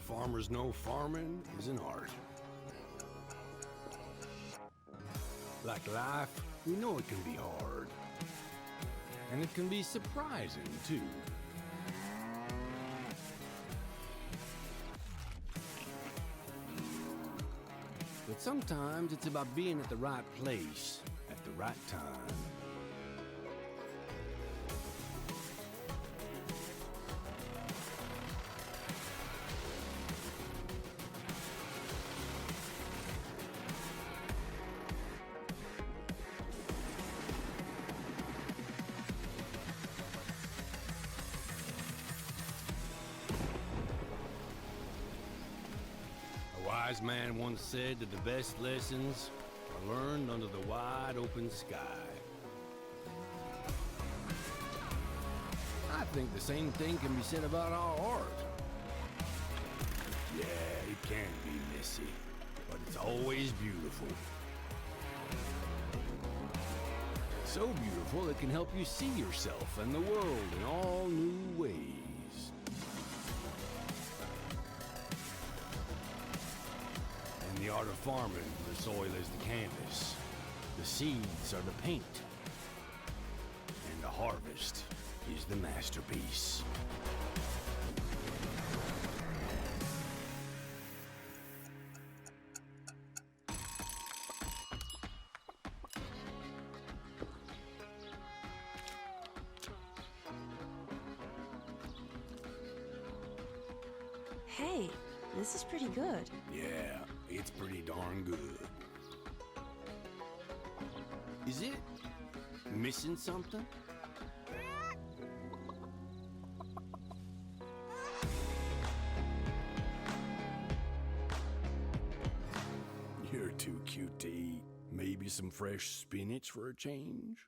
farmers know farming is an art. Like life, we know it can be hard. And it can be surprising, too. But sometimes it's about being at the right place at the right time. A wise man once said that the best lessons are learned under the wide open sky. I think the same thing can be said about our art. Yeah, it can be messy, but it's always beautiful. So beautiful it can help you see yourself and the world in all new ways. In the art of farming, the soil is the canvas, the seeds are the paint, and the harvest is the masterpiece. Hey, this is pretty good. Yeah, it's pretty darn good. Is it missing something? You're too cute to eat. Maybe some fresh spinach for a change?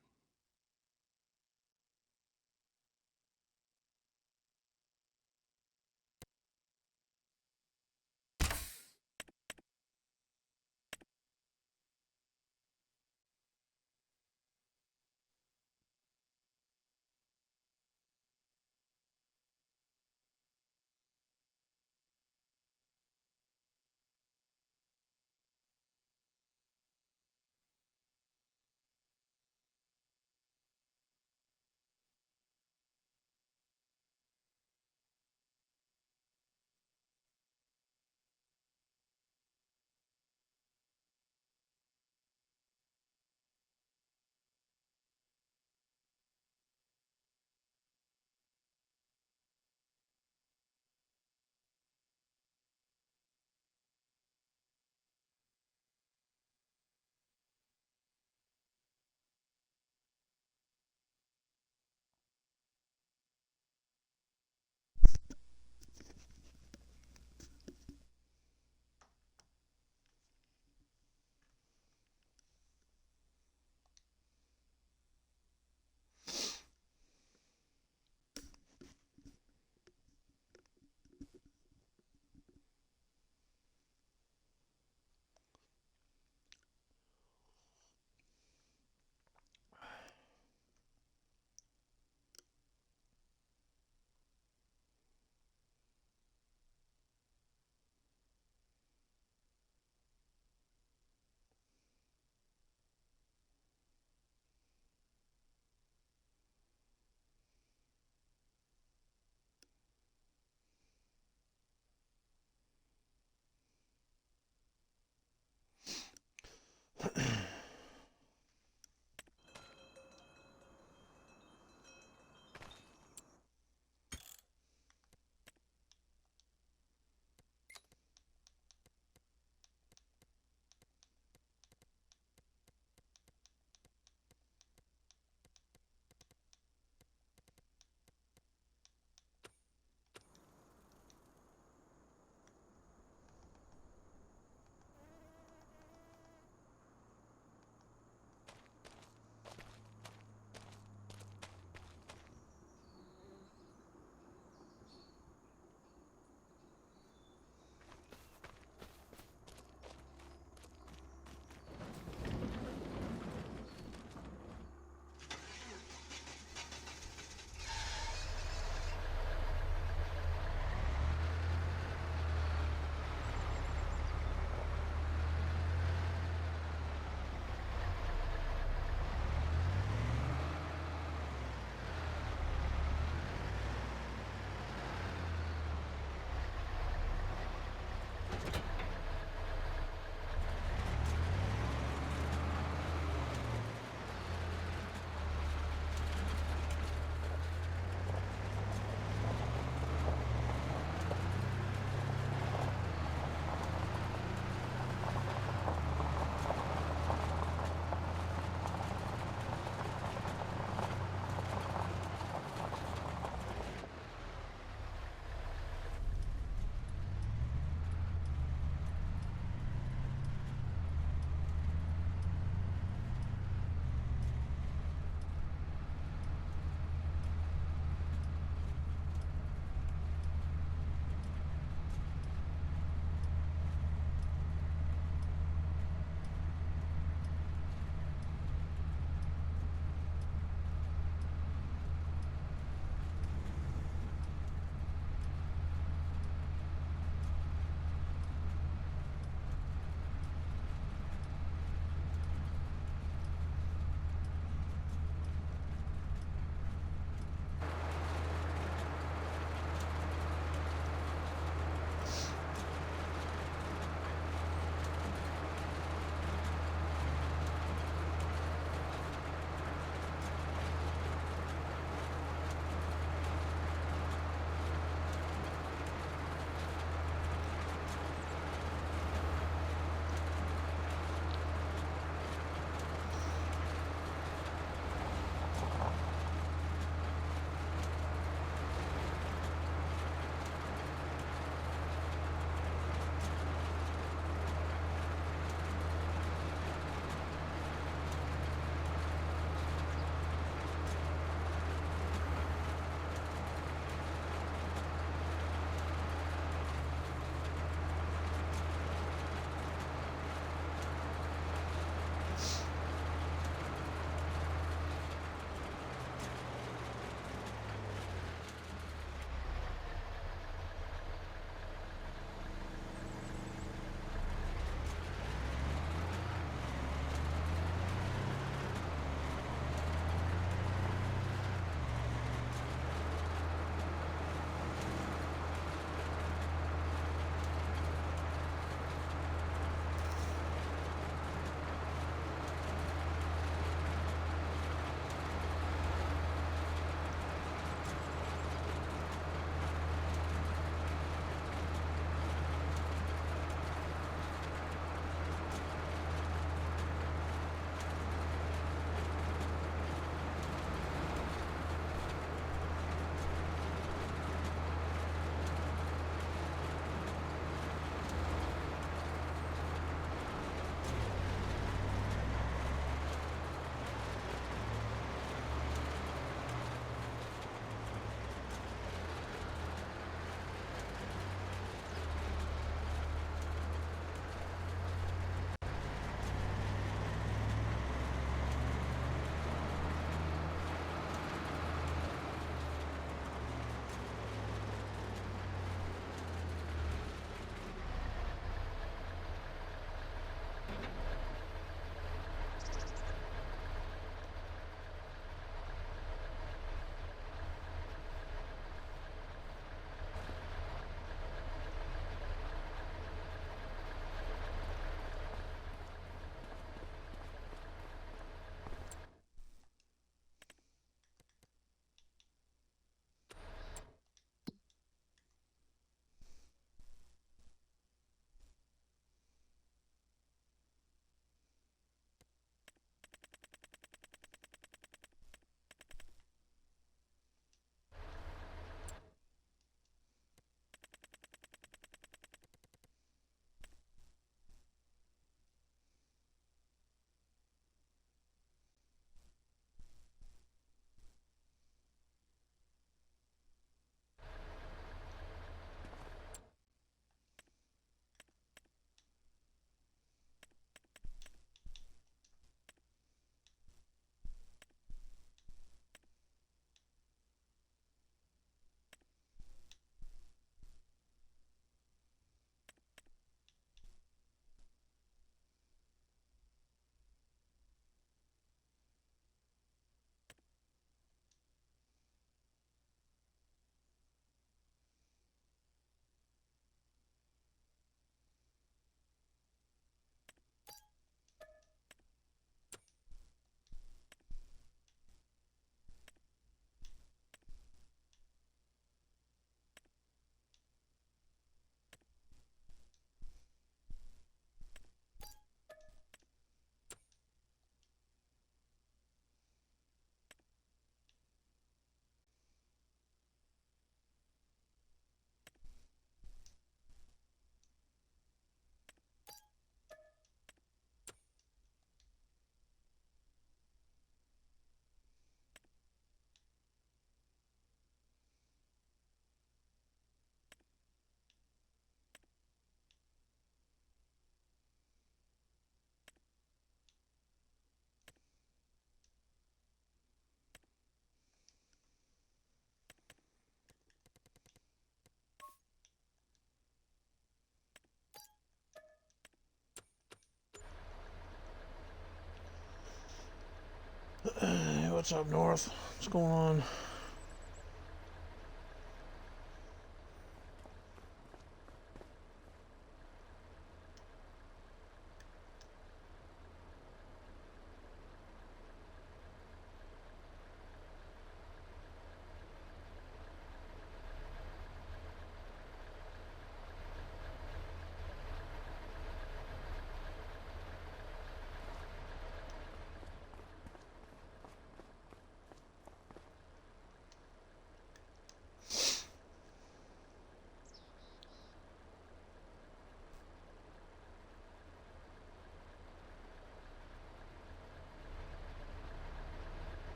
what's up north? What's going on?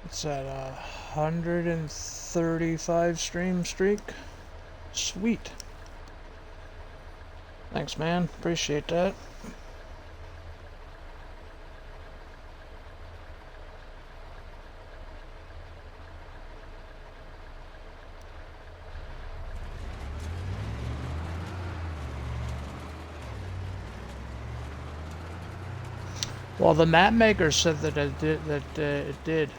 It's at 135 stream streak. Sweet. Thanks, man. Appreciate that. Well, the map maker said that it did. It did.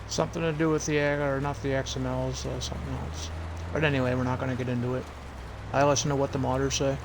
Something to do with the or not the XMLs, something else. But anyway, we're not gonna get into it. I listen to what the modders say.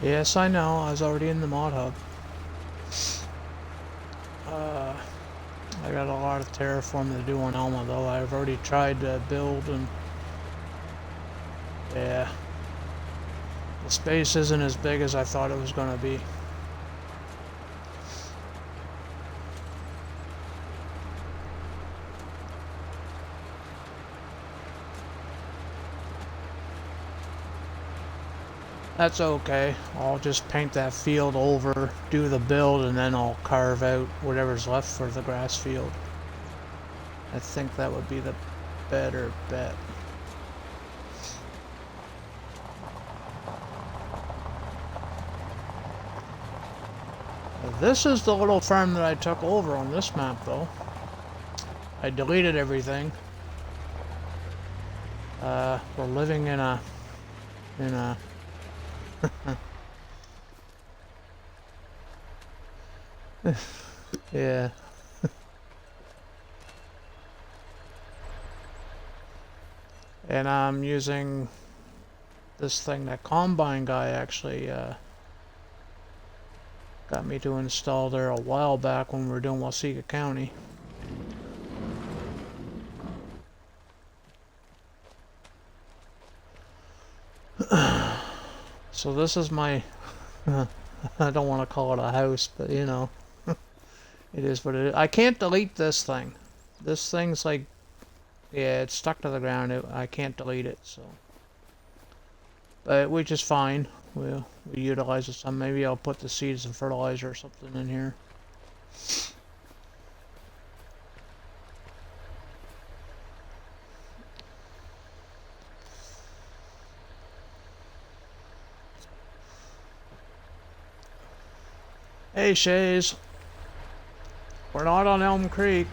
Yes, I know. I was already in the mod hub. I got a lot of terraforming to do on Elma, though. I've already tried to build, and yeah, the space isn't as big as I thought it was going to be. That's okay. I'll just paint that field over, do the build, and then I'll carve out whatever's left for the grass field. I think that would be the better bet. This is the little farm that I took over on this map, though. I deleted everything. We're living in a yeah. And I'm using this thing that Combine guy actually got me to install there a while back when we were doing Waseca County. So this is my I don't want to call it a house, but you know, it is what it is. I can't delete this thing. This thing's like, yeah, it's stuck to the ground. I can't delete it, so. But which is fine. We utilize it some. Maybe I'll put the seeds and fertilizer or something in here. Hey Shays, we're not on Elm Creek.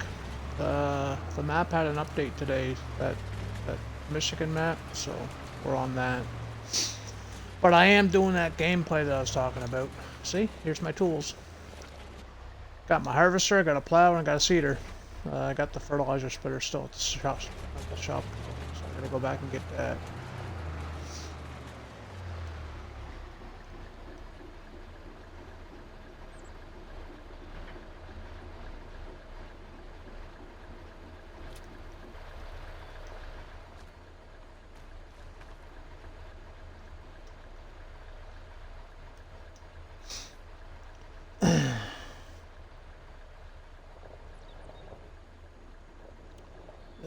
The map had an update today, that Michigan map, so we're on that. But I am doing that gameplay that I was talking about. See, here's my tools. Got my harvester, I got a plow, and I got a seeder. I got the fertilizer splitter still at the shop, so I'm gonna go back and get that.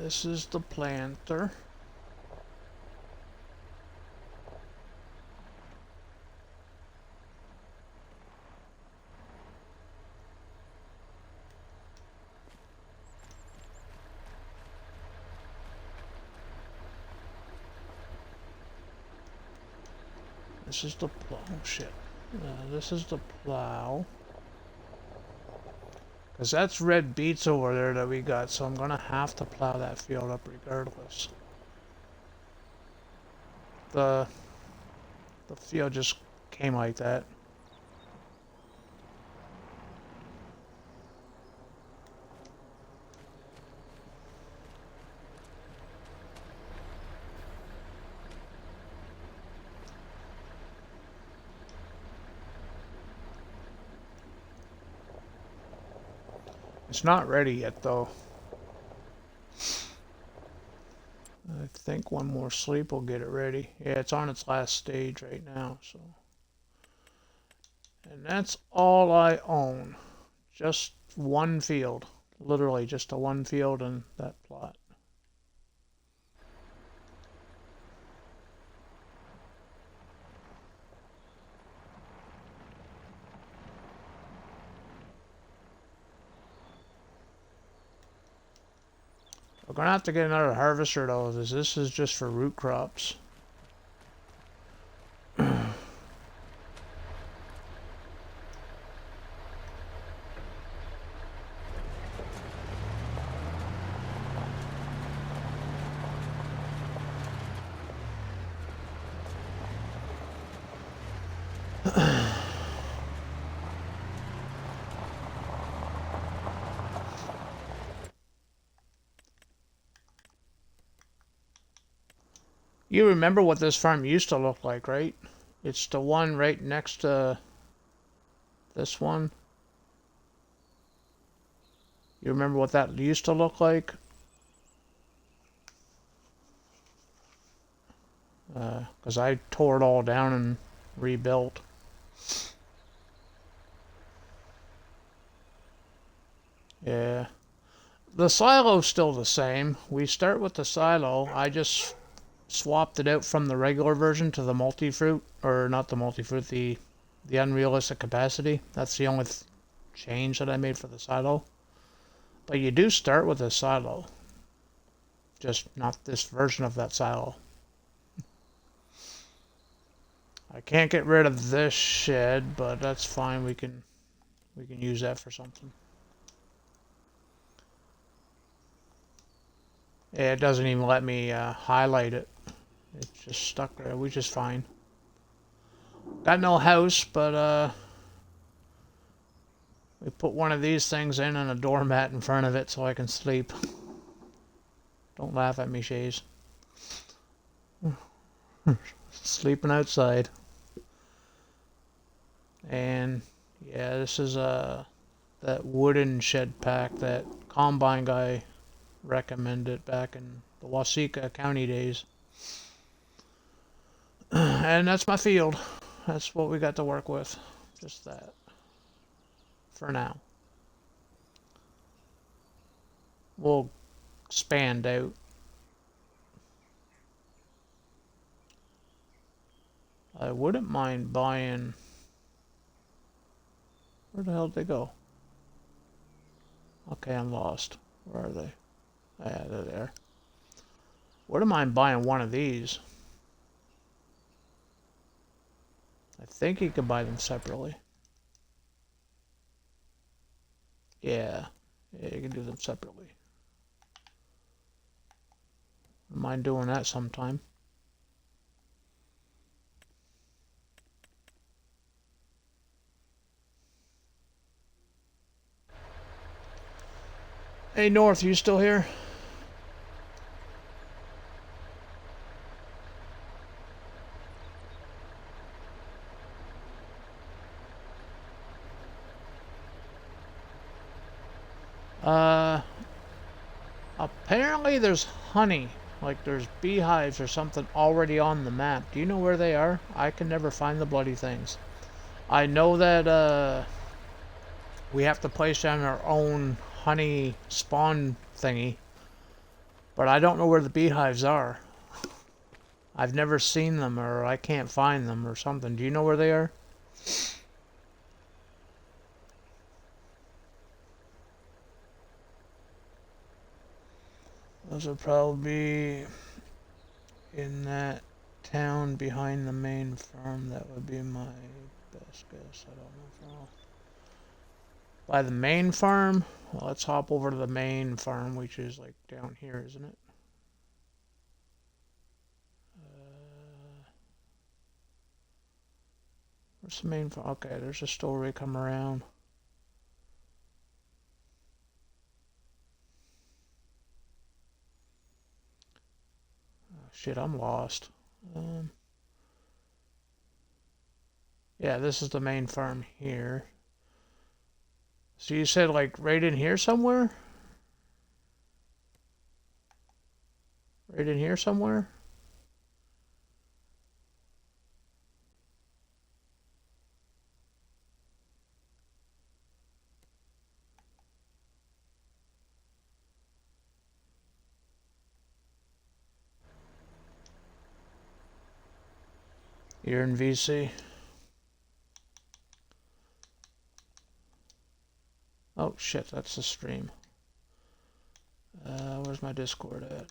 This is the planter. This is the plow. Oh shit. This is the plow. Because that's red beets over there that we got, so I'm going to have to plow that field up regardless. The field just came like that. It's not ready yet, though. I think one more sleep will get it ready. Yeah, it's on its last stage right now, so. And that's all I own. Just one field. Literally just a one field in that plot. We're gonna have to get another harvester though, because this is just for root crops. You remember what this farm used to look like, right? It's the one right next to this one. You remember what that used to look like? Because I tore it all down and rebuilt. Yeah. The silo's still the same. We start with the silo. I just swapped it out from the regular version to the multi-fruit, or not the multi-fruit, the unrealistic capacity. That's the only change that I made for the silo. But you do start with a silo, just not this version of that silo. I can't get rid of this shed, but that's fine. We can use that for something. Yeah, it doesn't even let me highlight it. It's just stuck there, which is fine. Got no house, but we put one of these things in and a doormat in front of it so I can sleep. Don't laugh at me, Shays. Sleeping outside. And yeah, this is that wooden shed pack that Combine guy recommended back in the Waseca County days. And that's my field. That's what we got to work with. Just that. For now. We'll expand out. I wouldn't mind buying... Where the hell did they go? Okay, I'm lost. Where are they? Yeah, they're there. Wouldn't mind buying one of these. I think you could buy them separately. Yeah. Yeah, you can do them separately. Wouldn't mind doing that sometime. Hey, North, you still here? Apparently there's honey. Like there's beehives or something already on the map. Do you know where they are? I can never find the bloody things. I know that, we have to place down our own honey spawn thingy. But I don't know where the beehives are. I've never seen them, or I can't find them, or something. Do you know where they are? Those would probably be in that town behind the main farm. That would be my best guess. I don't know for all. By the main farm? Well, let's hop over to the main farm, which is like down here, isn't it? Where's the main farm? Okay, there's a story come around. Oh, shit, I'm lost. Yeah, this is the main farm here. So you said like right in here somewhere? Right in here somewhere? You're in VC. Oh shit, that's the stream. Where's my Discord at?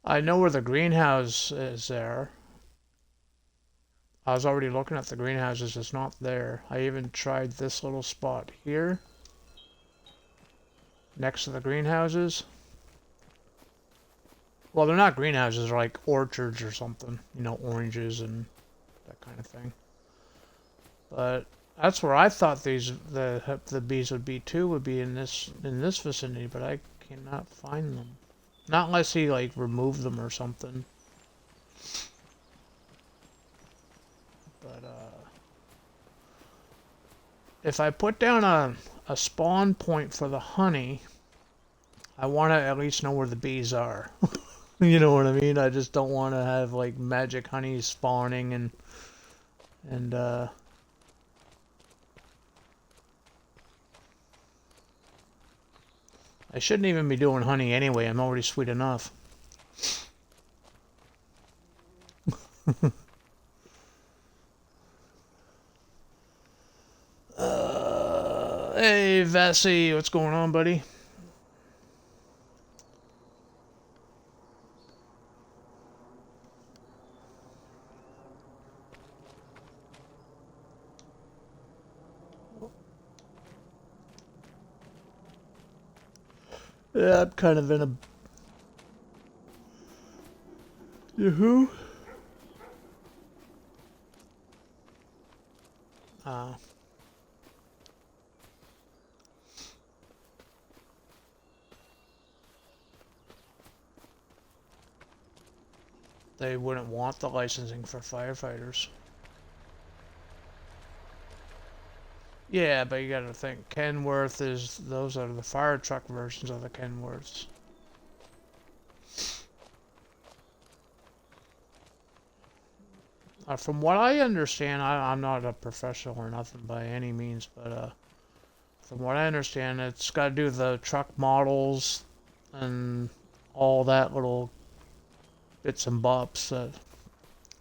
I know where the greenhouse is there. I was already looking at the greenhouses, it's not there. I even tried this little spot here. Next to the greenhouses. Well, they're not greenhouses, they're like orchards or something. You know, oranges and that kind of thing. But that's where I thought the bees would be too, would be in this vicinity, but I cannot find them. Not unless he like removed them or something. But if I put down a spawn point for the honey, I want to at least know where the bees are. You know what I mean? I just don't want to have like magic honey spawning and I shouldn't even be doing honey anyway. I'm already sweet enough. Hey, Vessi, what's going on, buddy? Yeah, I'm kind of in a... Yoo-hoo? They wouldn't want the licensing for firefighters. Yeah, but you gotta think, Kenworth is... Those are the fire truck versions of the Kenworths. From what I understand, I'm not a professional or nothing by any means, but from what I understand, it's got to do with the truck models and all that little bits and bops.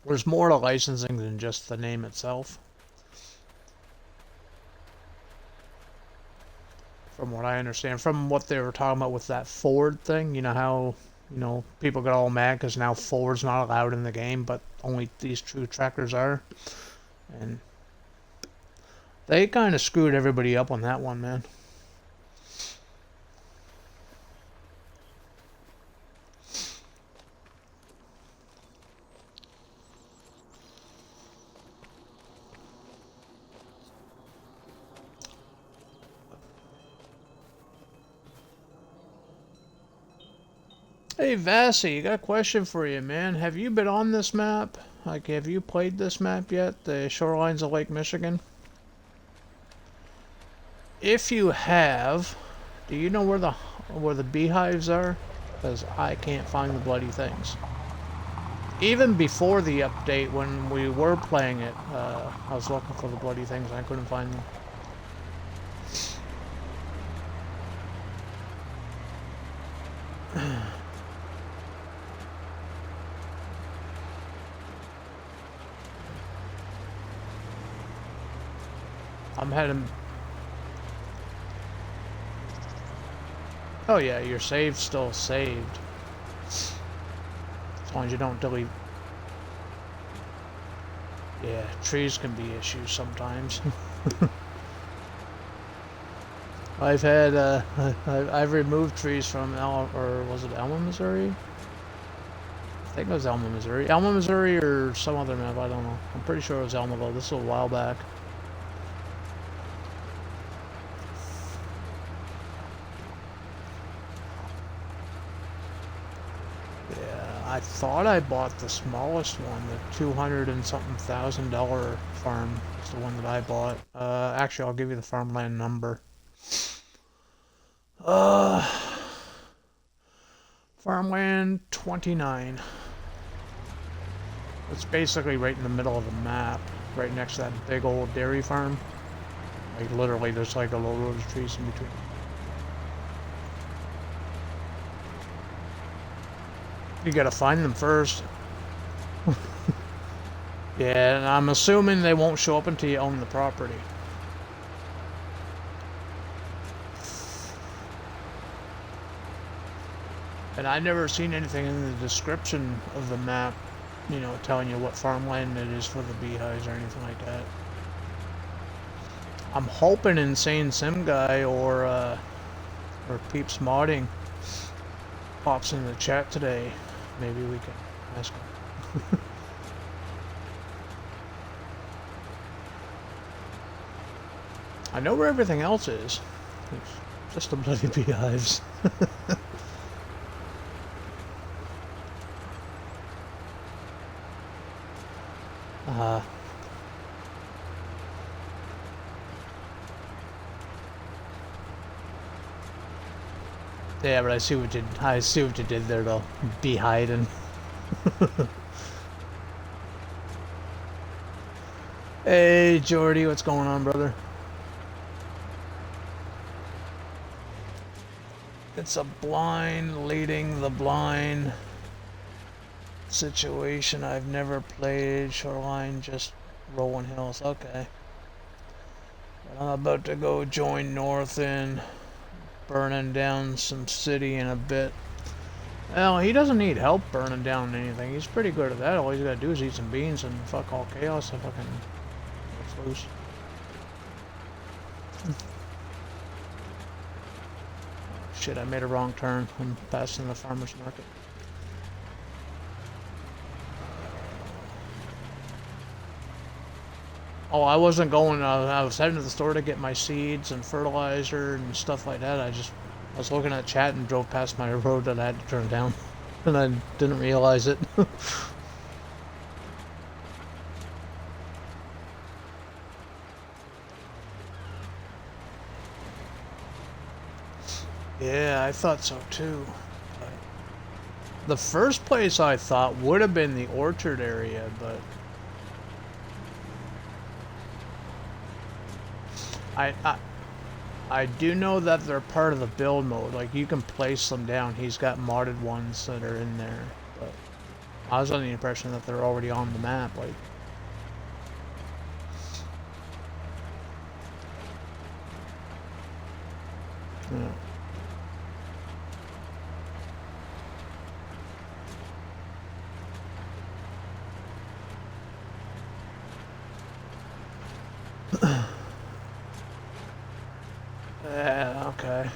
There's more to licensing than just the name itself. From what I understand, from what they were talking about with that Ford thing, you know how, people get all mad because now Ford's not allowed in the game, but only these two tractors are. And they kind of screwed everybody up on that one, man. Hey Vassy, got a question for you, man. Have you been on this map? Like, have you played this map yet? The Shorelines of Lake Michigan? If you have, do you know where the beehives are? Because I can't find the bloody things. Even before the update, when we were playing it, I was looking for the bloody things and I couldn't find them. I'm heading... Oh yeah, your save's still saved. As long as you don't delete... Yeah, trees can be issues sometimes. I've had, I've removed trees from was it Elma, Missouri? I think it was Elma, Missouri. Elma, Missouri or some other map, I don't know. I'm pretty sure it was Elma though, this was a while back. I thought I bought the smallest one, the 200 and something $1,000 farm. It's the one that I bought. Actually, I'll give you the farmland number. Farmland 29. It's basically right in the middle of the map, right next to that big old dairy farm. Like literally, there's like a little row of trees in between. You gotta find them first. Yeah, and I'm assuming they won't show up until you own the property. And I never seen anything in the description of the map, telling you what farmland it is for the beehives or anything like that. I'm hoping Insane Sim Guy or Peeps Modding pops in the chat today. Maybe we can ask him. I know where everything else is. It's just the bloody beehives. Yeah, but I see what you did there though. Be hiding. Hey Jordy, what's going on, brother? It's a blind leading the blind situation. I've never played Shoreline, just rolling hills. Okay. I'm about to go join North in burning down some city in a bit. Well, he doesn't need help burning down anything. He's pretty good at that. All he's gotta do is eat some beans and fuck all chaos and fucking gets loose. Shit, I made a wrong turn. I'm passing the farmer's market. Oh, I wasn't going, I was heading to the store to get my seeds and fertilizer and stuff like that. I was looking at chat and drove past my road that I had to turn down. And I didn't realize it. Yeah, I thought so too. The first place I thought would have been the orchard area, but I do know that they're part of the build mode. Like, you can place them down. He's got modded ones that are in there, but I was under the impression that they're already on the map. Like, yeah. Yeah, okay.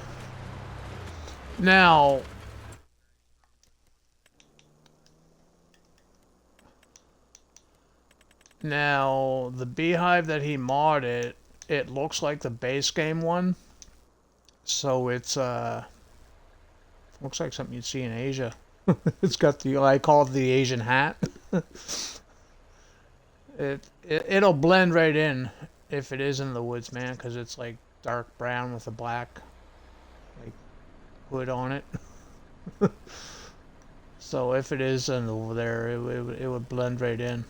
Now, the beehive that he modded, it looks like the base game one. So it's looks like something you'd see in Asia. It's got the, I call it the Asian hat. It'll blend right in if it is in the woods, man, because it's like dark brown with a black like hood on it. So if it is in over there, it would blend right in.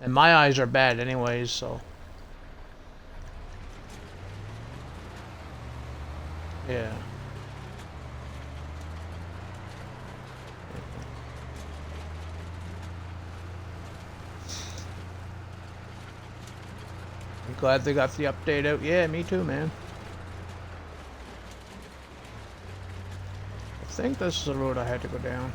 And my eyes are bad anyways, so yeah. I'm glad they got the update out. Yeah, me too, man. I think this is the road I had to go down.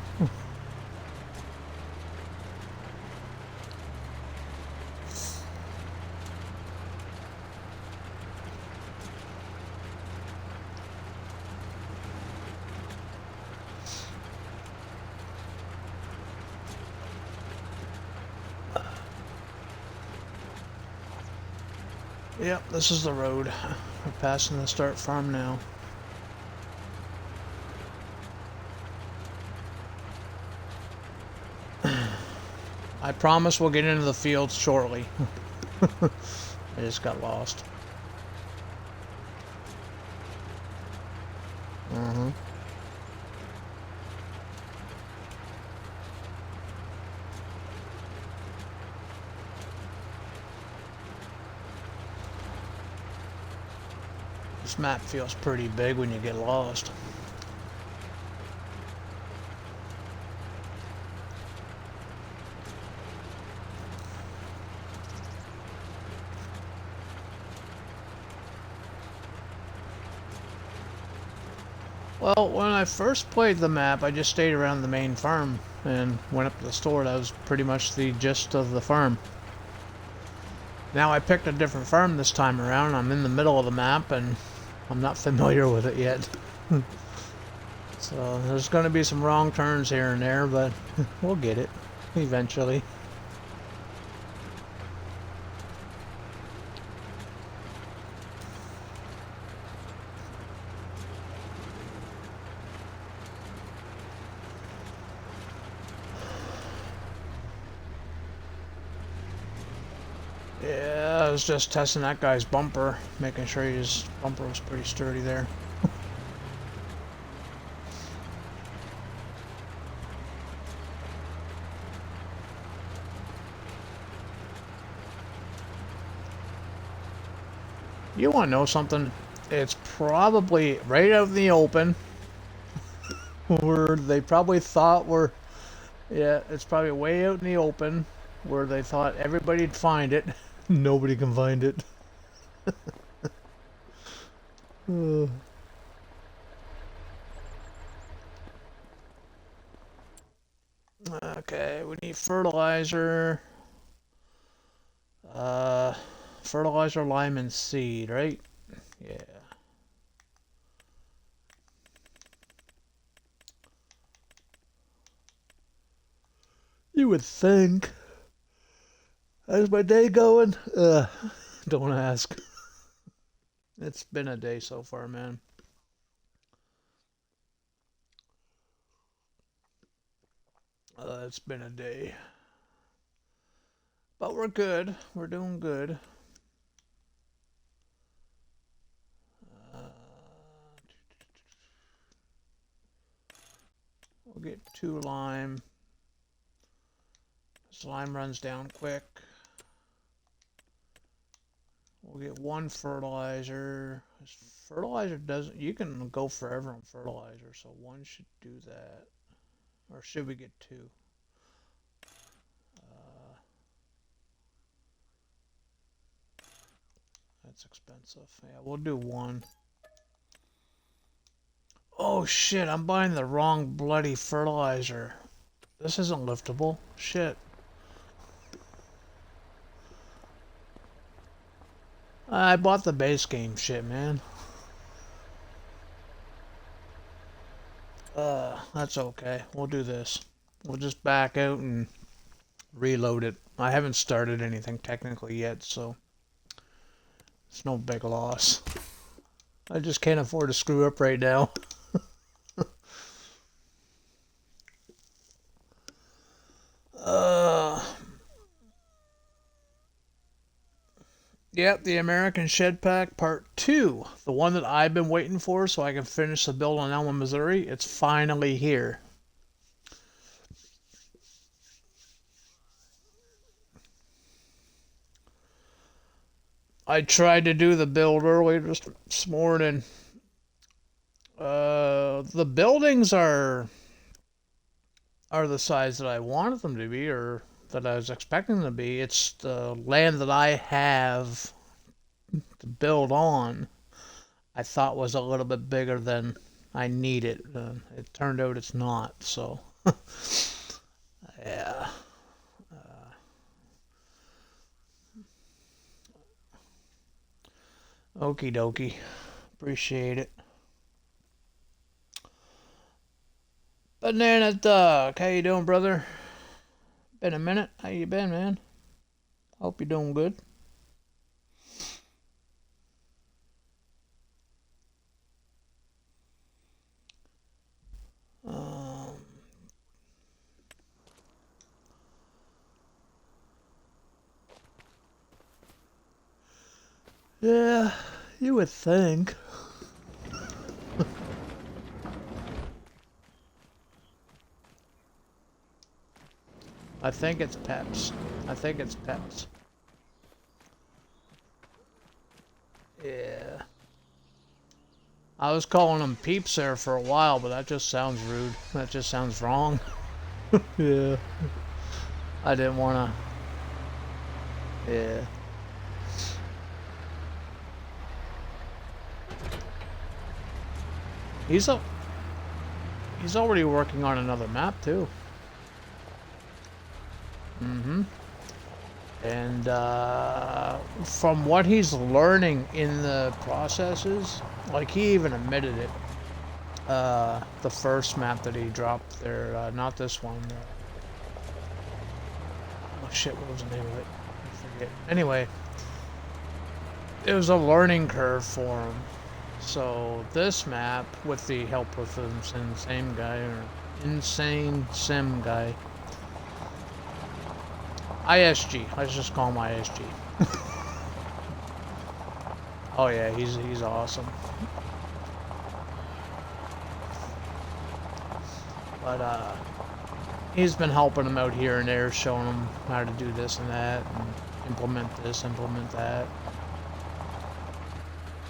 Yep, this is the road. We're passing the start farm now. I promise we'll get into the fields shortly. I just got lost. This map feels pretty big when you get lost. Well, when I first played the map, I just stayed around the main farm and went up to the store. That was pretty much the gist of the farm. Now I picked a different farm this time around. I'm in the middle of the map and I'm not familiar with it yet. So there's going to be some wrong turns here and there, but we'll get it eventually. Yeah, I was just testing that guy's bumper, making sure his bumper was pretty sturdy there. You want to know something? It's probably right out in the open, where they probably thought were, yeah, it's probably way out in the open, where they thought everybody'd find it. Nobody can find it. Okay, we need fertilizer. Fertilizer, lime, and seed, right? Yeah. You would think. How's my day going? Don't ask. It's been a day so far, man. It's been a day. But we're good. We're doing good. We'll get 2 lime. This lime runs down quick. We'll get 1 fertilizer. Fertilizer doesn't... You can go forever on fertilizer, so 1 should do that. Or should we get 2? That's expensive. Yeah, we'll do 1. Oh shit, I'm buying the wrong bloody fertilizer. This isn't liftable. Shit. I bought the base game shit, man. That's okay. We'll do this. We'll just back out and reload it. I haven't started anything technically yet, so it's no big loss. I just can't afford to screw up right now. Yep, the American Shed Pack Part 2. The one that I've been waiting for so I can finish the build on Elma, Missouri. It's finally here. I tried to do the build earlier this morning. The buildings are the size that I wanted them to be, or that I was expecting them to be. It's the land that I have to build on, I thought was a little bit bigger than I needed. It turned out it's not, so yeah. Okie dokie. Appreciate it. Banana Dog, how you doing, brother? Been a minute. How you been, man? Hope you're doing good. Yeah, you would think. I think it's Peps. I think it's Peps. Yeah. I was calling them peeps there for a while, but that just sounds rude. That just sounds wrong. Yeah. I didn't want to... Yeah. He's already working on another map, too. Mm-hmm. And from what he's learning in the processes, like he even admitted it, the first map that he dropped there, not this one. Oh shit, what was the name of it? I forget. Anyway, it was a learning curve for him. So this map, with the help of the insane guy, or insane sim guy, ISG. Let's just call him ISG. Oh yeah, he's awesome. But he's been helping him out here and there, showing him how to do this and that, and implement this, implement that.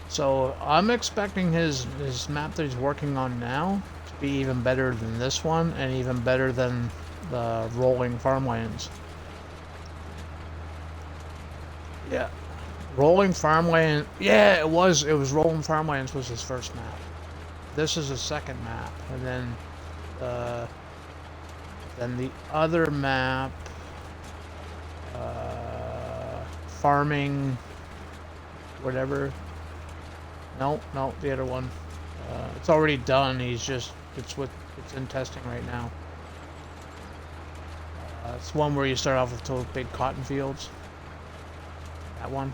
So I'm expecting his map that he's working on now to be even better than this one, and even better than the rolling farmlands. Yeah, Rolling Farmland. Yeah, it was. It was Rolling Farmlands was his first map. This is his second map, and then the other map, farming, whatever. No, the other one. It's already done. It's in testing right now. It's one where you start off with those big cotton fields. That one.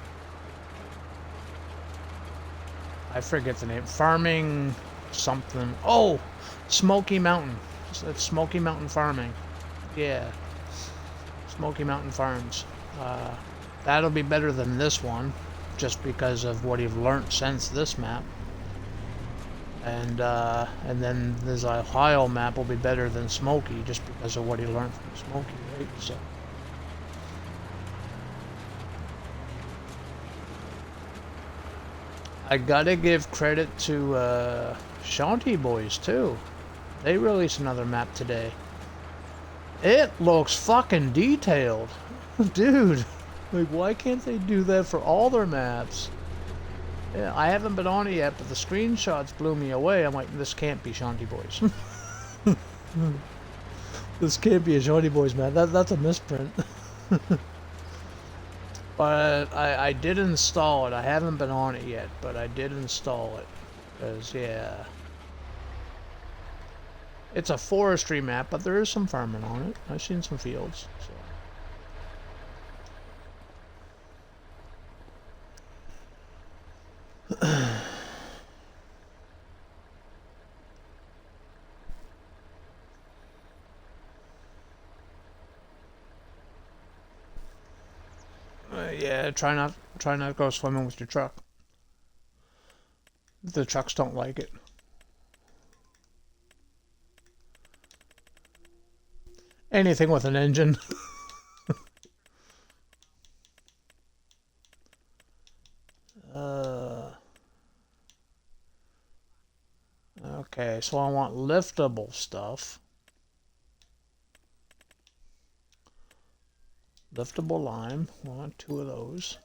I forget the name. Farming something. Oh, Smoky Mountain. It's Smoky Mountain Farming. Yeah. Smoky Mountain Farms. That'll be better than this one, just because of what you've learned since this map. And then this Ohio map will be better than Smoky, just because of what he learned from Smoky, right? So. I gotta give credit to Shanty Boys too. They released another map today. It looks fucking detailed. Dude, like why can't they do that for all their maps? Yeah, I haven't been on it yet, but the screenshots blew me away. I'm like, this can't be Shanty Boys. This can't be a Shanty Boys map. That's a misprint. But I did install it. I haven't been on it yet, but I did install it. Because, yeah. It's a forestry map, but there is some farming on it. I've seen some fields. So. Yeah, try not to go swimming with your truck. The trucks don't like it. Anything with an engine. Okay, so I want liftable stuff. Liftable lime. I want 2 of those.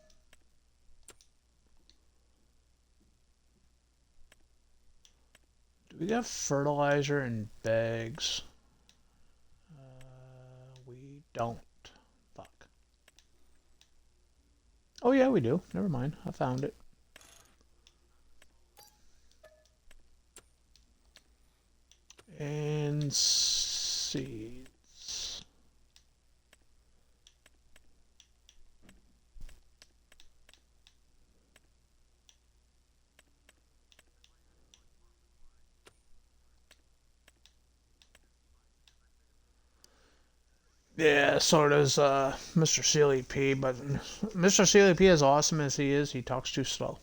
Do we got fertilizer in bags? We don't. Fuck. Oh yeah, we do. Never mind. I found it. And seeds. Yeah, so does Mr. Sealy P, but Mr. Sealy P, as awesome as he is, he talks too slow.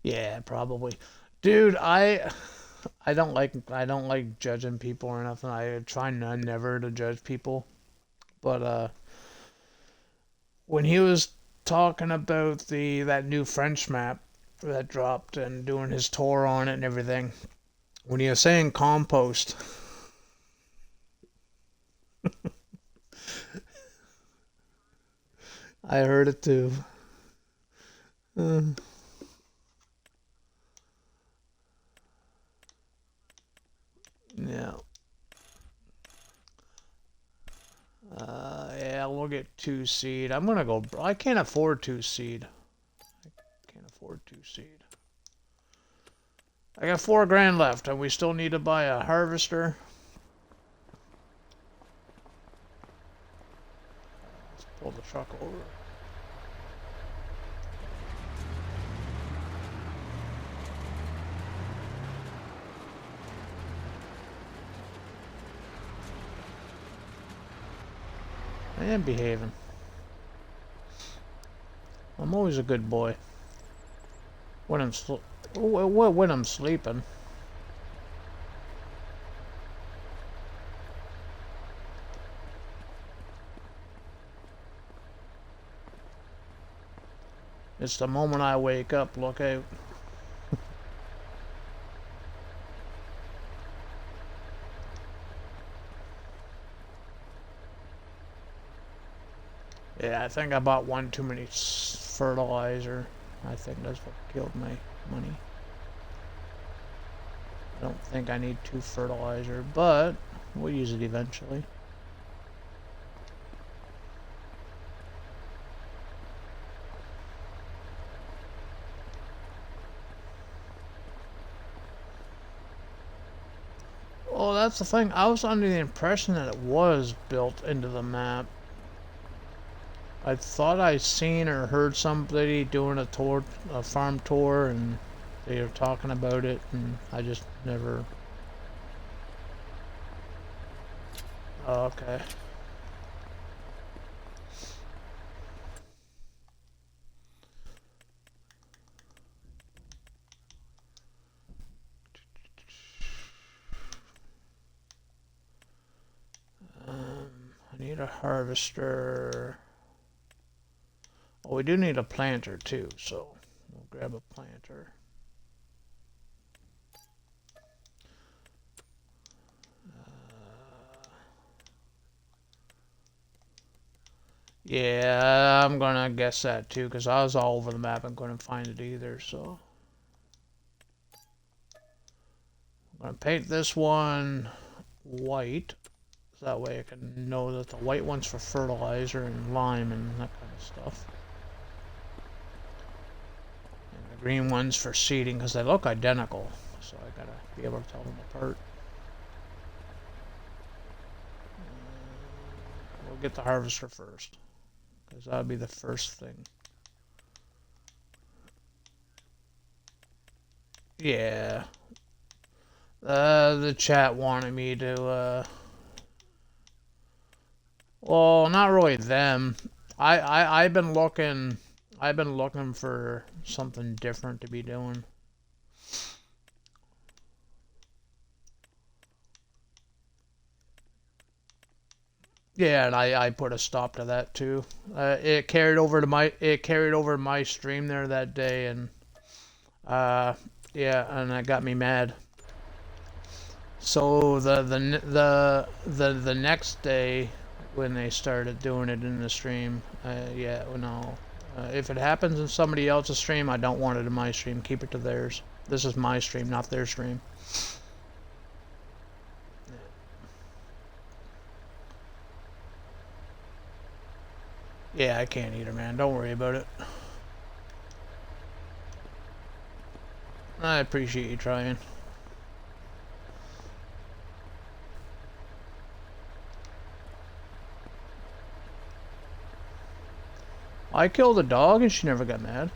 Yeah, probably. Dude, I don't like judging people or nothing. I try never to judge people. But when he was talking about that new French map that dropped and doing his tour on it and everything, when he was saying compost, I heard it too. Yeah. Yeah, we'll get 2 seed. I'm gonna go. I can't afford 2 seed. I can't afford 2 seed. I got 4 grand left, and we still need to buy a harvester. Let's pull the truck over. I am behaving. I'm always a good boy. When I'm when I'm sleeping. It's the moment I wake up, look out. Yeah, I think I bought one too many fertilizer. I think that's what killed my money. I don't think I need 2 fertilizer, but we'll use it eventually. Oh, that's the thing. I was under the impression that it was built into the map. I thought I seen or heard somebody doing a tour, a farm tour, and they were talking about it, and I just never. Oh, okay. I need a harvester. Oh, we do need a planter too, so we'll grab a planter. Yeah, I'm gonna guess that too, because I was all over the map and couldn't find it either, so. I'm gonna paint this one white, so that way I can know that the white one's for fertilizer and lime and that kind of stuff. And the green one's for seeding, because they look identical, so I gotta be able to tell them apart. We'll get the harvester first, because that'll be the first thing. Yeah. The chat wanted me to, well, not really them. I've been looking for something different to be doing. Yeah, and I put a stop to that too. It carried over to my stream there that day, and yeah, and that got me mad. So the next day when they started doing it in the stream, yeah, no. If it happens in somebody else's stream, I don't want it in my stream. Keep it to theirs. This is my stream, not their stream. Yeah, I can't either, man. Don't worry about it. I appreciate you trying. I killed a dog and she never got mad.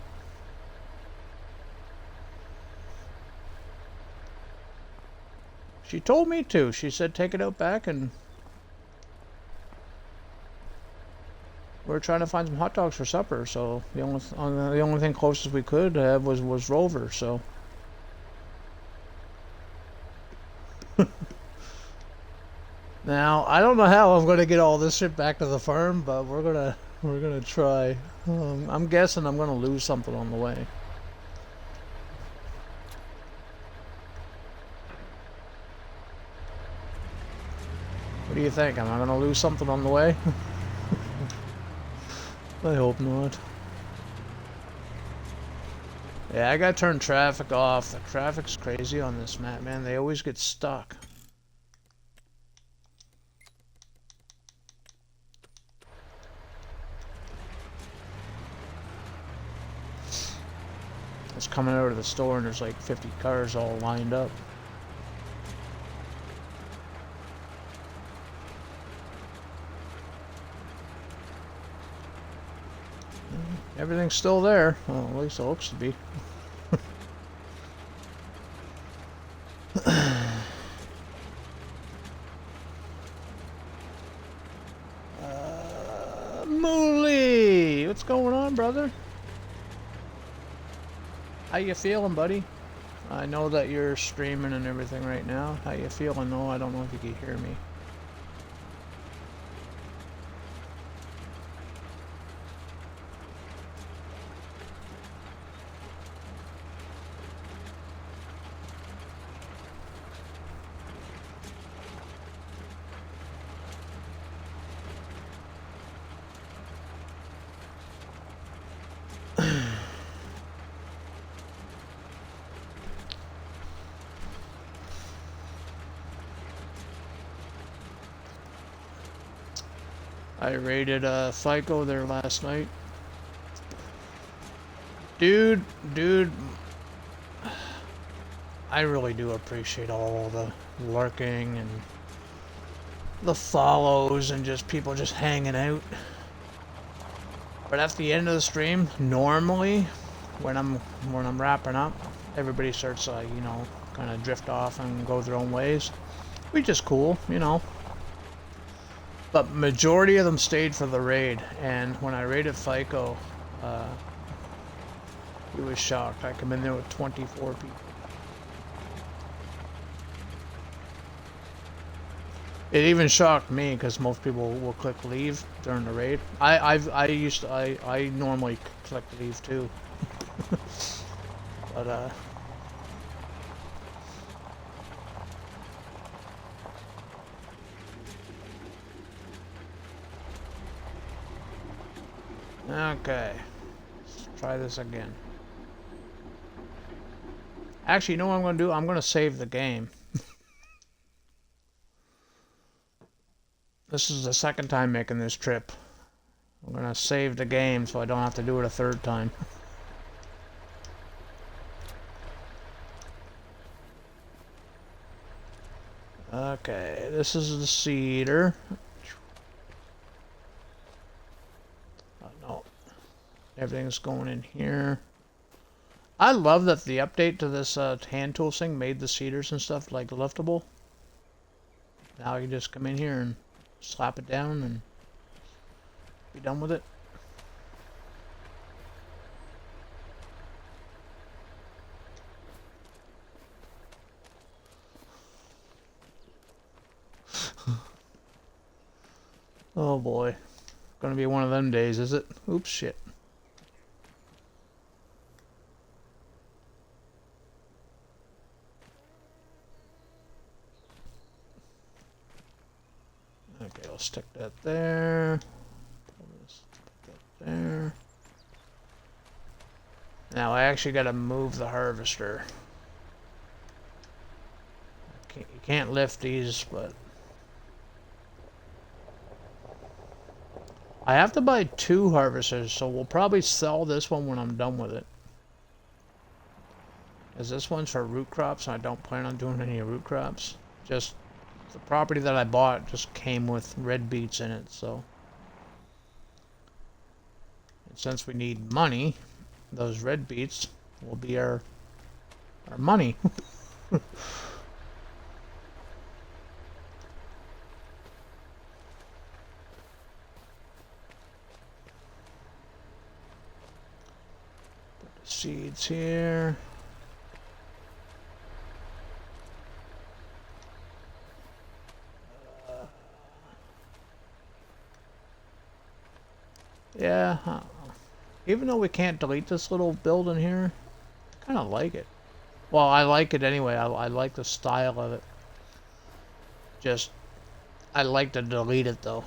She told me to. She said take it out back, and we're trying to find some hot dogs for supper, so the only thing closest we could have was Rover, so. Now, I don't know how I'm gonna get all this shit back to the farm, but we're gonna try. I'm guessing I'm gonna lose something on the way. What do you think? Am I gonna lose something on the way? I hope not. Yeah, I gotta turn traffic off. The traffic's crazy on this map, man. They always get stuck. It's coming out of the store and there's like 50 cars all lined up. Everything's still there. Well, at least it looks to be. Mooly! What's going on, brother? How you feeling, buddy? I know that you're streaming and everything right now. How you feeling? No, I don't know if you can hear me. I raided FICO there last night. Dude, I really do appreciate all the lurking and the follows and just people just hanging out. But at the end of the stream, normally when I'm wrapping up, everybody starts you know, kind of drift off and go their own ways, which is cool, you know. But majority of them stayed for the raid, and when I raided FICO, he was shocked. I come in there with 24 people. It even shocked me because most people will click leave during the raid. I normally click leave too. But okay, let's try this again. Actually, you know what I'm gonna do? I'm gonna save the game. This is the second time making this trip. I'm gonna save the game so I don't have to do it a third time. Okay, this is the cedar. No, everything's going in here. I love that the update to this hand tool thing made the cedars and stuff like liftable. Now you just come in here and slap it down and be done with it. Oh boy. Gonna be one of them days, is it? Oops, shit. Okay, I'll stick that there. Put that there. Now I actually gotta move the harvester. You can't lift these, but I have to buy 2 harvesters, so we'll probably sell this one when I'm done with it. As this one's for root crops, and I don't plan on doing any root crops. Just the property that I bought just came with red beets in it, so. And since we need money, those red beets will be our money. Put the seeds here. Yeah, even though we can't delete this little building here, I kind of like it. Well, I like it anyway. I like the style of it. Just, I like to delete it though.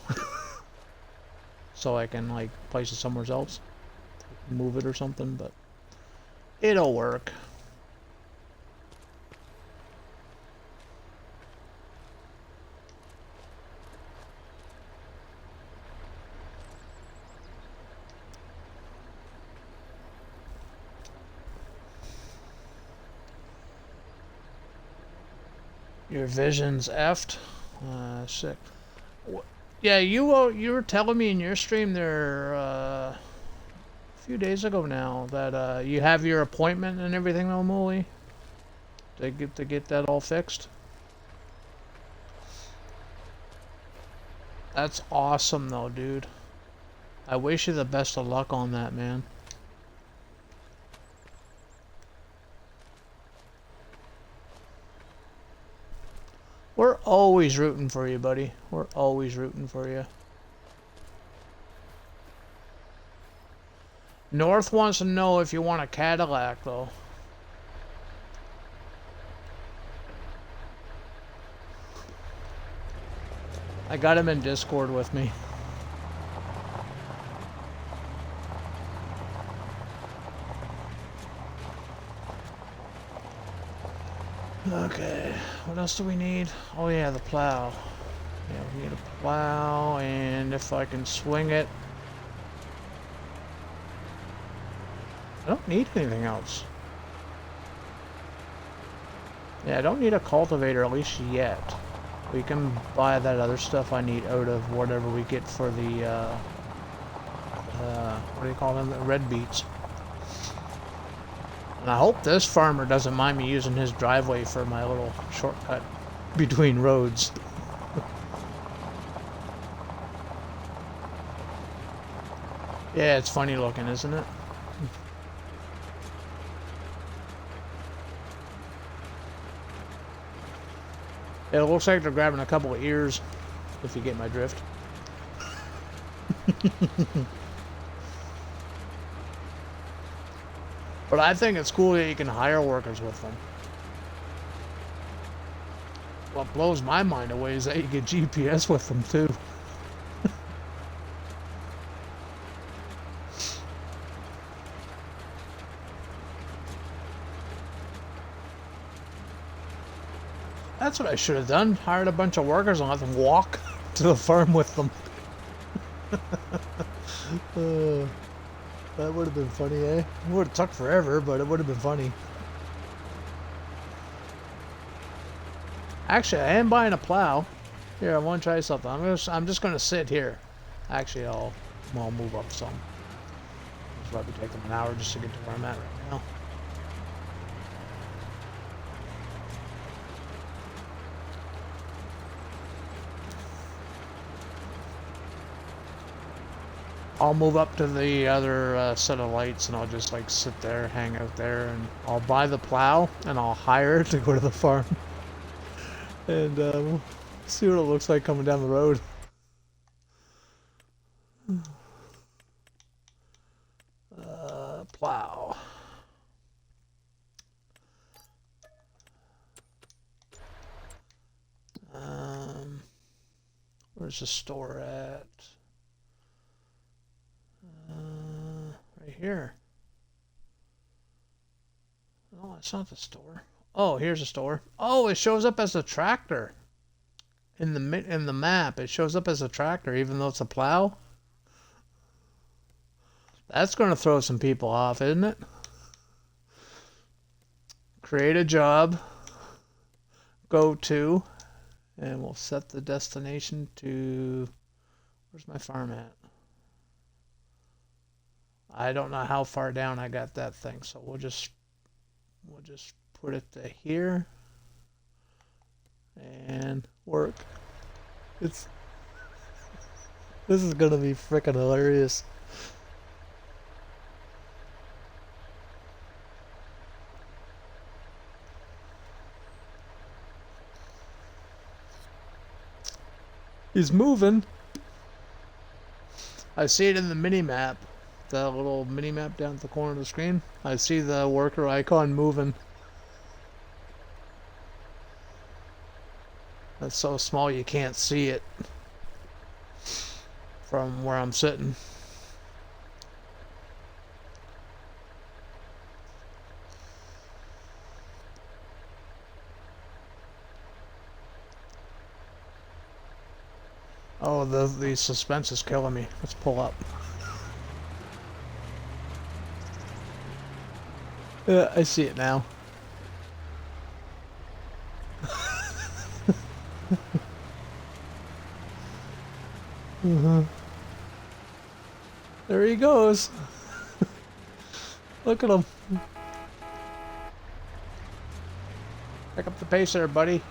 So I can like place it somewhere else. Move it or something, but it'll work. Your vision's effed. Sick. Yeah, you were telling me in your stream there a few days ago now that you have your appointment and everything, though, Molly. To get that all fixed. That's awesome, though, dude. I wish you the best of luck on that, man. We're always rooting for you, buddy. We're always rooting for you. North wants to know if you want a Cadillac, though. I got him in Discord with me. Okay, what else do we need? Oh yeah, the plow. Yeah, we need a plow, and if I can swing it, I don't need anything else. Yeah, I don't need a cultivator, at least yet. We can buy that other stuff I need out of whatever we get for the, what do you call them? The red beets. And I hope this farmer doesn't mind me using his driveway for my little shortcut between roads. Yeah, it's funny looking, isn't it? It looks like they're grabbing a couple of ears, if you get my drift. But I think it's cool that you can hire workers with them. What blows my mind away is that you get GPS with them too. That's what I should have done. Hired a bunch of workers and let them walk to the farm with them. That would have been funny, eh? It would have took forever, but it would have been funny. Actually, I am buying a plow. Here, I want to try something. I'm just gonna sit here. Actually, I'll move up some. It's probably taking an hour just to get to where I'm at right now. I'll move up to the other set of lights and I'll just like sit there, hang out there, and I'll buy the plow and I'll hire it to go to the farm. And we'll see what it looks like coming down the road. Plow. Where's the store at? Right here. No, it's not the store. Oh, here's a store. Oh, it shows up as a tractor. In the map, it shows up as a tractor, even though it's a plow. That's going to throw some people off, isn't it? Create a job. Go to. And we'll set the destination to... Where's my farm at? I don't know how far down I got that thing, so we'll just put it to here and work. This is gonna be freaking hilarious. He's moving. I see it in the mini map. The little mini map down at the corner of the screen. I see the worker icon moving. That's so small you can't see it from where I'm sitting. Oh, the suspense is killing me. Let's pull up. Yeah, I see it now. There he goes. Look at him. Pick up the pace there, buddy.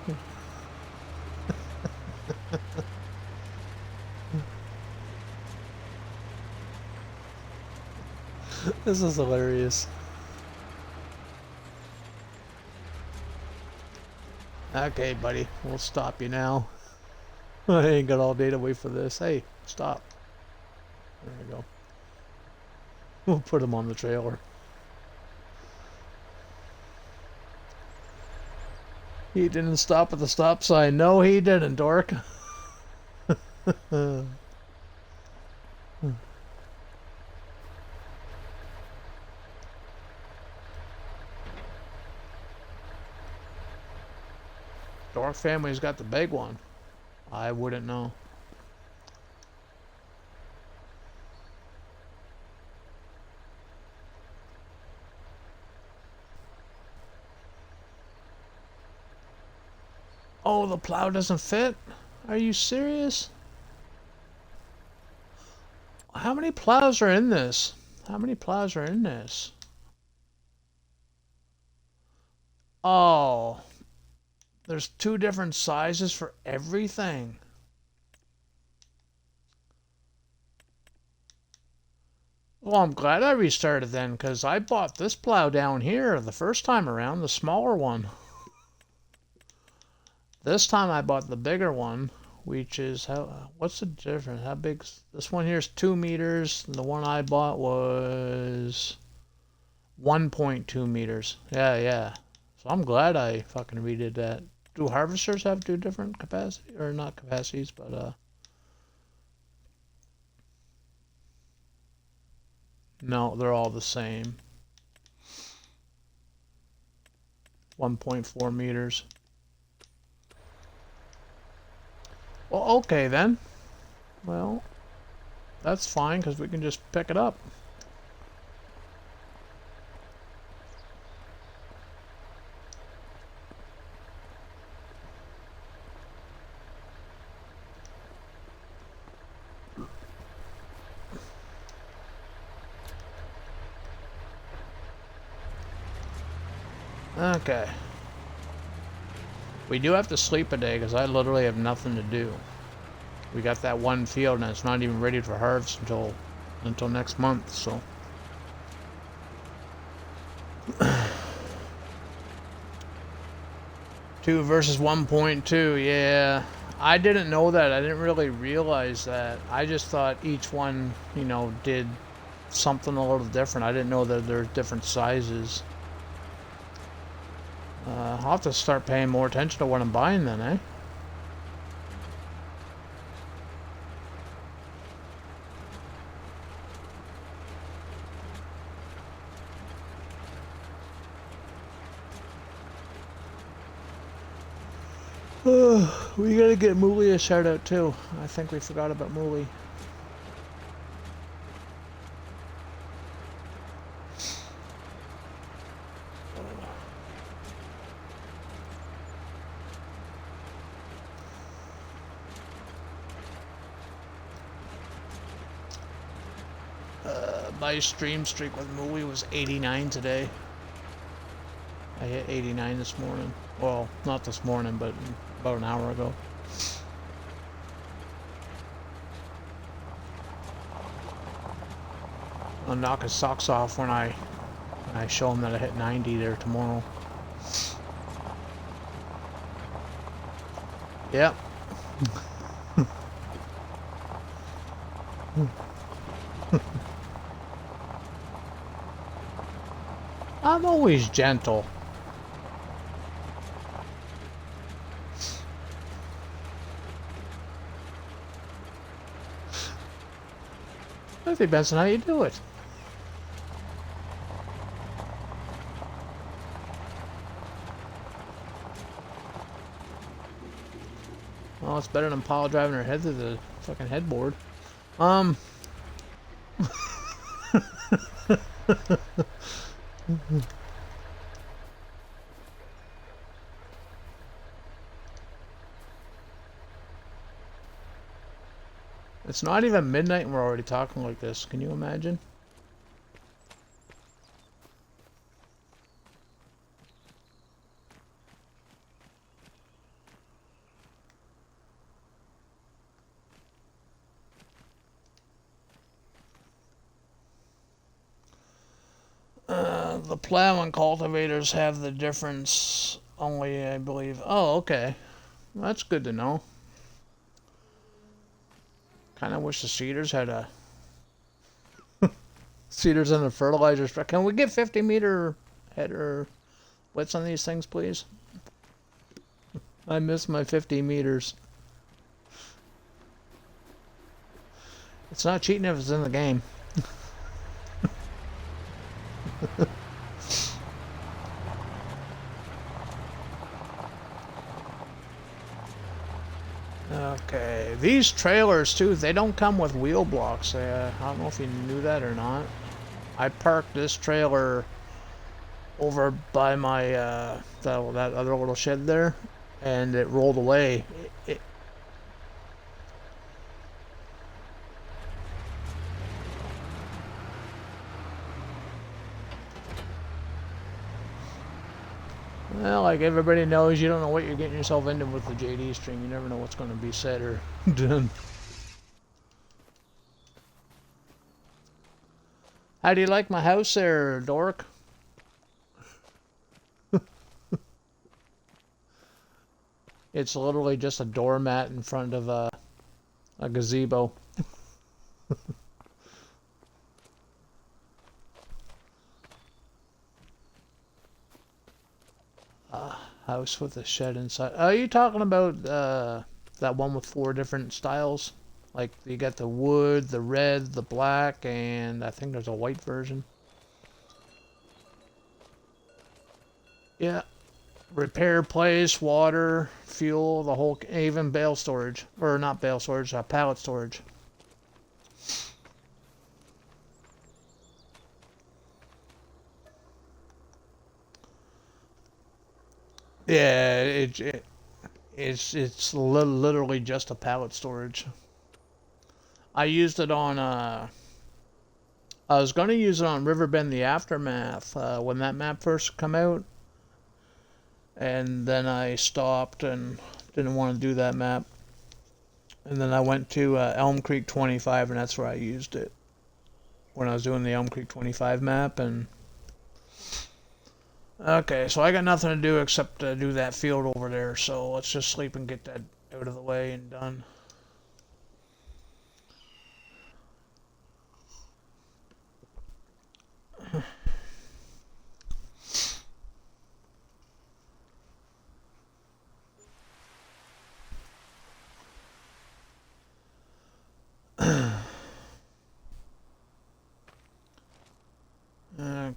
This is hilarious. Okay, buddy, we'll stop you now. I ain't got all day to wait for this. Hey, stop. There we go. We'll put him on the trailer. He didn't stop at the stop sign. No, he didn't, dork. Dork family's got the big one. I wouldn't know. Oh, the plow doesn't fit? Are you serious? How many plows are in this? How many plows are in this? Oh, there's 2 different sizes for everything. Well, I'm glad I restarted then, because I bought this plow down here the first time around, the smaller one. This time I bought the bigger one, which is, what's the difference? How big? This one here is 2 meters, and the one I bought was 1.2 meters. Yeah. So I'm glad I fucking redid that. Do harvesters have 2 different capacity, or not capacities, but no, they're all the same. 1.4 meters. Well, okay then. Well, that's fine, because we can just pick it up. Okay. We do have to sleep a day, because I literally have nothing to do. We got that one field, and it's not even ready for harvest until next month, so. 2 versus 1.2, yeah. I didn't know that. I didn't really realize that. I just thought each one, you know, did something a little different. I didn't know that there's different sizes. I'll have to start paying more attention to what I'm buying then, eh? We gotta get Mooly a shout out too. I think we forgot about Mooly. My stream streak with Mooly was 89 today. I hit 89 this morning. Well, not this morning, but about an hour ago. I'll knock his socks off when I show him that I hit 90 there tomorrow. Yep. I'm always gentle. I think that's how you do it. Well, it's better than Paul driving her head through the fucking headboard. It's not even midnight and we're already talking like this. Can you imagine? The plow and cultivators have the difference only, I believe. Oh, okay. That's good to know. Kind of wish the seeders had a seeders and the fertilizers. Can we get 50-meter header widths on these things, please? I miss my 50 meters. It's not cheating if it's in the game. These trailers too, they don't come with wheel blocks. I don't know if you knew that or not. I parked this trailer over by my that other little shed there, and it rolled away. Well, like everybody knows, you don't know what you're getting yourself into with the JD stream. You never know what's going to be said or done. How do you like my house there, dork? It's literally just a doormat in front of a gazebo. House with a shed inside. Are you talking about that one with 4 different styles? Like you got the wood, the red, the black, and I think there's a white version. Yeah. Repair place, water, fuel, the whole, even bale storage. Or not bale storage, pallet storage. Yeah, it's literally just a pallet storage. I used it on I was going to use it on Riverbend the Aftermath when that map first come out, and then I stopped and didn't want to do that map, and then I went to Elm Creek 25, and that's where I used it when I was doing the Elm Creek 25 map. And okay, so I got nothing to do except to do that field over there, so let's just sleep and get that out of the way and done.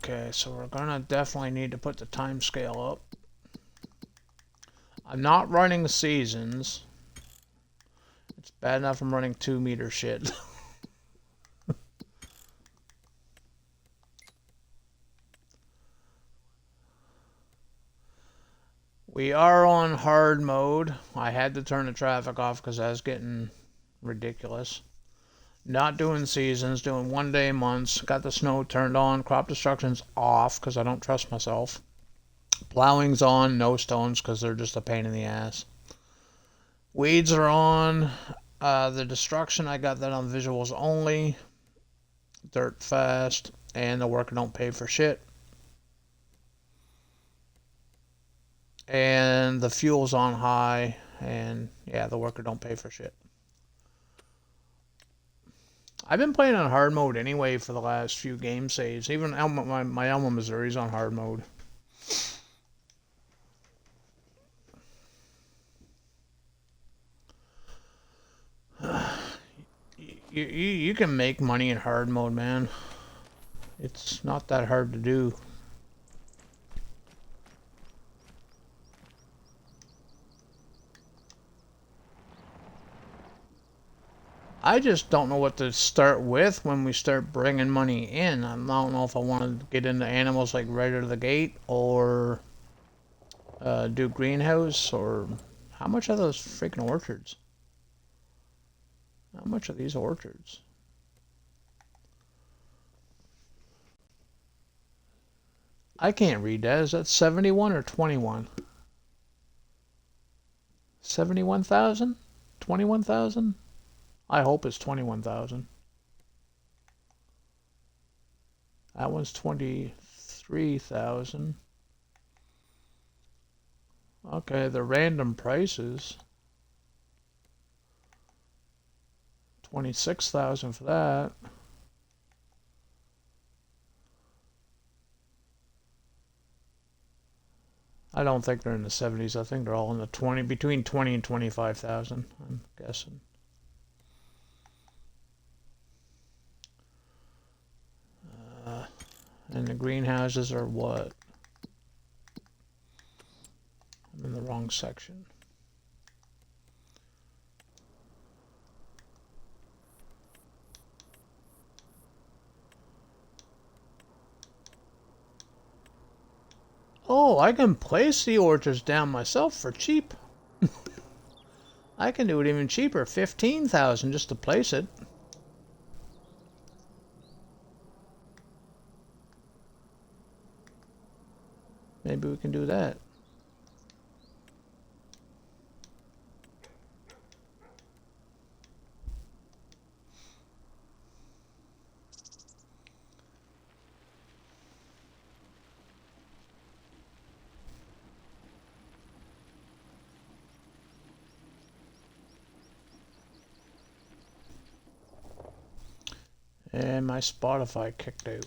Okay, so we're gonna definitely need to put the time scale up. I'm not running the seasons. It's bad enough I'm running 2-meter shit. We are on hard mode. I had to turn the traffic off because I was getting ridiculous. Not doing seasons, doing 1-day months. Got the snow turned on. Crop destruction's off because I don't trust myself. Plowing's on. No stones because they're just a pain in the ass. Weeds are on. The destruction, I got that on visuals only. Dirt fast. And the worker don't pay for shit. And the fuel's on high. And yeah, the worker don't pay for shit. I've been playing on hard mode anyway for the last few game saves. Even my Elma Missouri's on hard mode. You can make money in hard mode, man. It's not that hard to do. I just don't know what to start with when we start bringing money in. I don't know if I want to get into animals like right out of the gate or do greenhouse, or how much are those freaking orchards? How much are these orchards? I can't read that. Is that 71 or 21? 71,000? 21,000? I hope it's 21,000. That one's 23,000. Okay, the random prices. 26,000 for that. I don't think they're in the 70s. I think they're all in the between 20 and 25,000, I'm guessing. And the greenhouses are what? I'm in the wrong section. Oh, I can place the orchards down myself for cheap. I can do it even cheaper, 15,000 just to place it. Maybe we can do that. And my Spotify kicked out.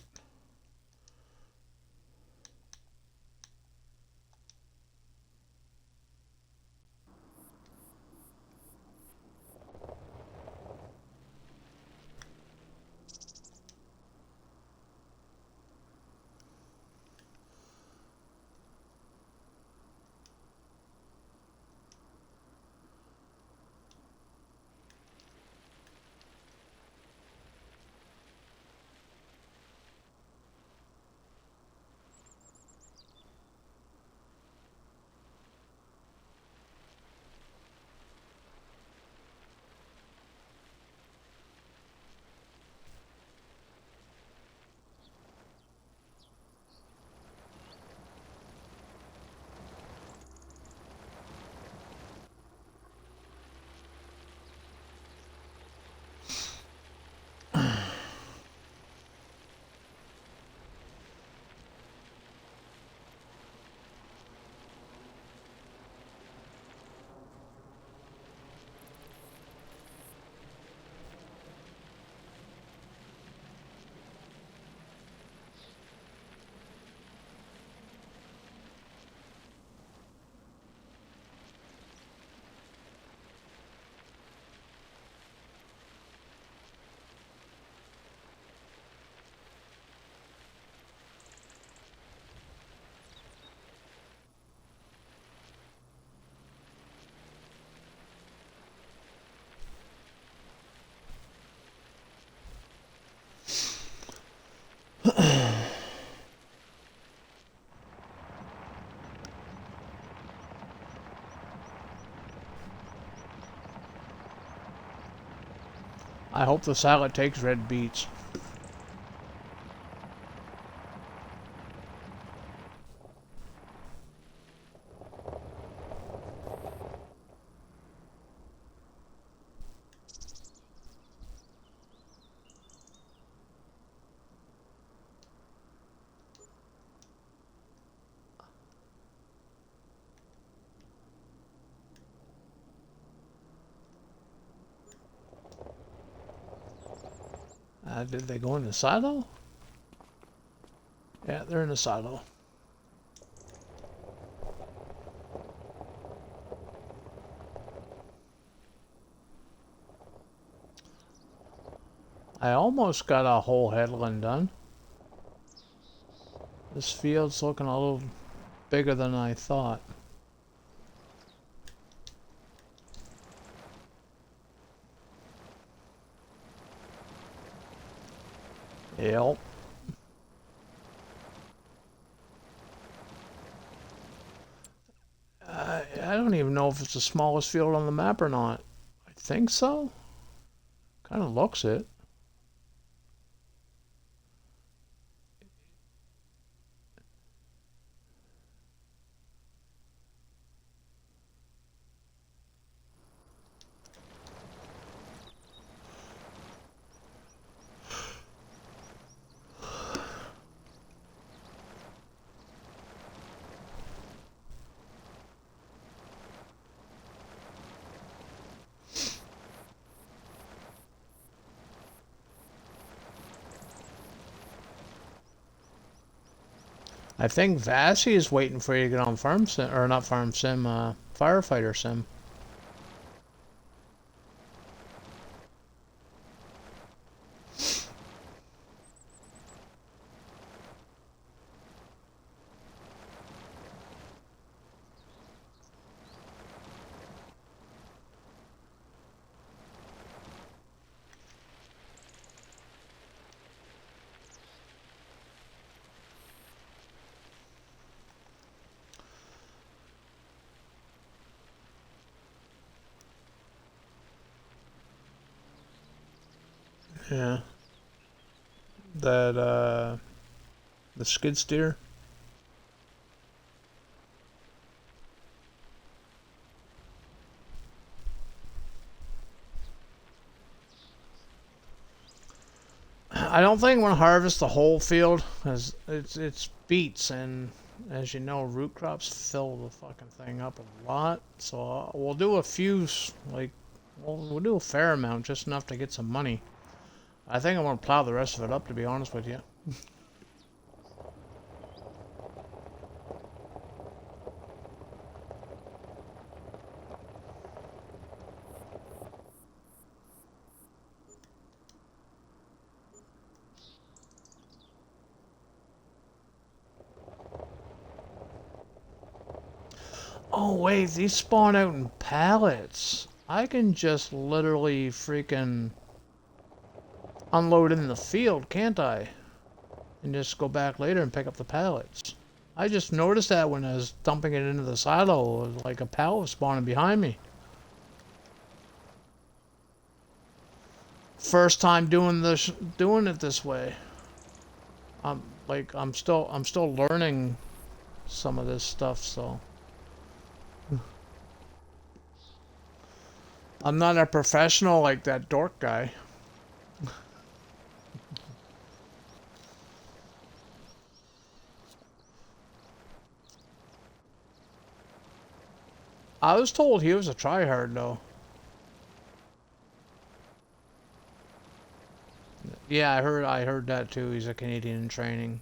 I hope the salad takes red beets. Did they go in the silo? Yeah, they're in the silo. I almost got a whole headland done. This field's looking a little bigger than I thought. Yep. I don't even know if it's the smallest field on the map or not. I think so. Kind of looks it. I think Vassy is waiting for you to get on Farm Sim, or not Farm Sim, Firefighter Sim. Yeah. That, the skid steer. I don't think I'm gonna harvest the whole field, because it's beets, and as you know, root crops fill the fucking thing up a lot. So we'll do a few, like, we'll do a fair amount, just enough to get some money. I think I'm gonna plow the rest of it up, to be honest with you. Oh wait, these spawn out in pallets. I can just literally freaking unload in the field, can't I? And just go back later and pick up the pallets. I just noticed that when I was dumping it into the silo, it was like a pallet was spawning behind me. First time doing this, doing it this way. I'm still learning some of this stuff, so I'm not a professional like that dork guy. I was told he was a tryhard though. Yeah, I heard that too. He's a Canadian in training.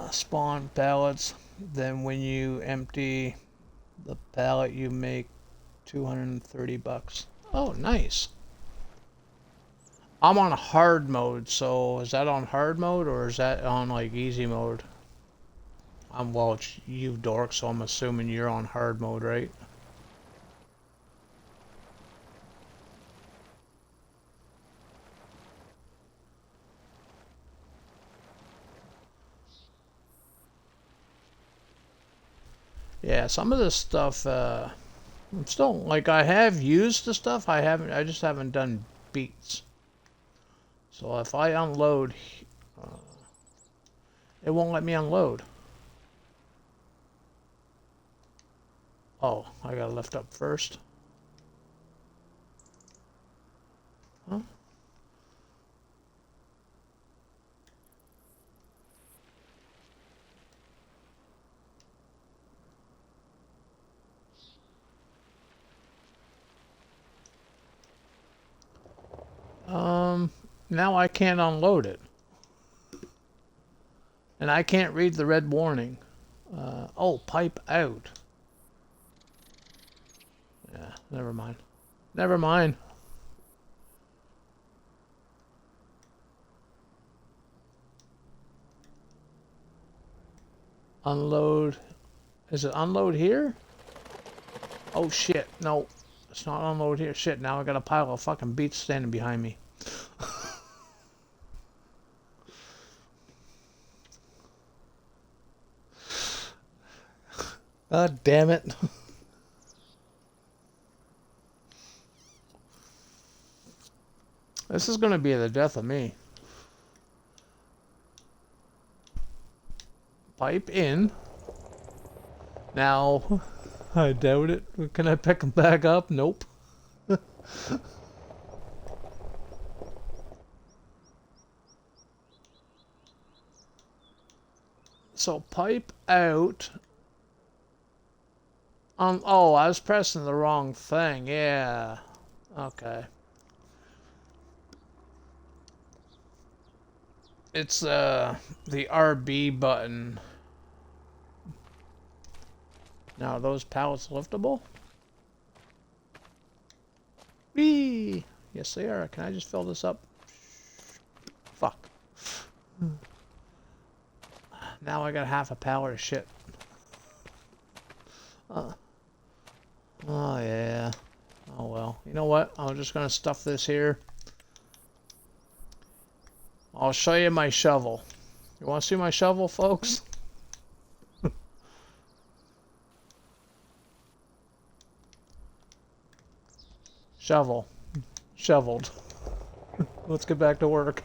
Spawn pallets. Then when you empty the pallet, you make 230 bucks. Oh, nice. I'm on hard mode, so is that on hard mode or is that on like easy mode? Well, it's you dork, so I'm assuming you're on hard mode, right? Yeah, some of this stuff, I'm still, like, I have used the stuff, I just haven't done beats. So if I unload, uh, it won't let me unload. Oh, I gotta lift up first. Huh? Now I can't unload it. And I can't read the red warning. Oh, pipe out. Yeah, never mind. Never mind. Unload. Is it unload here? Oh shit, no. It's not unload here. Shit, now I got a pile of fucking beats standing behind me. God damn it. This is gonna be the death of me. Pipe in. Now, I doubt it. Can I pick them back up? Nope. So pipe out. Oh, I was pressing the wrong thing. Yeah. Okay. It's the RB button. Now, are those pallets liftable? Whee! Yes, they are. Can I just fill this up? Fuck. Now I got half a pallet of shit. Oh, yeah. Oh, well. You know what? I'm just going to stuff this here. I'll show you my shovel. You want to see my shovel, folks? Shovel. Shoveled. Let's get back to work.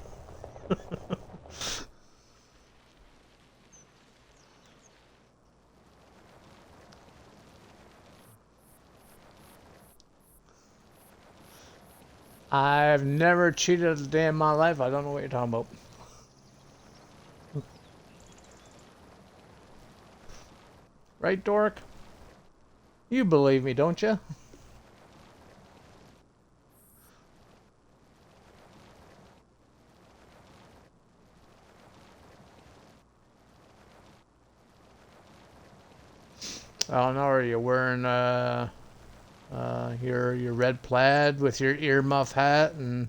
I've never cheated a day in my life. I don't know what you're talking about. Right, Dork? You believe me, don't you? I don't know. Are you wearing your red plaid with your earmuff hat, and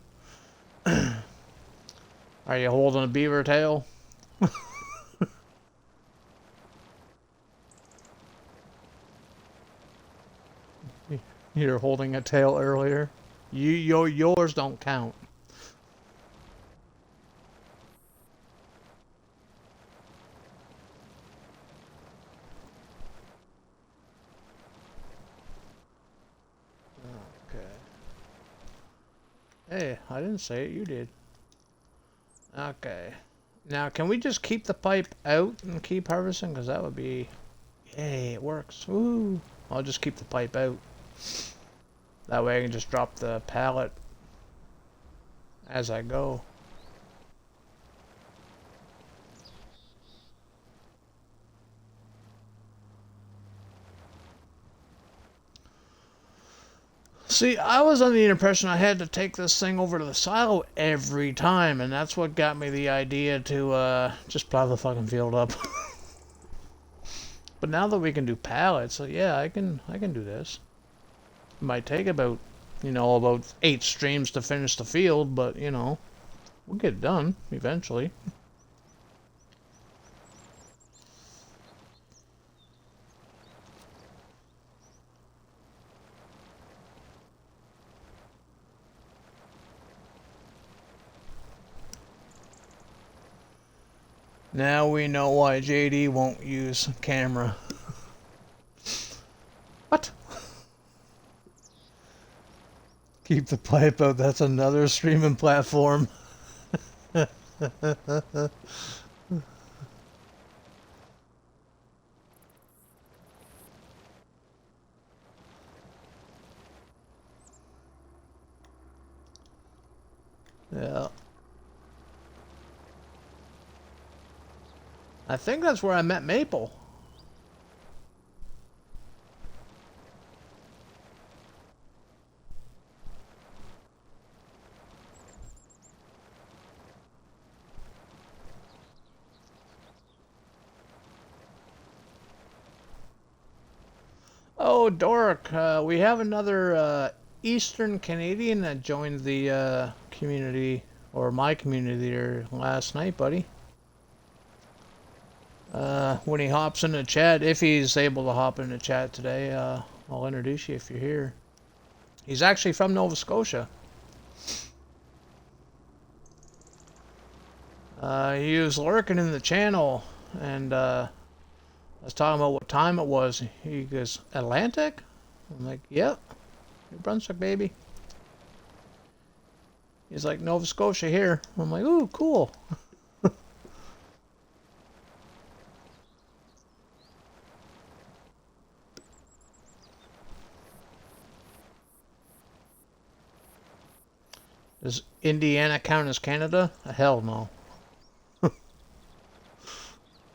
are you holding a beaver tail? You're holding a tail earlier. Yours don't count. Okay. Hey, I didn't say it. You did. Okay. Now, can we just keep the pipe out and keep harvesting? Because that would be... Yay, it works. Woo! I'll just keep the pipe out. That way I can just drop the pallet as I go. See, I was under the impression I had to take this thing over to the silo every time, and that's what got me the idea to just plow the fucking field up. But now that we can do pallets, so yeah, I can do this. It might take about 8 streams to finish the field, but we'll get it done eventually. Now we know why JD won't use camera. What? Keep the pipe out, that's another streaming platform. Yeah. I think that's where I met Maple. Oh, Dork, we have another Eastern Canadian that joined the community, or my community there last night, buddy. When he hops into chat, if he's able to hop into chat today, I'll introduce you if you're here. He's actually from Nova Scotia. He was lurking in the channel, and I was talking about what time it was. He goes, Atlantic? I'm like, yep. New Brunswick, baby. He's like, Nova Scotia here. I'm like, ooh, cool. Does Indiana count as Canada? Hell no.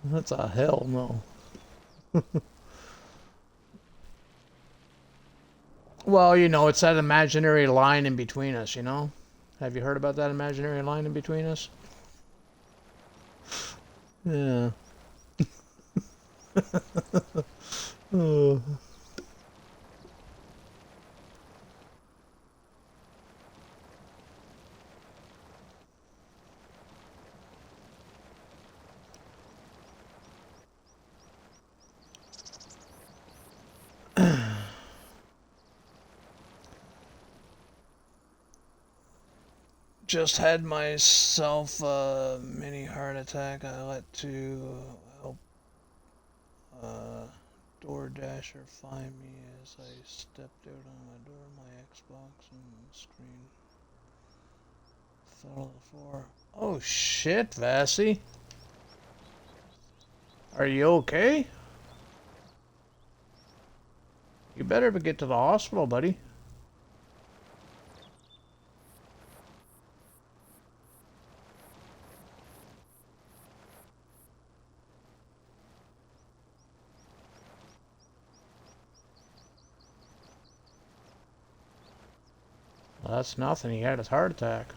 That's a hell no. Well, it's that imaginary line in between us, Have you heard about that imaginary line in between us? Yeah. Oh. Just had myself a mini heart attack. I let to help DoorDasher find me as I stepped out on my door. My Xbox and screen fell to the floor. Oh shit, Vassy. Are you okay? You better get to the hospital, buddy. Well, that's nothing. He had his heart attack.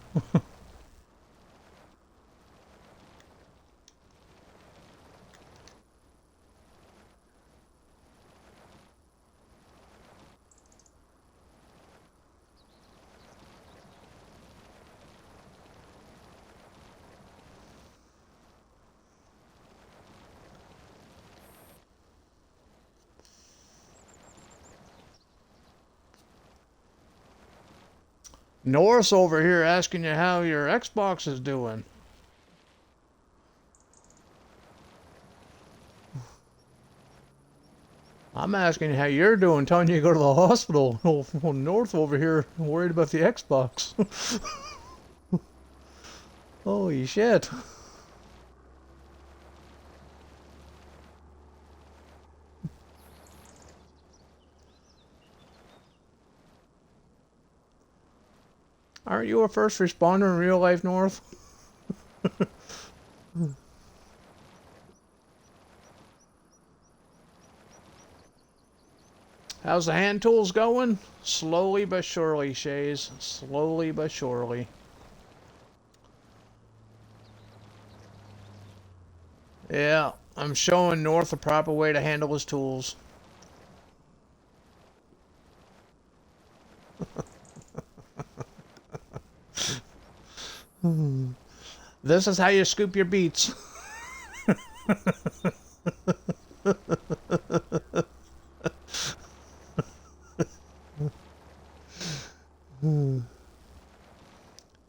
Norris over here asking you how your Xbox is doing. I'm asking how you're doing, telling you to go to the hospital. North over here worried about the Xbox. Holy shit. Aren't you a first responder in real life, North? How's the hand tools going? Slowly but surely, Shays. Slowly but surely. Yeah, I'm showing North the proper way to handle his tools. This is how you scoop your beets.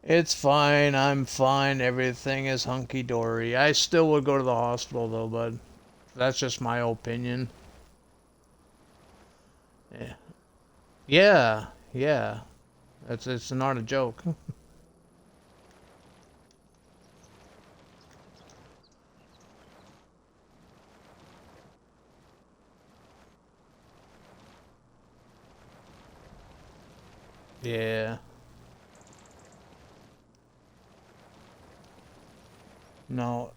It's fine, I'm fine, everything is hunky-dory. I still would go to the hospital though, bud. That's just my opinion. Yeah. Yeah, yeah. It's not a joke. Yeah. No,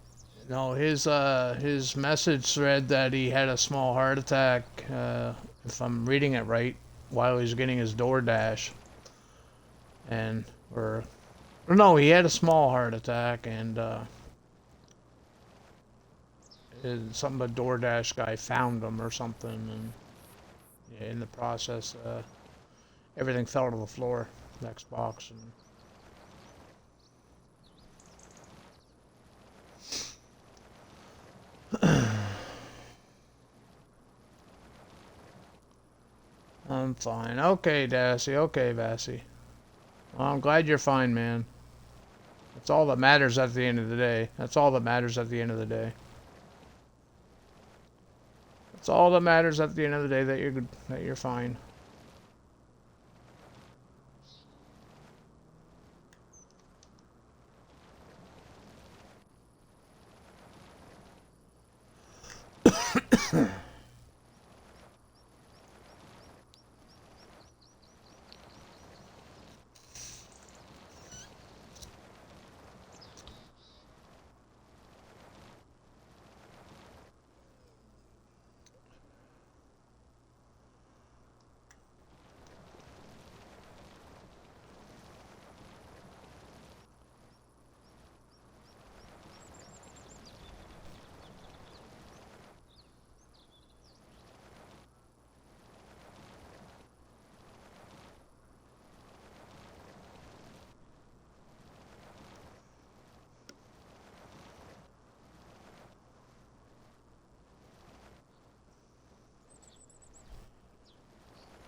no, his message said that he had a small heart attack, if I'm reading it right, while he was getting his DoorDash. And, or no, he had a small heart attack, and, something, a DoorDash guy found him or something, and yeah, in the process, everything fell to the floor, the Xbox, and I'm fine. Okay, Dassy. Okay, Vassy. Well, I'm glad you're fine, man. That's all that matters at the end of the day. That's all that matters at the end of the day. That's all that matters at the end of the day, that you're good, that you're fine.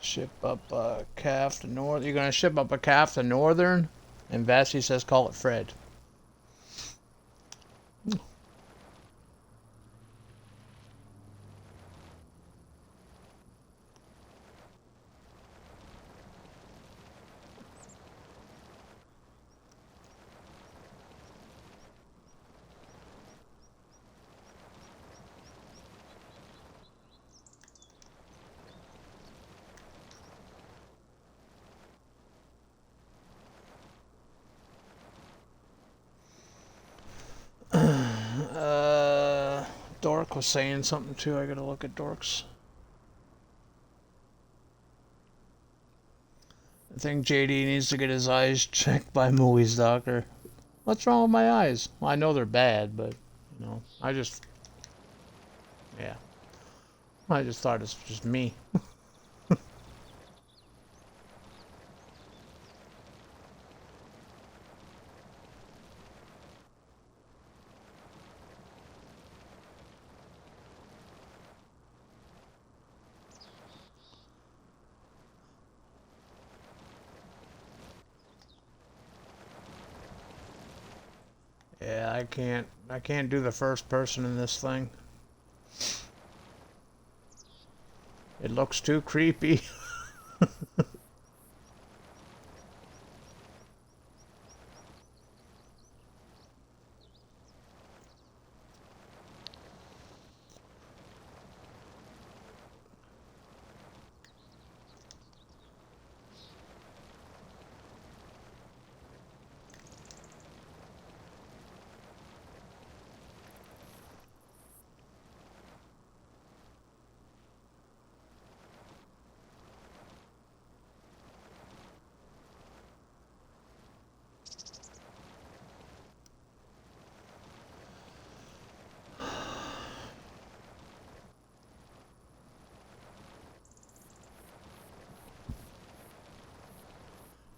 Ship up a calf to North. You're gonna ship up a calf to Northern? And Vassy says call it Fred. Dork was saying something too. I gotta look at Dork's. I think JD needs to get his eyes checked by Mooey's doctor. What's wrong with my eyes? Well, I know they're bad, but, you know, yeah. I just thought it's just me. Yeah, I can't do the first person in this thing. It looks too creepy.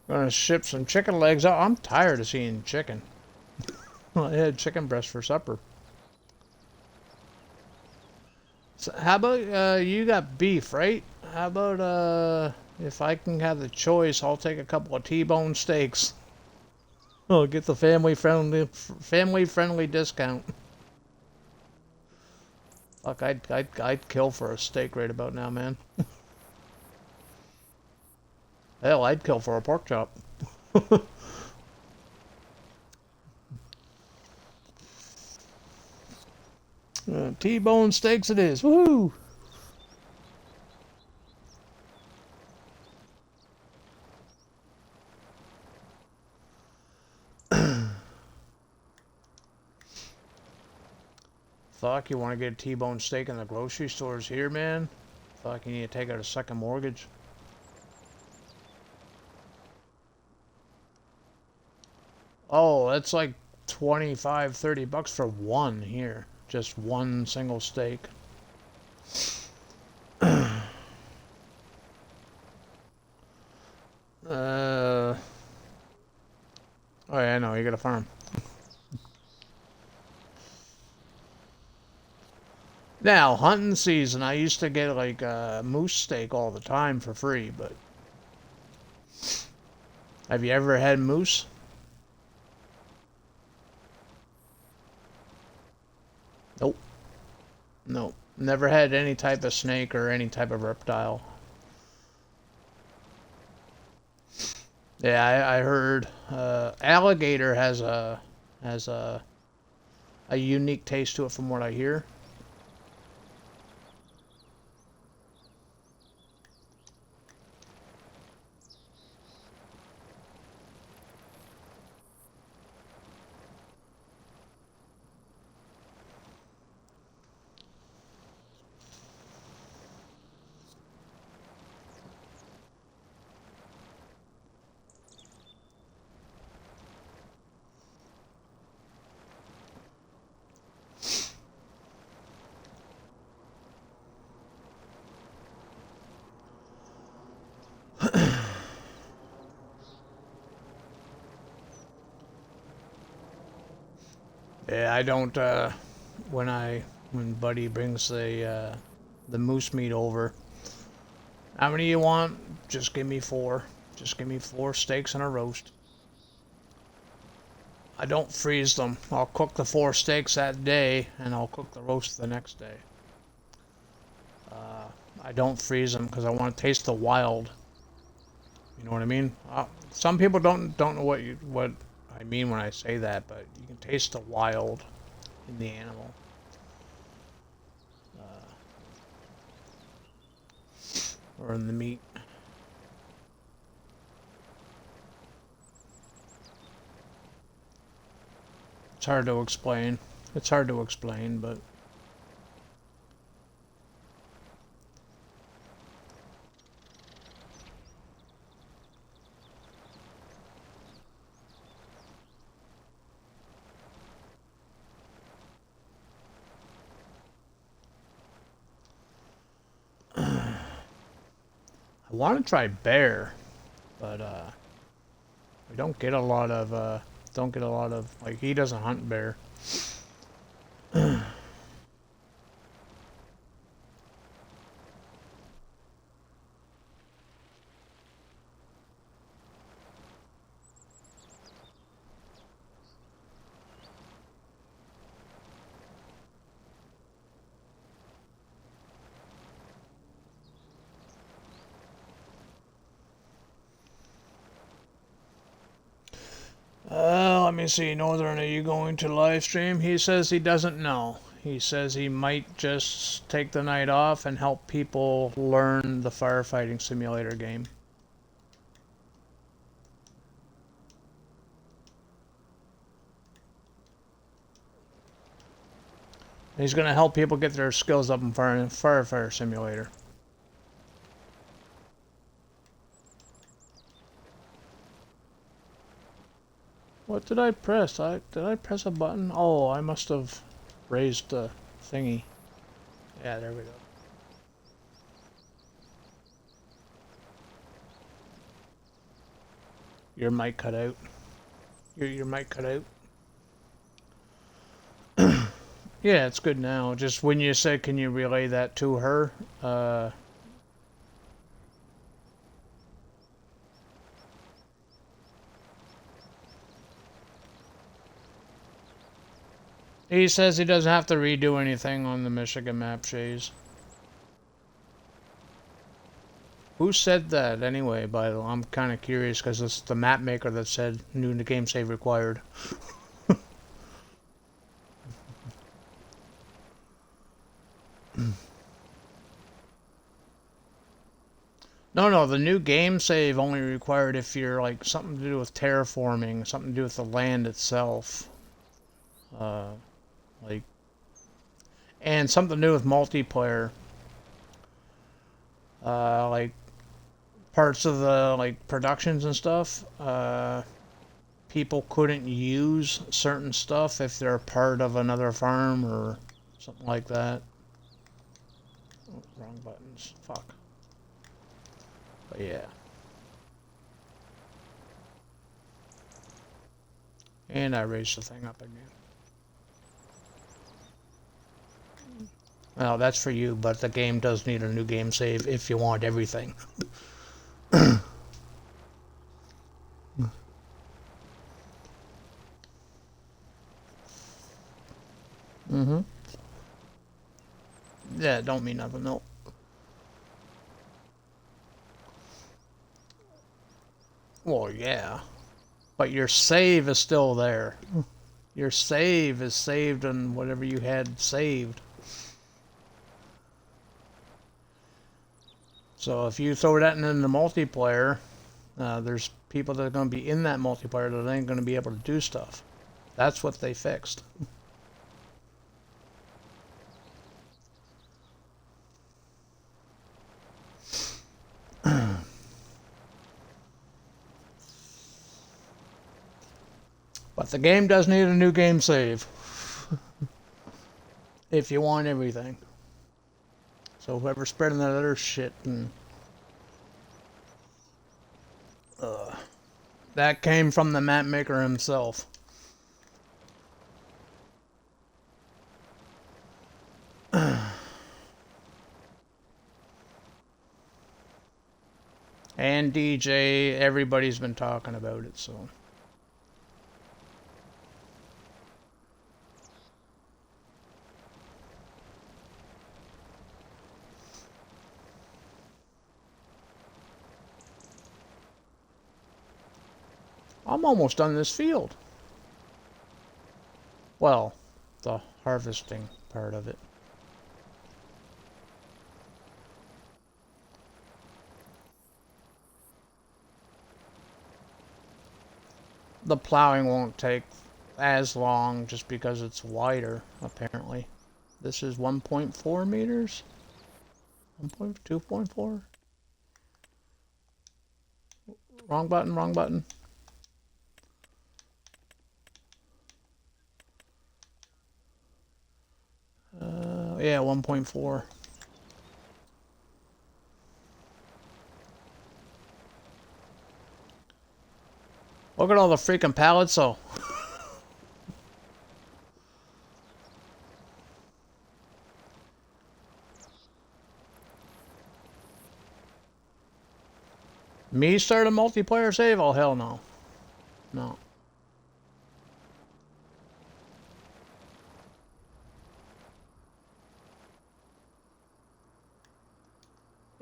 Gonna ship some chicken legs out. I'm tired of seeing chicken. I had chicken breast for supper. So how about you got beef, right? How about if I can have the choice, I'll take a couple of T-bone steaks. I'll get the family friendly discount. Fuck, I'd kill for a steak right about now, man. Hell, I'd kill for a pork chop. T-bone steaks it is. Woohoo! Fuck, you want to get a T-bone steak in the grocery stores here, man? Fuck, you need to take out a second mortgage. Oh, that's like 25, 30 bucks for one here. Just one single steak. Oh yeah, I know, you got a farm. Now, hunting season, I used to get like moose steak all the time for free, but... Have you ever had moose? Nope. Nope. Never had any type of snake or any type of reptile. Yeah, I heard alligator has a unique taste to it from what I hear. Yeah, I don't, when Buddy brings the moose meat over, how many you want? Just give me 4. Just give me 4 steaks and a roast. I don't freeze them. I'll cook the 4 steaks that day, and I'll cook the roast the next day. I don't freeze them because I want to taste the wild. You know what I mean? Some people don't know what I mean when I say that, but you can taste the wild in the animal. Or in the meat. It's hard to explain. It's hard to explain, but I want to try bear, but we don't get a lot of like he doesn't hunt bear. Let me see, Northern, are you going to live stream? He says he doesn't know. He says he might just take the night off and help people learn the firefighting simulator game. He's going to help people get their skills up in firefighter simulator. What did I press? Did I press a button? Oh, I must have raised the thingy. Yeah, there we go. Your mic cut out. Your mic cut out. Yeah, it's good now. Just when you said, can you relay that to her? He says he doesn't have to redo anything on the Michigan map, Shays. Who said that anyway, by the way? I'm kind of curious because it's the map maker that said new game save required. No, the new game save only required if you're like something to do with terraforming, something to do with the land itself. Like, and something to do with multiplayer. Like parts of the like productions and stuff. People couldn't use certain stuff if they're part of another farm or something like that. Oh, wrong buttons. Fuck. But yeah. And I raised the thing up again. Well, that's for you, but the game does need a new game save if you want everything. Mm-hmm. Yeah, don't mean nothing, no. Well, yeah. But your save is still there. Your save is saved on whatever you had saved. So if you throw that in the multiplayer, there's people that are going to be in that multiplayer that ain't going to be able to do stuff. That's what they fixed. But the game does need a new game save. If you want everything. So whoever's spreading that other shit and that came from the map maker himself. And DJ, everybody's been talking about it, so. I'm almost done this field. Well, the harvesting part of it. The plowing won't take as long just because it's wider, apparently. This is 1.4 meters? 2.4? Wrong button, wrong button. Yeah, 1.4. Look at all the freaking pallets, though. Me start a multiplayer save? Oh, hell no. No.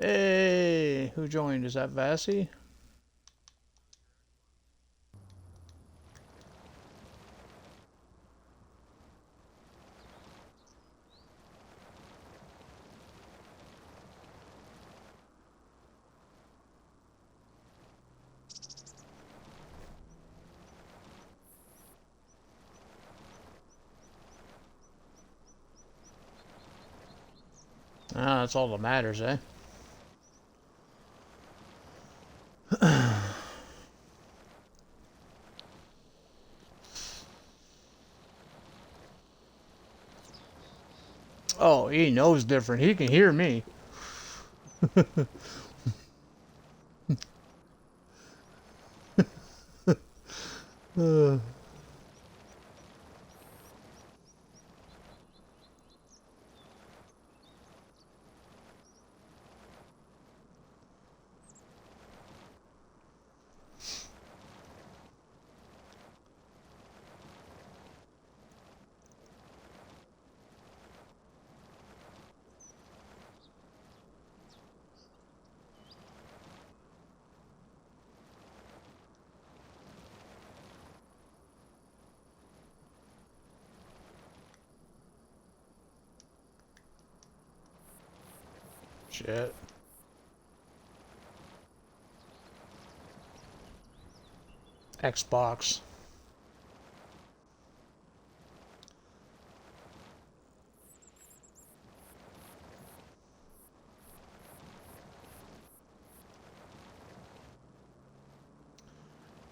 Hey, who joined? Is that Vassy? Ah, that's all that matters, eh? Oh, he knows different. He can hear me. Shit. Xbox.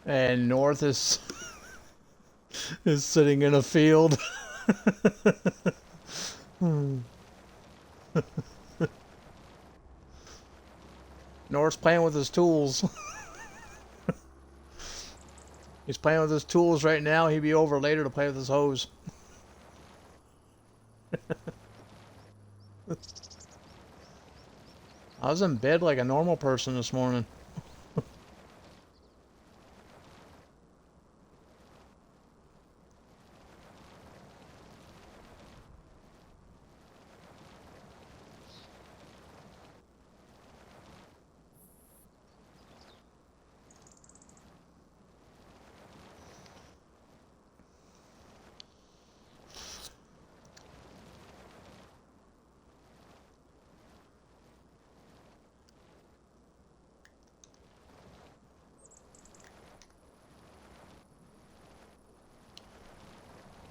And North is is sitting in a field. North's playing with his tools. He's playing with his tools right now. He'd be over later to play with his hose. I was in bed like a normal person this morning.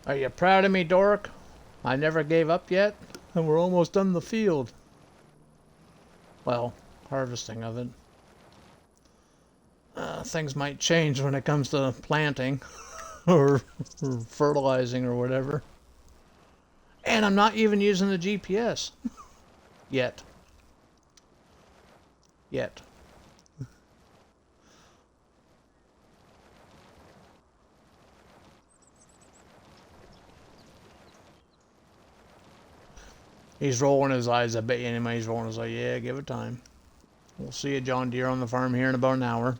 Are you proud of me, Dork? I never gave up yet, and we're almost done the field. Well, harvesting of it. Things might change when it comes to planting or fertilizing or whatever. And I'm not even using the GPS. Yet. Yet. He's rolling his eyes. I bet you anybody's rolling his eyes. Yeah, give it time. We'll see you, John Deere, on the farm here in about an hour.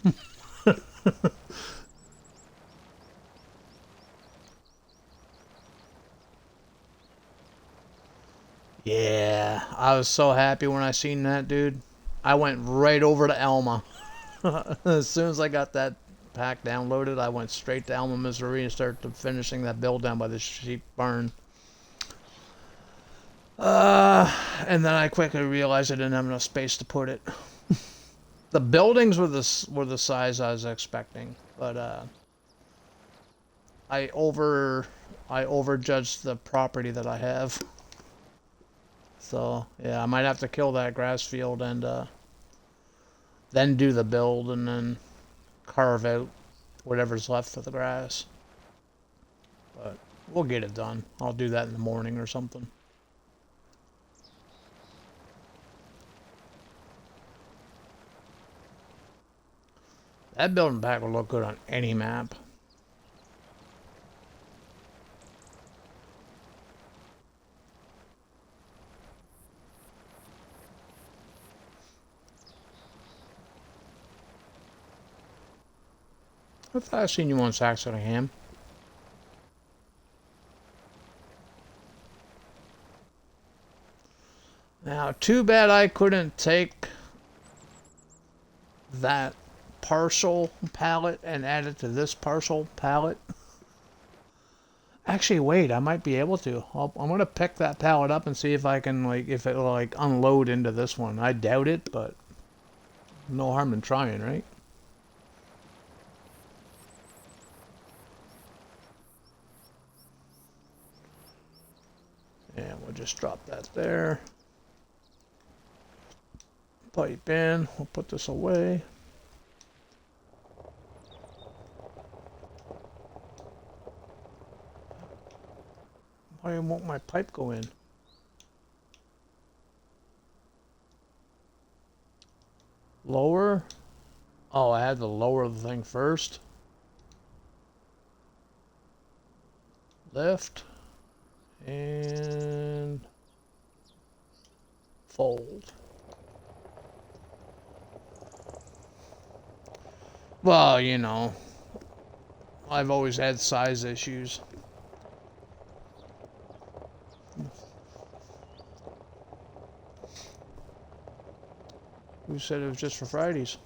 Yeah, I was so happy when I seen that, dude. I went right over to Elma as soon as I got that pack downloaded, I went straight to Alma, Missouri and started finishing that build down by the sheep barn. And then I quickly realized I didn't have enough space to put it. The buildings were the size I was expecting, but I overjudged the property that I have. So yeah, I might have to kill that grass field and then do the build and then carve out whatever's left for the grass. But we'll get it done. I'll do that in the morning or something. That building pack will look good on any map. I thought I seen you on Saxon Ham. Now, too bad I couldn't take that partial palette and add it to this partial palette. Actually, wait, I might be able to. I'm gonna pick that palette up and see if I can, like, if it'll, like, unload into this one. I doubt it, but no harm in trying, right? And we'll just drop that there. Pipe in. We'll put this away. Why won't my pipe go in? Lower? Oh, I had to lower the thing first. Lift. And fold. Well, you know, I've always had size issues. Who said it was just for Fridays?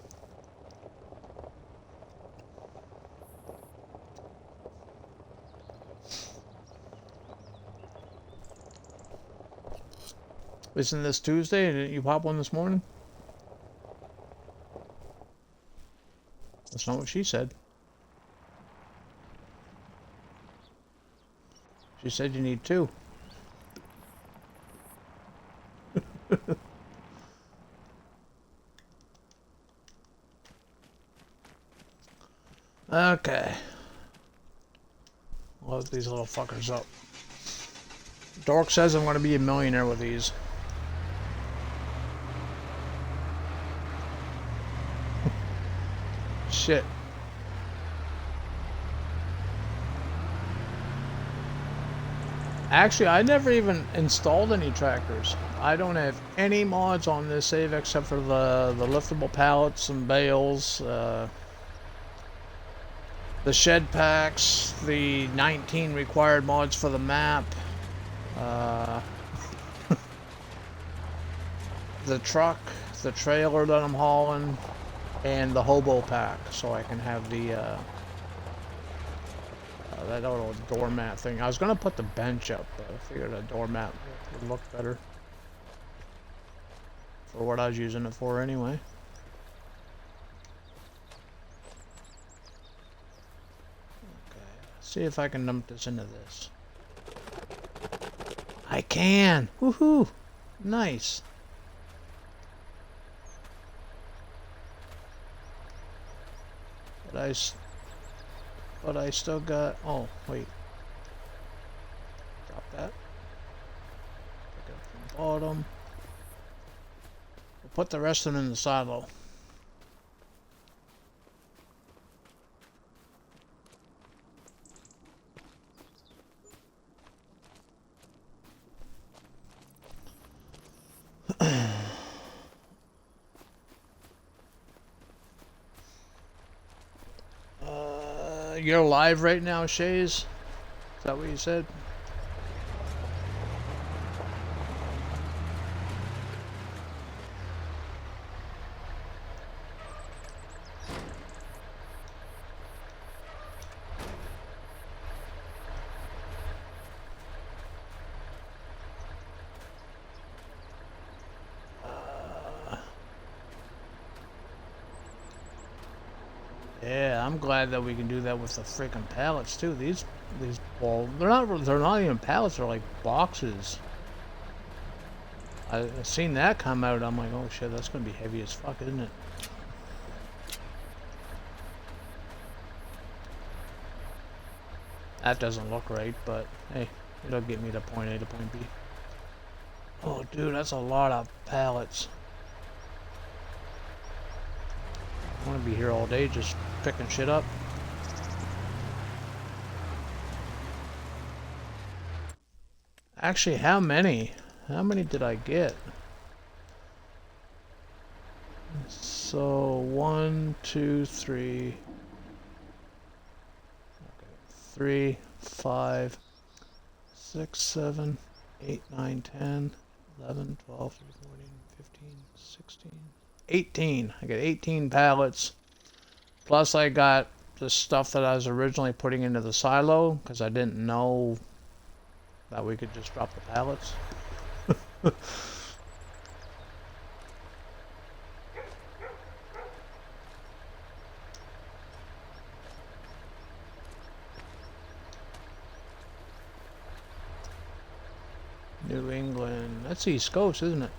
Isn't this Tuesday? Didn't you pop one this morning? That's not what she said. She said you need 2. Okay. Load these little fuckers up. Dork says I'm going to be a millionaire with these. Shit. Actually, I never even installed any tractors. I don't have any mods on this save except for the liftable pallets and bales, the shed packs, the 19 required mods for the map, the truck, the trailer that I'm hauling, and the hobo pack, so I can have the that little doormat thing. I was gonna put the bench up, but I figured a doormat would look better for what I was using it for anyway. Okay, see if I can dump this into this. I can! Woohoo! Nice! But I still got, oh, wait. Drop that. Pick it up from the bottom. We'll put the rest of them in the silo. You're live right now, Shays? Is that what you said? Yeah, I'm glad that we can do that with the freaking pallets too. Well, they're not even pallets. They're like boxes. I seen that come out. I'm like, oh shit, that's gonna be heavy as fuck, isn't it? That doesn't look right, but hey, it'll get me to point A to point B. Oh, dude, that's a lot of pallets. I want to be here all day just picking shit up. Actually, how many? How many did I get? So, 1, 2, 3. 3, 5, 6, 7, 8, 9, 10, 11, 12, 13, 14, 15, 16, 18. I got 18 pallets. Plus I got the stuff that I was originally putting into the silo because I didn't know that we could just drop the pallets. New England. That's East Coast, isn't it?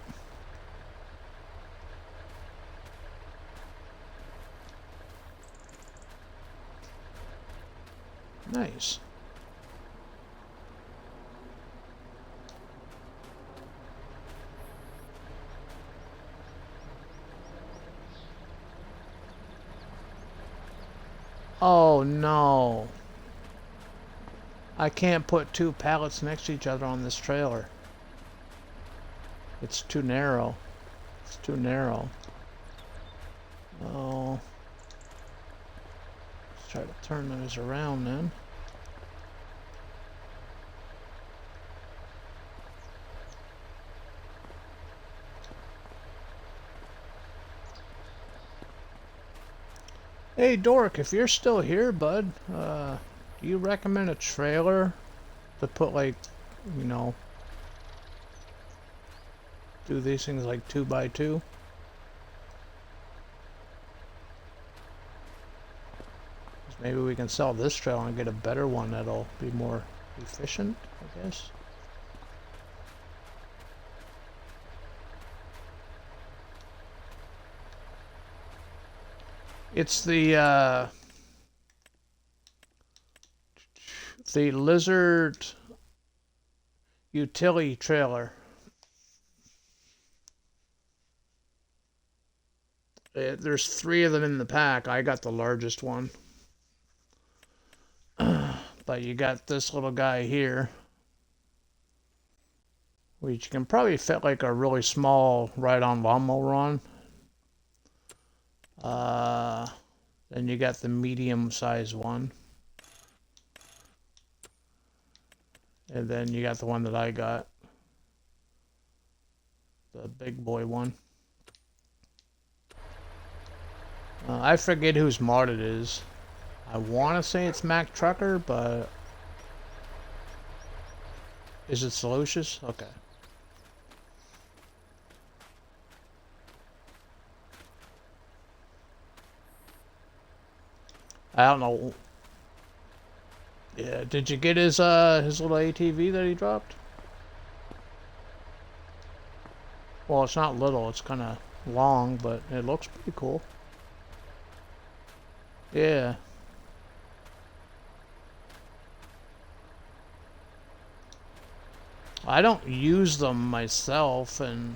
Nice. Oh no. I can't put two pallets next to each other on this trailer. It's too narrow. It's too narrow. Oh. Let's try to turn those around then. Hey Dork, if you're still here, bud, do you recommend a trailer to put like, you know, do these things like 2x2? Maybe we can sell this trailer and get a better one that'll be more efficient, I guess. It's the Lizard utility trailer. There's 3 of them in the pack. I got the largest one. But you got this little guy here, which you can probably fit like a really small ride-on lawnmower on. Then you got the medium-sized one. And then you got the one that I got. The big boy one. I forget whose mod it is. I want to say it's Mac Trucker, but... Is it Solucious? Okay. I don't know. Yeah, did you get his little ATV that he dropped? Well, it's not little, it's kind of long, but it looks pretty cool. Yeah. I don't use them myself, and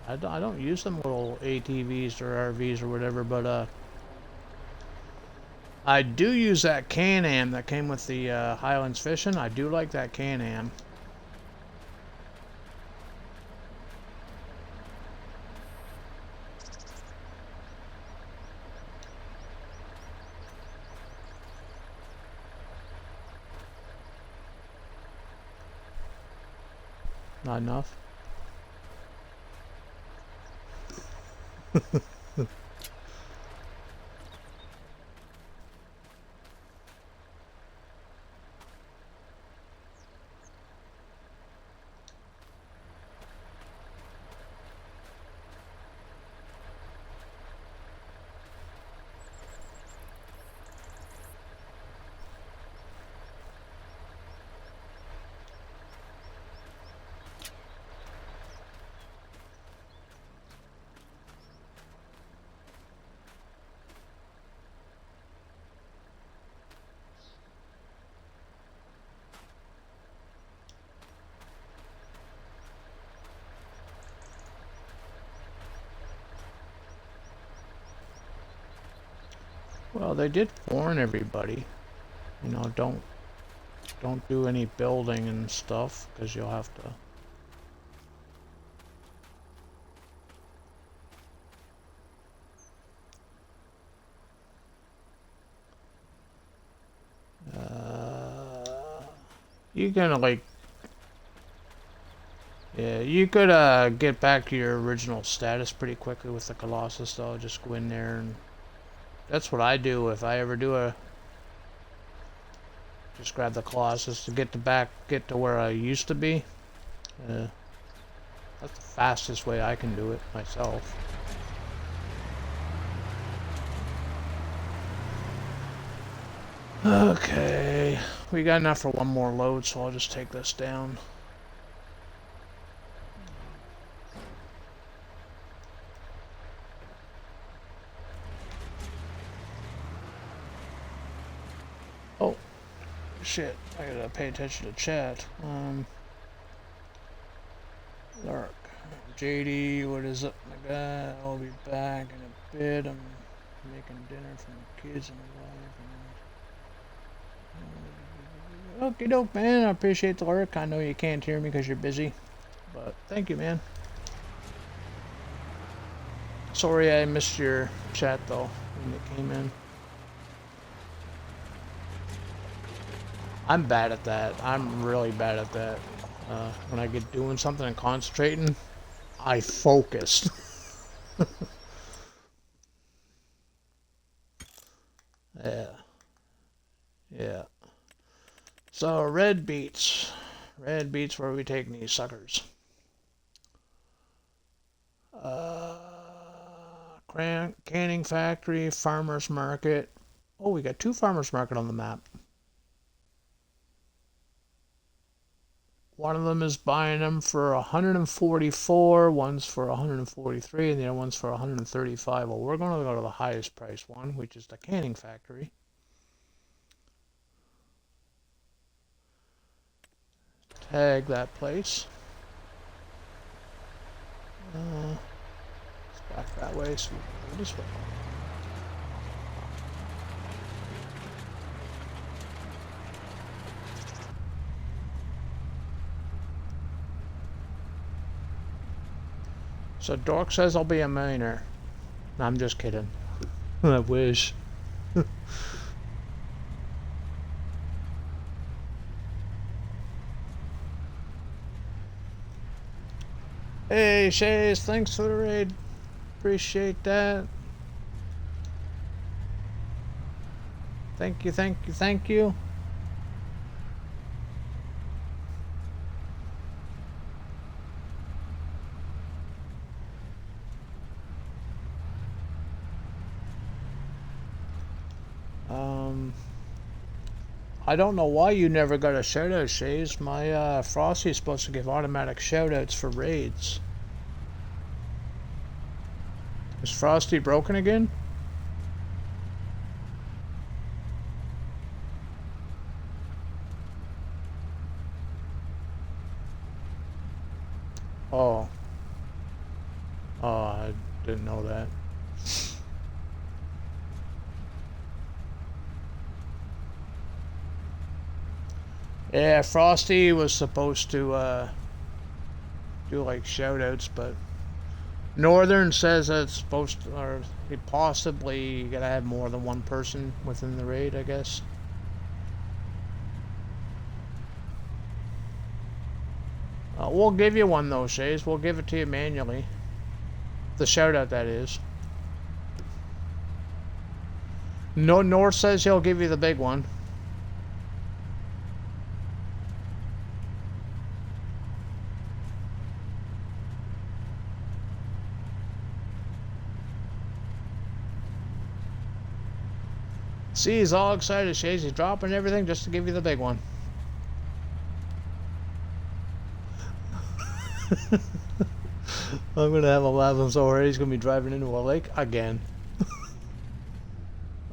I don't use them little ATVs or RVs or whatever, but I do use that Can-Am that came with the Highlands Fishing. I do like that Can-Am. Not enough. Well, they did warn everybody, you know, don't do any building and stuff, because you'll have to. You can like, yeah, you could get back to your original status pretty quickly with the Colossus though. Just go in there, and that's what I do if I ever do a. Just grab the Colossus to get to where I used to be. That's the fastest way I can do it myself. Okay, we got enough for one more load, so I'll just take this down. Oh, shit, I gotta pay attention to chat. Lark, JD, what is up, my guy? I'll be back in a bit. I'm making dinner for my kids and my wife. Okie doke, man. I appreciate the lurk. I know you can't hear me because you're busy, but thank you, man. Sorry I missed your chat though when it came in. I'm bad at that. I'm really bad at that. When I get doing something and concentrating, I focus. Yeah. Yeah. So, red beets. Red beets, where are we taking these suckers? Canning factory, farmer's market. Oh, we got 2 farmer's market on the map. One of them is buying them for 144, one's for 143, and the other one's for 135. Well, we're going to go to the highest price one, which is the canning factory. Tag that place. It's back that way, so we can go this way. So Dork says I'll be a millionaire. No, I'm just kidding. I wish. Hey, Shays, thanks for the raid. Appreciate that. Thank you, thank you, thank you. I don't know why you never got a shout out, Shays. My Frosty is supposed to give automatic shout outs for raids. Is Frosty broken again? Oh. Oh, I didn't know that. Yeah, Frosty was supposed to do like shoutouts, but Northern says that it's supposed to, or he possibly gotta have more than one person within the raid, I guess. We'll give you one though, Shays. We'll give it to you manually. The shoutout, that is. No, North says he'll give you the big one. See, he's all excited, Shays. He's dropping everything just to give you the big one. I'm gonna have a laugh. I'm so worried he's gonna be driving into a lake again.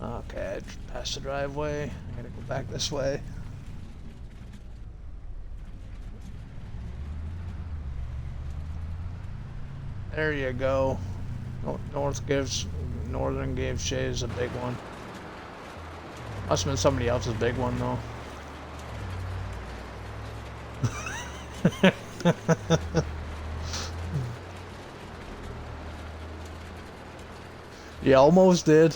Okay, past the driveway. I gotta go back this way. There you go. Northern gives Shays a big one. Must have been somebody else's big one, though. You almost did.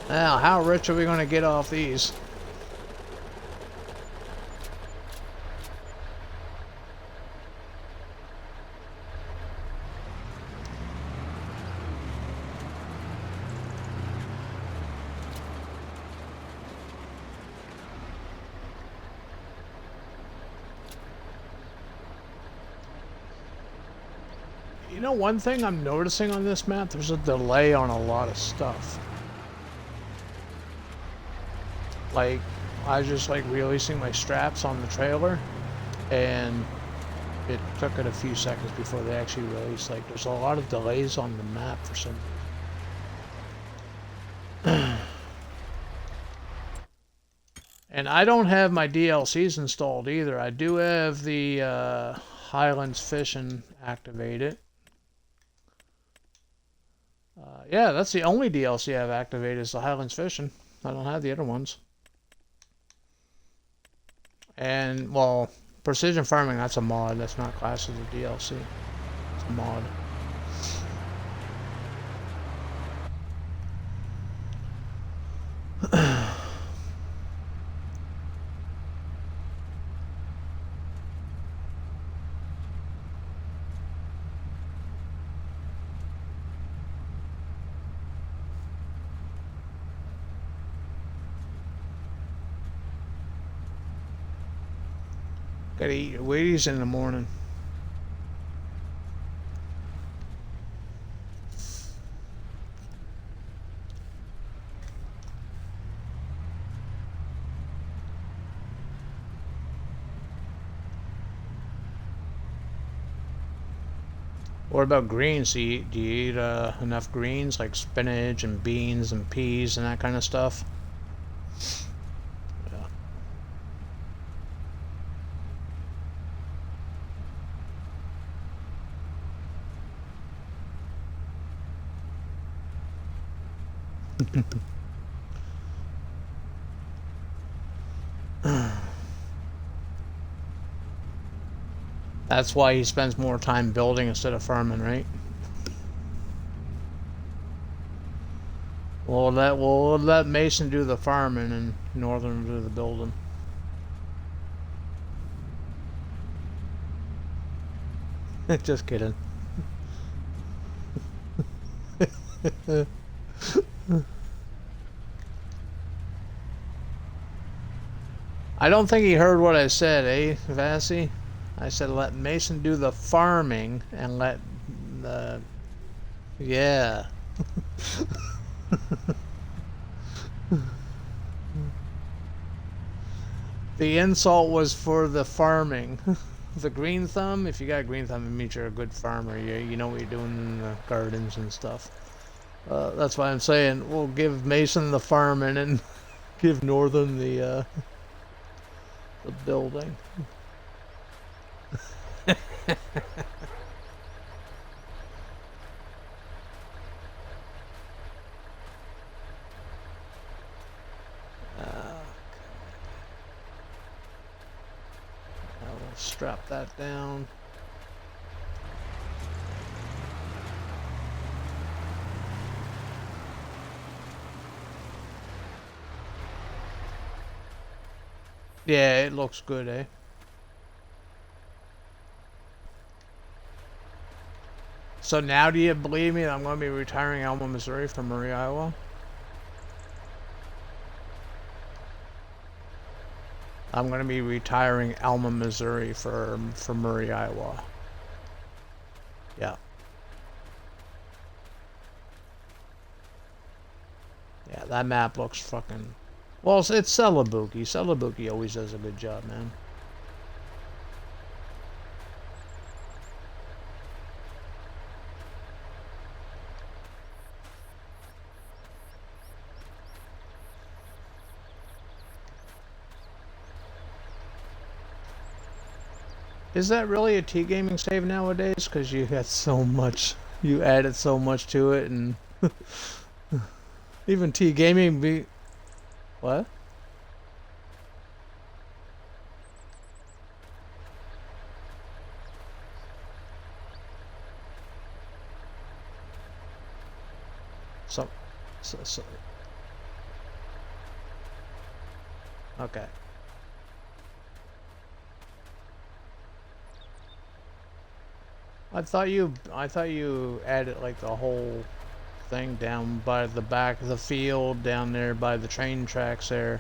Now, how rich are we going to get off these? You know, one thing I'm noticing on this map, there's a delay on a lot of stuff. Like, I was just like releasing my straps on the trailer, and it took it a few seconds before they actually released. Like, there's a lot of delays on the map for some reason. And I don't have my DLCs installed either. I do have the Highlands Fishing activated. Yeah, that's the only DLC I've activated is the Highlands Fishing. I don't have the other ones. And, well, Precision Farming, that's a mod. That's not classed as a DLC. It's a mod. Gotta eat your Wheaties in the morning. What about greens? Do you eat enough greens like spinach and beans and peas and that kind of stuff? That's why he spends more time building instead of farming, right? We'll let Mason do the farming and Northern do the building. Just kidding. I don't think he heard what I said, eh, Vassy? I said let Mason do the farming and let the... Yeah. The insult was for the farming. The green thumb, if you got a green thumb, it means you're a good farmer. You know what you're doing in the gardens and stuff. That's why I'm saying we'll give Mason the farming and give Northern the building. Strap that down. Yeah, it looks good, eh? So now do you believe me that I'm going to be retiring Alma, Missouri from Murray, Iowa? I'm going to be retiring Alma, Missouri for Murray, Iowa. Yeah. Yeah, that map looks fucking... Well, it's Celebuki. Celebuki always does a good job, man. Is that really a T-gaming save nowadays? Because you had so much, you added so much to it, and even T-gaming be... What? So, okay. I thought you added like the whole thing down by the back of the field down there by the train tracks there.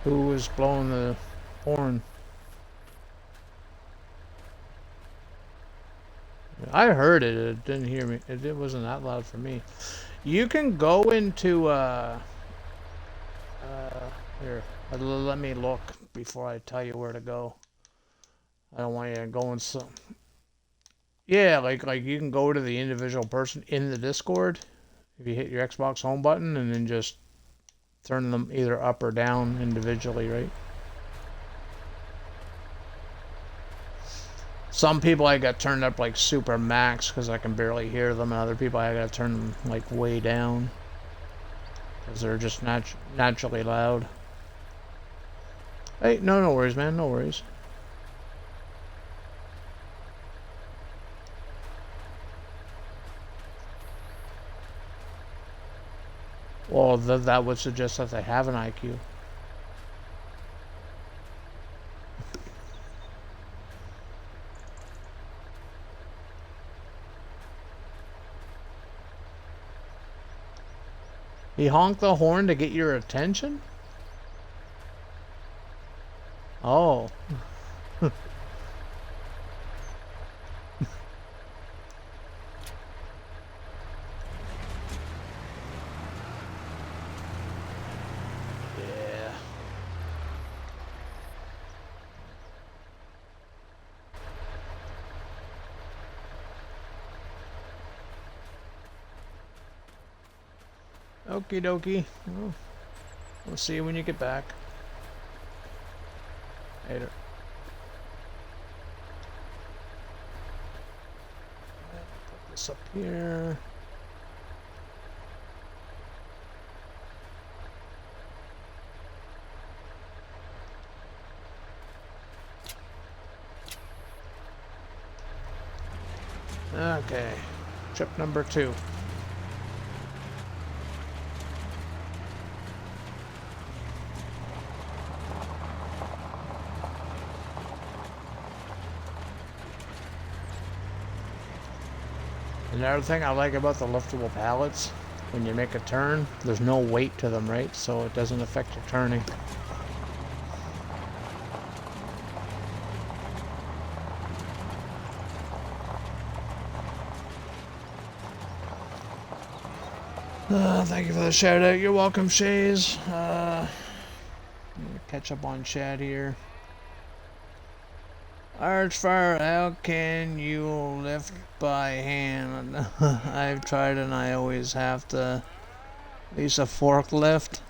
Who was blowing the horn? I heard it. It didn't hear me. It wasn't that loud for me. You can go into here. Let me look before I tell you where to go. I don't want you to go in some. Yeah, like you can go to the individual person in the Discord if you hit your Xbox home button and then just turn them either up or down individually, right? Some people I got turned up like super max because I can barely hear them, and other people I got to turn them like way down because they're just naturally loud. Hey, no worries, man, no worries. Well, that would suggest that they have an IQ. He honked the horn to get your attention? Oh. Yeah. Okie dokie. Oh. We'll see you when you get back. Later. Put this up here. Okay. Trip number 2. Another thing I like about the liftable pallets, when you make a turn, there's no weight to them, right? So it doesn't affect your turning. Thank you for the shout out. You're welcome, Shays. Catch up on chat here. Archfire, how can you lift by hand? I've tried and I always have to use a forklift.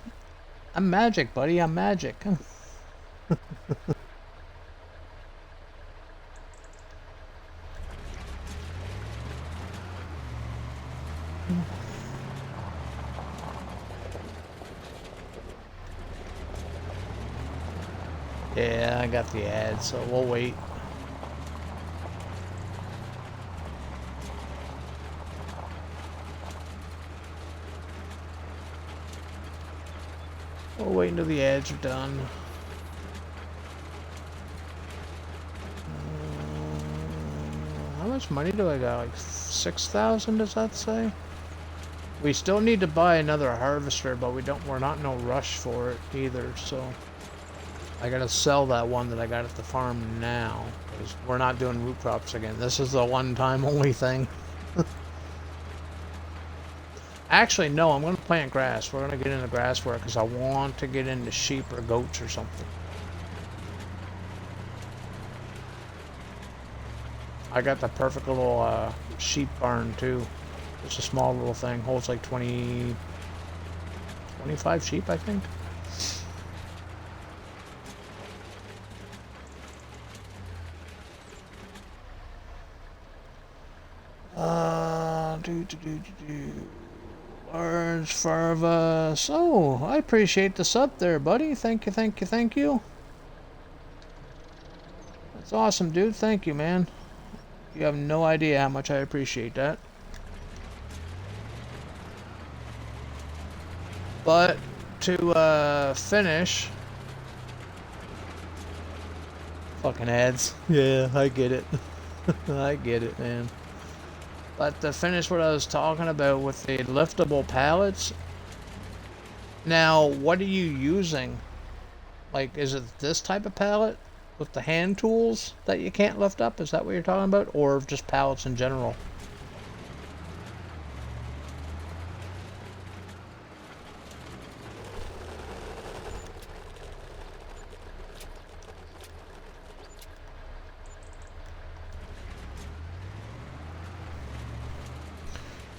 I'm magic, buddy. I'm magic. Yeah, I got the ad, so we'll wait. We'll wait until the ads are done. How much money do I got? Like 6,000, does that say? We still need to buy another harvester, but we're not in no rush for it either, so I gotta sell that one that I got at the farm now, because we're not doing root crops again. This is a one-time only thing. Actually, no, I'm gonna plant grass. We're gonna get into grass work because I want to get into sheep or goats or something. I got the perfect little sheep barn too. It's a small little thing. Holds like 25 sheep, I think. Large Farva. Oh, I appreciate the sub there, buddy. Thank you, thank you, thank you. That's awesome, dude. Thank you, man. You have no idea how much I appreciate that. But to finish, fucking ads. Yeah, I get it. I get it, man. But to finish what I was talking about with the liftable pallets. Now, what are you using? Like, is it this type of pallet with the hand tools that you can't lift up? Is that what you're talking about? Or just pallets in general?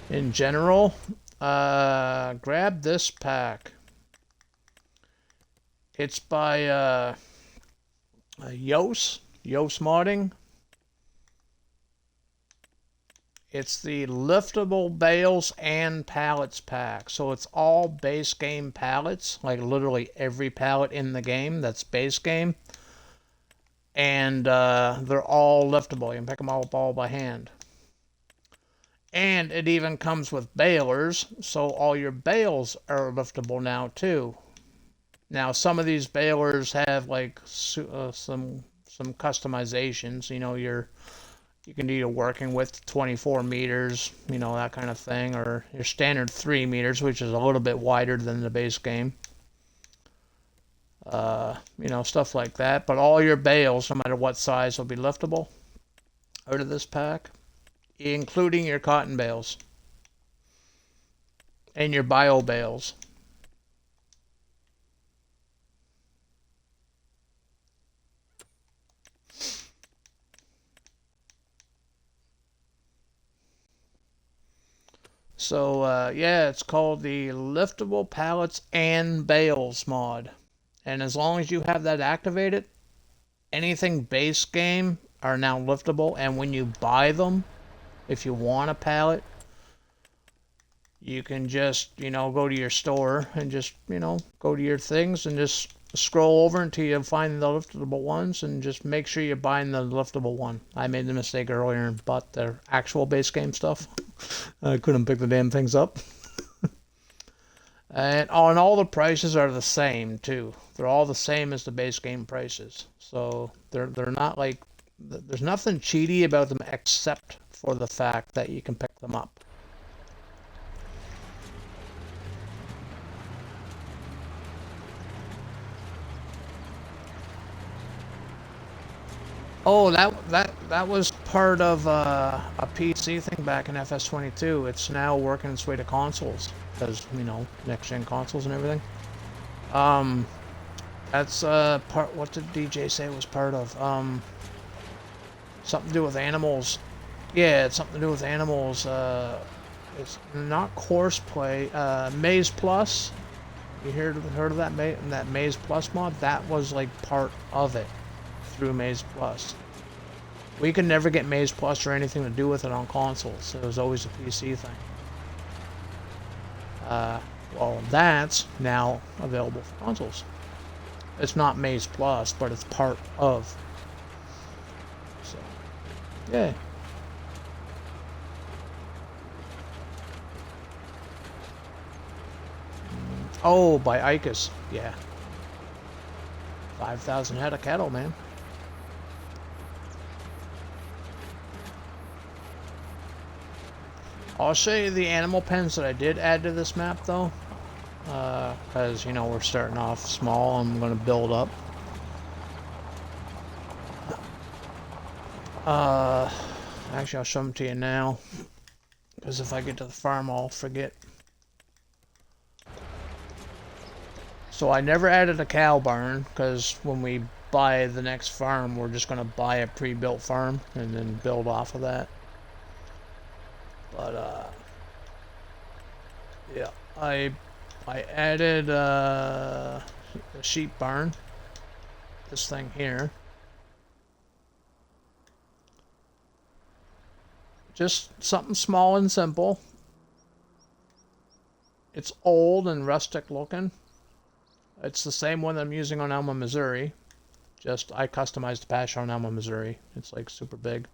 In general, grab this pack. It's by Yos Modding. It's the liftable bales and pallets pack. So it's all base game pallets, like literally every pallet in the game that's base game. And they're all liftable. You can pick them all up all by hand. And it even comes with balers, so all your bales are liftable now too. Now some of these balers have like some customizations. You know, you can do your working width 24 meters, you know, that kind of thing, or your standard 3 meters, which is a little bit wider than the base game. You know, stuff like that. But all your bales, no matter what size, will be liftable out of this pack, including your cotton bales and your bio bales. So yeah, it's called the liftable pallets and bales mod, and as long as you have that activated, anything base game are now liftable. And when you buy them, if you want a pallet, you can just, you know, go to your store and just, you know, go to your things and just scroll over until you find the liftable ones, and just make sure you're buying the liftable one. I made the mistake earlier and bought the actual base game stuff. I couldn't pick the damn things up. And all the prices are the same too. They're all the same as the base game prices. So they're not like, there's nothing cheaty about them except for the fact that you can pick them up. Oh, that was part of a PC thing back in FS22. It's now working its way to consoles because, you know, next gen consoles and everything. That's part. What did DJ say it was part of? Something to do with animals. Yeah, it's something to do with animals. It's not Courseplay. Maze Plus. You heard of that Maze Plus mod? That was like part of it through Maze Plus. We could never get Maze Plus or anything to do with it on consoles. It was always a PC thing. Well, that's now available for consoles. It's not Maze Plus, but it's part of. So, yeah. Oh, by Icus. Yeah. 5,000 head of cattle, man. I'll show you the animal pens that I did add to this map, though. Because, you know, we're starting off small. I'm going to build up. Actually, I'll show them to you now. Because if I get to the farm, I'll forget. So I never added a cow barn, because when we buy the next farm, we're just going to buy a pre-built farm and then build off of that. But, yeah, I added a sheep barn. This thing here. Just something small and simple. It's old and rustic looking. It's the same one that I'm using on Alma, Missouri. Just I customized the pasture on Alma, Missouri. It's like super big.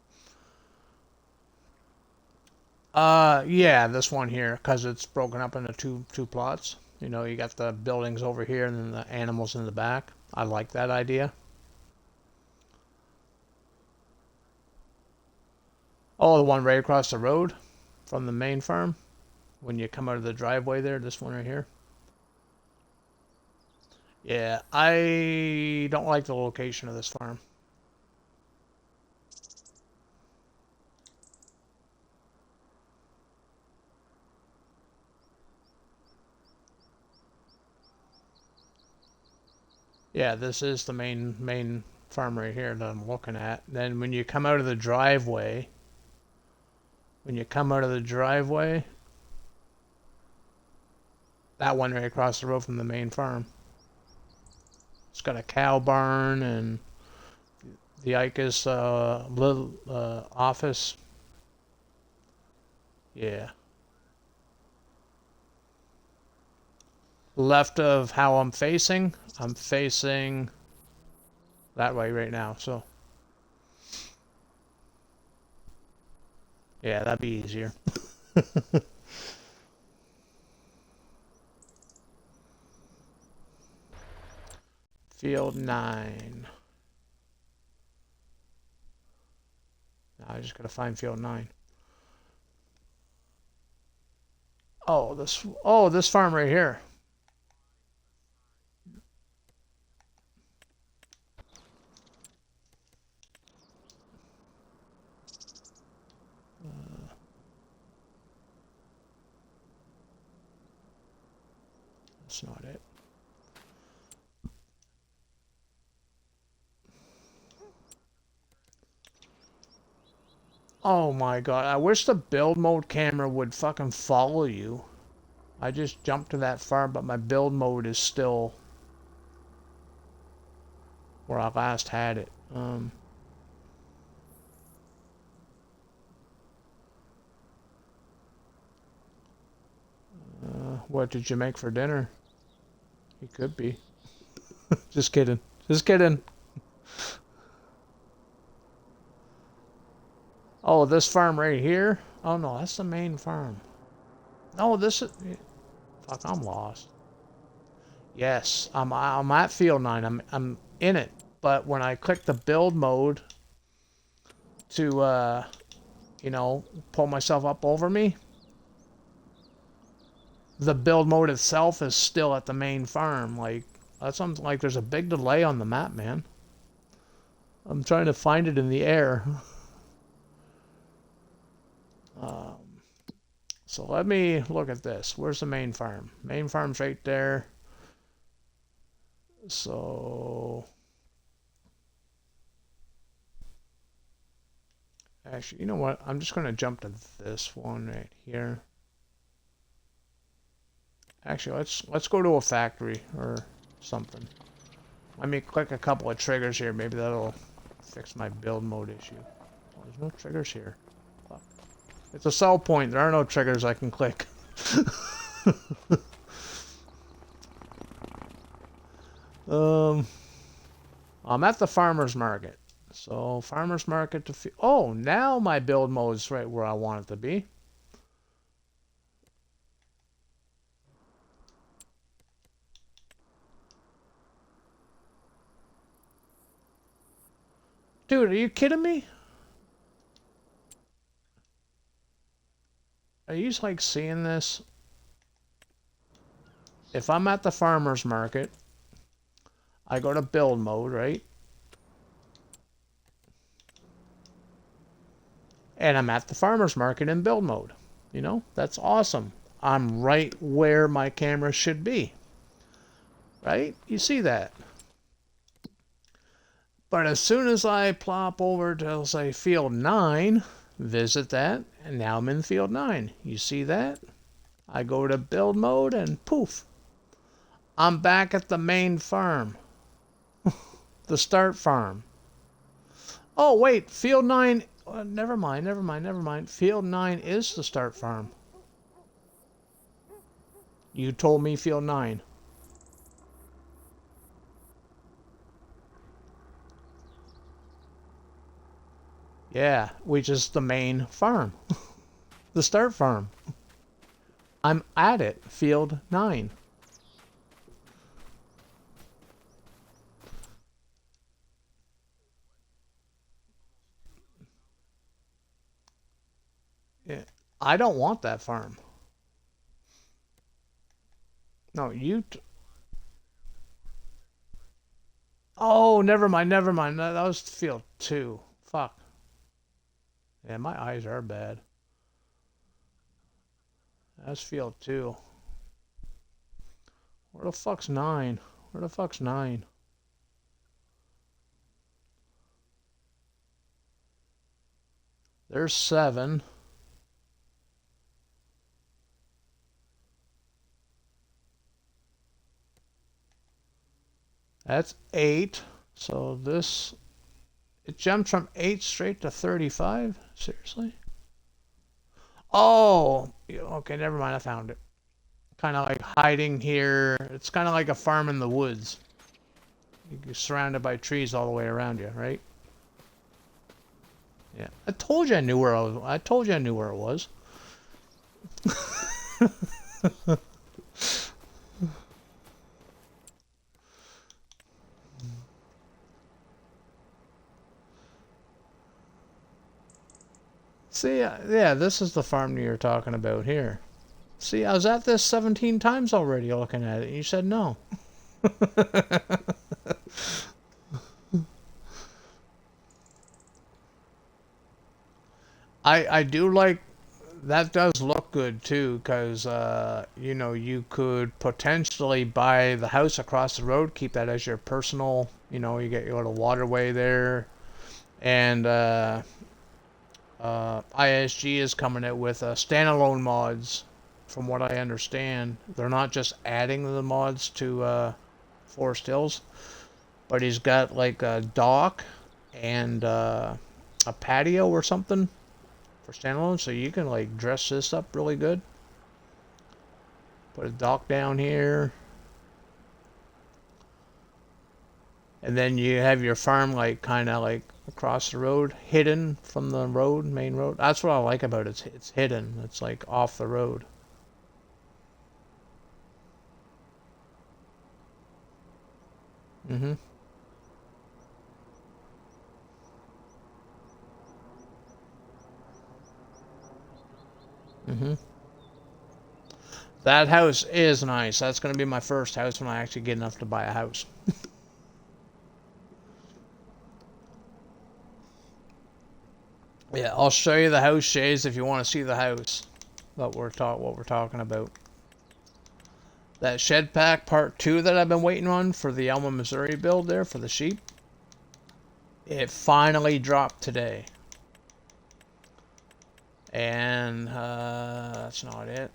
Yeah, this one here, because it's broken up into two plots. You know, you got the buildings over here and then the animals in the back. I like that idea. Oh, the one right across the road from the main farm. When you come out of the driveway there, this one right here. Yeah, I don't like the location of this farm. Yeah, this is the main farm right here that I'm looking at. Then when you come out of the driveway, that one right across the road from the main farm. It's got a cow barn and the Icus little office. Yeah. Left of how I'm facing that way right now, so. Yeah, that'd be easier. Field 9. Now I just gotta find field 9. Oh, this farm right here. That's not it. Oh my god, I wish the build mode camera would fucking follow you. I just jumped to that farm, but my build mode is still where I last had it. What did you make for dinner? He could be. Just kidding. Just kidding. Oh, this farm right here? Oh no, that's the main farm. No, this is... Fuck, I'm lost. Yes, I'm at field 9. I'm in it. But when I click the build mode to you know, pull myself up over me, the build mode itself is still at the main farm. Like, that's something like there's a big delay on the map, man. I'm trying to find it in the air. So let me look at this. Where's the main farm? Main farm's right there. So actually, you know what? I'm just going to jump to this one right here. Actually, let's go to a factory or something. Let me click a couple of triggers here. Maybe that'll fix my build mode issue. Oh, there's no triggers here. Fuck. It's a sell point. There are no triggers I can click. I'm at the farmer's market. So, farmer's market to... Oh, now my build mode's right where I want it to be. Dude, are you kidding me? Are you like seeing this? If I'm at the farmer's market, I go to build mode, right? And I'm at the farmer's market in build mode. You know, that's awesome. I'm right where my camera should be. Right? You see that. But as soon as I plop over to, say, field 9, visit that, and now I'm in field 9. You see that? I go to build mode and poof. I'm back at the main farm. The start farm. Oh, wait, field 9... never mind. Field 9 is the start farm. You told me field 9. Yeah, which is the main farm. The start farm. I'm at it, field 9. Yeah. I don't want that farm. No, oh, never mind. That was field 2. Fuck. Yeah, my eyes are bad. That's field 2. Where the fuck's 9? Where the fuck's 9? There's 7. That's 8. So this... It jumped from 8 straight to 35? Seriously? Oh! Okay, never mind. I found it. Kind of like hiding here. It's kind of like a farm in the woods. You're surrounded by trees all the way around you, right? Yeah. I told you I knew where I was. I told you I knew where it was. See, yeah, this is the farm you're talking about here. See, I was at this 17 times already looking at it. You said no. I do like that. Does look good too, because you know, you could potentially buy the house across the road, keep that as your personal, you know, you get your little waterway there, and ISG is coming out with standalone mods. From what I understand, they're not just adding the mods to Forest Hills, but he's got like a dock and a patio or something for standalone, so you can like dress this up really good. Put a dock down here, and then you have your farm like kind of like across the road, hidden from the road, main road. That's what I like about it. It's hidden. It's like off the road. Mm-hmm. Mm-hmm. That house is nice. That's going to be my first house when I actually get enough to buy a house. Yeah, I'll show you the house shades if you want to see the house that what we're talking about. That shed pack part 2 that I've been waiting on for the Elma, Missouri build there for the sheep. It finally dropped today. And that's not it.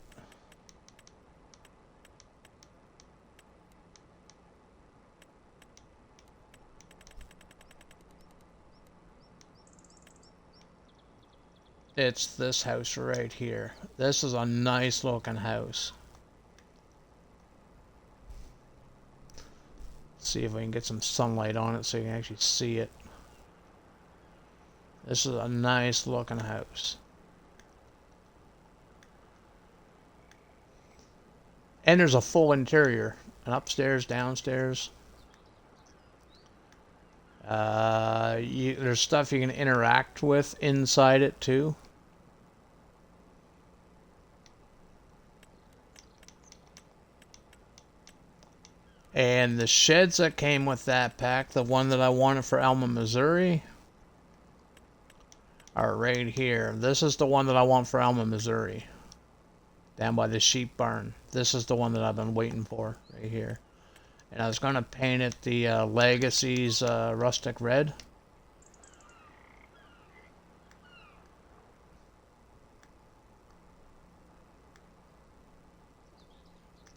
It's this house right here. This is a nice looking house. Let's see if we can get some sunlight on it so you can actually see it. This is a nice looking house. And there's a full interior. An upstairs, downstairs. There's stuff you can interact with inside it too. And the sheds that came with that pack, the one that I wanted for Elma, Missouri, are right here. This is the one that I want for Alma, Missouri. Down by the sheep barn. This is the one that I've been waiting for, right here. And I was going to paint it the Legacy's rustic red.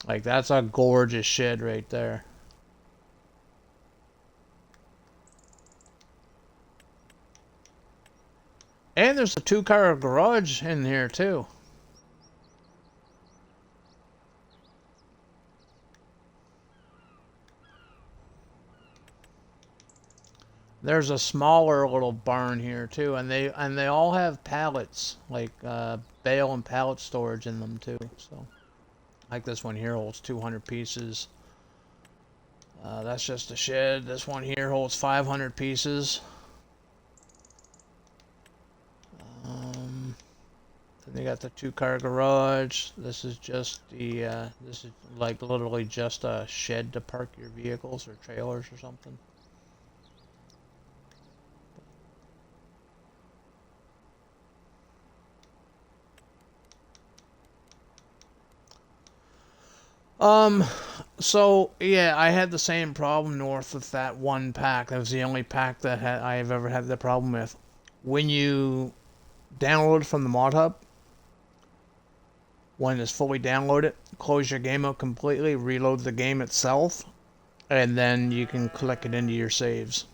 Like, that's a gorgeous shed right there. And there's a 2-car garage in here, too. There's a smaller little barn here, too. And they all have pallets, like bale and pallet storage in them, too. So, like this one here holds 200 pieces. That's just a shed. This one here holds 500 pieces. Then they got the 2-car garage. This is just the, this is like literally just a shed to park your vehicles or trailers or something. So yeah, I had the same problem north with that one pack. That was the only pack that I've ever had the problem with. When you download from the mod hub, when it's fully downloaded, close your game out completely, reload the game itself, and then you can click it into your saves.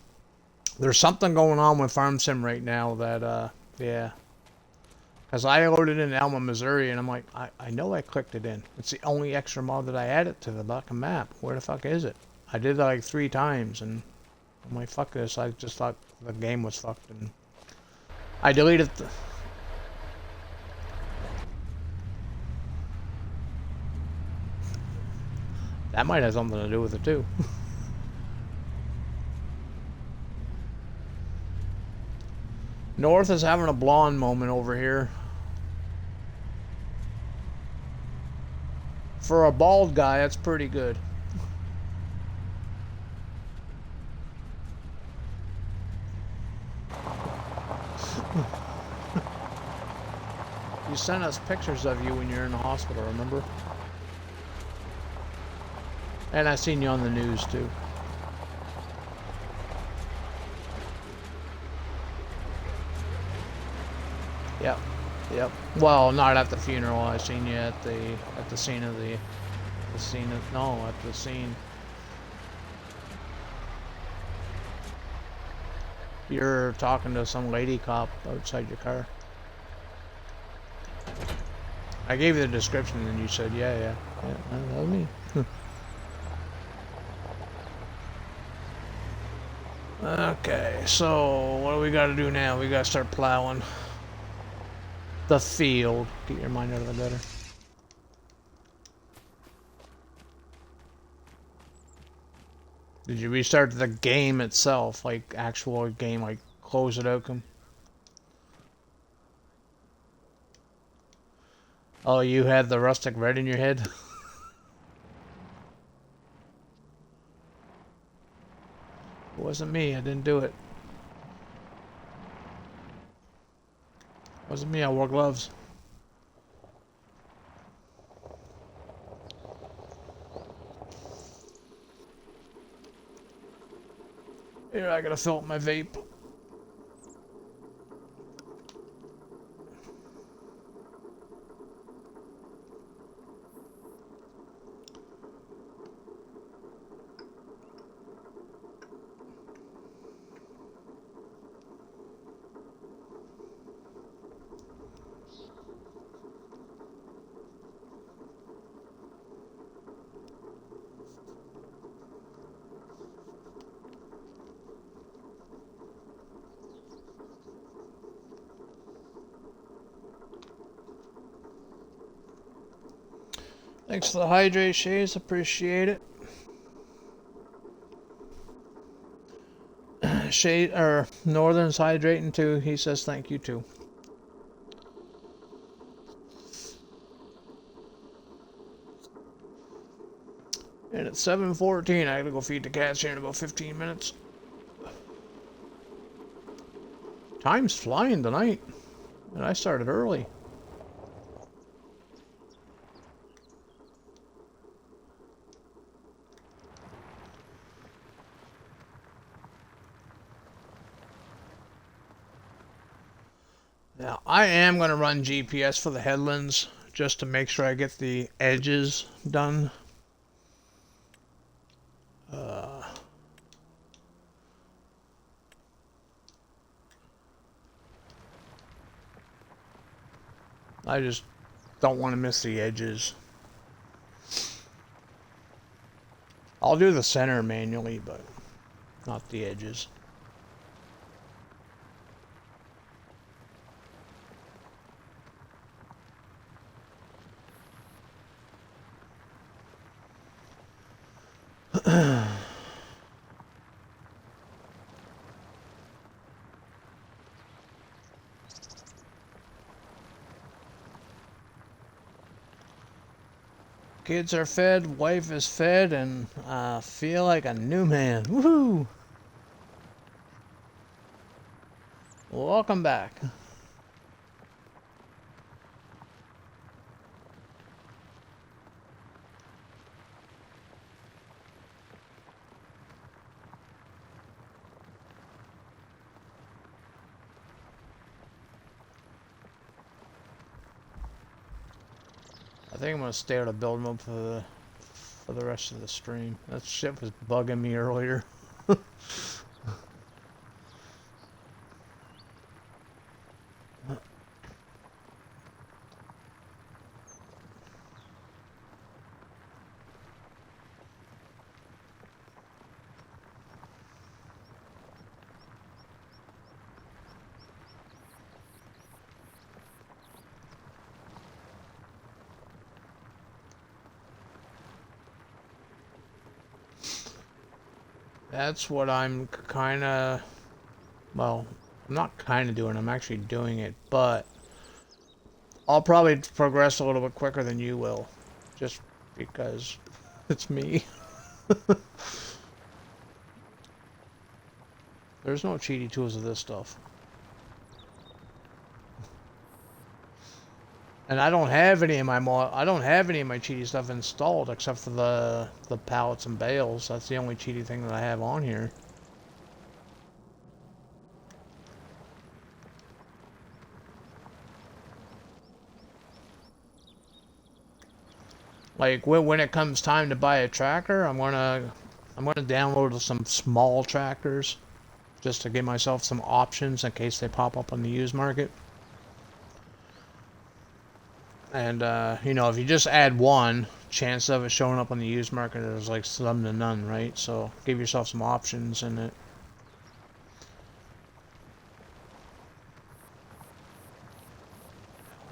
There's something going on with Farm Sim right now that, yeah. Because I loaded in Alma, Missouri, and I'm like, I know I clicked it in. It's the only extra mod that I added to the fucking map. Where the fuck is it? I did that like 3 times, and I'm like, fuck this. I just thought the game was fucked, and I deleted the... That might have something to do with it, too. North is having a blonde moment over here. For a bald guy, that's pretty good. You sent us pictures of you when you're in the hospital, remember? And I seen you on the news, too. Yep. Yep. Well, not at the funeral. I seen you at the scene of the scene of no, at the scene. You're talking to some lady cop outside your car. I gave you the description and you said, yeah, that was me. Okay, so what do we got to do now? We got to start plowing the field. Get your mind out of the gutter. Did you restart the game itself, like actual game, like close it out? Oh, you had the rustic red in your head? It wasn't me, I didn't do it. It wasn't me, I wore gloves. Here, I gotta fill up my vape. Thanks for the hydrate, Shays. Appreciate it. Shade or Northern's hydrating too. He says thank you too. And it's 7:14. I gotta go feed the cats here in about 15 minutes. Time's flying tonight. And I started early. Now, I am going to run GPS for the headlands just to make sure I get the edges done. I just don't want to miss the edges. I'll do the center manually, but not the edges. Kids are fed, wife is fed, and I feel like a new man. Woohoo! Welcome back. I think I'm gonna stay able to build them up for the rest of the stream. That shit was bugging me earlier. That's what I'm kinda, well, I'm not kinda doing, I'm actually doing it, but I'll probably progress a little bit quicker than you will, just because it's me. There's no cheaty tools of this stuff. And I don't have any of my cheaty stuff installed except for the pallets and bales. That's the only cheaty thing that I have on here. Like when it comes time to buy a tracker, I'm gonna download some small trackers just to give myself some options in case they pop up on the used market. And, you know, if you just add one, chance of it showing up on the used market is like slim to none, right? So give yourself some options in it.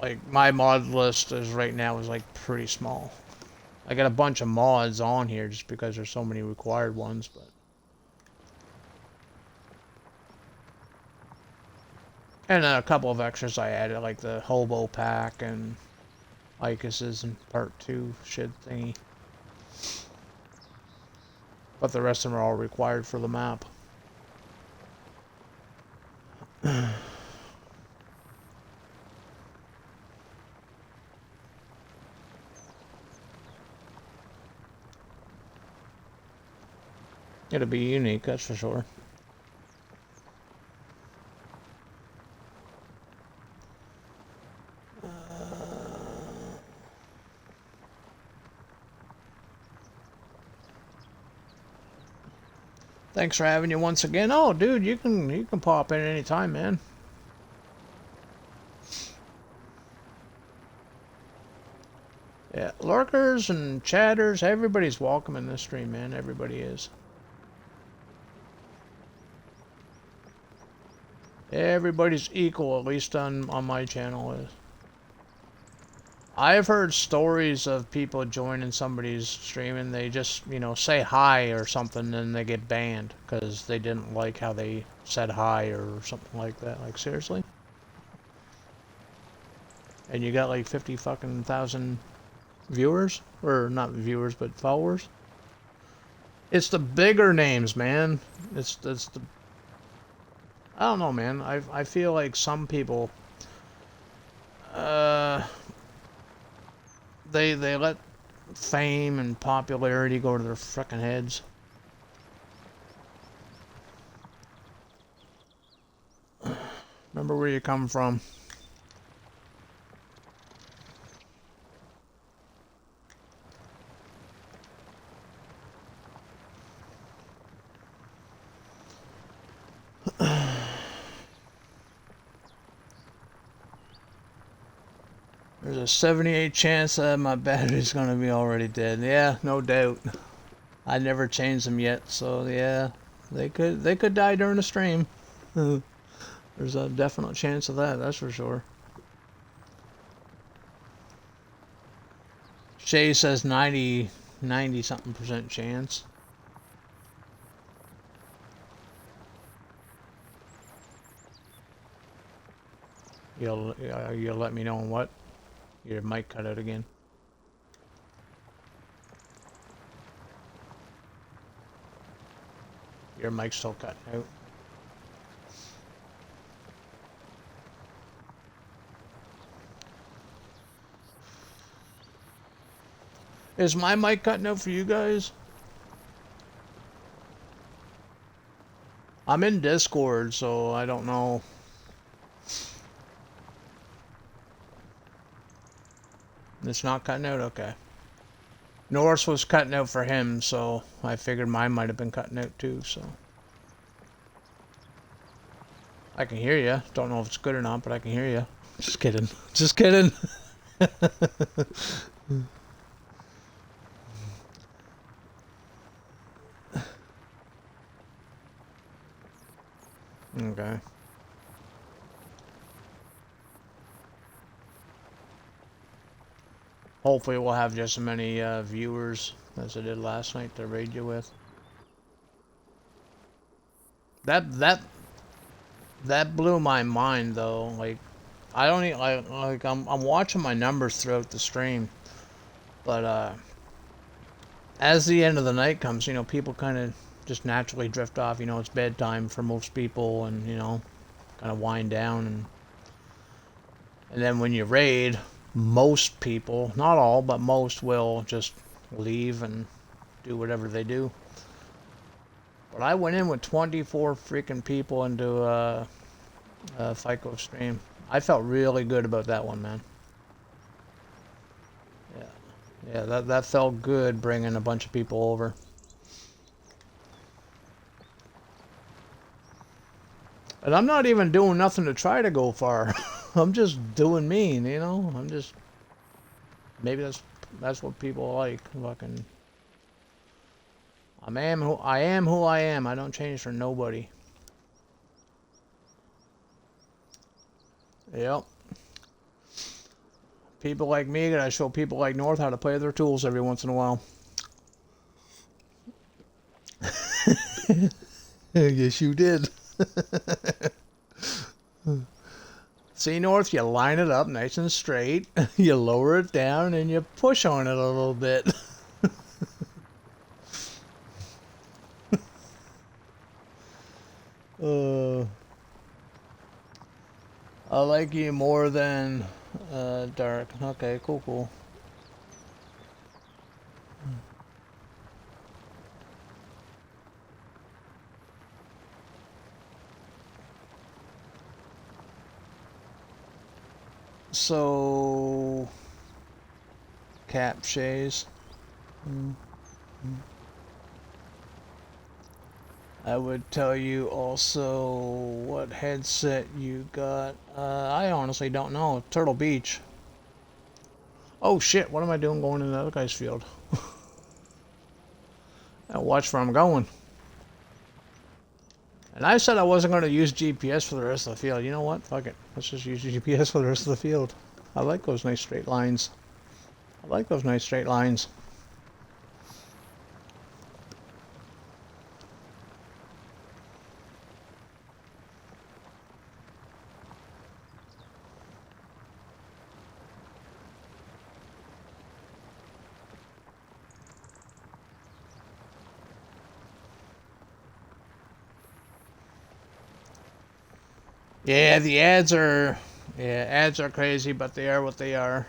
Like, my mod list is right now is like pretty small. I got a bunch of mods on here just because there's so many required ones, but... And then a couple of extras I added, like the hobo pack and... Icus's and part 2 shit thingy. But the rest of them are all required for the map. It'll be unique, that's for sure. Thanks for having you once again. Oh, dude, you can pop in any time, man. Yeah, lurkers and chatters, everybody's welcome in this stream, man. Everybody is. Everybody's equal, at least on my channel is. I've heard stories of people joining somebody's stream and they just, you know, say hi or something and they get banned because they didn't like how they said hi or something like that. Like, seriously? And you got like 50 fucking thousand viewers? Or not viewers, but followers? It's the bigger names, man. It's the... I don't know, man. I feel like some people, uh, they let fame and popularity go to their frickin' heads. Remember where you come from. There's a 78 chance that my battery's gonna be already dead. Yeah, no doubt. I never changed them yet, so yeah, they could die during the stream. There's a definite chance of that, that's for sure. Shay says 90 something percent chance. You'll let me know on what? Your mic cut out again. Your mic's still cutting out. Is my mic cutting out for you guys? I'm in Discord, so I don't know. It's not cutting out? Okay. Norris was cutting out for him, so I figured mine might have been cutting out too, so. I can hear you. Don't know if it's good or not, but I can hear you. Just kidding. Just kidding. Okay. Hopefully we'll have just as many viewers as I did last night to raid you with. That blew my mind though. Like I don't even like I'm watching my numbers throughout the stream, but as the end of the night comes, you know, people kind of just naturally drift off. You know, it's bedtime for most people, and you know, kind of wind down, and then when you raid, most people, not all, but most will just leave and do whatever they do. But I went in with 24 freaking people into FICO stream. I felt really good about that one, man. Yeah, yeah, that felt good bringing a bunch of people over. And I'm not even doing nothing to try to go far. I'm just doing me, you know. I'm just maybe that's what people like. Fucking, I am who I am. I don't change for nobody. Yep. People like me gotta show people like North how to play their tools every once in a while. Yes, you did. See, North, you line it up nice and straight, you lower it down, and you push on it a little bit. I like you more than Dark. Okay, cool. So, cap shays. I would tell you also what headset you got. I honestly don't know. Turtle Beach. Oh shit, what am I doing going in the other guy's field? Now watch where I'm going. And I said I wasn't going to use GPS for the rest of the field. You know what? Fuck it. Let's just use GPS for the rest of the field. I like those nice straight lines. I like those nice straight lines. Yeah, the ads are... Yeah, ads are crazy, but they are what they are.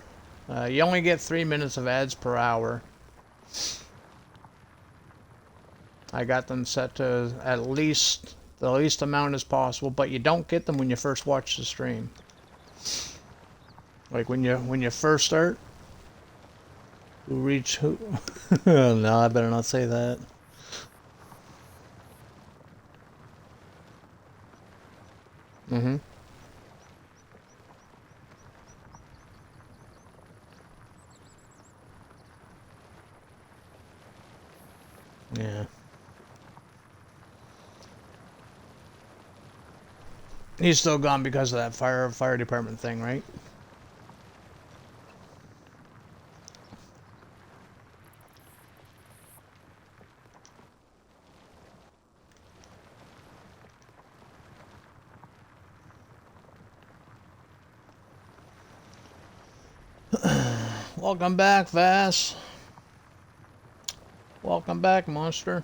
You only get 3 minutes of ads per hour. I got them set to at least the least amount as possible, but you don't get them when you first watch the stream. Like when you first start, who reach who? No, I better not say that. Mm-hmm. Yeah. He's still gone because of that fire department thing, right? Welcome back, Vass. Welcome back, monster.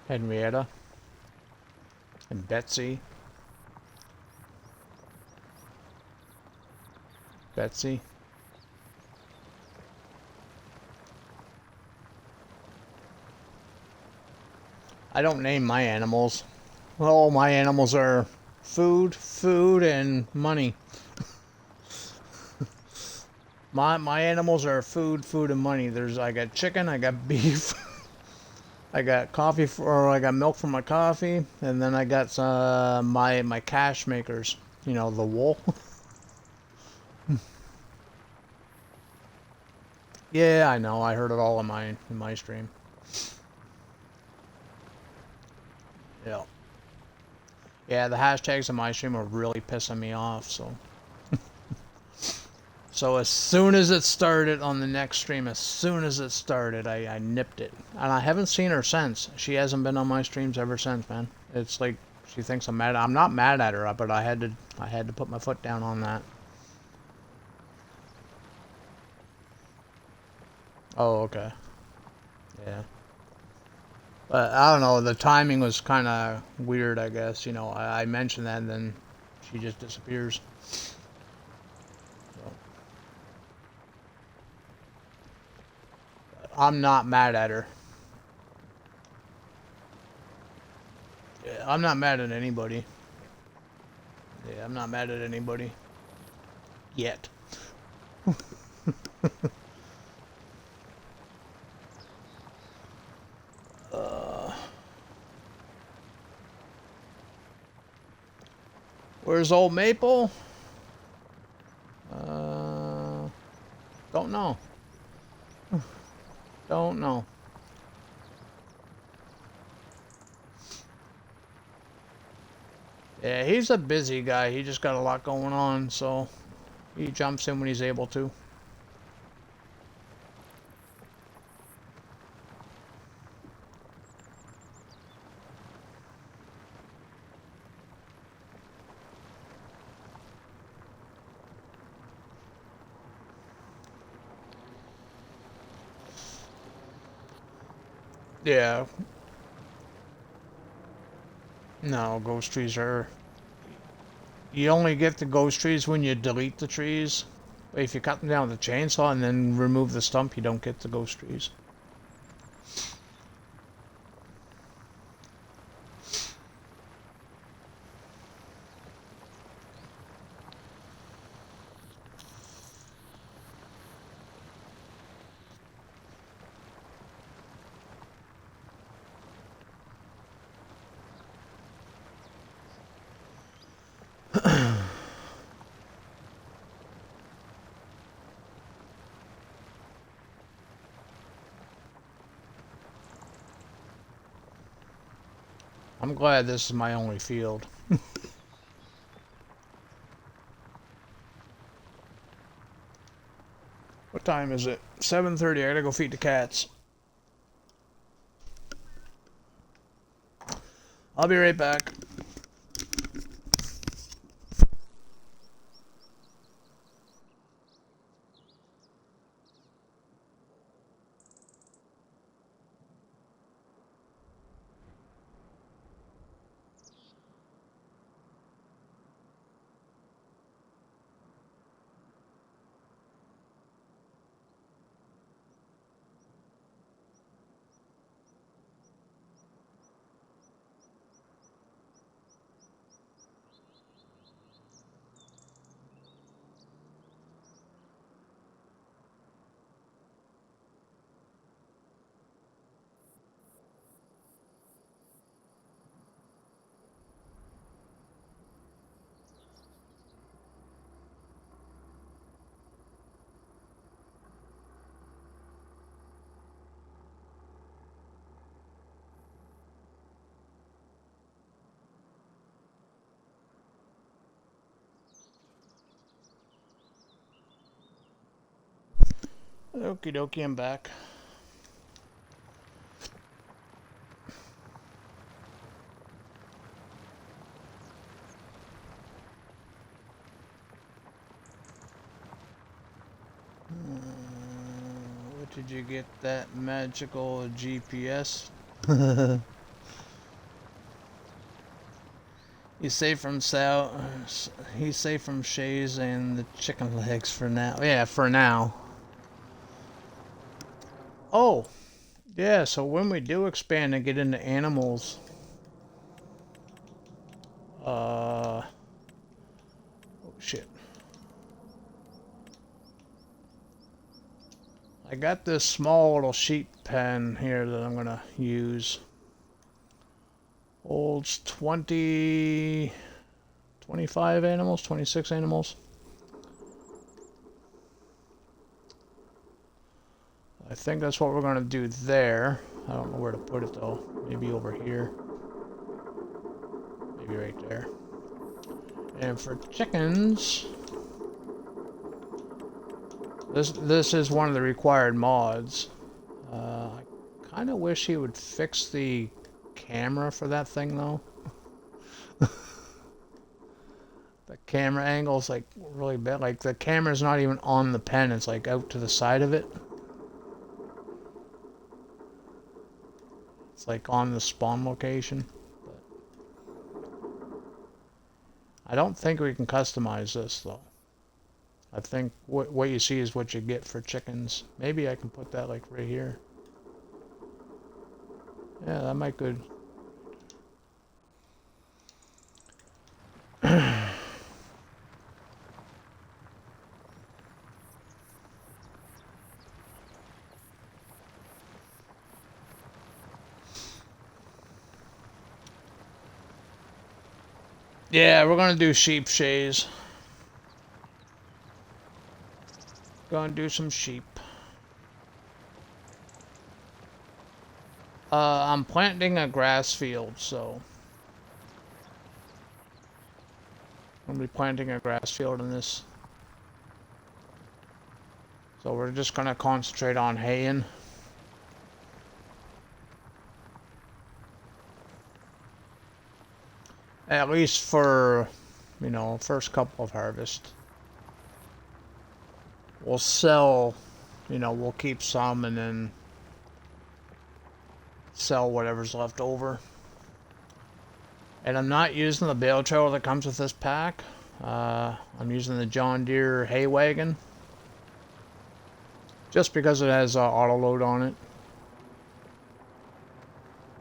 Henrietta. And Betsy. Betsy. I don't name my animals. Well, my animals are food, and money. My animals are food, and money. I got chicken, I got beef, I got coffee I got milk for my coffee, and then I got my cash makers. You know, the wool. Yeah, I know. I heard it all in my stream. Yeah. Yeah, the hashtags in my stream are really pissing me off, so. So as soon as it started on the next stream, as soon as it started, I nipped it. And I haven't seen her since. She hasn't been on my streams ever since, man. It's like she thinks I'm mad. I'm not mad at her, but I had to put my foot down on that. Oh, okay. Yeah. But I don't know, the timing was kind of weird, I guess. You know, I mentioned that and then she just disappears. I'm not mad at her. Yeah, I'm not mad at anybody. Yeah, I'm not mad at anybody. Yet. Where's old Maple? Don't know. Don't know. Yeah, he's a busy guy. He just got a lot going on, so he jumps in when he's able to. Yeah. No, ghost trees are... You only get the ghost trees when you delete the trees. If you cut them down with a chainsaw and then remove the stump, you don't get the ghost trees. I'm glad this is my only field. What time is it? 7:30. I gotta go feed the cats. I'll be right back. Okie dokie, I'm back. What did you get that magical GPS? He's safe from Sal. He's safe from Shays and the chicken legs for now. Yeah, for now. Oh, yeah. So when we do expand and get into animals, oh shit. I got this small little sheep pen here that I'm gonna use. Holds 25 animals, 26 animals. I think that's what we're gonna do there. I don't know where to put it though. Maybe over here. Maybe right there. And for chickens, this is one of the required mods. I kind of wish he would fix the camera for that thing though. The camera angle's like really bad. Like the camera's not even on the pen, it's like out to the side of it. It's like on the spawn location. But I don't think we can customize this though. I think what you see is what you get for chickens. Maybe I can put that like right here. Yeah, that might good. Yeah, we're gonna do sheep shays. Gonna do some sheep. I'm planting a grass field, so I'm gonna be planting a grass field in this. So we're just gonna concentrate on haying. At least for, you know, first couple of harvests. We'll sell, you know, we'll keep some and then sell whatever's left over. And I'm not using the bale trailer that comes with this pack. I'm using the John Deere hay wagon. Just because it has auto load on it.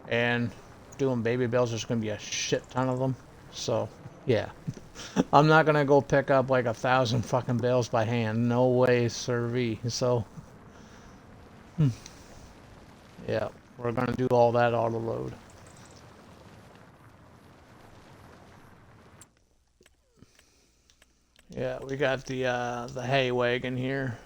And doing baby bales, there's going to be a shit ton of them. So, yeah. I'm not going to go pick up like 1,000 fucking bales by hand. No way, sirree. So, yeah. We're going to do all that auto load. Yeah, we got the hay wagon here.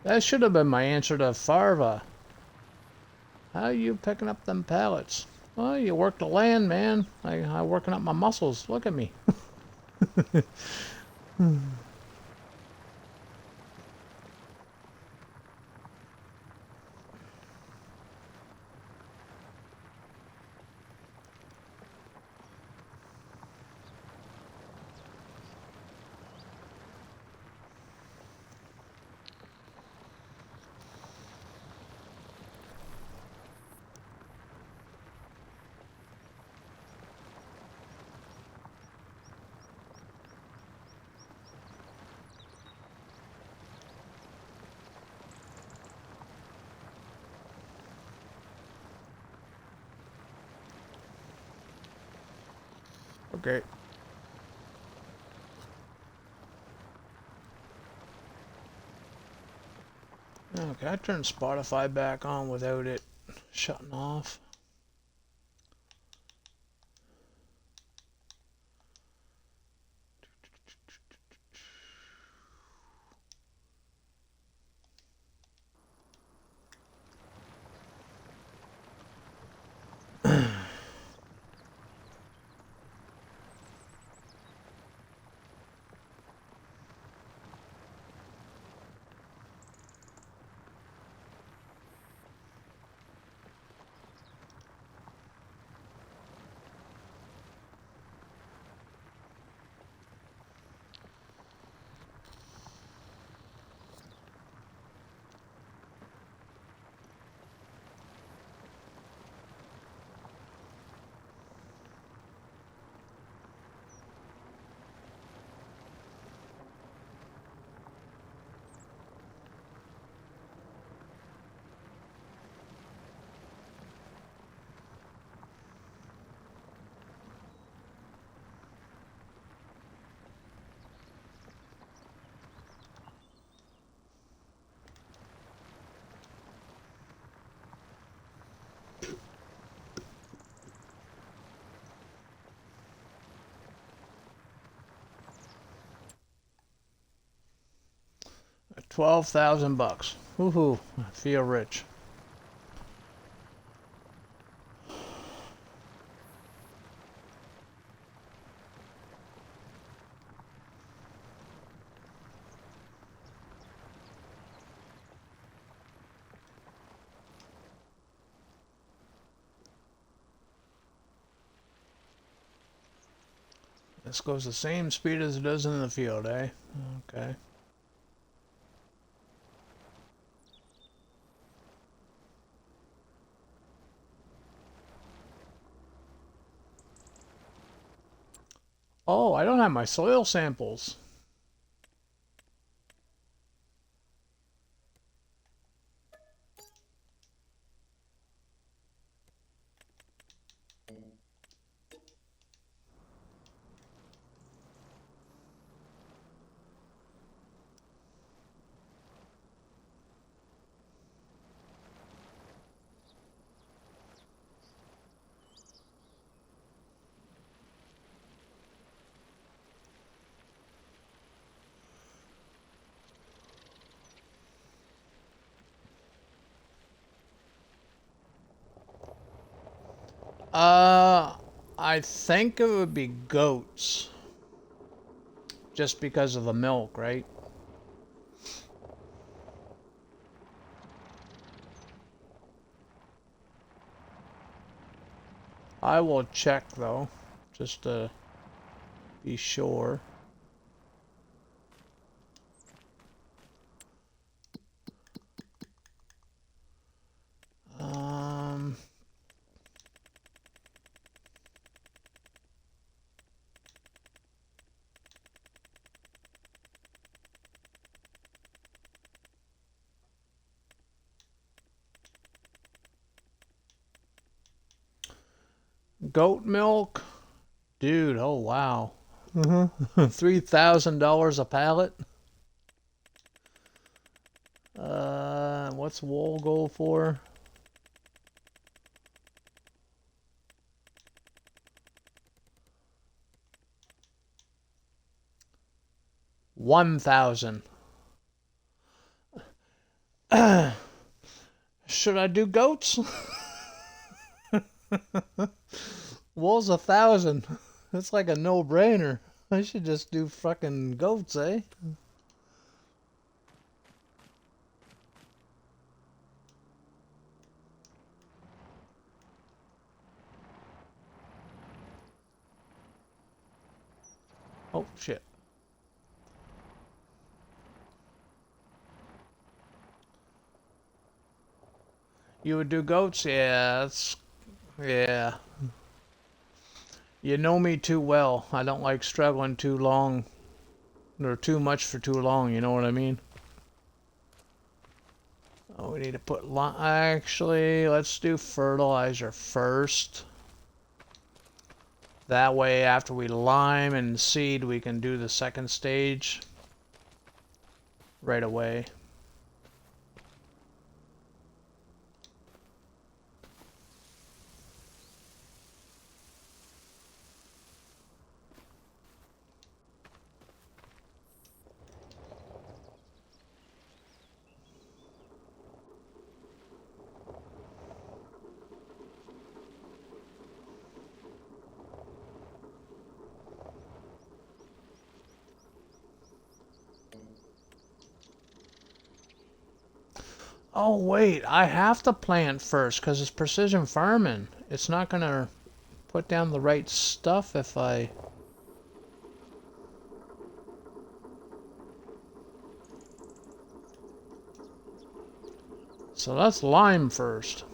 That should have been my answer to Farva. How you picking up them pallets? Well, you work the land, man. I working up my muscles. Look at me. Okay. Okay, I turned Spotify back on without it shutting off. $12,000. Woohoo! I feel rich. This goes the same speed as it does in the field, eh? Okay. Oh, I don't have my soil samples. I think it would be goats. Just because of the milk, right? I will check though, just to be sure. Um, Goat milk, dude. Oh wow, $3,000 a pallet. What's wool go for? $1,000. Should I do goats? Wool's 1,000. It's like a no-brainer. I should just do fucking goats, eh? Oh shit. You would do goats? Yeah, yeah. You know me too well. I don't like struggling too long or too much for too long, you know what I mean? Oh, we need to put actually, let's do fertilizer first. That way, after we lime and seed, we can do the second stage right away. Oh wait, I have to plant first because it's precision farming. It's not gonna put down the right stuff if I... So let's lime first.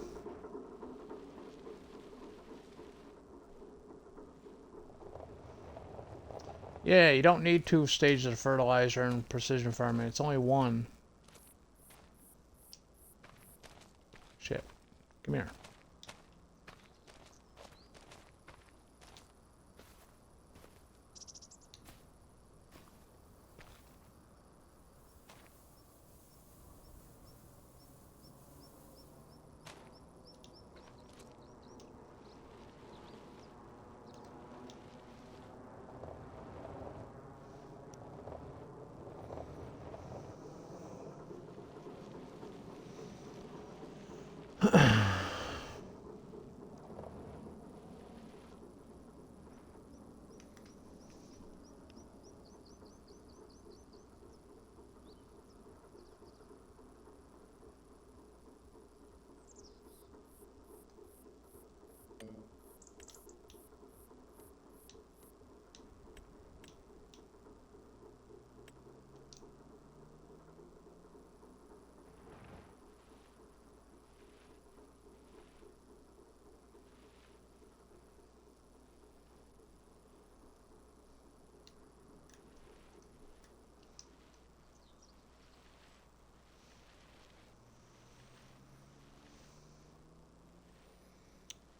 Yeah, you don't need 2 stages of fertilizer in precision farming. It's only 1. Shit. Come here.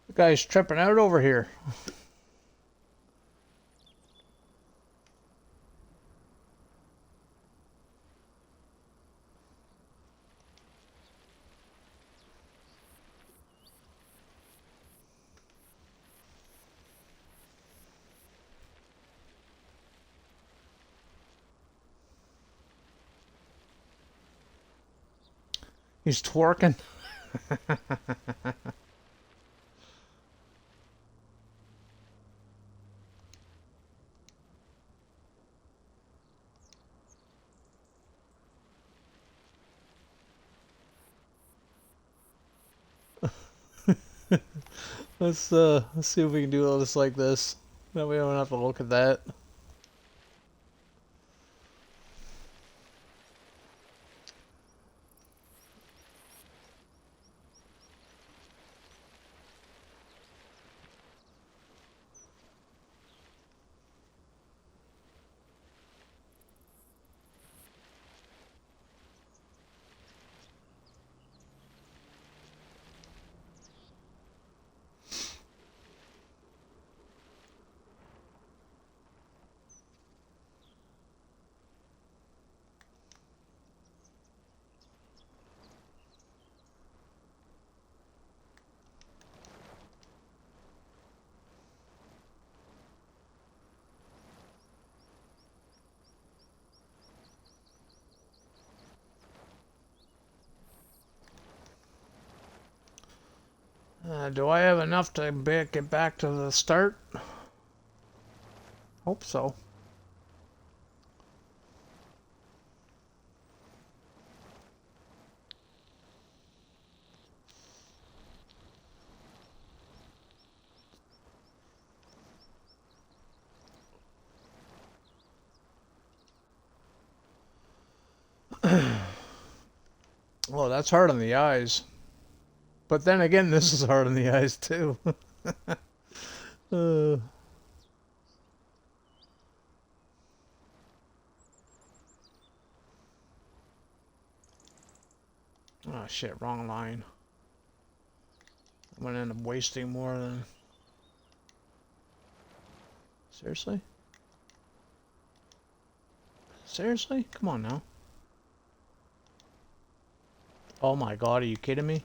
The guy's tripping out over here. He's twerking. Let's see if we can do all this like this. That way we don't have to look at that. Do I have enough to get back to the start? Hope so. Oh, that's hard on the eyes. But then again, this is hard on the eyes too. uh. Oh shit, wrong line. I'm gonna end up wasting more than... Seriously? Seriously? Come on now. Oh my god, are you kidding me?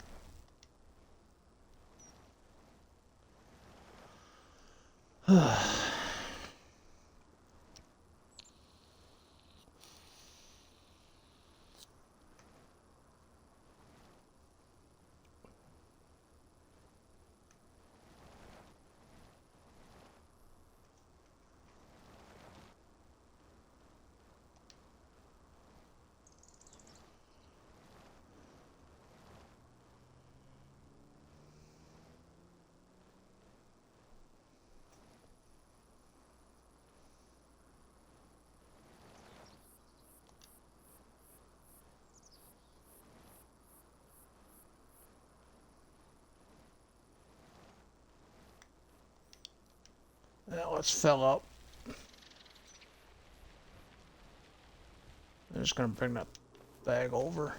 Yeah, let's fill up. I'm just gonna bring that bag over.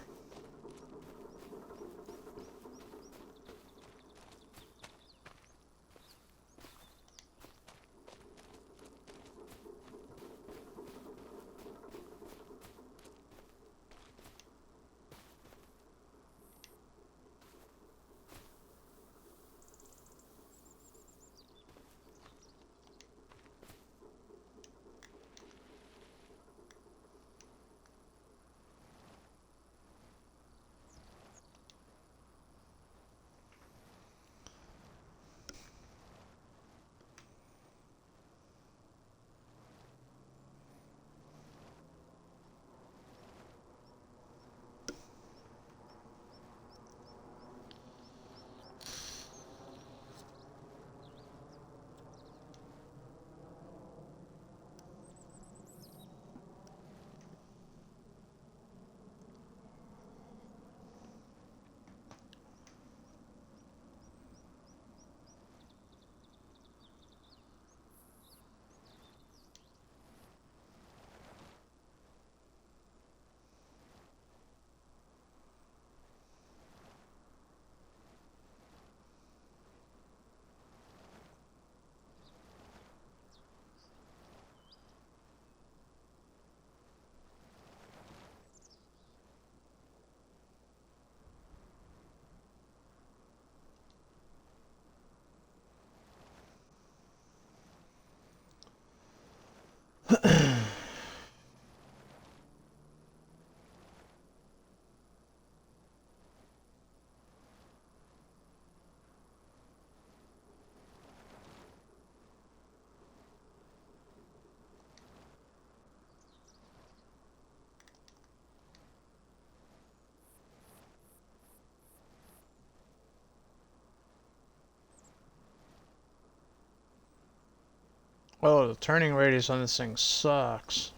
Oh, the turning radius on this thing sucks.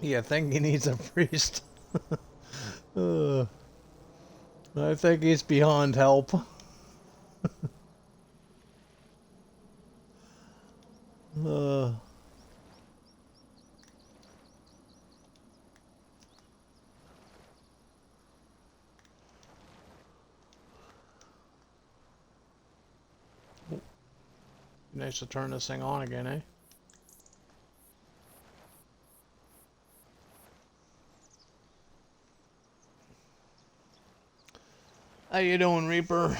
Yeah, I think he needs a priest. uh, I think he's beyond help. Uh, nice to turn this thing on again, eh? How you doing, Reaper?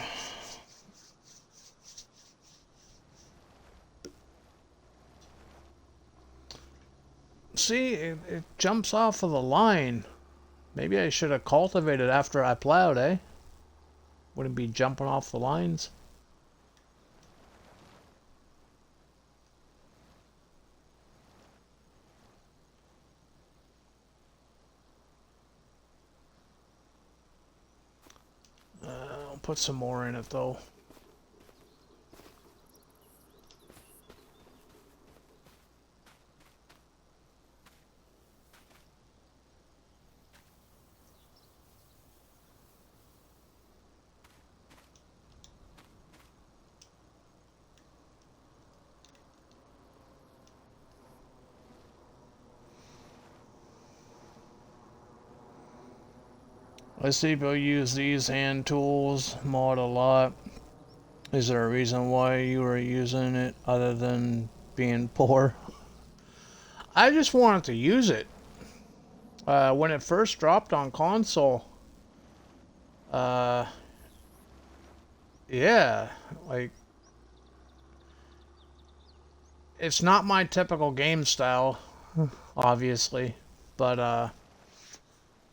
See, it jumps off of the line. Maybe I should have cultivated after I plowed, eh? Wouldn't be jumping off the lines. I'll put some more in it, though. I see people use these hand tools mod a lot. Is there a reason why you were using it other than being poor? I just wanted to use it. When it first dropped on console, yeah, like, it's not my typical game style, obviously, but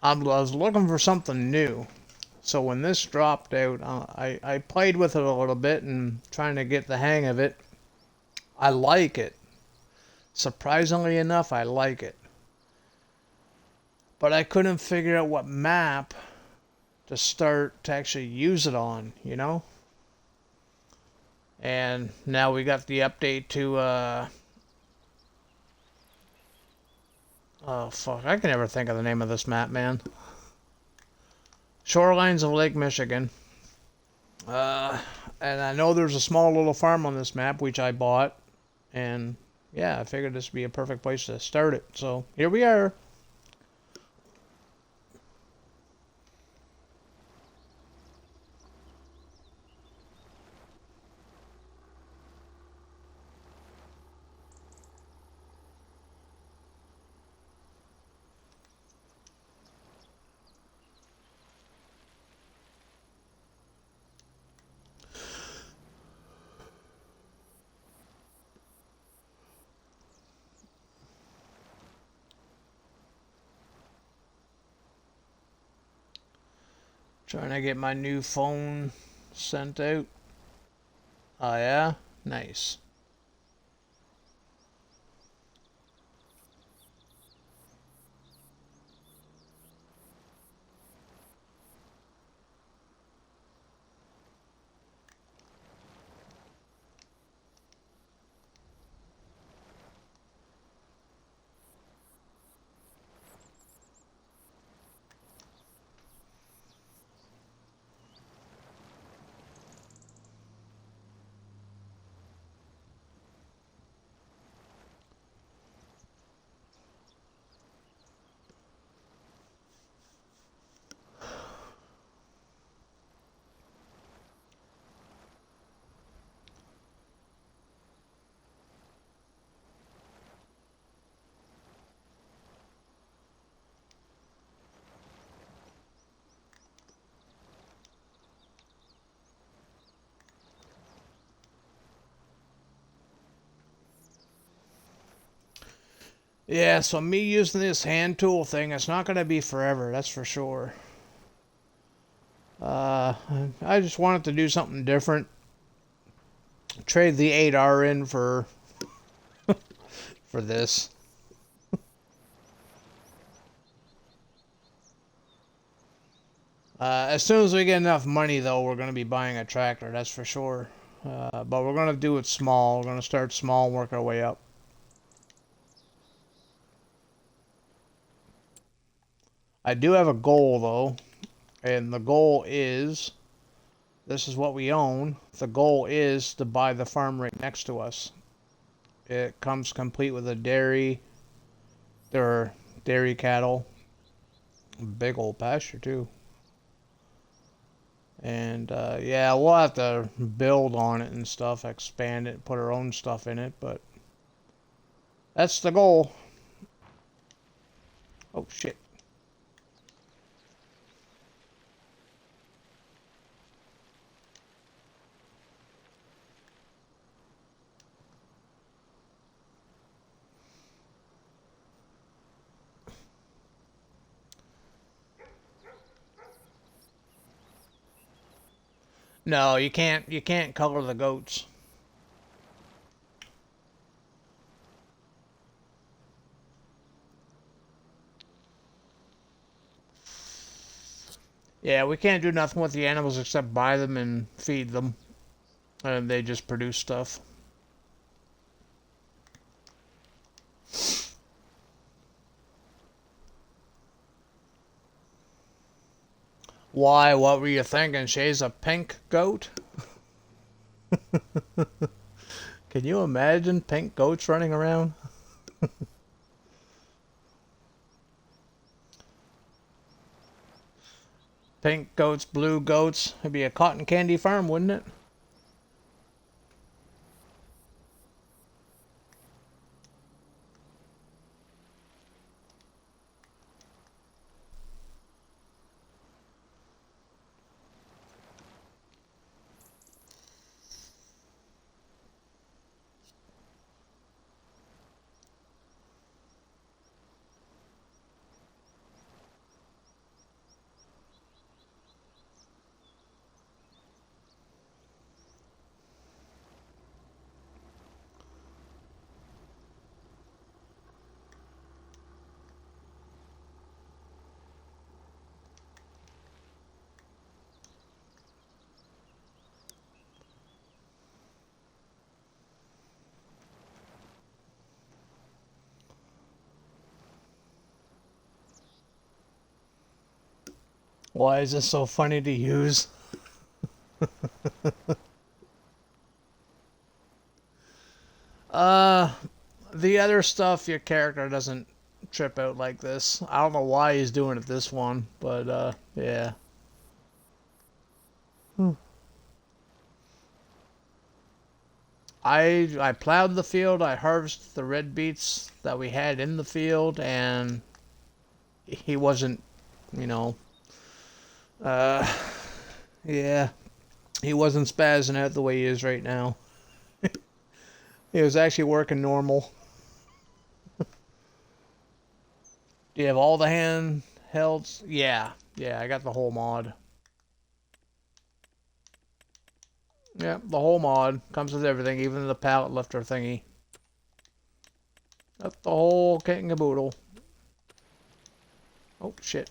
I was looking for something new. So when this dropped out, I played with it a little bit and trying to get the hang of it. I like it. Surprisingly enough, I like it. But I couldn't figure out what map to start to actually use it on, you know? And now we got the update to, oh fuck, I can never think of the name of this map, man. Shorelines of Lake Michigan. And I know there's a small little farm on this map, which I bought. And yeah, I figured this would be a perfect place to start it. So here we are. Trying to get my new phone sent out. Oh yeah? Nice. Yeah, so me using this hand tool thing, it's not going to be forever, that's for sure. Uh, I just wanted to do something different. Trade the 8R in for this. As soon as we get enough money, though, we're going to be buying a tractor, that's for sure. But we're going to do it small. We're going to start small and work our way up. I do have a goal, though. And the goal is... This is what we own. The goal is to buy the farm right next to us. It comes complete with a dairy. There are dairy cattle. Big old pasture, too. And, yeah, we'll have to build on it and stuff. Expand it, put our own stuff in it, but... That's the goal. Oh, shit. No, you can't color the goats. Yeah, we can't do nothing with the animals except buy them and feed them. And they just produce stuff. Why, what were you thinking? She's a pink goat? Can you imagine pink goats running around? Pink goats, blue goats. It'd be a cotton candy farm, wouldn't it? Why is this so funny to use? The other stuff, your character doesn't trip out like this. I don't know why he's doing it this one, but yeah. I plowed the field, I harvested the red beets that we had in the field, and he wasn't, you know, uh, yeah, he wasn't spazzing out the way he is right now. He was actually working normal. Do you have all the handhelds? Yeah, yeah, I got the whole mod. Yeah, the whole mod comes with everything, even the pallet lifter thingy. Got the whole kit and caboodle. Oh, shit.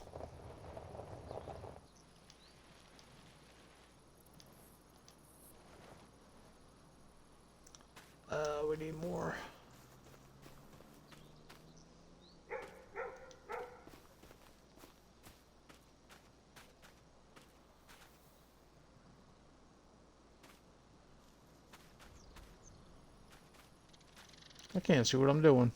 We need more. I can't see what I'm doing.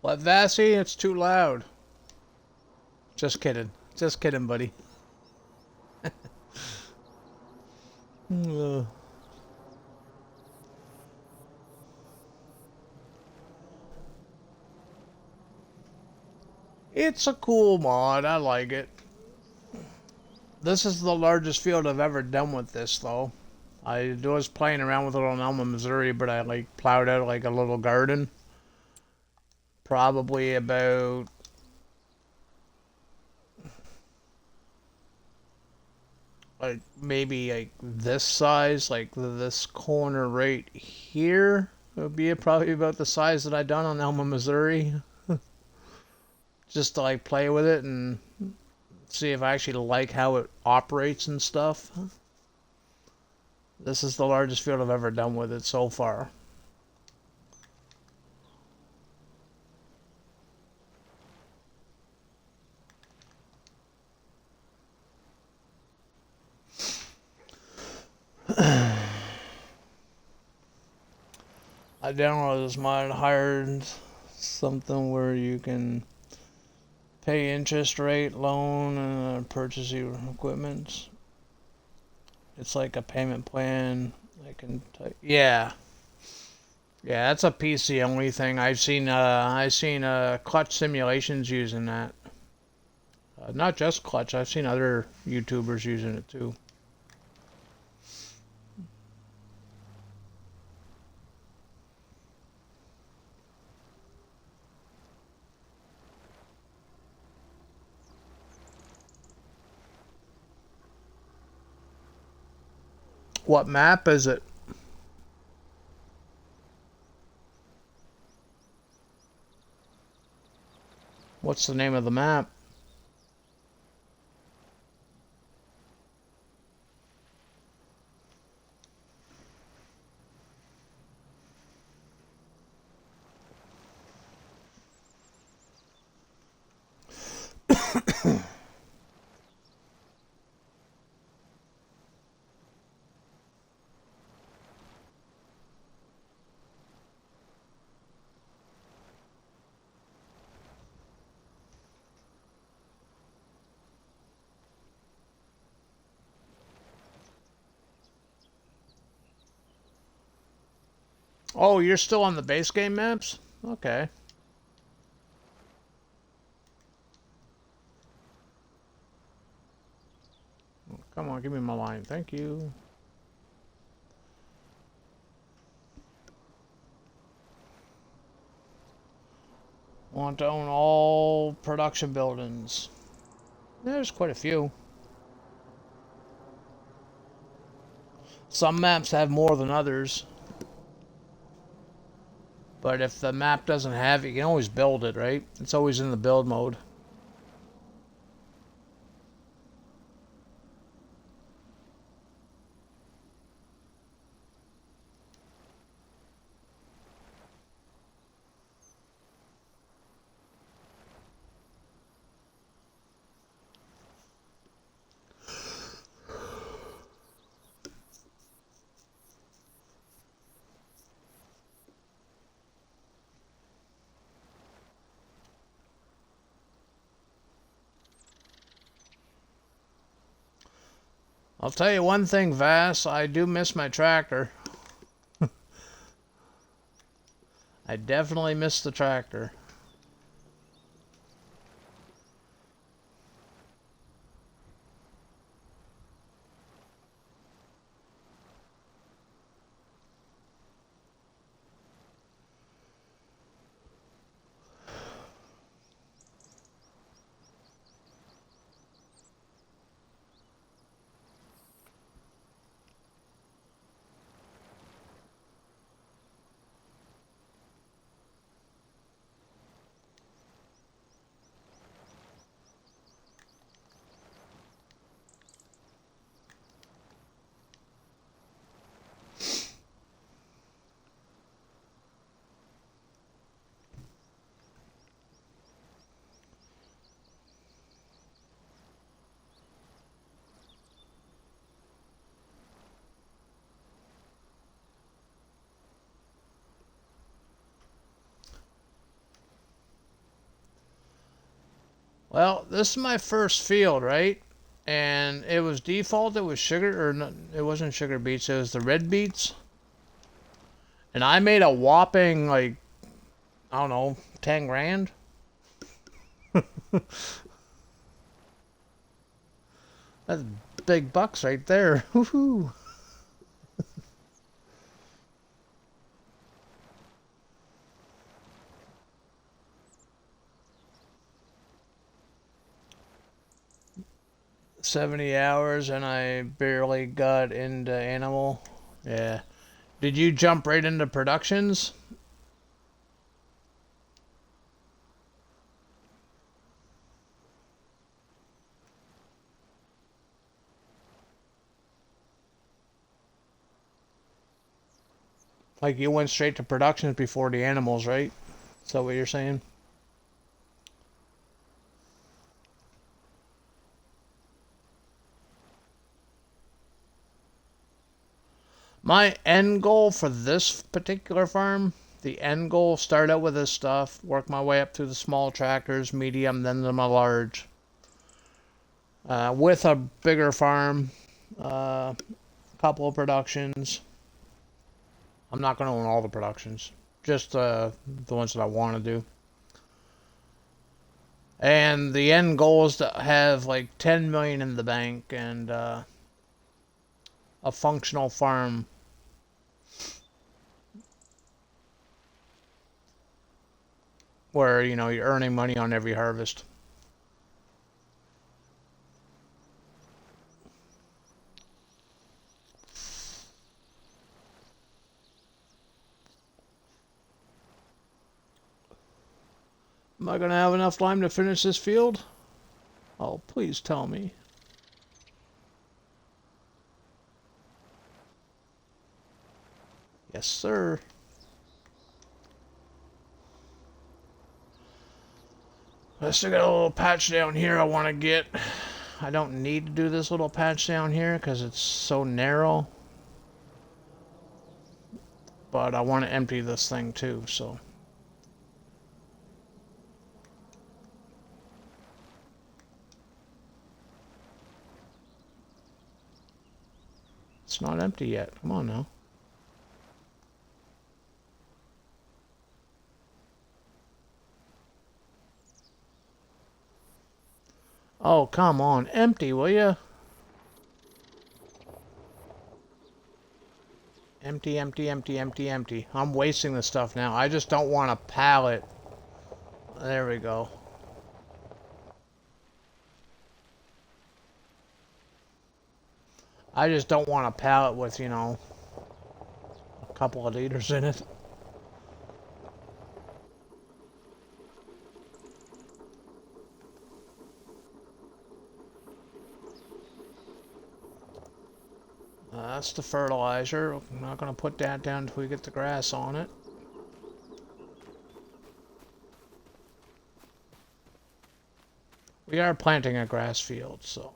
What, Vassy? It's too loud. Just kidding. Just kidding, buddy. Uh, It's a cool mod. I like it. This is the largest field I've ever done with this, though. I was playing around with it on Elma, Missouri, but I like plowed out like a little garden. Probably about like maybe like this size, like this corner right here would be probably about the size that I done on Elma, Missouri. Just to like play with it and see if I actually like how it operates and stuff. This is the largest field I've ever done with it so far. I downloaded this mod, hired something where you can pay interest rate, loan, and purchase your equipment. It's like a payment plan. I can type. Yeah, yeah, that's a PC only thing. I've seen Clutch Simulations using that. Not just Clutch. I've seen other YouTubers using it too. What map is it? What's the name of the map? Oh, you're still on the base game maps? Okay. Come on, give me my line. Thank you. Want to own all production buildings. There's quite a few. Some maps have more than others. But if the map doesn't have it, you can always build it, right? It's always in the build mode. I'll tell you one thing, Vass, I do miss my tractor. I definitely miss the tractor. Well, this is my first field, right? And it was default, it was sugar, or no, it wasn't sugar beets, it was the red beets. And I made a whopping, like, I don't know, 10 grand. That's big bucks right there. Woohoo. 70 hours and I barely got into animal. Yeah. Did you jump right into productions? Like you went straight to productions before the animals, right? Is that what you're saying? My end goal for this particular farm, the end goal, start out with this stuff, work my way up through the small tractors, medium, then the large. With a bigger farm, couple of productions. I'm not going to own all the productions, just the ones that I want to do. And the end goal is to have like 10 million in the bank and a functional farm. Where, you know, you're earning money on every harvest. Am I going to have enough time to finish this field? Oh, please tell me. Yes, sir. I still got a little patch down here I want to get. I don't need to do this little patch down here because it's so narrow. But I want to empty this thing too, so. It's not empty yet. Come on now. Oh, come on. Empty, will you? Empty, empty, empty, empty, empty. I'm wasting the stuff now. I just don't want a pallet. There we go. I just don't want a pallet with, you know, a couple of liters in it. That's the fertilizer. I'm not going to put that down until we get the grass on it. We are planting a grass field, so.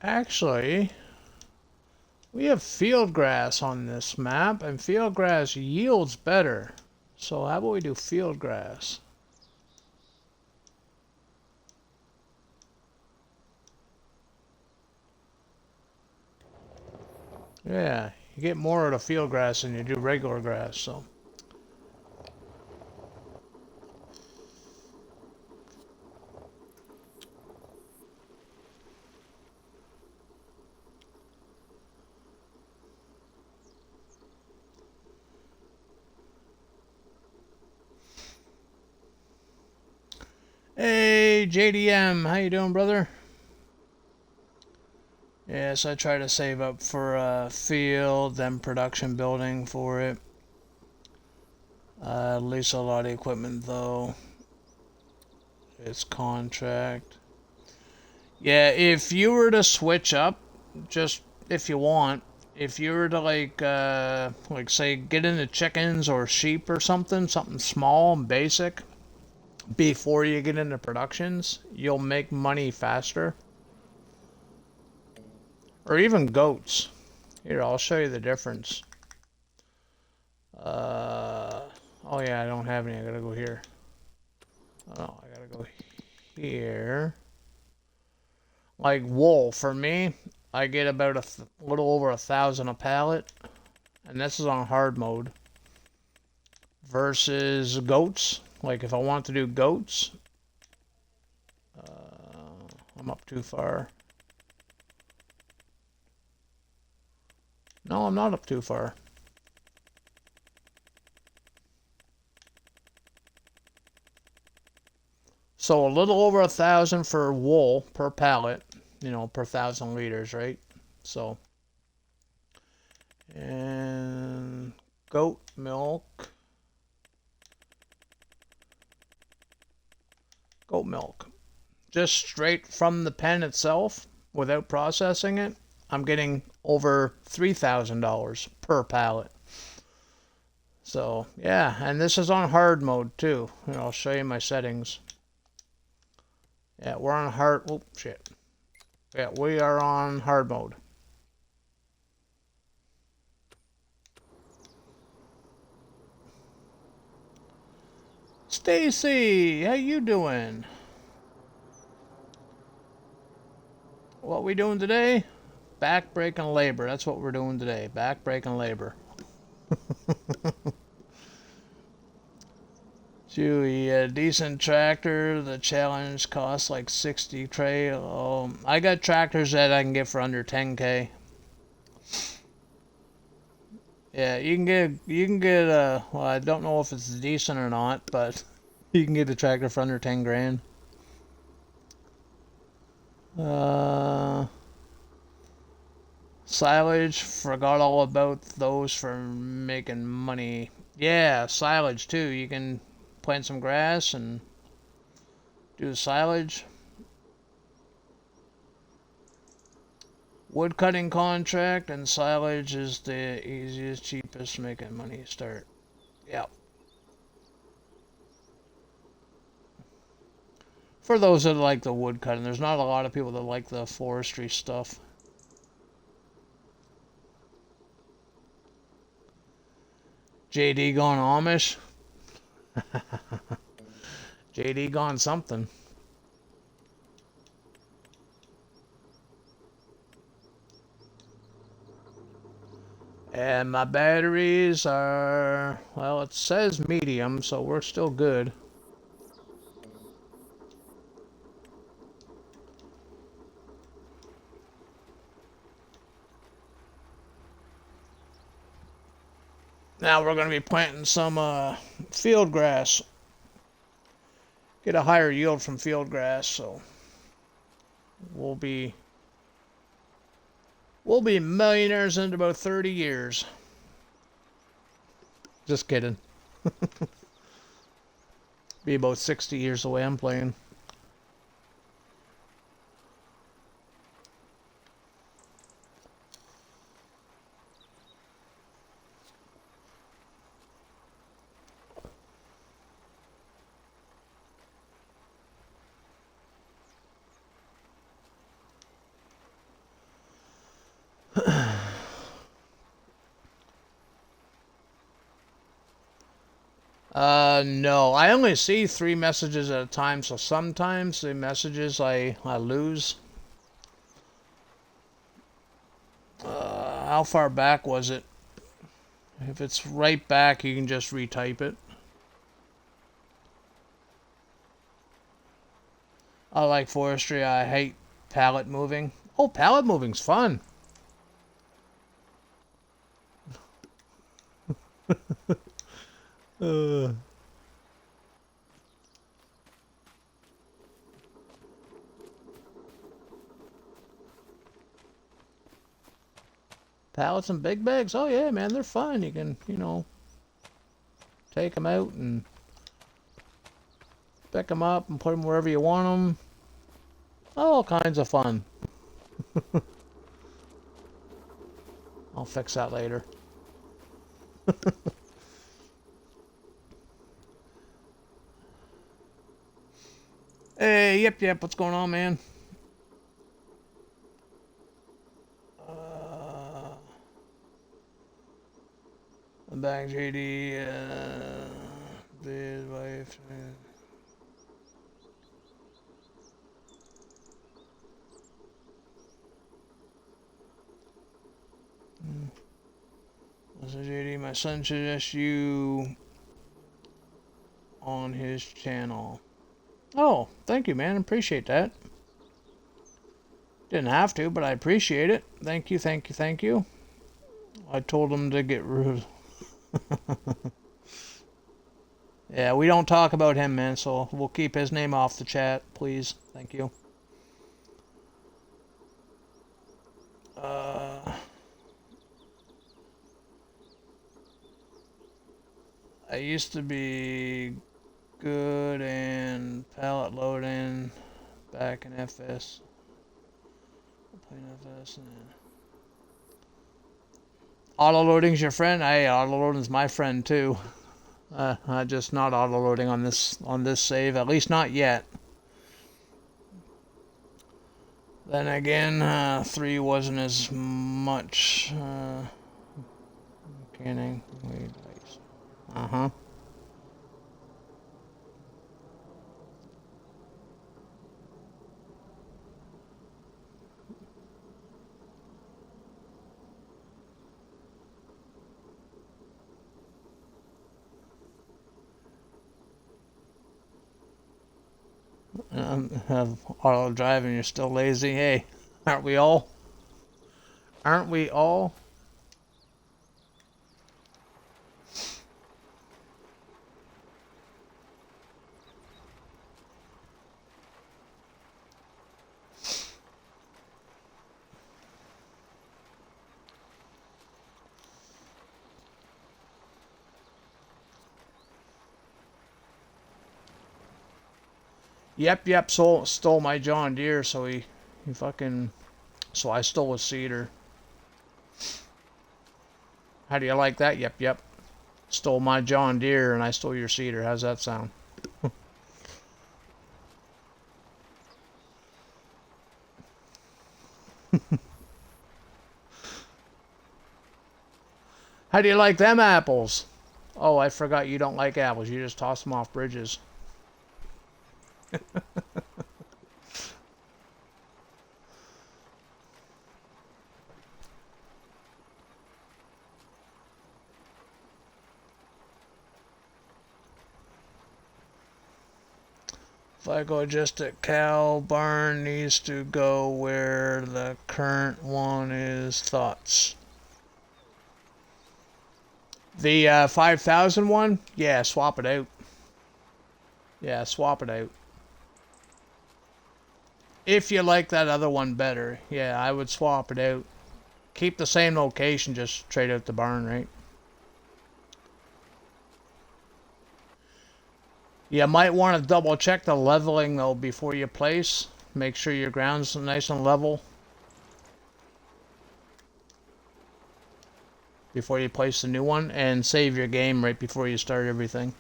Actually, we have field grass on this map, and field grass yields better. So how about we do field grass? Yeah, you get more of the field grass than you do regular grass, so. Hey, JDM, how you doing, brother? Yes, I try to save up for a field, then production building for it. Lease a lot of equipment, though. It's contract. Yeah, if you were to switch up, just if you want, if you were to like say get into chickens or sheep or something small and basic, before you get into productions, you'll make money faster. Or even goats. Here, I'll show you the difference. Oh yeah, I don't have any. I gotta go here. Oh, I gotta go here. Like wool, for me, I get about a little over 1,000 a pallet. And this is on hard mode. Versus goats. Like if I want to do goats, I'm up too far. No, I'm not up too far. So a little over 1,000 for wool per pallet, you know, per 1,000 liters, right? So, and goat milk. Goat milk. Just straight from the pen itself, without processing it, I'm getting over $3,000 per pallet. So, yeah, and this is on hard mode too. And I'll show you my settings. Yeah, we're on hard. Oh, shit. Yeah, we are on hard mode. Stacy, how you doing? What we doing today? Back-breaking labor. That's what we're doing today. Back-breaking labor. Chewy, a decent tractor. The challenge costs like 60K. I got tractors that I can get for under 10K. Yeah, you can get well, I don't know if it's decent or not, but you can get a tractor for under 10 grand. Silage, forgot all about those for making money. Yeah, silage too. You can plant some grass and do the silage. Wood cutting contract and silage is the easiest, cheapest making money start. Yep. For those that like the wood cutting, there's not a lot of people that like the forestry stuff. JD gone Amish? JD gone something. And my batteries are, well, it says medium, so we're still good. Now we're going to be planting some field grass. Get a higher yield from field grass, so we'll be millionaires in about 30 years. Just kidding. Be about 60 years away I'm playing. No, I only see 3 messages at a time, so sometimes the messages I lose. How far back was it? If it's right back, you can just retype it. I like forestry. I hate pallet moving. Oh, pallet moving's fun. Pallets and big bags? Oh yeah, man, they're fun. You can, take them out and pick them up and put them wherever you want them. All kinds of fun. I'll fix that later. Hey, yep, what's going on, man? I'm back, JD, his wife. Listen, JD, my son suggests you on his channel. Oh, thank you, man. Appreciate that. Didn't have to, but I appreciate it. Thank you, thank you, thank you. I told him to get rid. Yeah, we don't talk about him, man, so we'll keep his name off the chat, please. Thank you. I used to be good and pallet loading back in FS. Playing FS. Auto loading's your friend? Hey, auto loading's my friend too. Just not auto loading on this save, at least not yet. Then again, 3 wasn't as much. Canning. Uh-huh. Have auto drive and you're still lazy. Hey, aren't we all? Aren't we all? Yep, stole my John Deere, so he fucking, so I stole his cedar. How do you like that? Yep. Stole my John Deere and I stole your cedar. How's that sound? How do you like them apples? Oh, I forgot you don't like apples. You just toss them off bridges. If I go just at cow barn needs to go where the current one is. Thoughts? The 5,000 one? Yeah, swap it out. Yeah, swap it out. If you like that other one better, yeah, I would swap it out. Keep the same location, just trade out the barn, right? You might want to double check the leveling though before you place. Make sure your ground's nice and level before you place the new one, and save your game right before you start everything.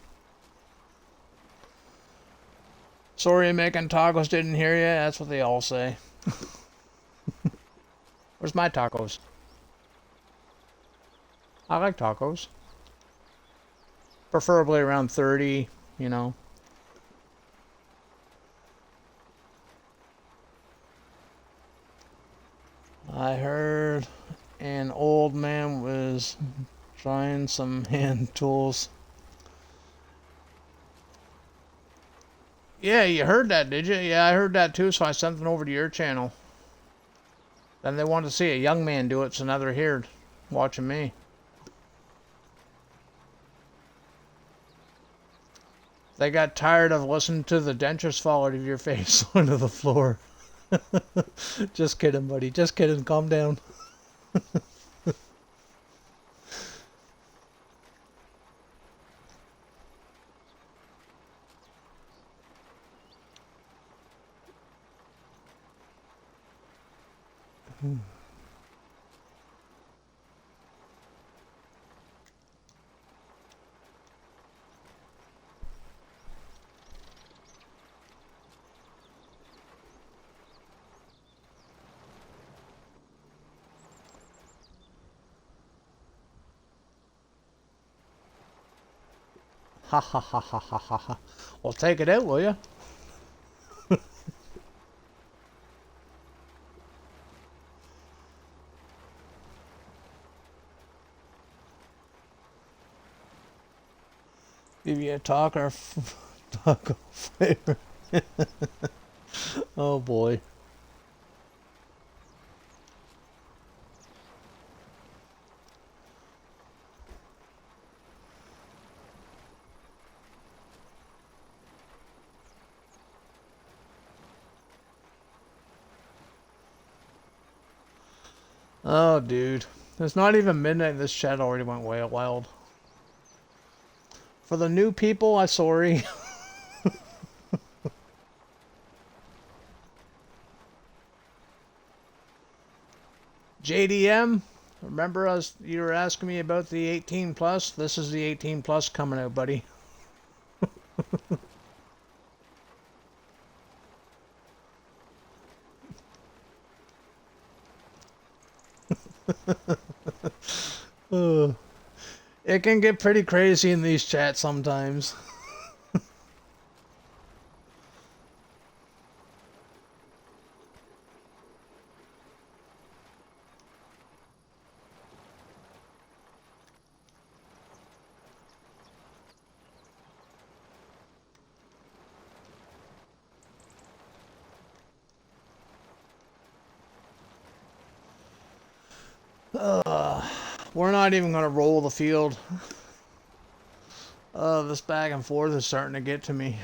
Sorry, making tacos didn't hear you. That's what they all say. Where's my tacos? I like tacos. Preferably around 30, you know. I heard an old man was trying some hand tools. Yeah, you heard that, did you? Yeah, I heard that too, so I sent them over to your channel. Then they wanted to see a young man do it, so now they're here watching me. They got tired of listening to the dentures fall out of your face onto the floor. Just kidding, buddy. Just kidding. Calm down. Ha ha ha ha ha ha ha. Well, take it out, will you? Give you a taco flavor. Oh boy. Oh, dude. It's not even midnight. This chat already went way wild. For the new people, I'm sorry. JDM, remember us? You were asking me about the 18 plus. This is the 18 plus coming out, buddy. It can get pretty crazy in these chats sometimes. We're not even gonna roll the field. This back and forth is starting to get to me.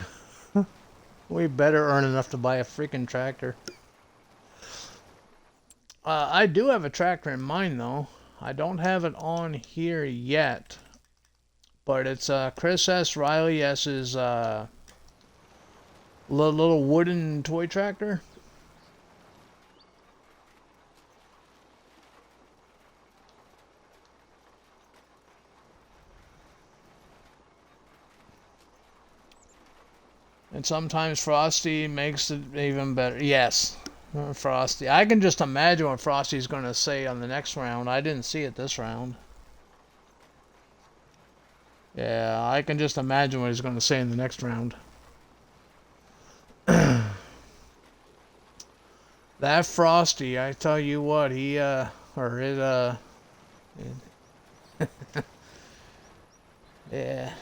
We better earn enough to buy a freaking tractor. I do have a tractor in mind, though. I don't have it on here yet. But it's Chris S. Riley S.'s little wooden toy tractor. And sometimes Frosty makes it even better. Yes, Frosty. I can just imagine what Frosty's going to say on the next round. I didn't see it this round. Yeah, I can just imagine what he's going to say in the next round. That Frosty, I tell you what, he, or it, yeah.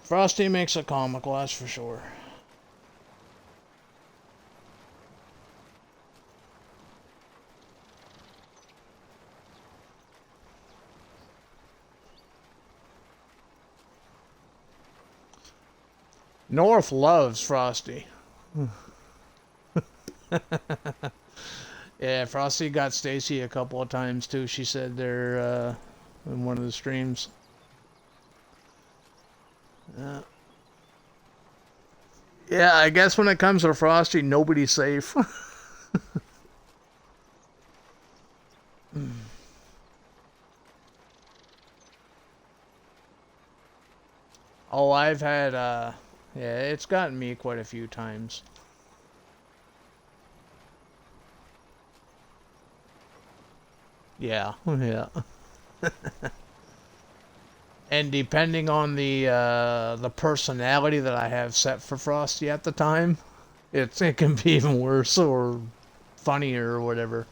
Frosty makes it comical, that's for sure. North loves Frosty. Yeah, Frosty got Stacy a couple of times too. She said they're in one of the streams. Yeah, I guess when it comes to Frosty, nobody's safe. Oh, I've had, yeah, it's gotten me quite a few times. Yeah, yeah. And depending on the personality that I have set for Frosty at the time, it can be even worse or funnier or whatever.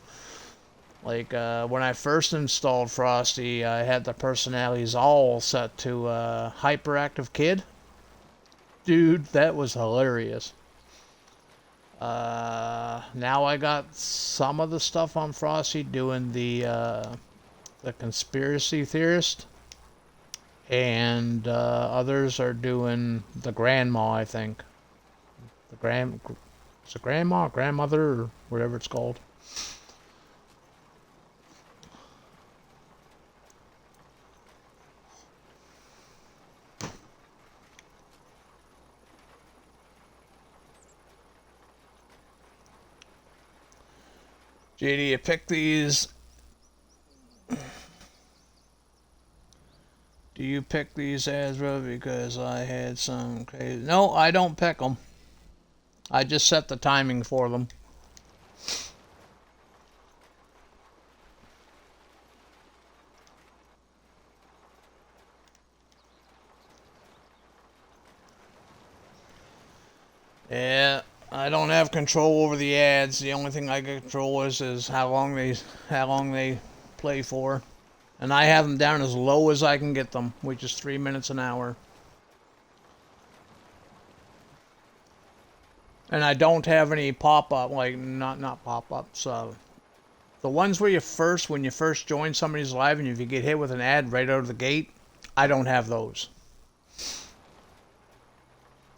Like, when I first installed Frosty, I had the personalities all set to Hyperactive Kid. Dude, that was hilarious. Now I got some of the stuff on Frosty doing the conspiracy theorist. And others are doing the grandma, I think. Is it grandma, grandmother, or whatever it's called. JD, you pick these. Do you pick these ads, bro? Because I had some crazy... No, I don't pick them. I just set the timing for them. Yeah, I don't have control over the ads. The only thing I can control is how long they play for. And I have them down as low as I can get them, which is 3 minutes an hour. And I don't have any pop-up, like, not pop-ups. The ones where when you first join somebody's live and if you get hit with an ad right out of the gate, I don't have those.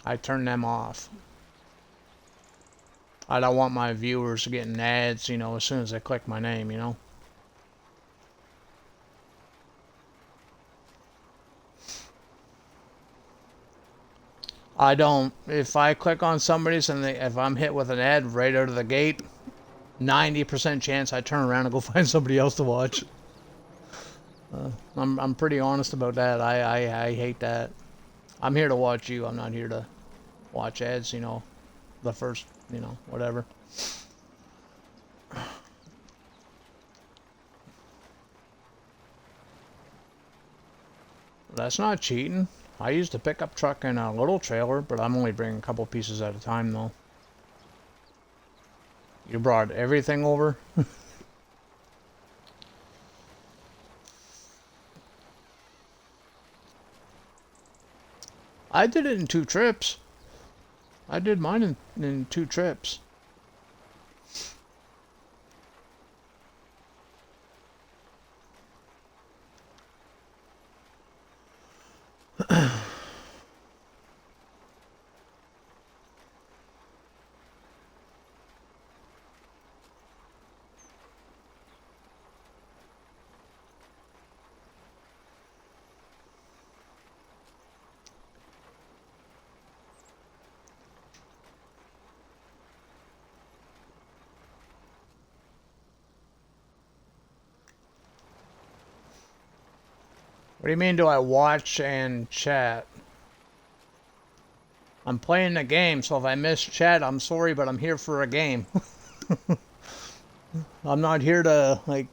I turn them off. I don't want my viewers getting ads, you know, as soon as they click my name, you know. I don't. If I click on somebody's and if I'm hit with an ad right out of the gate, 90% chance I turn around and go find somebody else to watch. I'm pretty honest about that. I hate that. I'm here to watch you. I'm not here to watch ads, you know. The first, you know, whatever. That's not cheating. I used a pickup truck and a little trailer, but I'm only bringing a couple pieces at a time, though. You brought everything over? I did it in 2 trips. I did mine in 2 trips. What do you mean, do I watch and chat? I'm playing the game, so if I miss chat, I'm sorry, but I'm here for a game. I'm not here to, like,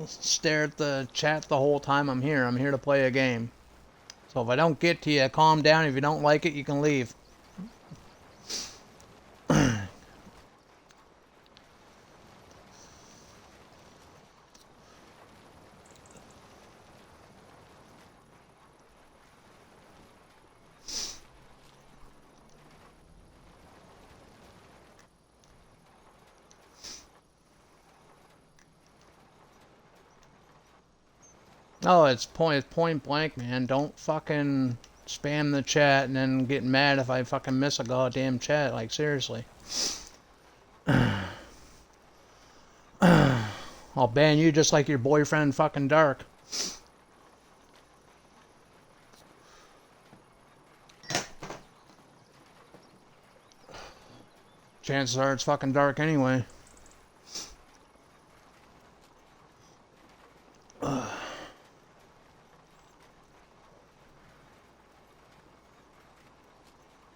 stare at the chat the whole time I'm here. I'm here to play a game. So if I don't get to you, calm down. If you don't like it, you can leave. Oh, it's point blank, man. Don't fucking spam the chat and then get mad if I fucking miss a goddamn chat. Like, seriously. I'll ban you just like your boyfriend fucking Dark. Chances are it's fucking Dark anyway.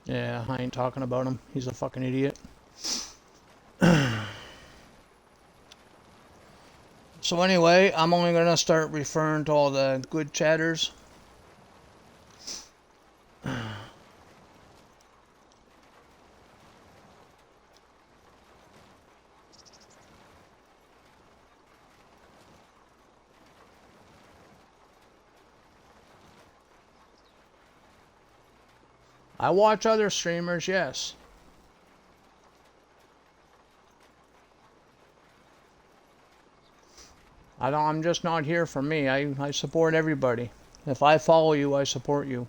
Yeah, I ain't talking about him. He's a fucking idiot. So anyway, I'm only gonna start referring to all the good chatters. I watch other streamers, yes. I'm just not here for me. I support everybody. If I follow you, I support you.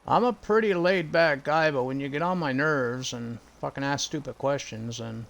I'm a pretty laid back guy, but when you get on my nerves and fucking ask stupid questions, and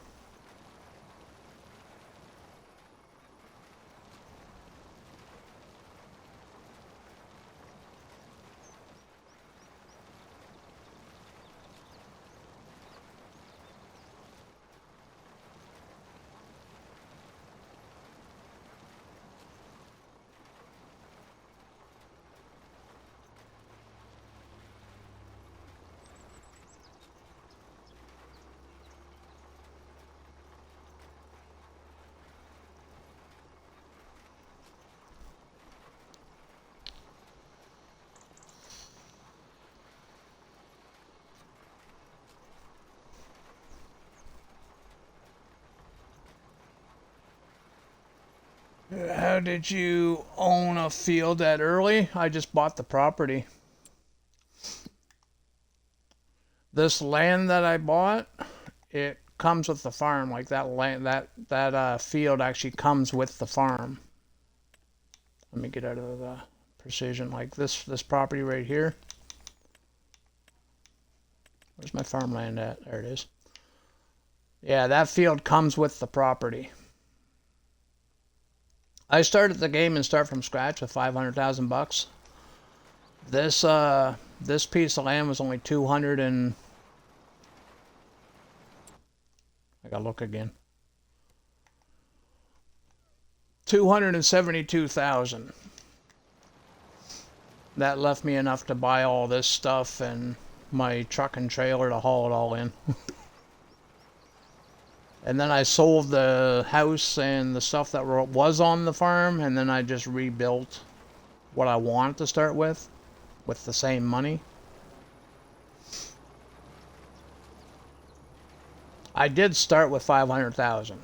how did you own a field that early? I just bought the property. This land that I bought, it comes with the farm. Like that land, that field actually comes with the farm. Let me get out of the precision. Like this property right here. Where's my farmland at? There it is. Yeah, that field comes with the property. I started the game and start from scratch with 500,000 bucks. This piece of land was only 200 and I gotta look again. 272,000. That left me enough to buy all this stuff and my truck and trailer to haul it all in. And then I sold the house and the stuff that was on the farm, and then I just rebuilt what I wanted to start with the same money. I did start with 500,000.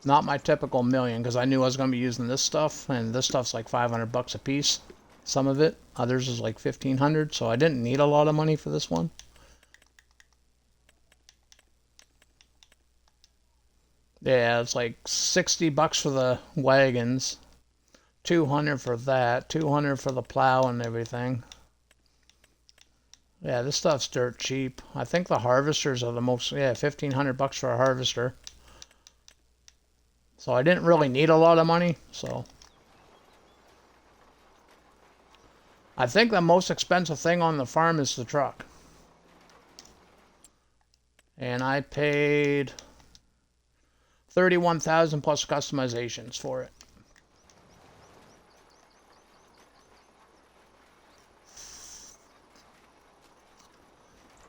Not my typical million, because I knew I was going to be using this stuff, and this stuff's like 500 bucks a piece. Some of it, others is like 1,500, so I didn't need a lot of money for this one. Yeah, it's like 60 bucks for the wagons, 200 for that, 200 for the plow and everything. Yeah, this stuff's dirt cheap. I think the harvesters are the most, yeah, 1,500 bucks for a harvester. So I didn't really need a lot of money, so. I think the most expensive thing on the farm is the truck. And I paid 31,000 plus customizations for it.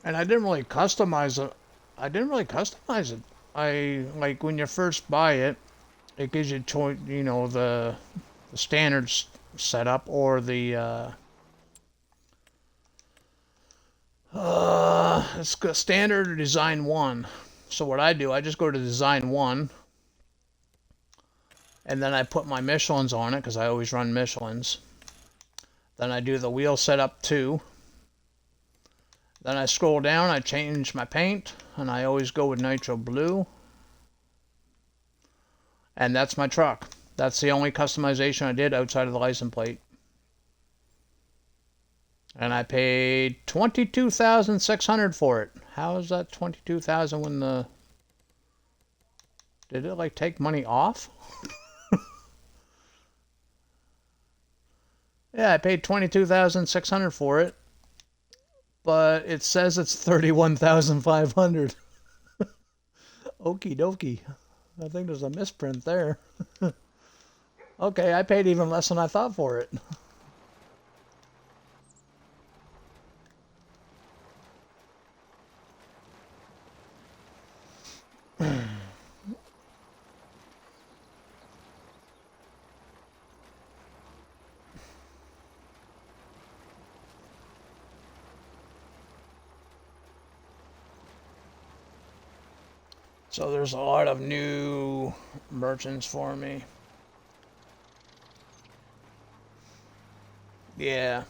And I didn't really customize it. I like when you first buy it, it gives you choice, you know, the standard setup or the it's standard or design 1. So what I do, I just go to design 1, and then I put my Michelins on it because I always run Michelins. Then I do the wheel setup 2. Then I scroll down, I change my paint, and I always go with nitro blue. And that's my truck. That's the only customization I did outside of the license plate. And I paid 22,600 for it. How is that 22,000 when the... Did it like take money off? Yeah, I paid 22,600 for it. But it says it's 31,500. Okie dokie. I think there's a misprint there. Okay, I paid even less than I thought for it. So there's a lot of new merchants for me. Yeah.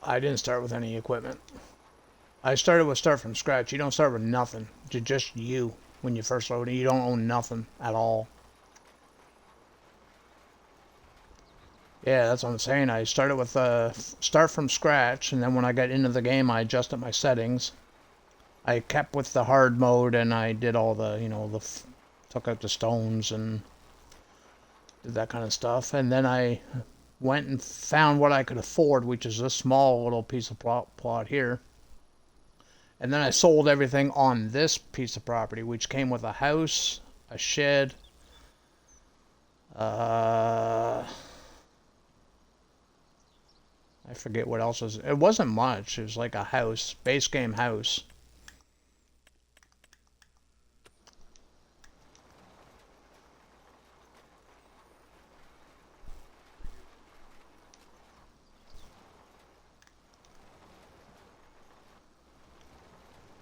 I didn't start with any equipment. I started with start from scratch. You don't start with nothing. Just you when you first load it. You don't own nothing at all. Yeah, that's what I'm saying. I started with start from scratch, and then when I got into the game, I adjusted my settings. I kept with the hard mode, and I did all the, you know, took out the stones and did that kind of stuff. And then I went and found what I could afford, which is this small little piece of plot here. And then I sold everything on this piece of property, which came with a house, a shed, I forget what else was. It wasn't much. It was like a house, base game house.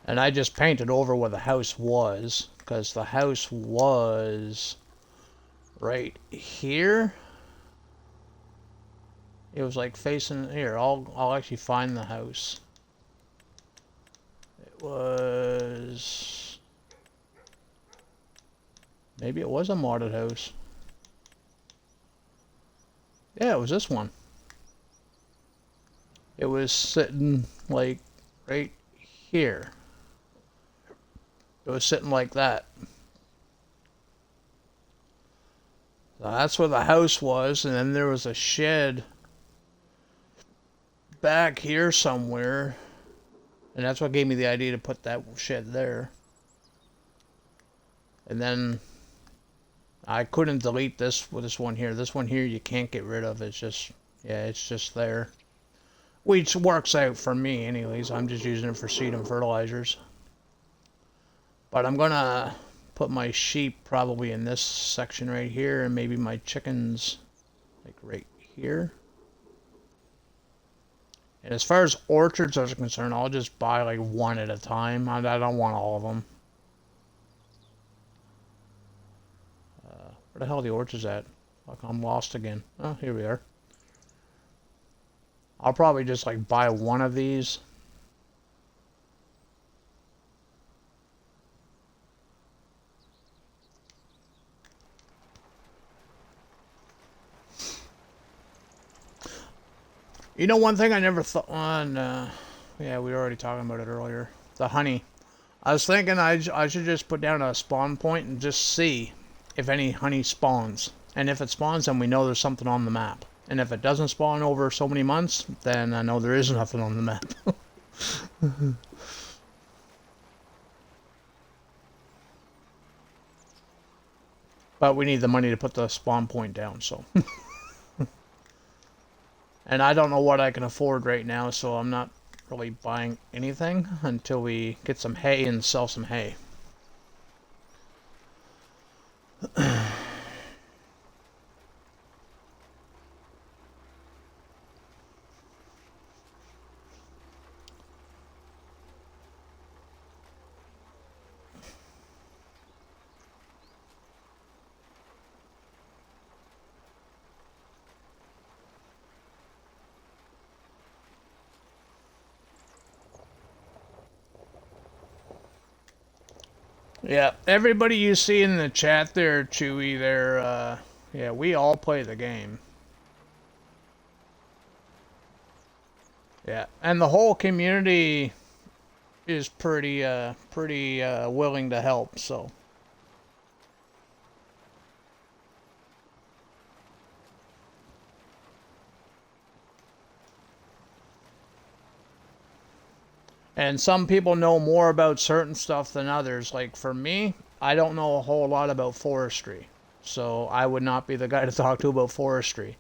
And I just painted over where the house was, because the house was right here. It was like facing here. I'll actually find the house. It was, maybe it was a modded house. Yeah, it was this one. It was sitting like right here. It was sitting like that. So that's where the house was, and then there was a shed back here somewhere, and that's what gave me the idea to put that shed there. And then I couldn't delete this with this one here. This one here you can't get rid of. It's just, yeah, it's just there. Which works out for me anyways. I'm just using it for seed and fertilizers. But I'm gonna put my sheep probably in this section right here, and maybe my chickens like right here. And as far as orchards are concerned, I'll just buy like one at a time. I don't want all of them. Where the hell are the orchards at? Fuck, I'm lost again. Oh, here we are. I'll probably just like buy one of these. You know, one thing I never thought on, yeah, we were already talking about it earlier. The honey. I was thinking I should just put down a spawn point and just see if any honey spawns. And if it spawns, then we know there's something on the map. And if it doesn't spawn over so many months, then I know there is nothing on the map. But we need the money to put the spawn point down, so. And I don't know what I can afford right now, so I'm not really buying anything until we get some hay and sell some hay. Yeah, everybody you see in the chat there, Chewy, yeah, we all play the game. Yeah, and the whole community is pretty willing to help, so. And some people know more about certain stuff than others. Like for me, I don't know a whole lot about forestry. So I would not be the guy to talk to about forestry.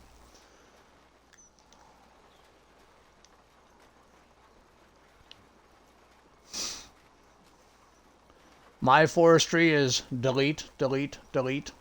My forestry is delete, delete, delete.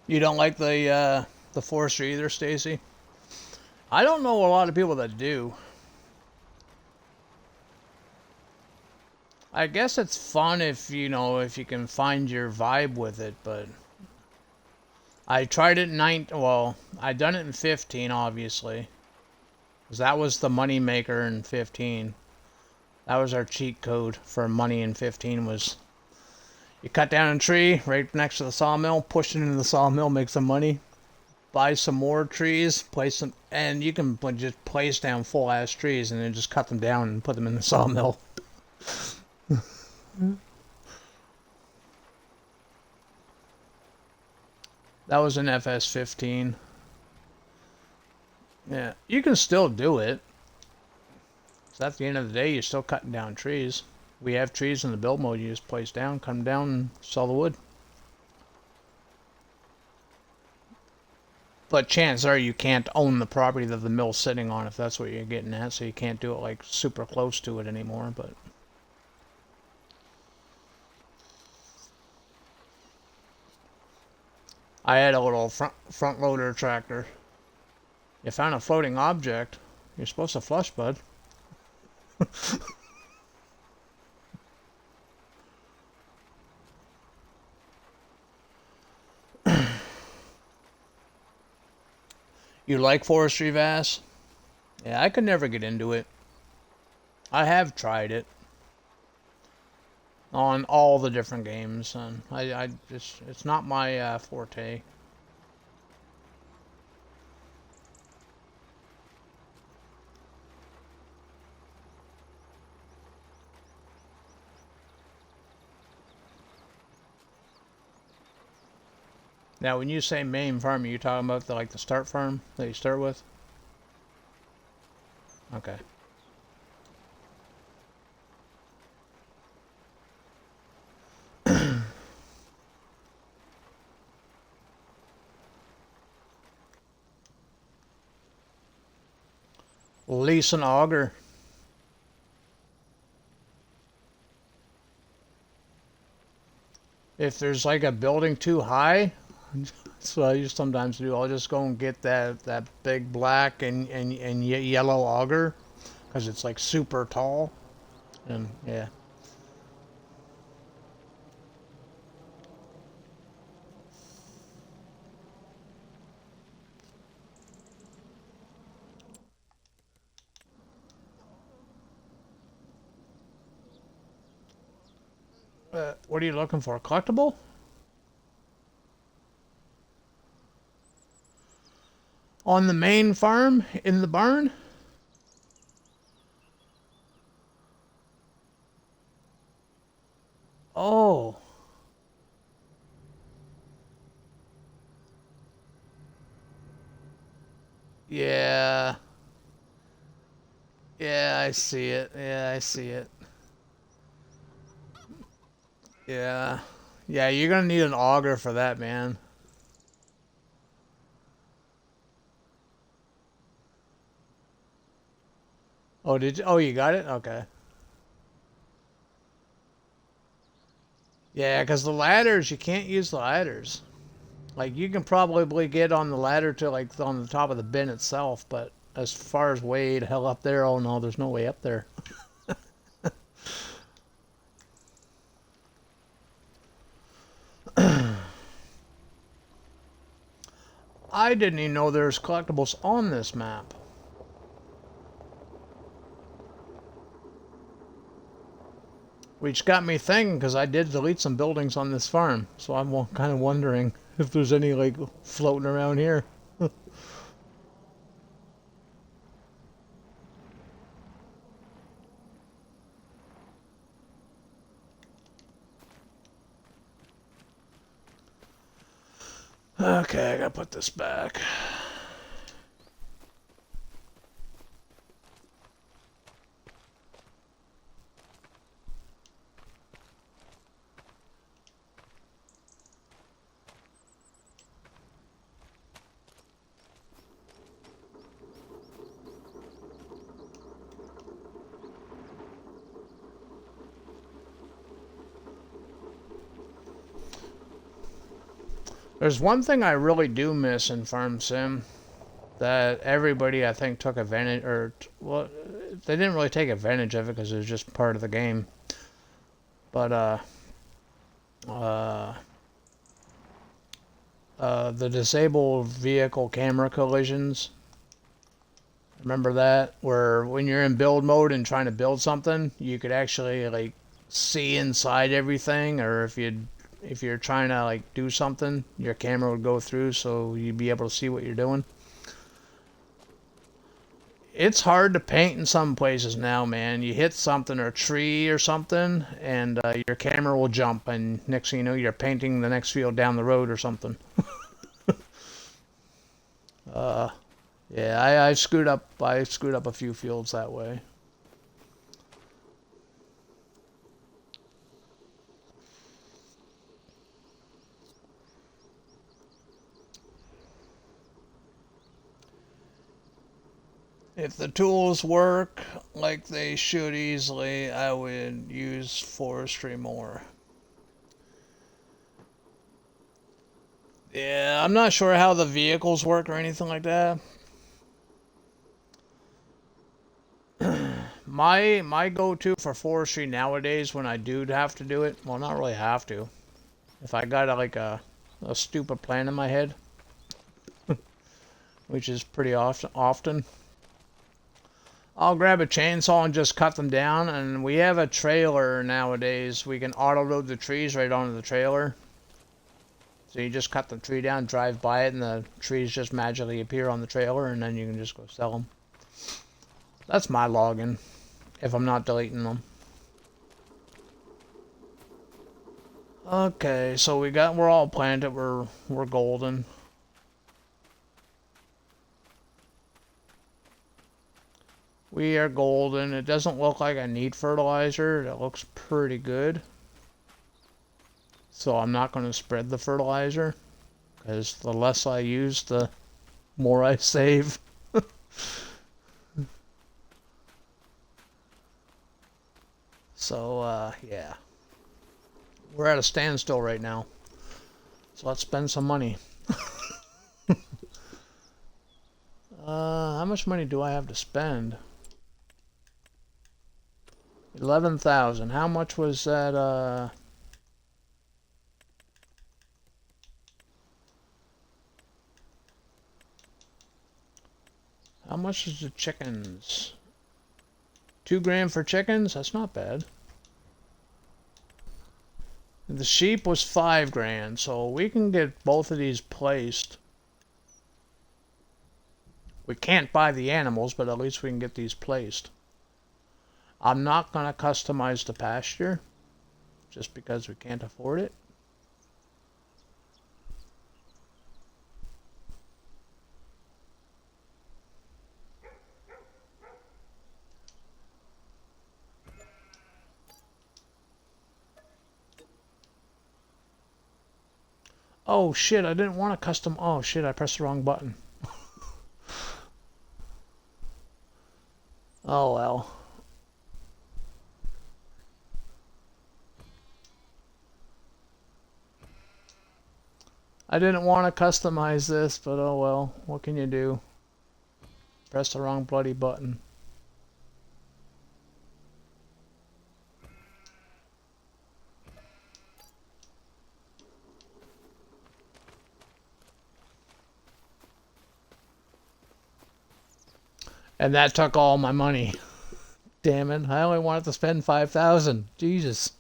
You don't like the forestry either, Stacy? I don't know a lot of people that do. I guess it's fun if, you know, if you can find your vibe with it, but I tried it in well, I done it in 15, obviously. Because that was the money maker in 15. That was our cheat code for money in 15 was you cut down a tree right next to the sawmill, push it into the sawmill, make some money, buy some more trees, place them, and you can just place down full ass trees and then just cut them down and put them in the sawmill. That was an FS15. Yeah, you can still do it. So at the end of the day, you're still cutting down trees. We have trees in the build mode. You just place down, cut them down, and sell the wood. But chances are you can't own the property that the mill's sitting on if that's what you're getting at. So you can't do it like super close to it anymore. But I had a little front loader tractor. You found a floating object. You're supposed to flush, bud. You like forestry, Vass? Yeah, I could never get into it. I have tried it on all the different games, and I just, it's not my forte. Now, when you say main farm, are you talking about the, like the start farm that you start with? Okay. Lease an auger. If there's like a building too high, that's what I used to sometimes do. I'll just go and get that big black and yellow auger because it's like super tall. And yeah. What are you looking for? A collectible? On the main farm? In the barn? Oh. Yeah. Yeah, I see it. Yeah, I see it. Yeah. Yeah, you're gonna need an auger for that, man. Oh, did you? Oh, you got it? Okay. Yeah, because the ladders, you can't use the ladders. Like, you can probably get on the ladder to, like, on the top of the bin itself, but as far as way the hell up there, oh no, there's no way up there. I didn't even know there's collectibles on this map. Which got me thinking, because I did delete some buildings on this farm. So I'm kind of wondering if there's any, like, floating around here. Okay, I gotta put this back. There's one thing I really do miss in Farm Sim that everybody, I think, took advantage, or, well, they didn't really take advantage of it because it was just part of the game. But, the disabled vehicle camera collisions. Remember that? Where when you're in build mode and trying to build something, you could actually, like, see inside everything, or if you're trying to, like, do something, your camera would go through so you'd be able to see what you're doing. It's hard to paint in some places now, man. You hit something, or a tree or something, and your camera will jump, and next thing you know, you're painting the next field down the road or something. Yeah, I screwed up. I screwed up a few fields that way. If the tools work like they should easily, I would use forestry more. Yeah, I'm not sure how the vehicles work or anything like that. My go-to for forestry nowadays when I do have to do it, well, not really have to. If I got a stupid plan in my head, which is pretty often, I'll grab a chainsaw and just cut them down. And we have a trailer nowadays. We can auto-load the trees right onto the trailer. So you just cut the tree down, drive by it, and the trees just magically appear on the trailer, and then you can just go sell them. That's my login, if I'm not deleting them. Okay, so we're all planted, we're golden. We are golden. It doesn't look like I need fertilizer. It looks pretty good. So I'm not going to spread the fertilizer, because the less I use, the more I save. So, yeah. We're at a standstill right now. So let's spend some money. How much money do I have to spend? 11,000. How much was that, How much is the chickens? 2 grand for chickens? That's not bad. The sheep was 5 grand, so we can get both of these placed. We can't buy the animals, but at least we can get these placed. I'm not going to customize the pasture, just because we can't afford it. Oh shit, I didn't want to custom. Oh shit, I pressed the wrong button. Oh well. I didn't want to customize this, but oh well. What can you do? Press the wrong bloody button. And that took all my money. Damn it. I only wanted to spend 5,000. Jesus.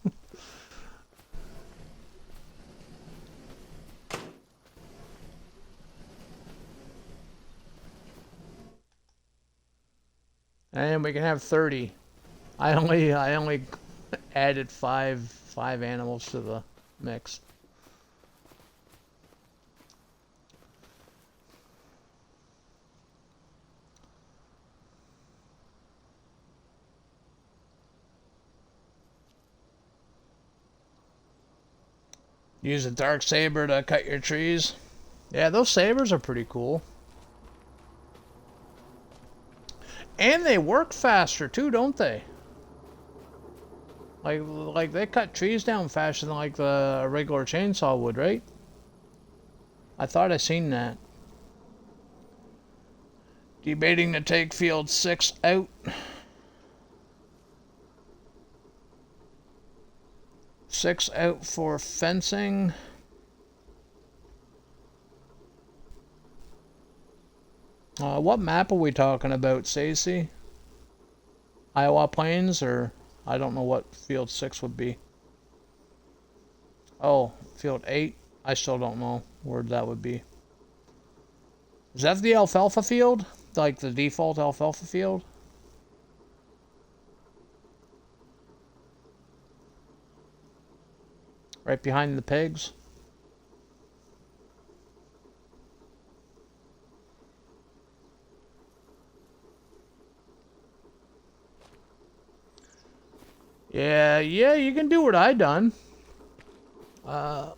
And we can have 30. I only added five animals to the mix. Use a dark saber to cut your trees. Yeah, those sabers are pretty cool. And they work faster too, don't they? Like they cut trees down faster than like the regular chainsaw would, right? I thought I seen that. Debating to take field 6 out. 6 out for fencing. What map are we talking about, Stacey? Iowa Plains, or I don't know what field 6 would be. Oh, field 8? I still don't know where that would be. Is that the alfalfa field? Like the default alfalfa field? Right behind the pigs? Yeah, you can do what I done. All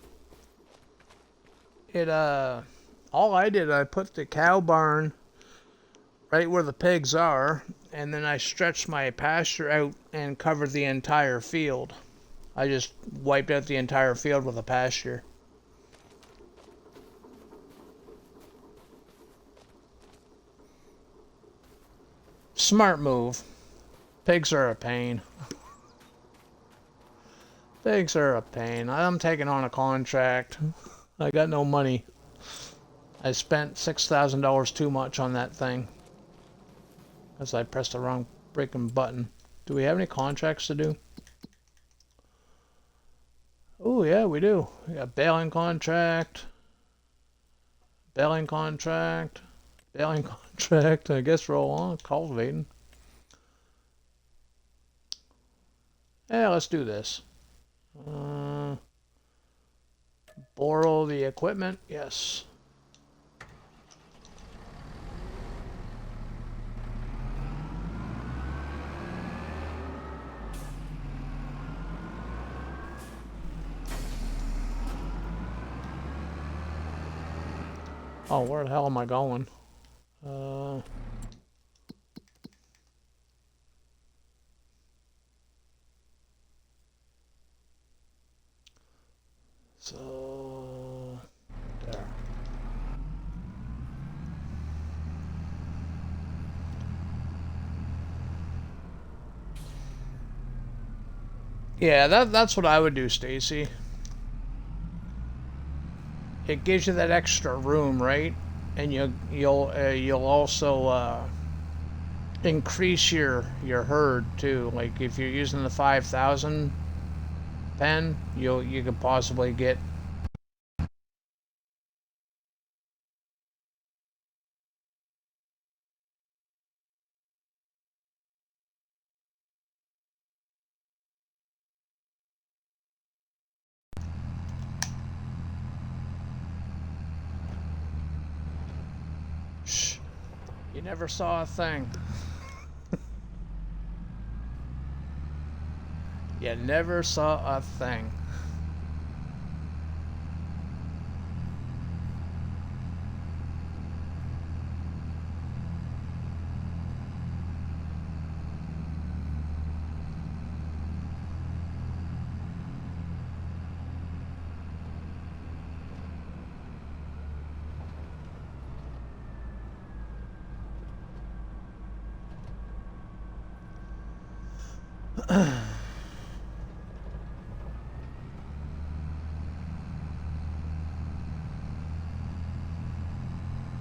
I did, I put the cow barn right where the pigs are, and then I stretched my pasture out and covered the entire field. I just wiped out the entire field with a pasture. Smart move. Pigs are a pain. Pigs are a pain. I'm taking on a contract. I got no money. I spent $6,000 too much on that thing, because I pressed the wrong freaking button. Do we have any contracts to do? Oh yeah, we do. We got baling contract. Baling contract. Baling contract. I guess roll on. Cultivating. Yeah, let's do this. Borrow the equipment. Yes. Oh, where the hell am I going? So there. Yeah, that's what I would do, Stacy. It gives you that extra room, right? And you'll also increase your herd too. Like if you're using the 5,000 pen, you could possibly get. Shh, you never saw a thing. You never saw a thing.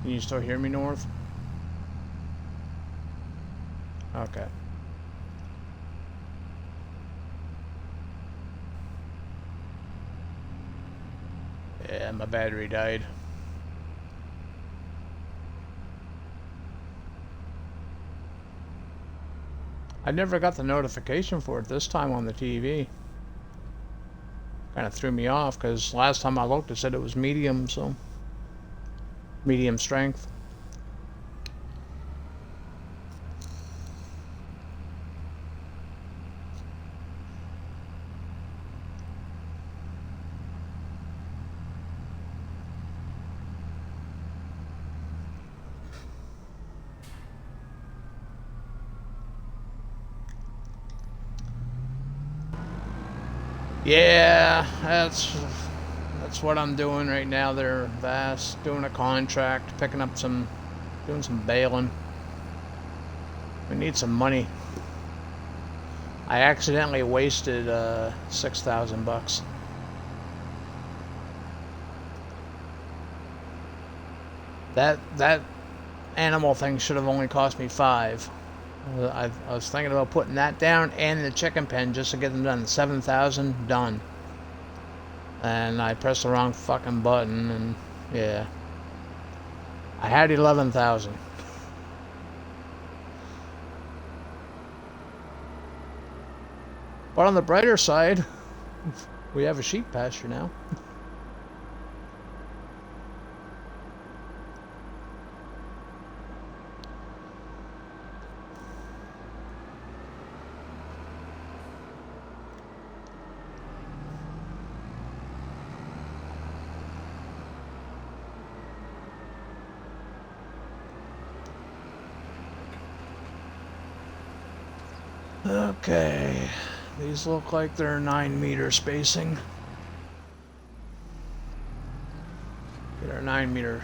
Can you still hear me, North? Okay. Yeah, my battery died. I never got the notification for it this time on the TV. Kind of threw me off because last time I looked it said it was medium, so medium strength. Yeah, that's what I'm doing right now. They're vast, doing a contract, picking up some, doing some bailing. We need some money. I accidentally wasted $6,000. That animal thing should have only cost me $5. I was thinking about putting that down and the chicken pen just to get them done. 7,000 done. And I pressed the wrong fucking button, and yeah, I had 11,000. But on the brighter side, we have a sheep pasture now. Okay, these look like they're 9-meter spacing. They're 9-meter.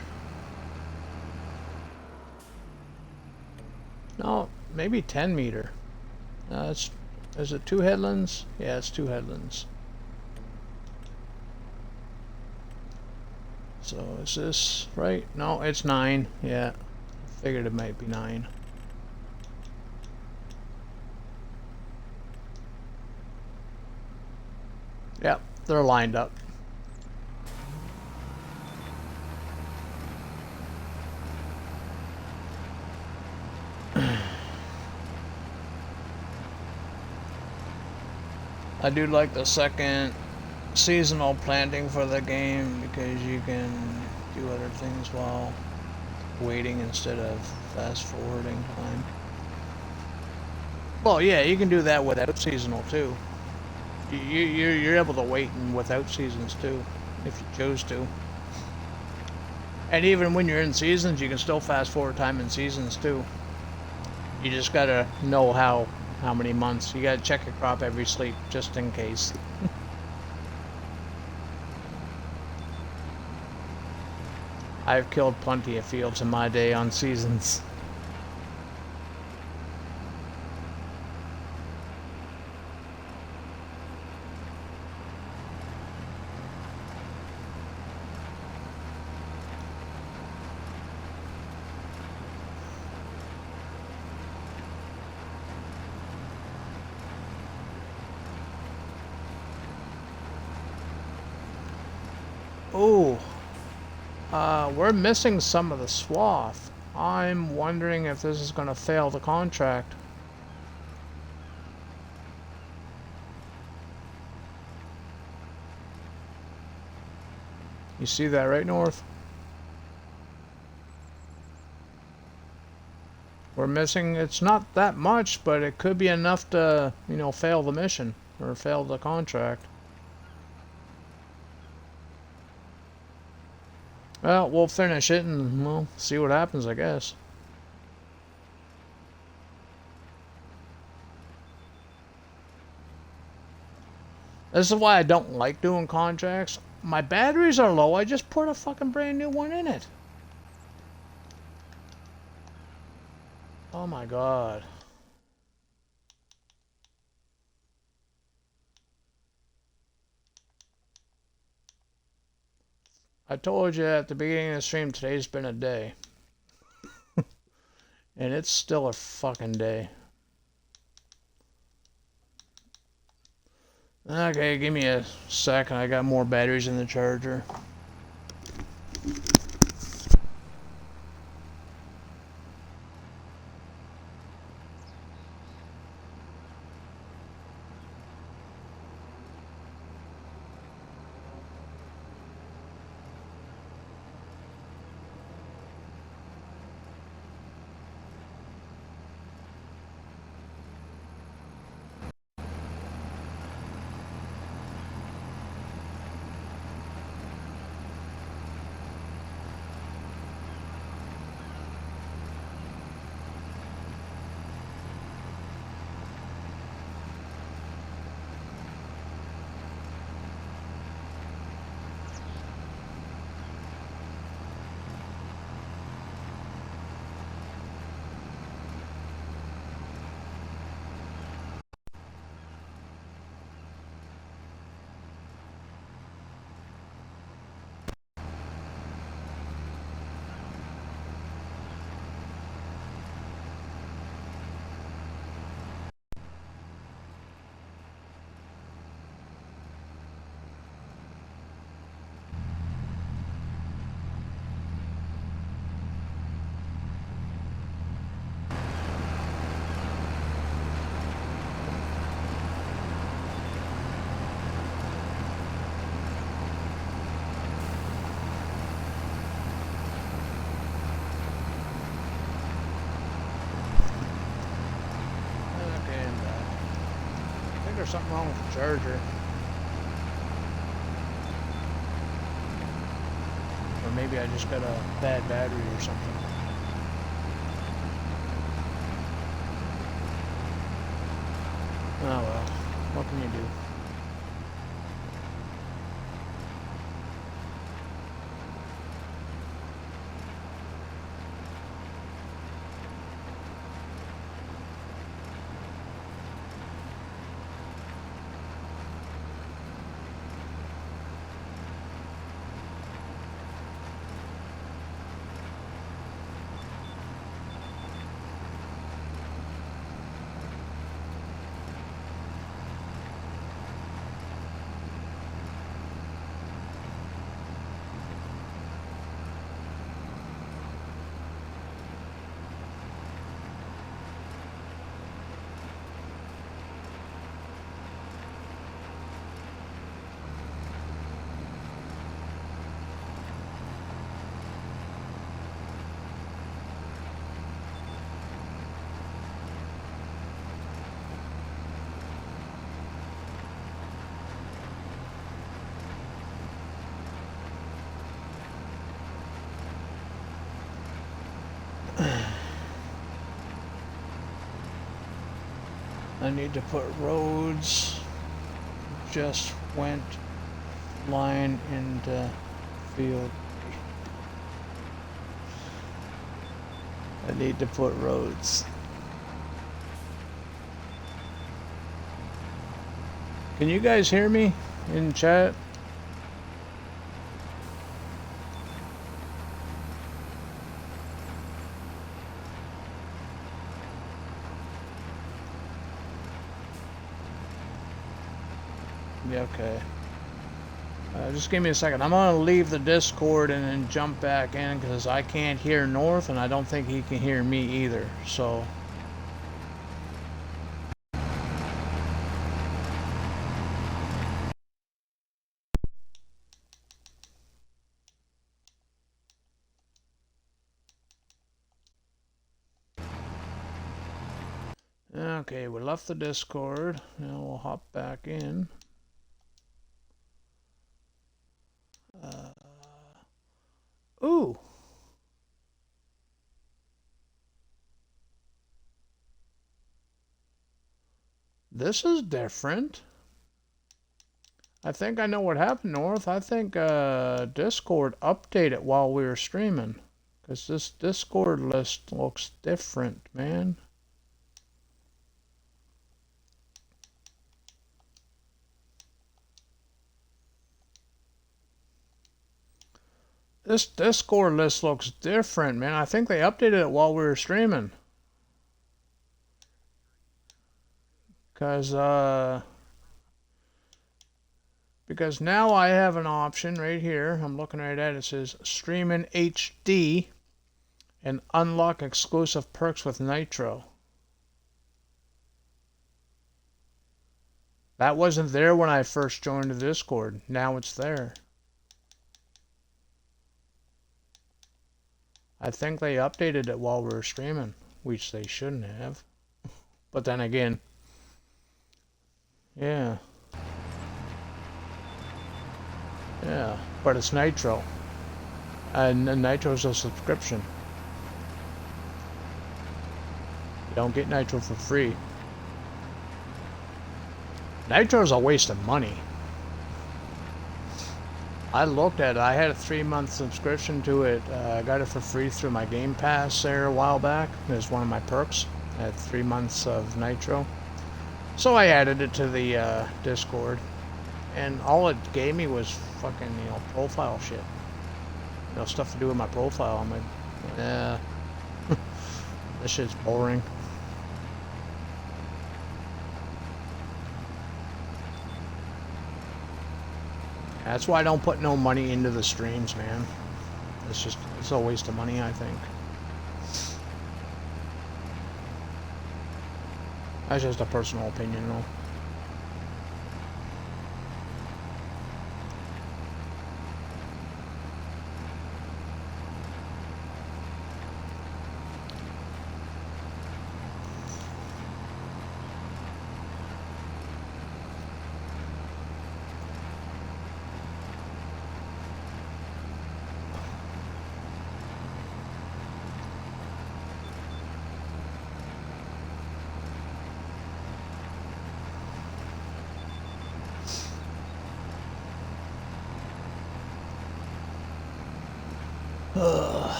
No, maybe 10-meter. Is it 2 headlands? Yeah, it's 2 headlands. So is this right? No, it's 9. Yeah, figured it might be 9. Yep, they're lined up. I do like the second seasonal planting for the game because you can do other things while waiting instead of fast forwarding time. Well, yeah, you can do that without seasonal too. You're able to wait in without seasons too, if you chose to. And even when you're in seasons, you can still fast forward time in seasons too. You just gotta know how many months. You gotta check your crop every sleep just in case. I've killed plenty of fields in my day on seasons. Oh, we're missing some of the swath. I'm wondering if this is gonna fail the contract. You see that right, North? We're missing, it's not that much, but it could be enough to, you know, fail the mission or fail the contract. Well, we'll finish it and we'll see what happens, I guess. This is why I don't like doing contracts. My batteries are low, I just put a fucking brand new one in it. Oh my god. I told you at the beginning of the stream, today's been a day. And it's still a fucking day. Okay, give me a second. I got more batteries in the charger. There's something wrong with the charger. Or maybe I just got a bad battery or something. Oh well, what can you do? I need to put roads. Just went line into field. I need to put roads. Can you guys hear me in chat? Yeah, okay. Just give me a second. I'm gonna leave the Discord and then jump back in because I can't hear North and I don't think he can hear me either. So. Okay, we left the Discord. Now we'll hop back in. Ooh. This is different. I think I know what happened, North. I think Discord updated while we were streaming. Because this Discord list looks different, man. This Discord list looks different, man. I think they updated it while we were streaming. Because now I have an option right here. I'm looking right at it. It says Stream in HD and unlock exclusive perks with Nitro. That wasn't there when I first joined the Discord. Now it's there. I think they updated it while we were streaming, which they shouldn't have. But then again, yeah. Yeah, but it's Nitro. And Nitro's a subscription. You don't get Nitro for free. Nitro's a waste of money. I looked at it. I had a 3-month subscription to it. I got it for free through my Game Pass there a while back. It was one of my perks. I had 3 months of Nitro. So I added it to the Discord. And all it gave me was fucking, profile shit. Stuff to do with my profile. I'm like, yeah. This shit's boring. That's why I don't put no money into the streams, man. It's a waste of money, I think. That's just a personal opinion, though.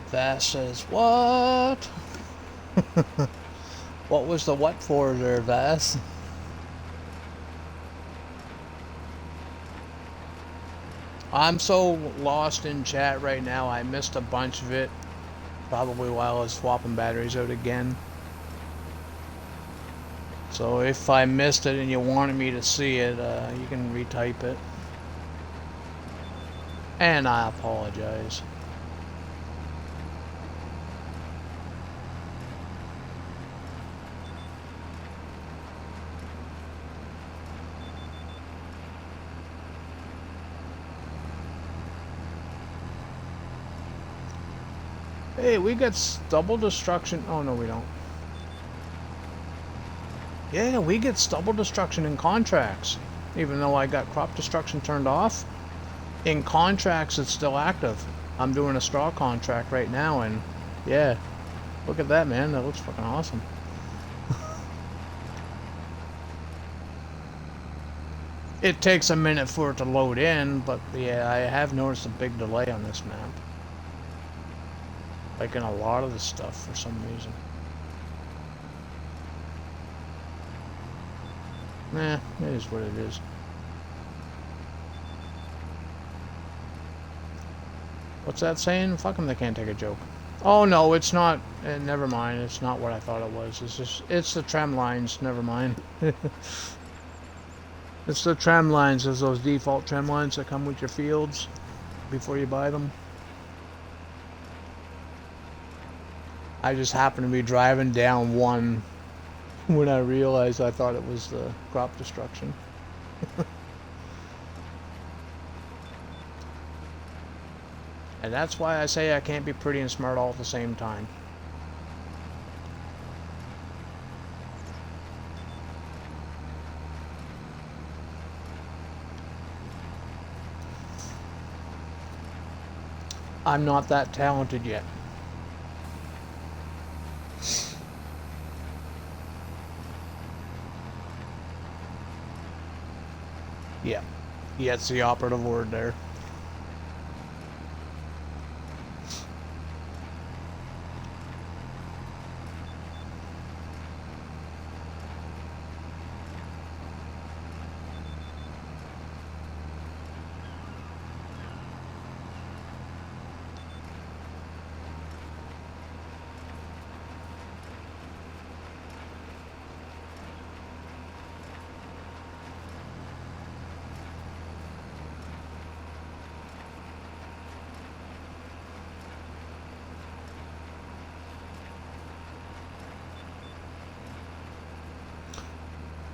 Vass says, what? What was the what for there, Vass? I'm so lost in chat right now, I missed a bunch of it. Probably while I was swapping batteries out again. So if I missed it and you wanted me to see it, you can retype it. And I apologize. Hey, we got double destruction. Oh, no, we don't. Yeah, we get stubble destruction in contracts. Even though I got crop destruction turned off, in contracts it's still active. I'm doing a straw contract right now, and yeah, look at that, man. That looks fucking awesome. It takes a minute for it to load in, but yeah, I have noticed a big delay on this map. Like in a lot of the stuff for some reason. Nah, it is what it is. What's that saying? Fuck them, they can't take a joke. Oh no, it's not. Never mind. It's not what I thought it was. It's the tram lines. Never mind. It's the tram lines. There's those default tram lines that come with your fields before you buy them. I just happened to be driving down one when I realized I thought it was the crop destruction. And that's why I say I can't be pretty and smart all at the same time. I'm not that talented yet. Yeah. Yet's the operative word there.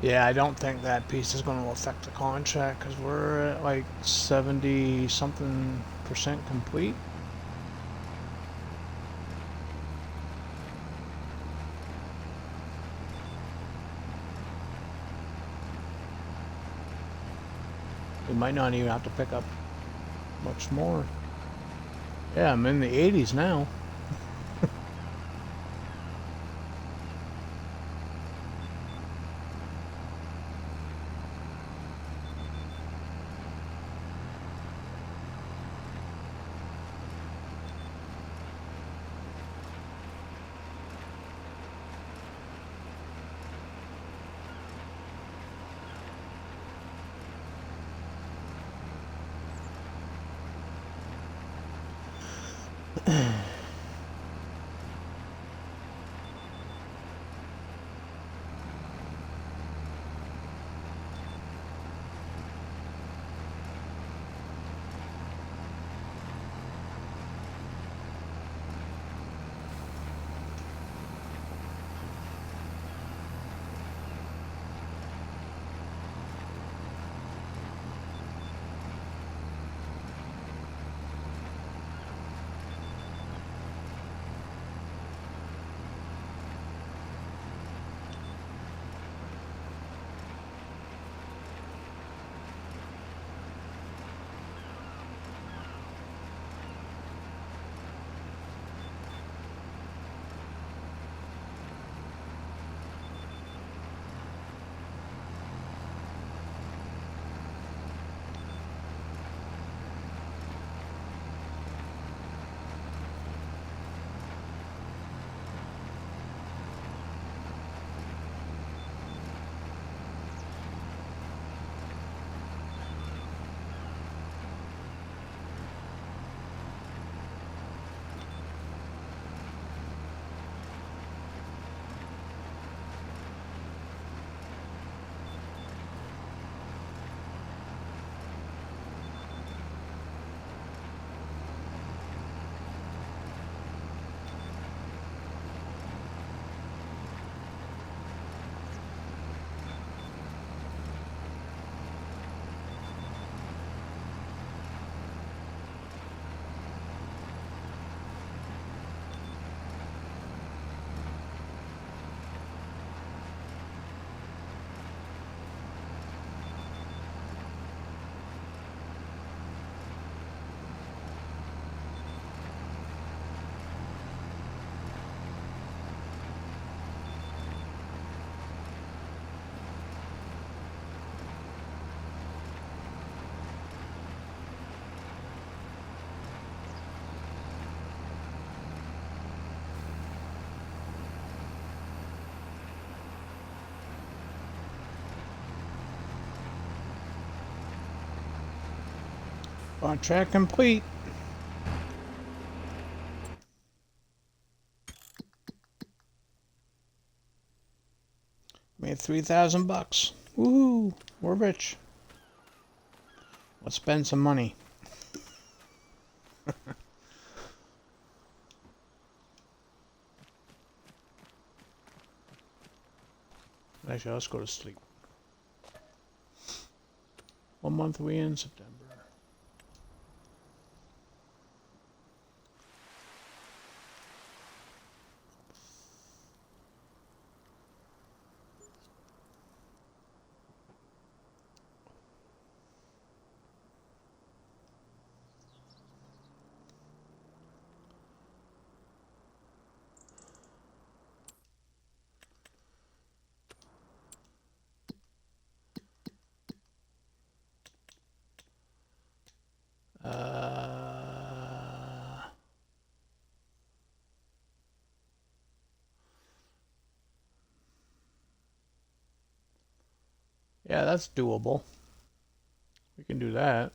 Yeah, I don't think that piece is going to affect the contract because we're at like 70 something % complete. We might not even have to pick up much more. Yeah, I'm in the 80s now. Contract complete. Made $3,000. Woohoo! We're rich. Let's spend some money. Actually, let's go to sleep. What month are we in? September. Yeah, that's doable. We can do that.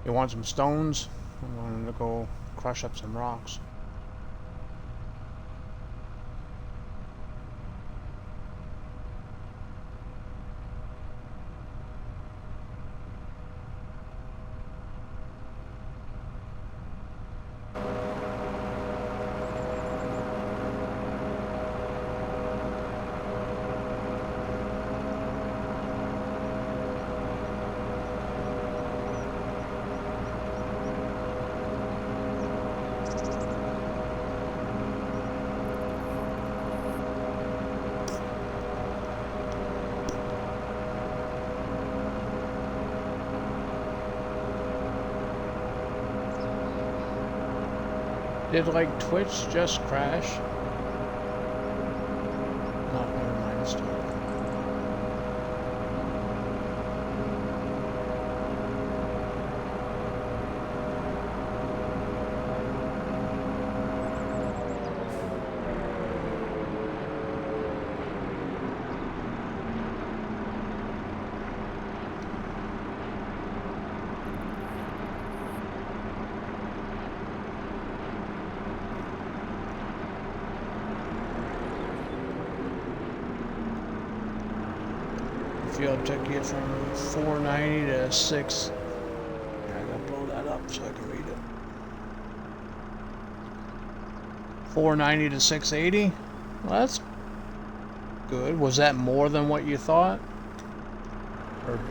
You want some stones? I'm going to go crush up some rocks. Did like Twitch just crash? No, never mind, it's still. Fuel ticket from 490 to 6. Yeah, I gotta blow that up so I can read it. 490 to 680. Well, that's good. Was that more than what you thought,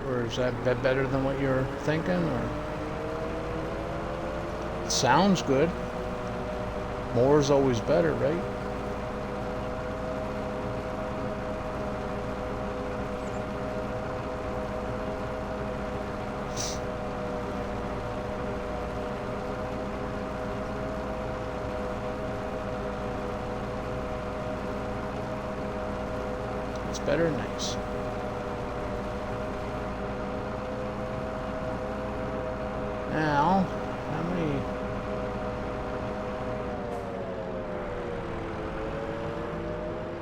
or is that better than what you're thinking? Or it sounds good. More is always better, right? Better, nice. Now, how many?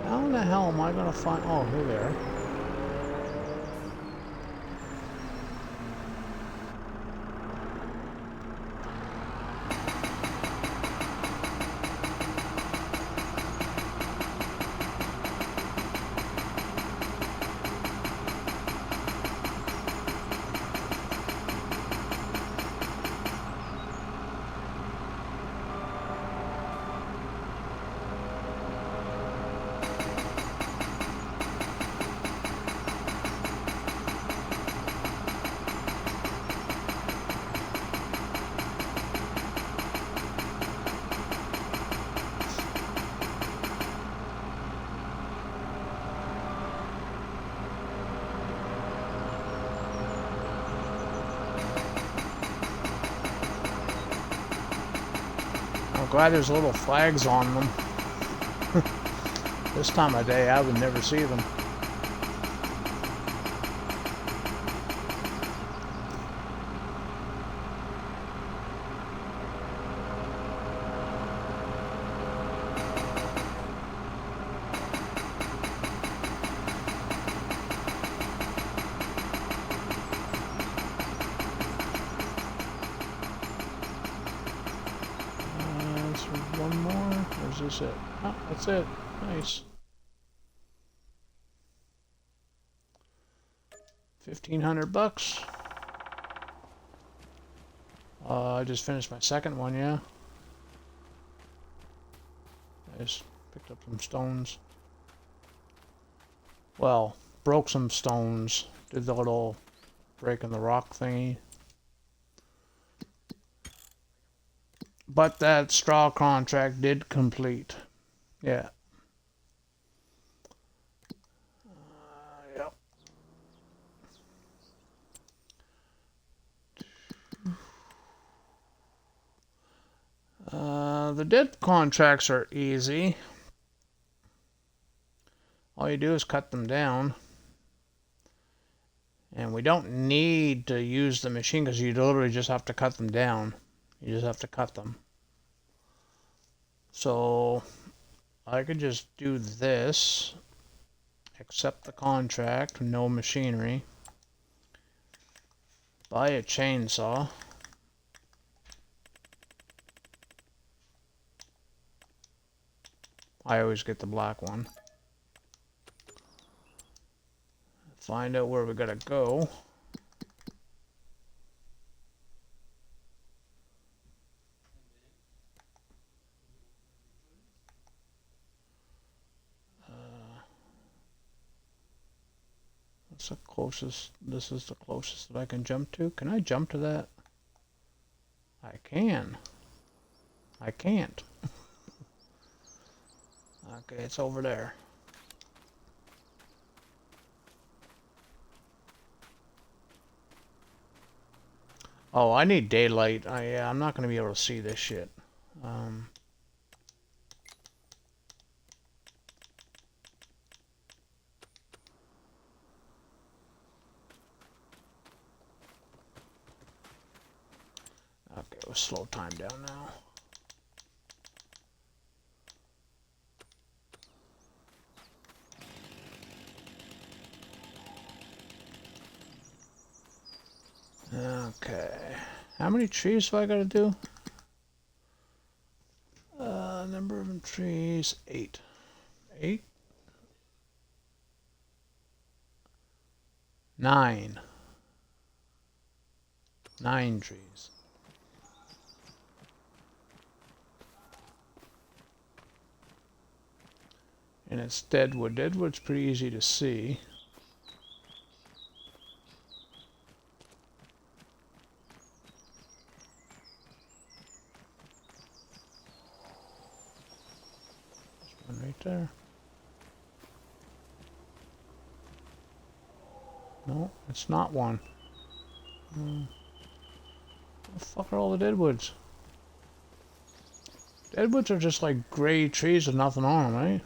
How in the hell am I gonna find? Oh, here they are. glad there's little flags on them. This time of day, I would never see them. One more, or is this it? Oh, that's it. Nice. 1,500 bucks. I just finished my second one, yeah. I just picked up some stones. Well, broke some stones. Did the little break in the rock thingy. But that straw contract did complete. Yeah. Yep. The dead contracts are easy. All you do is cut them down. And we don't need to use the machine because you literally just have to cut them down. You just have to cut them. So I could just do this, accept the contract, no machinery, buy a chainsaw, I always get the black one, find out where we gotta go. That's the closest, this is the closest that I can jump to. Can I jump to that? I can. I can't. Okay, it's over there. Oh, I need daylight. Yeah, I'm not going to be able to see this shit. Okay, we'll slow time down now. Okay, how many trees have I got to do? Number of trees, 8. 8? 9. 9 trees. And it's deadwood. Deadwood's pretty easy to see. There's one right there. No, it's not one. Where the fuck are all the deadwoods? Deadwoods are just like gray trees with nothing on them, right?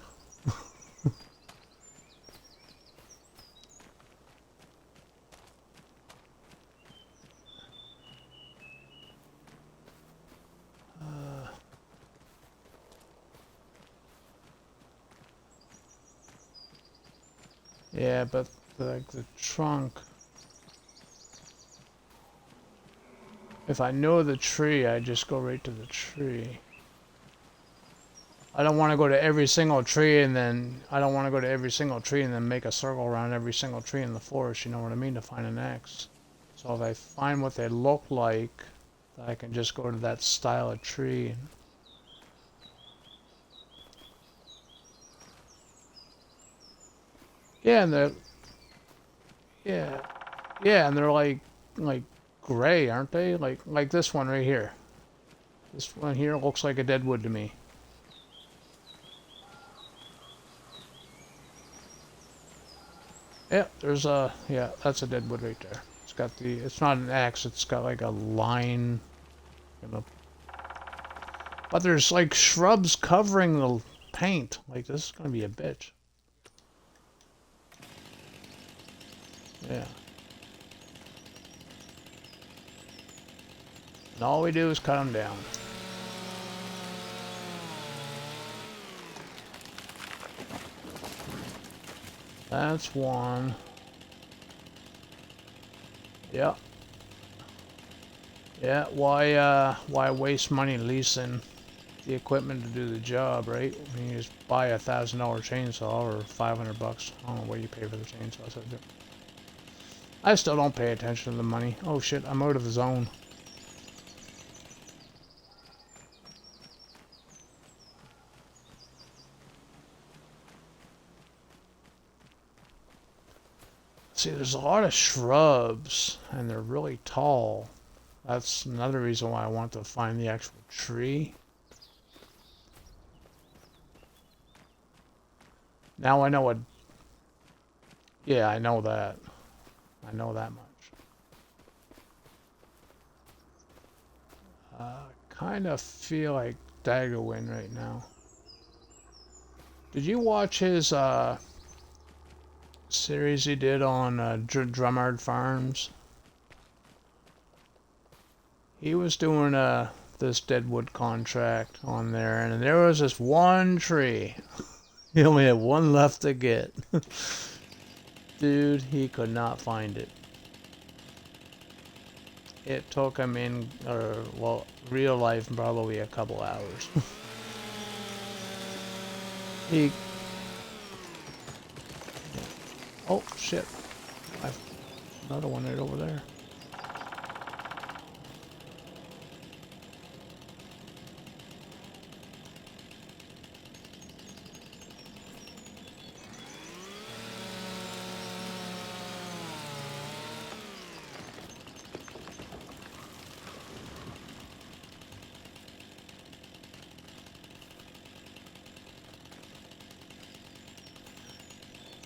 Yeah, but like the trunk. If I know the tree, I just go right to the tree. I don't want to go to every single tree and then make a circle around every single tree in the forest, you know what I mean, to find an X. So if I find what they look like, I can just go to that style of tree. Yeah, and they're like gray, aren't they? Like this one right here. This one here looks like a deadwood to me. Yeah, there's a, yeah, that's a deadwood right there. It's got it's not an X, it's got like a line. But there's like shrubs covering the paint. Like, this is gonna be a bitch. Yeah. And all we do is cut them down. That's one. Yep. Yeah, why waste money leasing the equipment to do the job, right? I mean, you just buy a $1,000 chainsaw or 500 bucks. I don't know what you pay for the chainsaw. So I still don't pay attention to the money. Oh shit, I'm out of the zone. See, there's a lot of shrubs, and they're really tall. That's another reason why I want to find the actual tree. Now I know what... Yeah, I know that. I know that much. Kind of feel like Daggerwin right now. Did you watch his series he did on Drummard Farms? He was doing this Deadwood contract on there, and there was this one tree. He only had one left to get. Dude, he could not find it. It took him well, real life, probably a couple hours. Oh, shit. Another one right over there.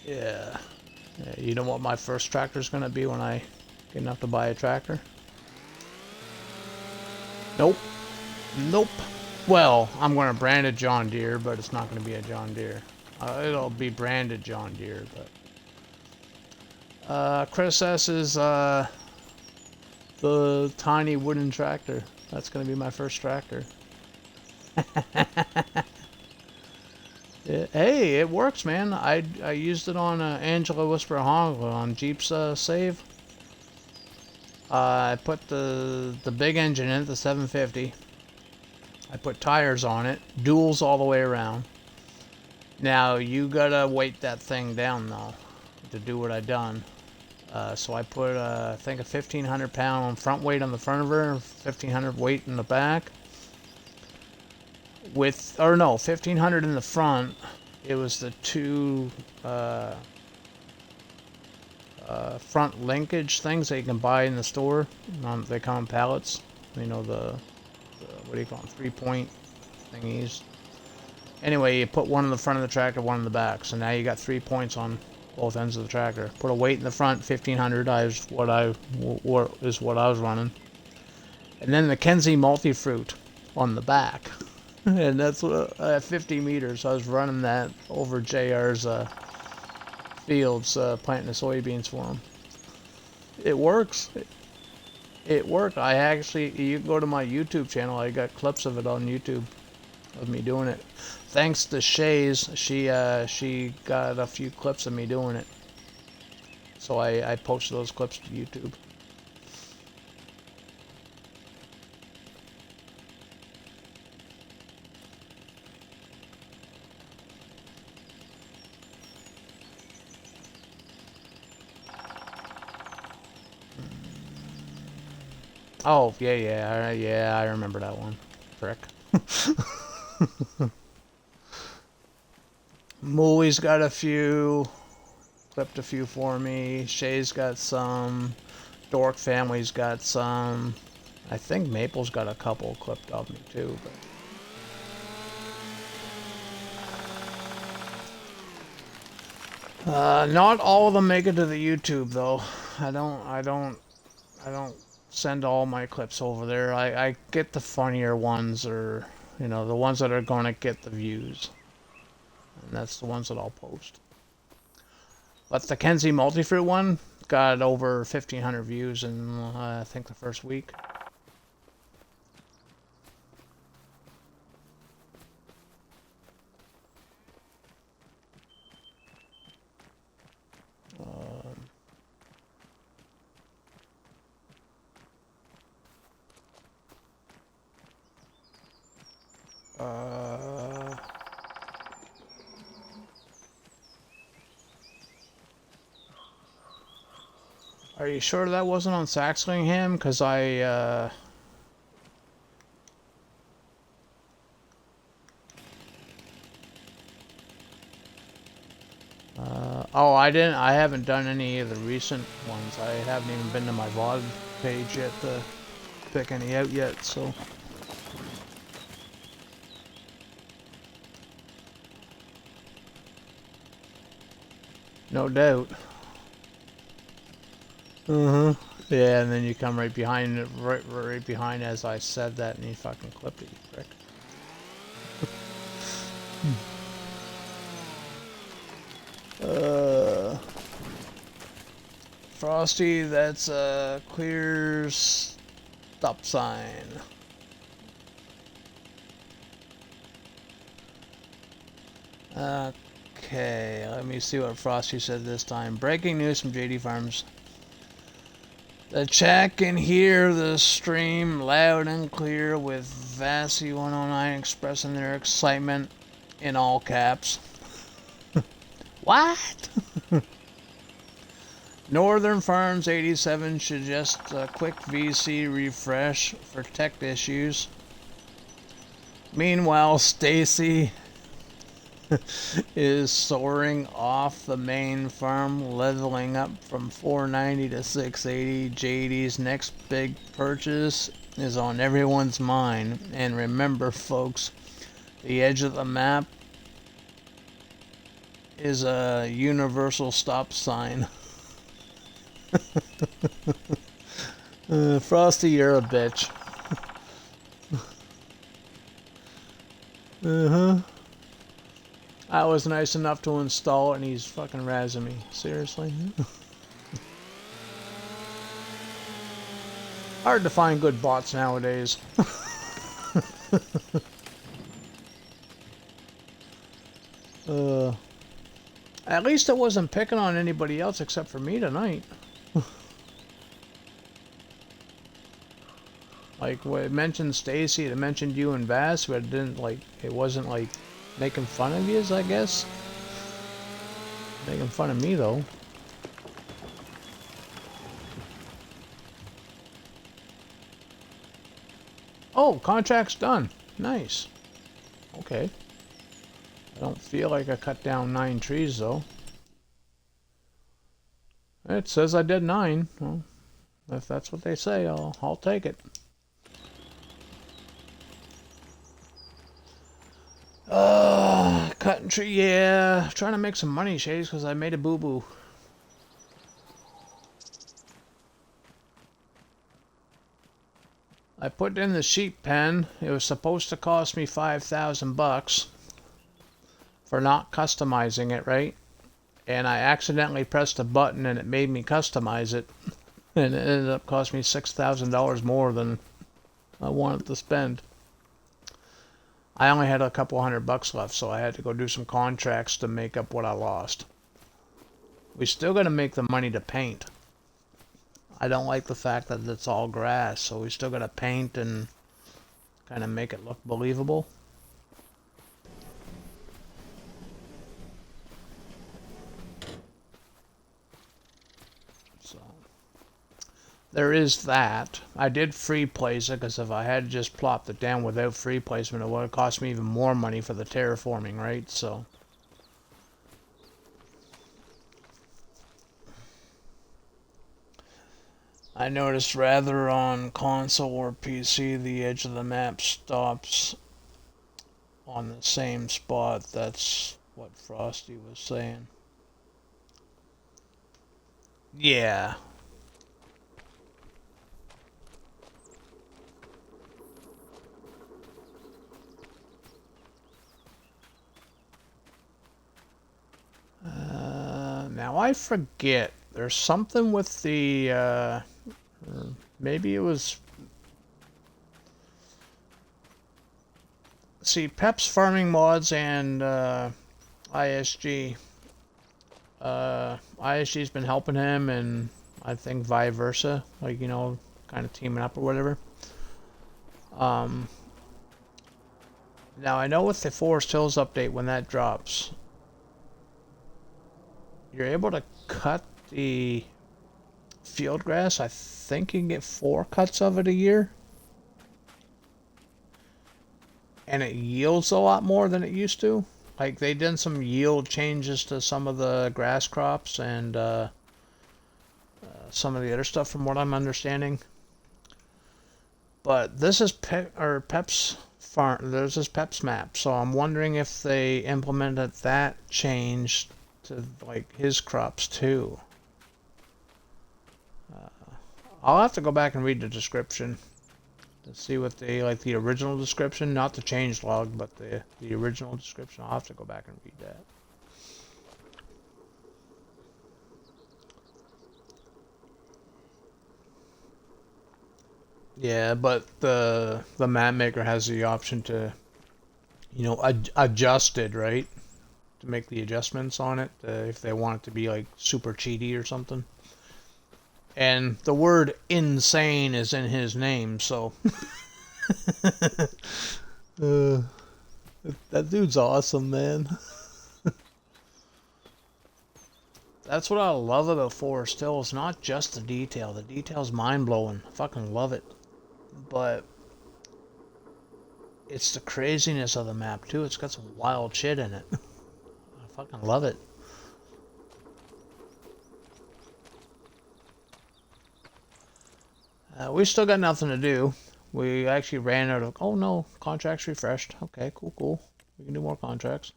Yeah. You know what my first tractor is going to be when I get enough to buy a tractor? Nope. Nope. Well, I'm going to brand it John Deere, but it's not going to be a John Deere. It'll be branded John Deere, but... Chris S is the tiny wooden tractor. That's going to be my first tractor. Hey, it works, man. I used it on Angela Whisper Honda on Jeep's save. I put the big engine in it, the 750. I put tires on it, duals all the way around. Now you gotta weight that thing down though to do what I done. So I put I think a 1,500 pound front weight on the front of her, 1,500 weight in the back. 1,500 in the front. It was the two front linkage things that you can buy in the store. They come in pallets. You know, the what do you call them? 3-point thingies. Anyway, you put one in the front of the tractor, one in the back. So now you got 3 points on both ends of the tractor. Put a weight in the front, 1,500 is what I was running. And then the Kenzie Multi-Fruit on the back. And that's what, at 50 meters, I was running that over JR's fields, planting the soybeans for him. It works. It worked. You can go to my YouTube channel. I got clips of it on YouTube of me doing it. Thanks to Shays, she got a few clips of me doing it. So I posted those clips to YouTube. Oh, yeah, I remember that one. Frick. Mooley's got a few. Clipped a few for me. Shay's got some. Dork Family's got some. I think Maple's got a couple clipped of me too, but not all of them make it to the YouTube though. I don't send all my clips over there. I get the funnier ones or You know, the ones that are going to get the views. And that's the ones that I'll post. But the Kenzie Multifruit one got over 1,500 views in, I think, the first week. Are you sure that wasn't on Saxlingham? Because oh, I haven't done any of the recent ones. I haven't even been to my VOD page yet to pick any out yet, so. No doubt. Uh-huh. Yeah, and then you come right behind it, right behind as I said that, and you fucking clipped it, you prick. Frosty, that's a clear stop sign. Okay, let me see what Frosty said this time. Breaking news from JD Farms. The chat can hear the stream loud and clear with Vassy 109 expressing their excitement in all caps. What? Northern Farms 87 suggest a quick VC refresh for tech issues. Meanwhile, Stacy is soaring off the main farm, leveling up from 490 to 680. JD's next big purchase is on everyone's mind. And remember, folks, the edge of the map is a universal stop sign. Frosty, you're a bitch. Uh-huh. I was nice enough to install it and he's fucking razzing me. Seriously? Hard to find good bots nowadays. At least I wasn't picking on anybody else except for me tonight. Like, when it mentioned Stacy, it mentioned you and Bass, but it didn't, like, it wasn't, like, making fun of yous, I guess. Making fun of me, though. Oh, contract's done. Nice. Okay. I don't feel like I cut down 9 trees, though. It says I did 9. Well, if that's what they say, I'll take it. Cutting tree, yeah. Trying to make some money, Shades, because I made a boo-boo. I put in the sheep pen. It was supposed to cost me $5,000 for not customizing it, right? And I accidentally pressed a button and it made me customize it. And it ended up costing me $6,000 more than I wanted to spend. I only had a couple $100 left, so I had to go do some contracts to make up what I lost. We still got to make the money to paint. I don't like the fact that it's all grass, so we still got to paint and kind of make it look believable. So there is that. I did free place it, because if I had just plopped it down without free placement, it would have cost me even more money for the terraforming, right? So I noticed rather on console or PC, the edge of the map stops on the same spot. That's what Frosty was saying. Yeah. Now I forget. There's something with the, maybe it was... See, Pep's Farming Mods and ISG. ISG's been helping him, and I think vice versa. Like, you know, kind of teaming up or whatever. Now I know with the Forest Hills update, when that drops, you're able to cut the field grass. I think you can get 4 cuts of it a year. And it yields a lot more than it used to. Like, they did some yield changes to some of the grass crops and some of the other stuff from what I'm understanding. But this is Pep's farm. There's this Pep's map. So I'm wondering if they implemented that change to, like, his crops too. I'll have to go back and read the description to see what they, like, the original description, not the change log, but the original description. I'll have to go back and read that. Yeah, but the map maker has the option to, you know, adjust it, right? To make the adjustments on it if they want it to be like super cheaty or something. And the word insane is in his name, so that dude's awesome, man. That's what I love about Forest Hills. Not just the detail. The detail's mind-blowing. I fucking love it. But it's the craziness of the map, too. It's got some wild shit in it. I fucking love it. We still got nothing to do. We actually ran out of... Oh, no. Contracts refreshed. Okay, cool. We can do more contracts.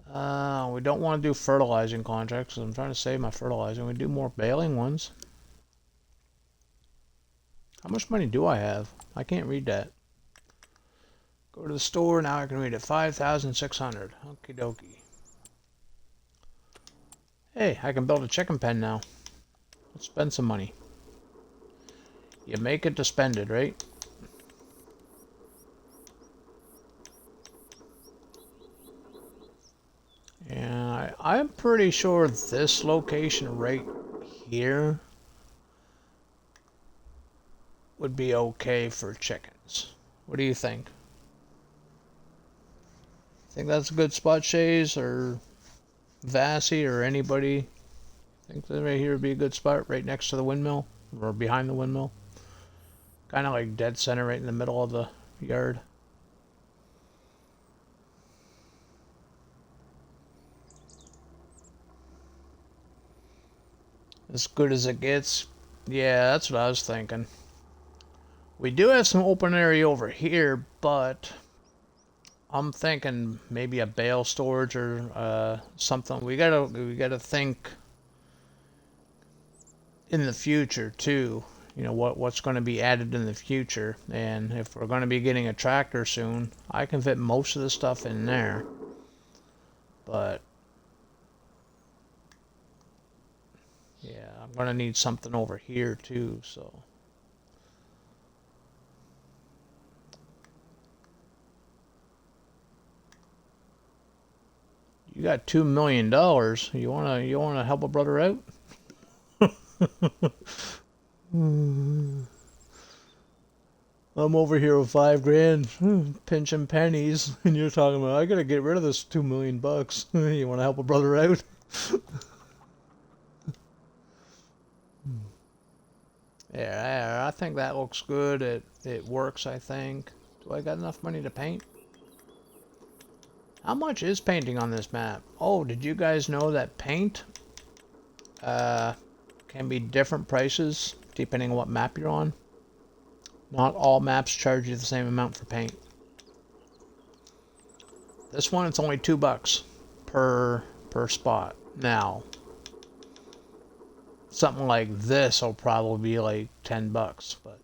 We don't want to do fertilizing contracts, because I'm trying to save my fertilizing. We do more baling ones. How much money do I have? I can't read that. Go to the store. Now I can read it. 5,600. Okie dokie. Hey, I can build a chicken pen now. Let's spend some money. You make it to spend it, right? And I'm pretty sure this location right here would be okay for chickens. What do you think? Think that's a good spot, Shays, or Vassy, or anybody? Think that right here would be a good spot, right next to the windmill, or behind the windmill? Kind of like dead center, right in the middle of the yard. As good as it gets. Yeah, that's what I was thinking. We do have some open area over here, but I'm thinking maybe a bale storage or something. We gotta think in the future too. You know, what's going to be added in the future, and if we're going to be getting a tractor soon, I can fit most of the stuff in there. But yeah, I'm going to need something over here too, so. You got $2 million. You wanna help a brother out? I'm over here with $5,000, pinching pennies, and you're talking about I gotta get rid of this $2 million. You wanna help a brother out? Yeah, I think that looks good. It works, I think. Do I got enough money to paint? How much is painting on this map? Oh, did you guys know that paint can be different prices depending on what map you're on? Not all maps charge you the same amount for paint. This one, it's only $2 per spot. Now, something like this will probably be like $10, but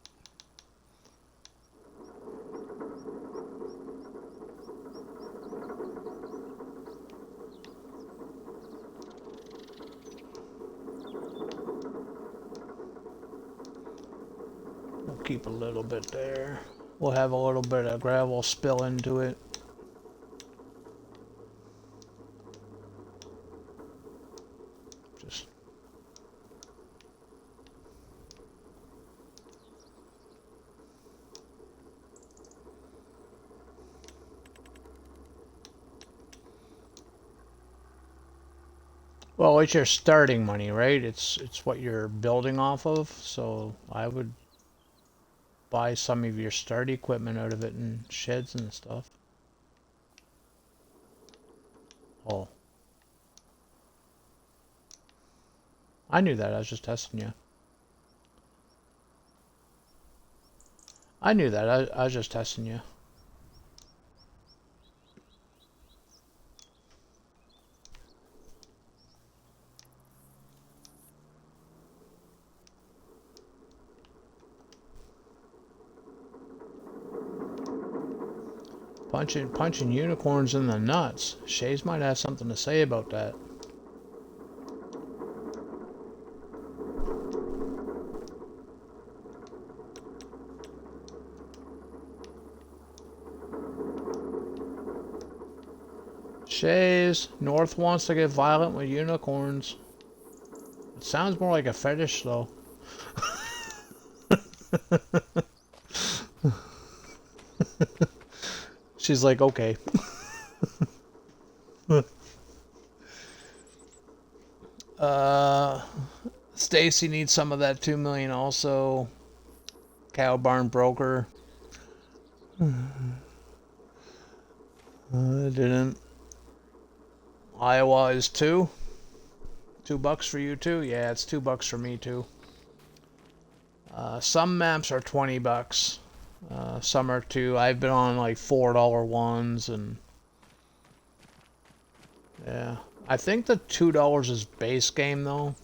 keep a little bit there. We'll have a little bit of gravel spill into it. Just well, it's your starting money, right? It's what you're building off of. So I would buy some of your start equipment out of it and sheds and stuff. Oh. I knew that. I was just testing you. I knew that. I was just testing you. Punching unicorns in the nuts. Shays might have something to say about that. Shays, North wants to get violent with unicorns. It sounds more like a fetish, though. She's like, okay. Stacy needs some of that 2 million also. Cow barn broker. Didn't. Iowa is $2. $2 for you too? Yeah, it's $2 for me too. Some maps are $20. Some are $2. I've been on like $4 ones, and yeah, I think the $2 is base game though.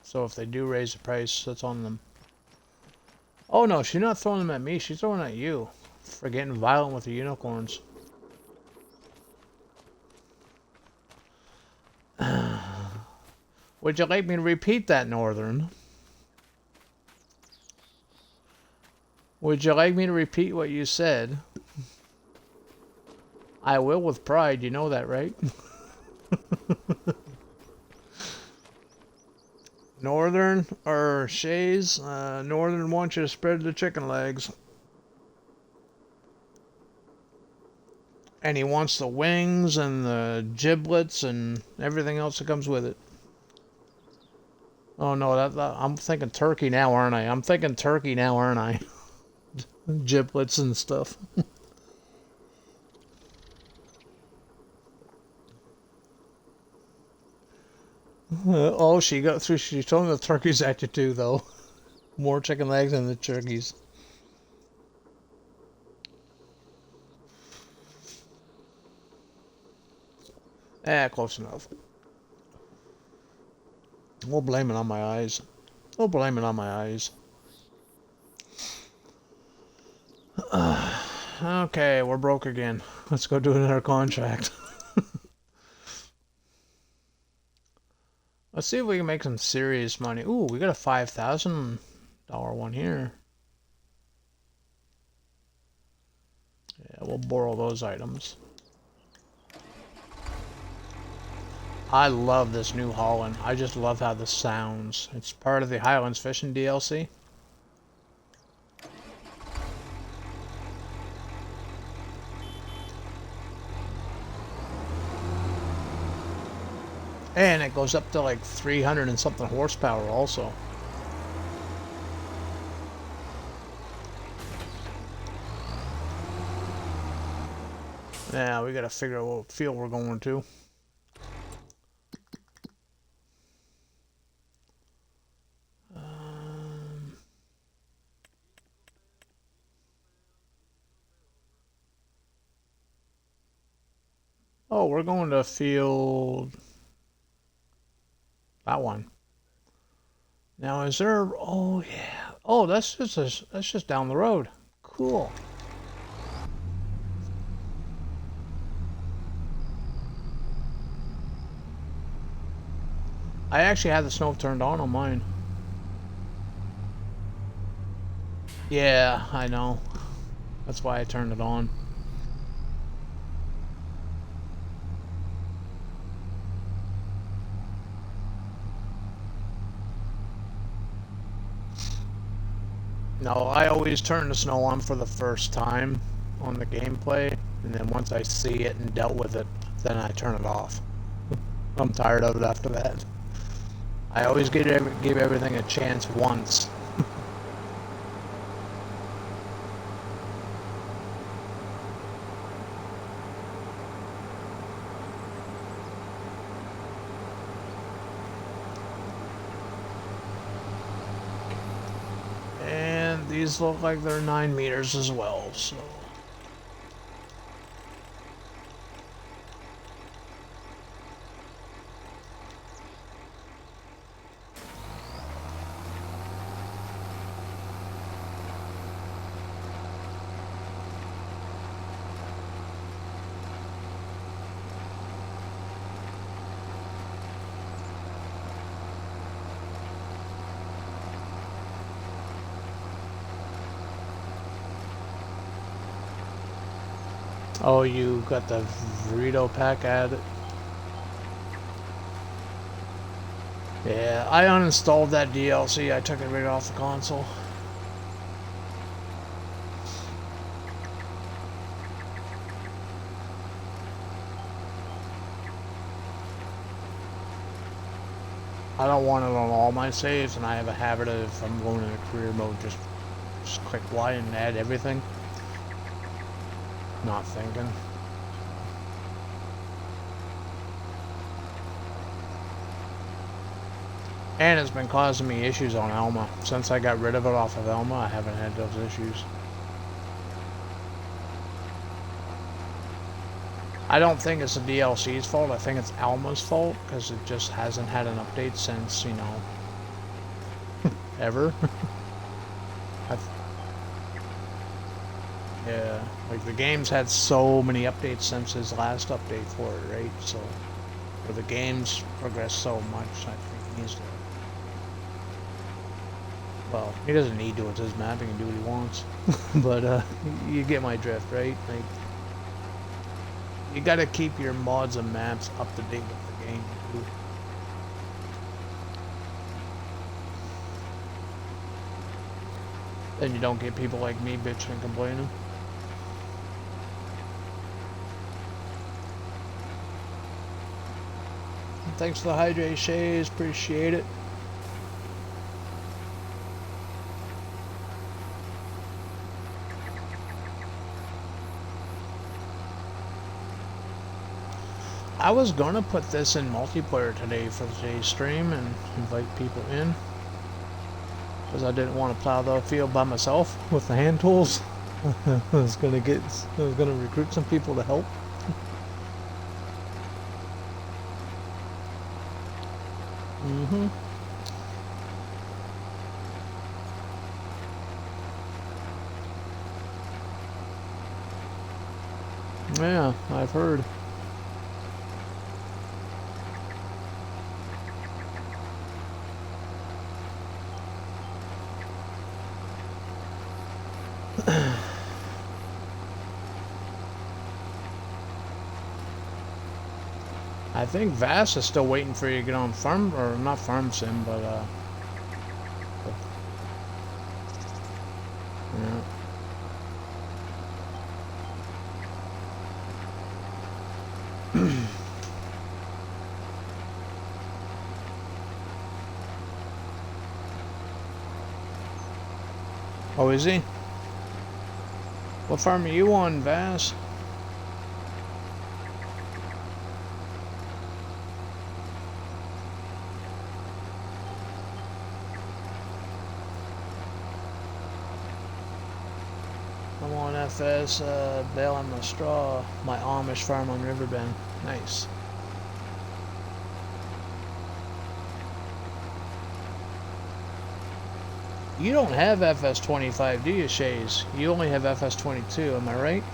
So if they do raise the price, that's on them. Oh no, she's not throwing them at me. She's throwing at you for getting violent with the unicorns. Would you like me to repeat that, Northern? Would you like me to repeat what you said? I will with pride, you know that, right? Northern, or Shays, Northern wants you to spread the chicken legs. And he wants the wings and the giblets and everything else that comes with it. Oh no, I'm thinking turkey now, aren't I? I'm thinking turkey now, aren't I? Giblets and stuff. Oh, she got through. She told me the turkeys at you too, though. More chicken legs than the turkeys. Close enough. We'll blame it on my eyes. We'll blame it on my eyes. Okay, we're broke again. Let's go do another contract. Let's see if we can make some serious money. Ooh, we got a $5,000 one here. Yeah, we'll borrow those items. I love this New Holland. I just love how this sounds. It's part of the Highlands Fishing DLC. And it goes up to like 300 and something horsepower also. Now we gotta figure out what field we're going to. Oh, we're going to field that one. Now is there? Oh yeah. Oh, that's just down the road. Cool. I actually had the snow turned on mine. Yeah, I know. That's why I turned it on. No, I always turn the snow on for the first time on the gameplay, and then once I see it and dealt with it, then I turn it off. I'm tired of it after that. I always give everything a chance once. And these look like they're 9 meters as well, so... Oh, you got the burrito pack added? Yeah, I uninstalled that DLC. I took it right off the console. I don't want it on all my saves, and I have a habit of, if I'm going in a career mode, just click Y and add everything. Not thinking. And it's been causing me issues on Alma. Since I got rid of it off of Alma, I haven't had those issues. I don't think it's the DLC's fault. I think it's Alma's fault, because it just hasn't had an update since, you know, ever. Yeah, like the game's had so many updates since his last update for it, right? So, the game's progressed so much, I think he needs to... Well, he doesn't need to, it's his map, he can do what he wants. But, you get my drift, right? Like, you gotta keep your mods and maps up to date with the game, too. Then you don't get people like me bitching and complaining. Thanks for the hydrate, Shays. Appreciate it. I was gonna put this in multiplayer today for today's stream and invite people in, because I didn't want to plow the field by myself with the hand tools. I was gonna recruit some people to help. Mm-hmm. Yeah, I've heard. I think Vass is still waiting for you to get on farm, or not farm sim, but yeah. Oh, is he? What farm are you on, Vass? I'm on FS, baling my straw, my Amish farm on Riverbend. Nice. You don't have FS25, do you, Shays? You only have FS22, am I right?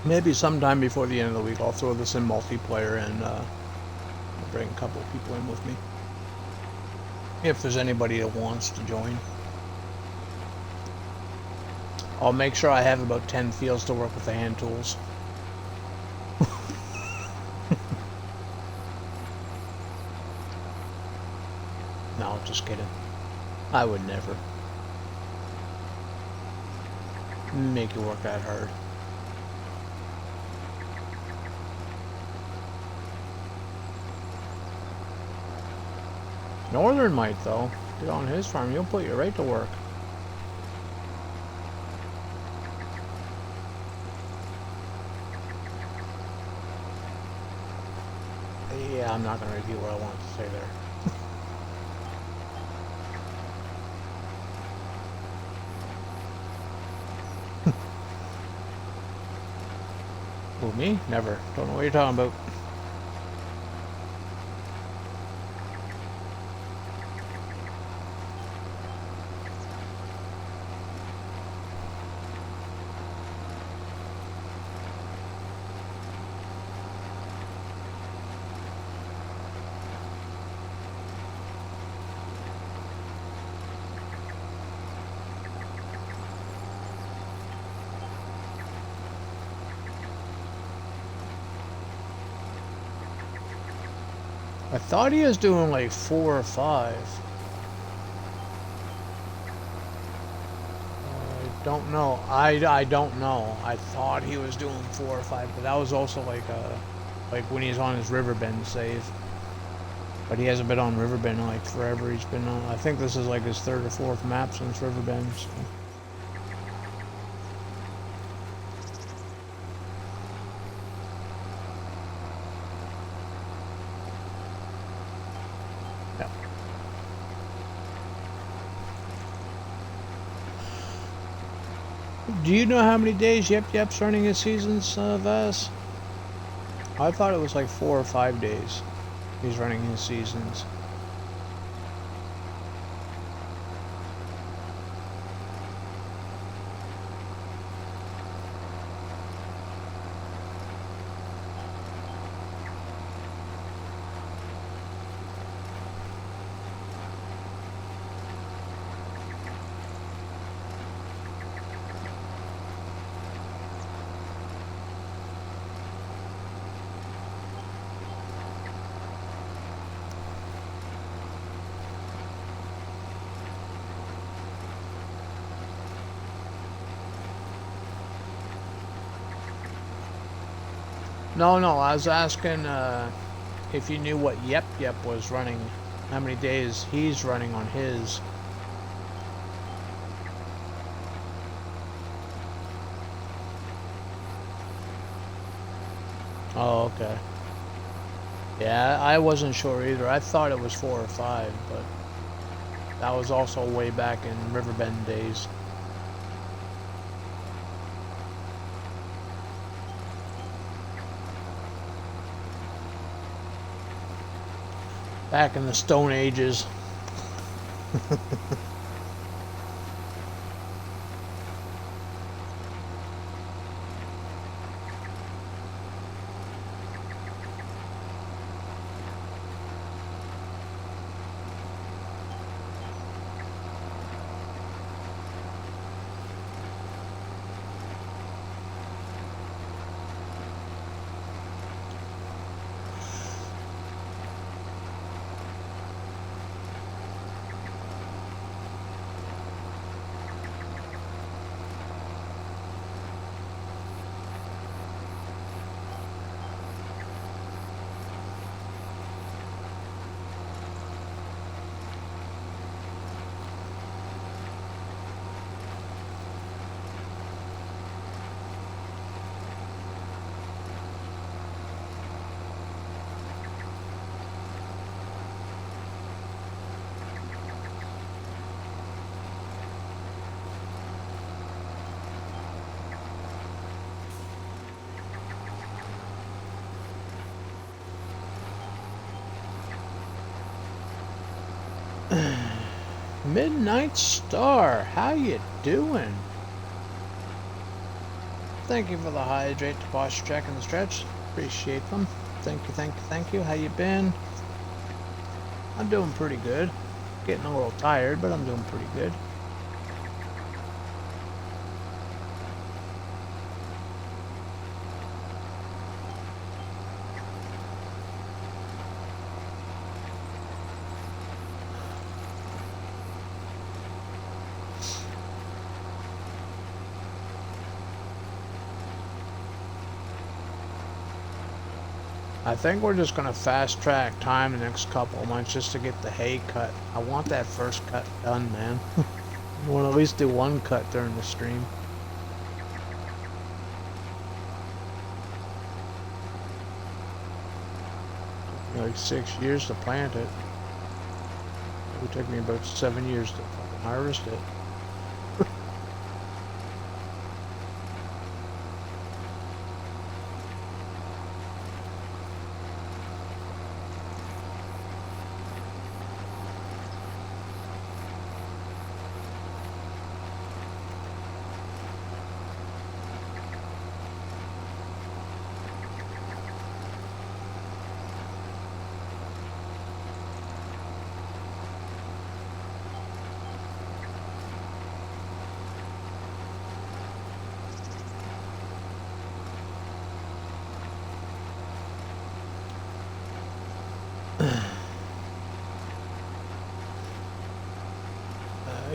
Maybe sometime before the end of the week I'll throw this in multiplayer and I'll bring a couple of people in with me. If there's anybody that wants to join. I'll make sure I have about 10 fields to work with the hand tools. No, just kidding. I would never make you work that hard. Northern might, though. Get on his farm, he'll put you right to work. Yeah, I'm not going to repeat what I wanted to say there. Who, me? Never. Don't know what you're talking about. I thought he was doing like 4 or 5. I don't know. I don't know. I thought he was doing 4 or 5, but that was also like when he's on his Riverbend save. But he hasn't been on Riverbend in like forever. He's been on. I think this is like his 3rd or 4th map since Riverbend. So. Do you know how many days Yep Yep's running his seasons, Vaz? I thought it was like 4 or 5 days he's running his seasons. No, I was asking if you knew what Yep Yep was running, how many days he's running on his. Oh, okay. Yeah, I wasn't sure either. I thought it was 4 or 5, but that was also way back in Riverbend days. Back in the Stone Ages. Midnight Star, how you doing? Thank you for the hydrate, the posture check, and the stretch. Appreciate them. Thank you, thank you, thank you. How you been? I'm doing pretty good. Getting a little tired, but I'm doing pretty good. I think we're just gonna fast track time the next couple of months just to get the hay cut. I want that first cut done, man. I want to at least do one cut during the stream. Like 6 years to plant it. It would take me about 7 years to fucking harvest it.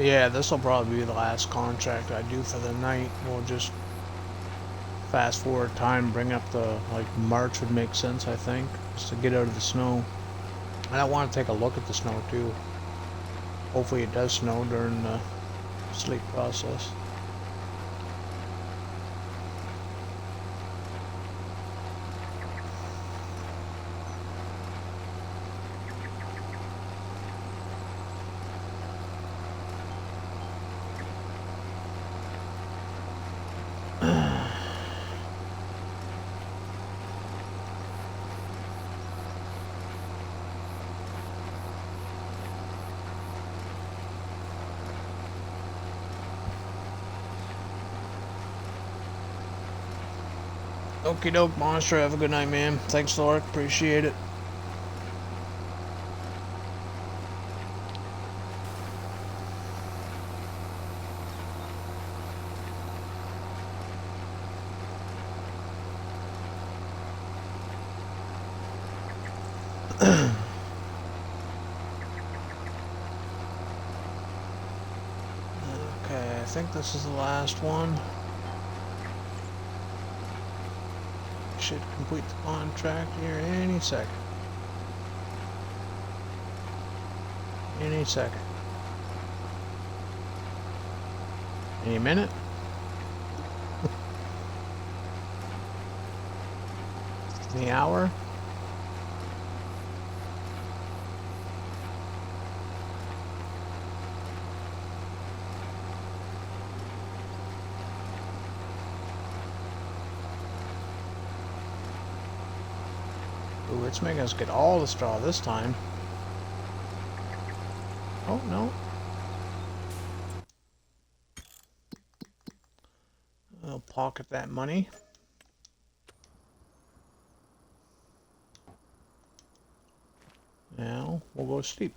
Yeah, this will probably be the last contract I do for the night. We'll just fast forward time, bring up the, like, March would make sense, I think, just to get out of the snow. And I want to take a look at the snow too. Hopefully it does snow during the sleep process. Okie doke, Monster. Have a good night, man. Thanks, Lord. Appreciate it. Okay, I think this is the last one. Should complete the contract here any second. Any second. Any minute. Any hour. Ooh, it's making us get all the straw this time. Oh, no. I'll pocket that money. Now, we'll go sleep.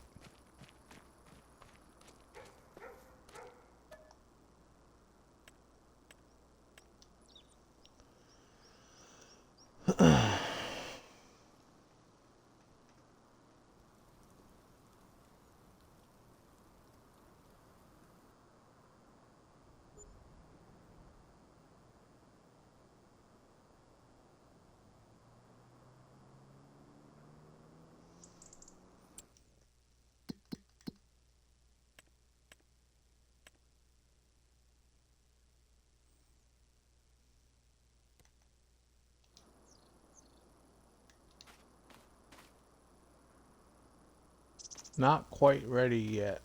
Not quite ready yet.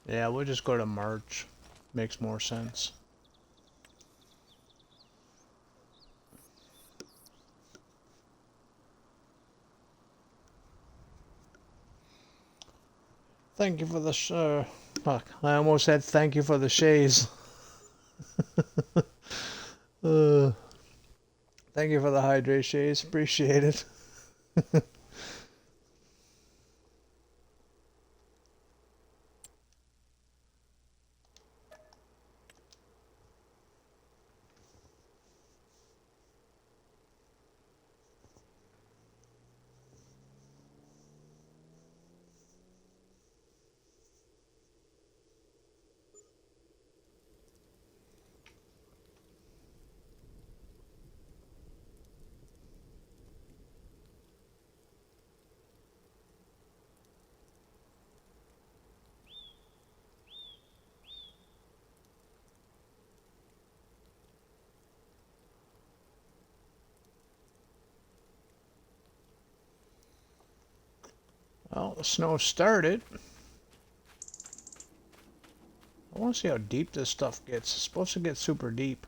Yeah, we'll just go to March. Makes more sense. Thank you for the Fuck, I almost said thank you for the shays. uh, Thank you for the hydrate shays. Appreciate it. Well, the snow started. I want to see how deep this stuff gets. It's supposed to get super deep.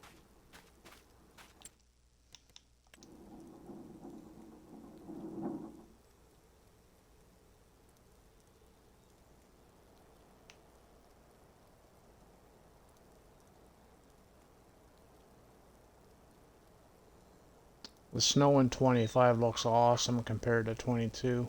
The snow in 25 looks awesome compared to 22.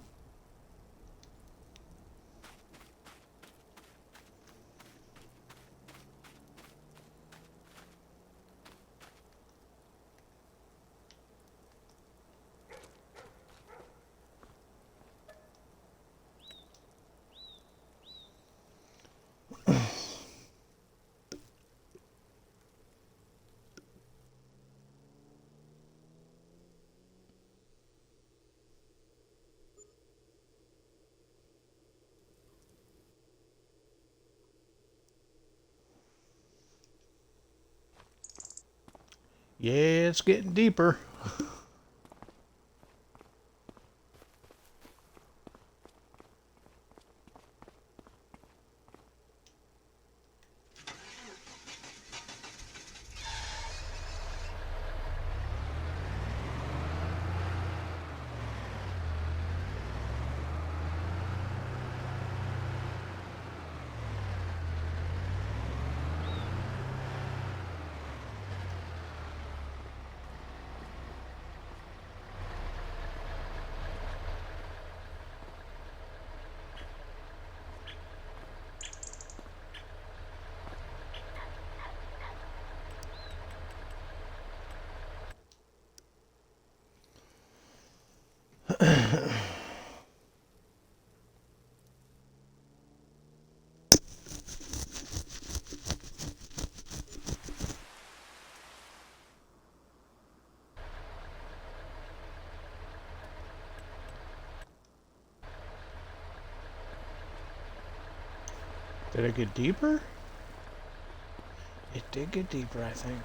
Yeah, it's getting deeper. Did it get deeper? It did get deeper, I think.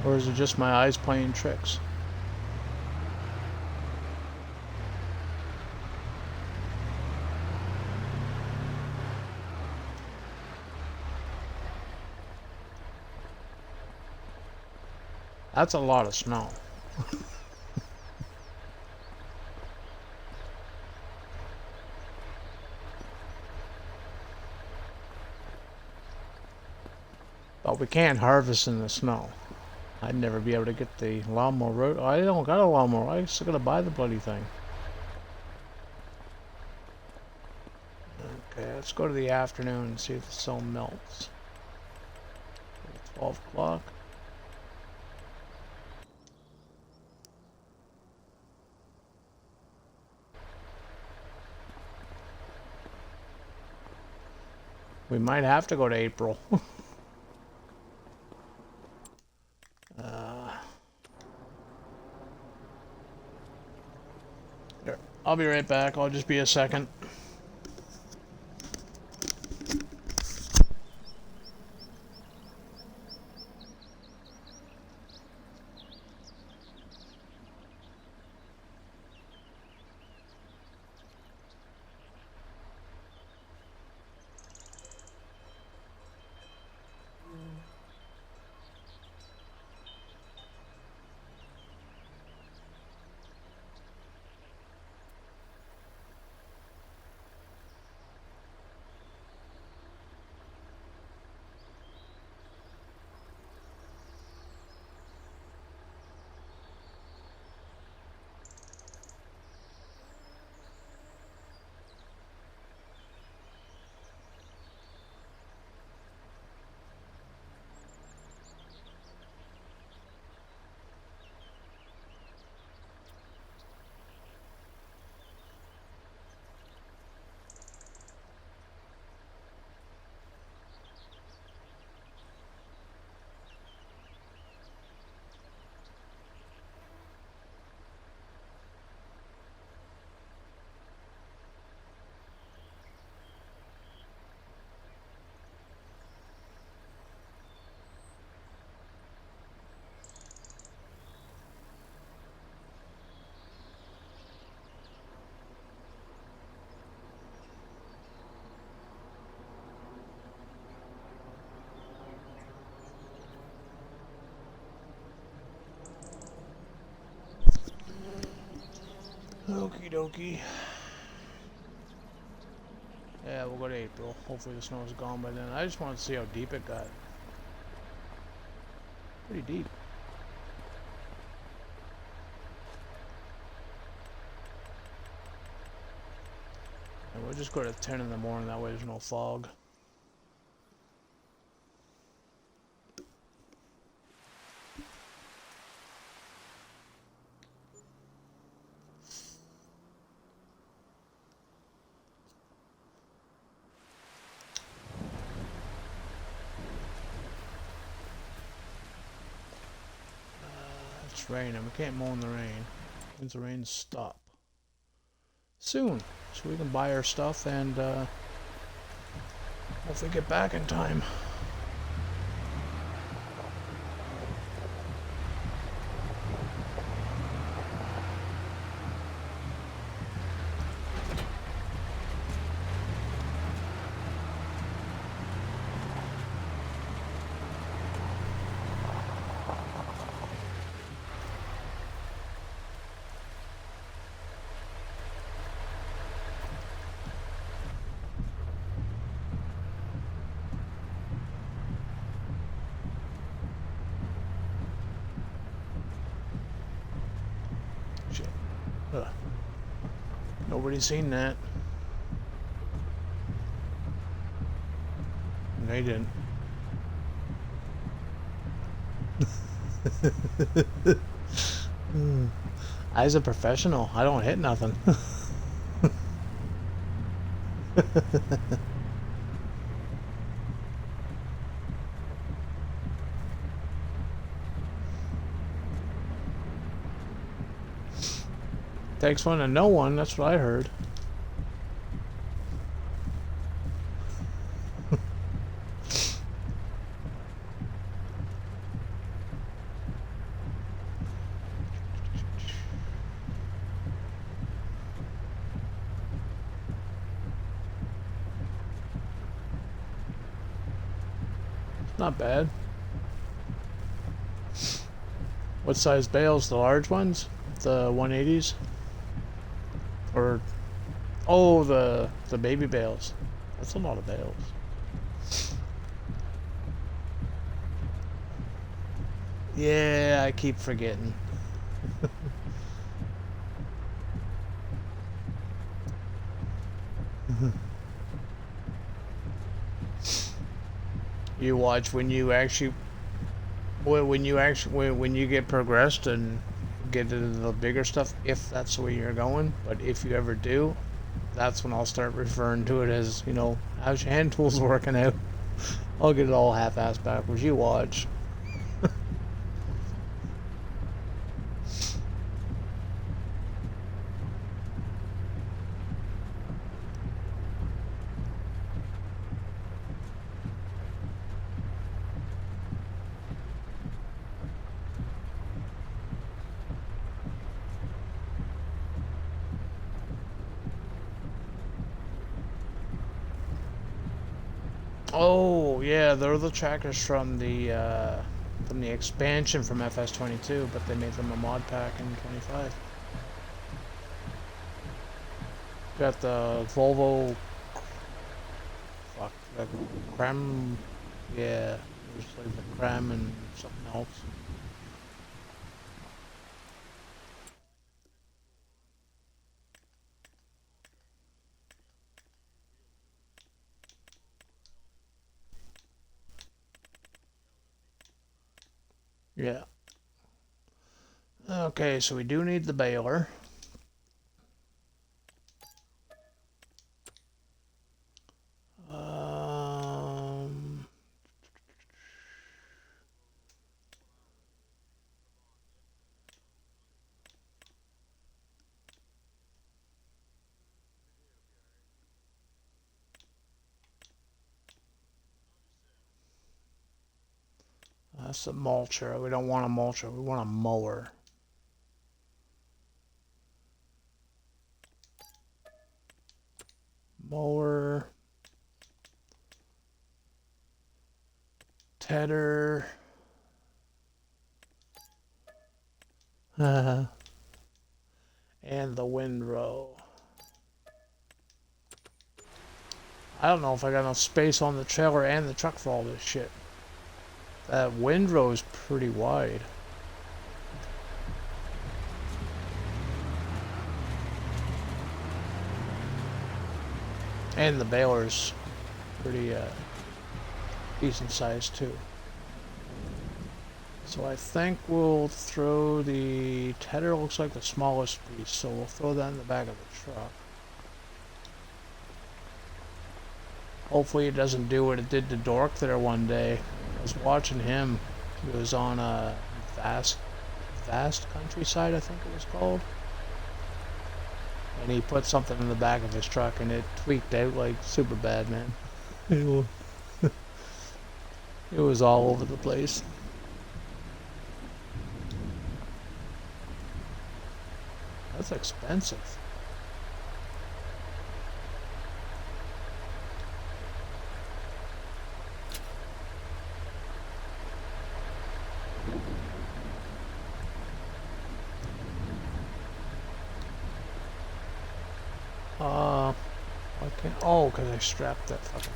Or is it just my eyes playing tricks? That's a lot of snow. But we can't harvest in the snow. I'd never be able to get the lawnmower road. I don't got a lawnmower. I still gotta buy the bloody thing. Okay, let's go to the afternoon and see if the snow melts. 12 o'clock. We might have to go to April. Here, I'll be right back. I'll just be a second. Okie dokie. Yeah, we'll go to April. Hopefully the snow is gone by then. I just wanted to see how deep it got. Pretty deep. And we'll just go to 10 in the morning, that way there's no fog. It's raining. We can't mow in the rain. When's the rain stop? Soon. So we can buy our stuff and hopefully get back in time. Shit. Ugh. Nobody's seen that. They didn't. I's a professional. I don't hit nothing. Takes one to know one, that's what I heard. Not bad. What size bales? The large ones? The 180s? Or oh, the baby bales. That's a lot of bales. Yeah, I keep forgetting. You watch when you actually when you get progressed and get into the bigger stuff, if that's the way you're going. But if you ever do, that's when I'll start referring to it as, you know, how's your hand tools working out? I'll get it all half-assed backwards. You watch. Oh yeah, they're the trackers from the expansion from FS22, but they made them a mod pack in 25. Got the Volvo. Fuck, the Cram. Yeah, there's like the Cram and something else. Yeah. Okay, so we do need the baler. That's a mulcher. We don't want a mulcher. We want a mower. Mower. Tedder. And the windrow. I don't know if I got enough space on the trailer and the truck for all this shit. That windrow is pretty wide. And the baler's pretty decent size too. So I think we'll throw the tedder, looks like the smallest piece, so we'll throw that in the back of the truck. Hopefully it doesn't do what it did to Dork there one day. I was watching him. He was on a vast countryside, I think it was called. And he put something in the back of his truck and it tweaked out like super bad, man. It was all over the place. That's expensive. I can't. Oh, because I strapped that fucking thing.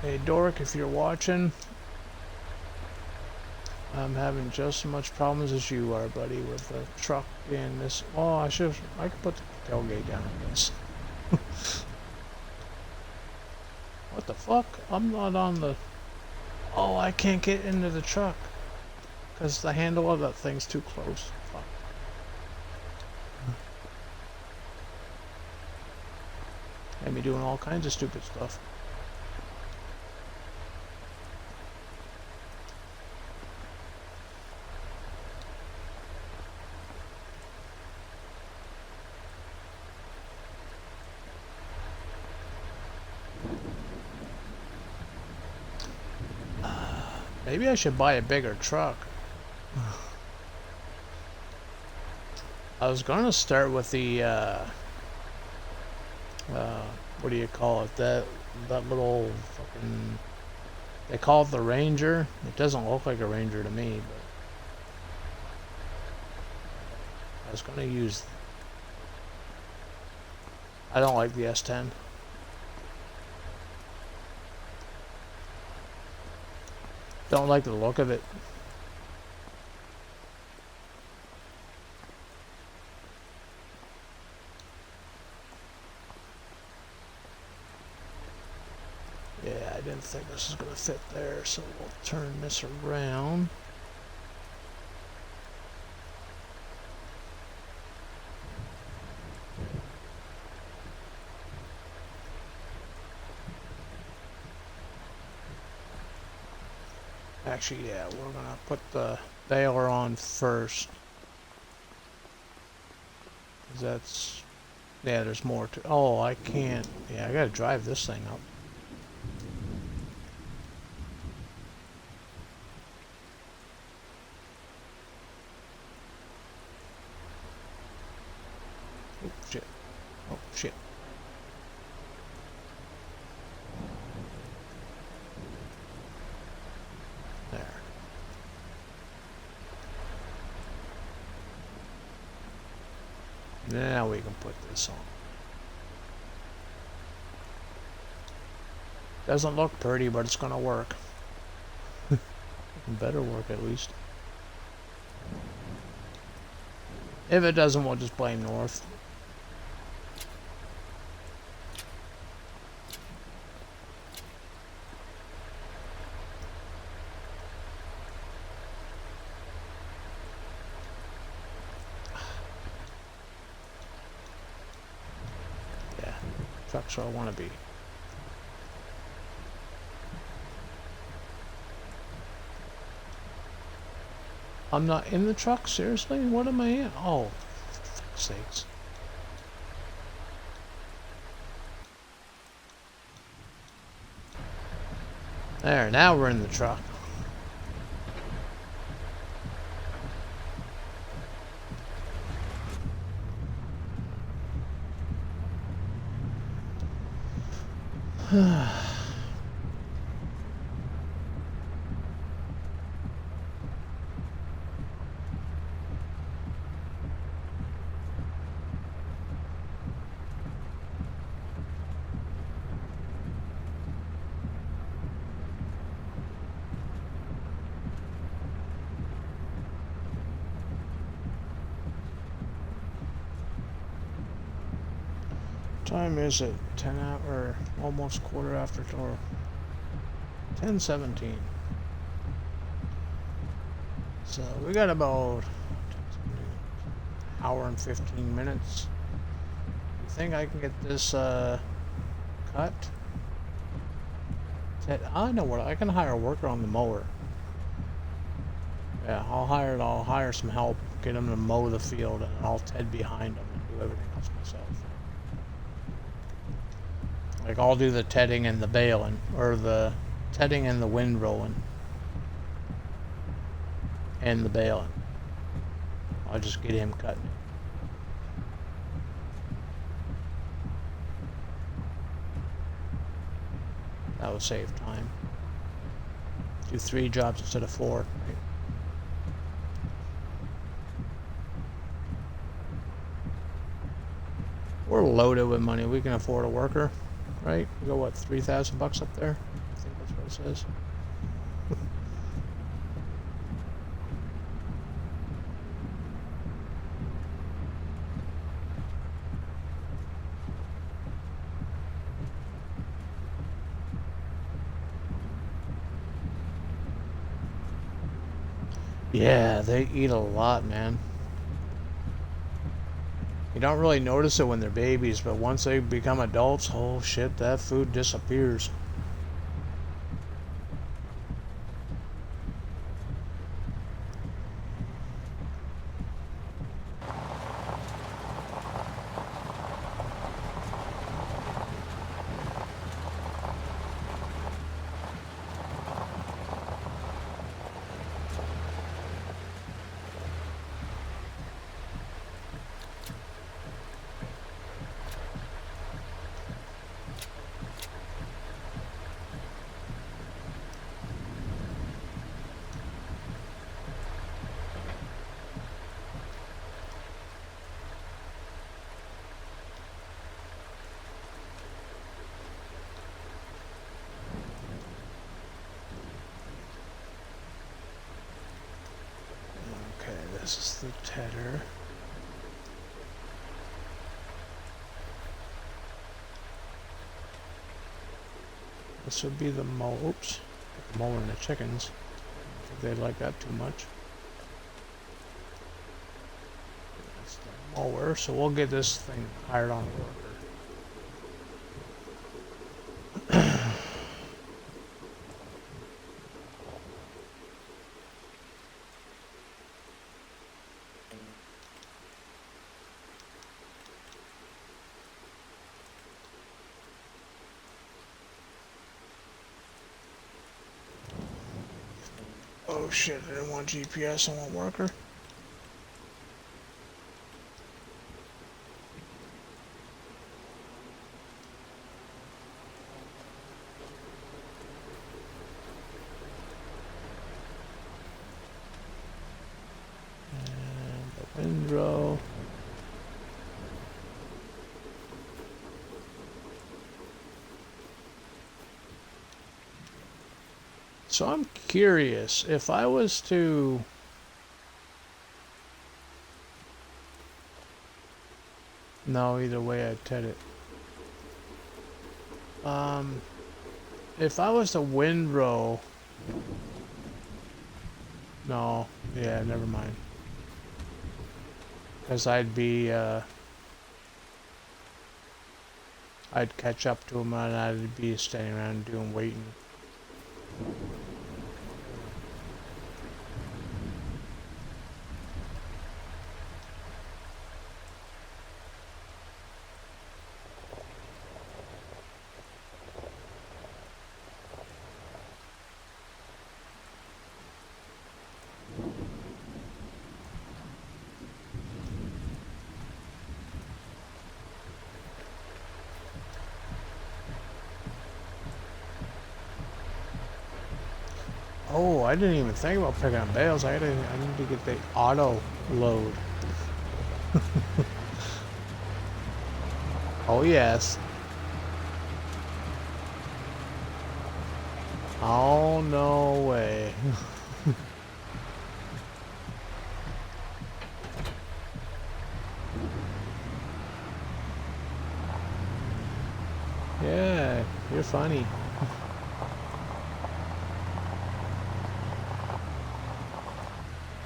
Hey Dork, if you're watching, I'm having just as much problems as you are, buddy, with the truck and this. Oh, I could put the tailgate down, I guess. What the fuck? I'm not on the... Oh, I can't get into the truck because the handle of that thing's too close. Fuck. Had me doing all kinds of stupid stuff. Maybe I should buy a bigger truck. I was gonna start with the what do you call it? That little fucking, they call it the Ranger. It doesn't look like a Ranger to me, but I was gonna use. I don't like the S10. Don't like the look of it. Yeah, I didn't think this was gonna fit there, so we'll turn this around. Actually, yeah, we're gonna put the baler on first. That's, yeah, there's more to, oh, I can't, yeah, I gotta drive this thing up. Oh, shit. Oh, shit. There. Now we can put this on. Doesn't look pretty, but it's gonna work. It better work at least. If it doesn't, we'll just blame North. Yeah, truck's where I want to be. I'm not in the truck? Seriously? What am I in? Oh, for fuck's sakes. There, now we're in the truck. Time is it? 10 or almost quarter after 10:17. So we got about hour and 15 minutes. You think I can get this cut? I know what I can hire a worker on the mower. Yeah, I'll hire some help, get them to mow the field, and I'll Ted behind them and do everything else myself. Like I'll do the tedding and the baling, or the tedding and the windrowing, and the baling. I'll just get him cutting it. That would save time. Do 3 jobs instead of 4. Right? We're loaded with money. We can afford a worker, right? We go what, $3,000 up there? I think that's what it says. Yeah, they eat a lot, man. You don't really notice it when they're babies, but once they become adults, oh shit, that food disappears. This is the tedder. This would be the oops, the mower and the chickens. I think they like that too much. That's the mower, so we'll get this thing hired on a worker. Oh shit, I didn't want GPS, I want worker. And the windrow. So I'm curious, if I was to no, either way I'd TED it. If I was to windrow, no, yeah, never mind. Because I'd be, I'd catch up to him and I'd be standing around doing waiting. Oh, I didn't even think about picking up bales. I need to get the auto load. Oh yes. Oh no way. Yeah, you're funny.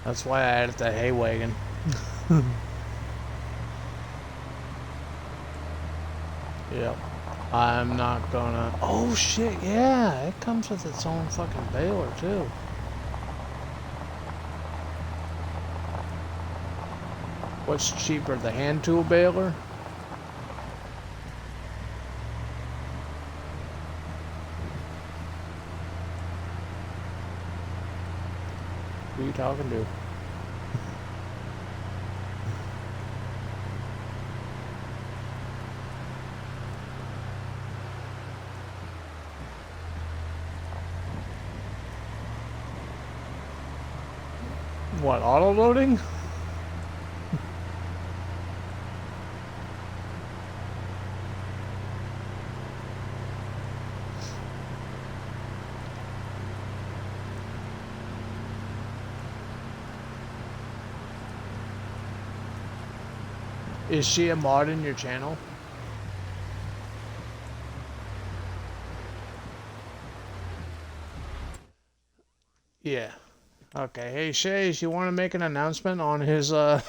That's why I added the hay wagon. Yep. I'm not gonna... Oh shit, yeah, it comes with its own fucking baler too. What's cheaper, the hand tool baler? Who are you talking to? What, auto loading? Is she a mod in your channel? Yeah. Okay. Hey Shays, you want to make an announcement on his I'm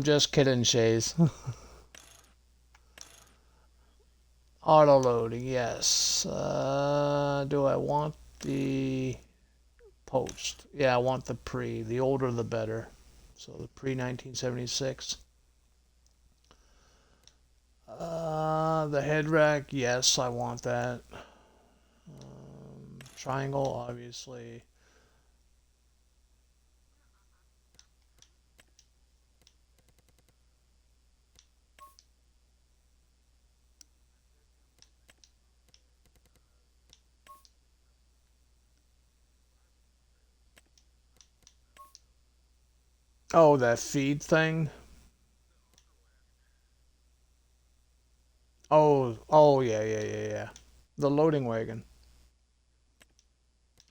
just kidding, Shays. Auto loading, yes. Do I want the post? Yeah, I want the pre. The older the better. So the pre 1976. The head rack, yes, I want that. Triangle, obviously. Oh, that feed thing. Oh, yeah. The loading wagon.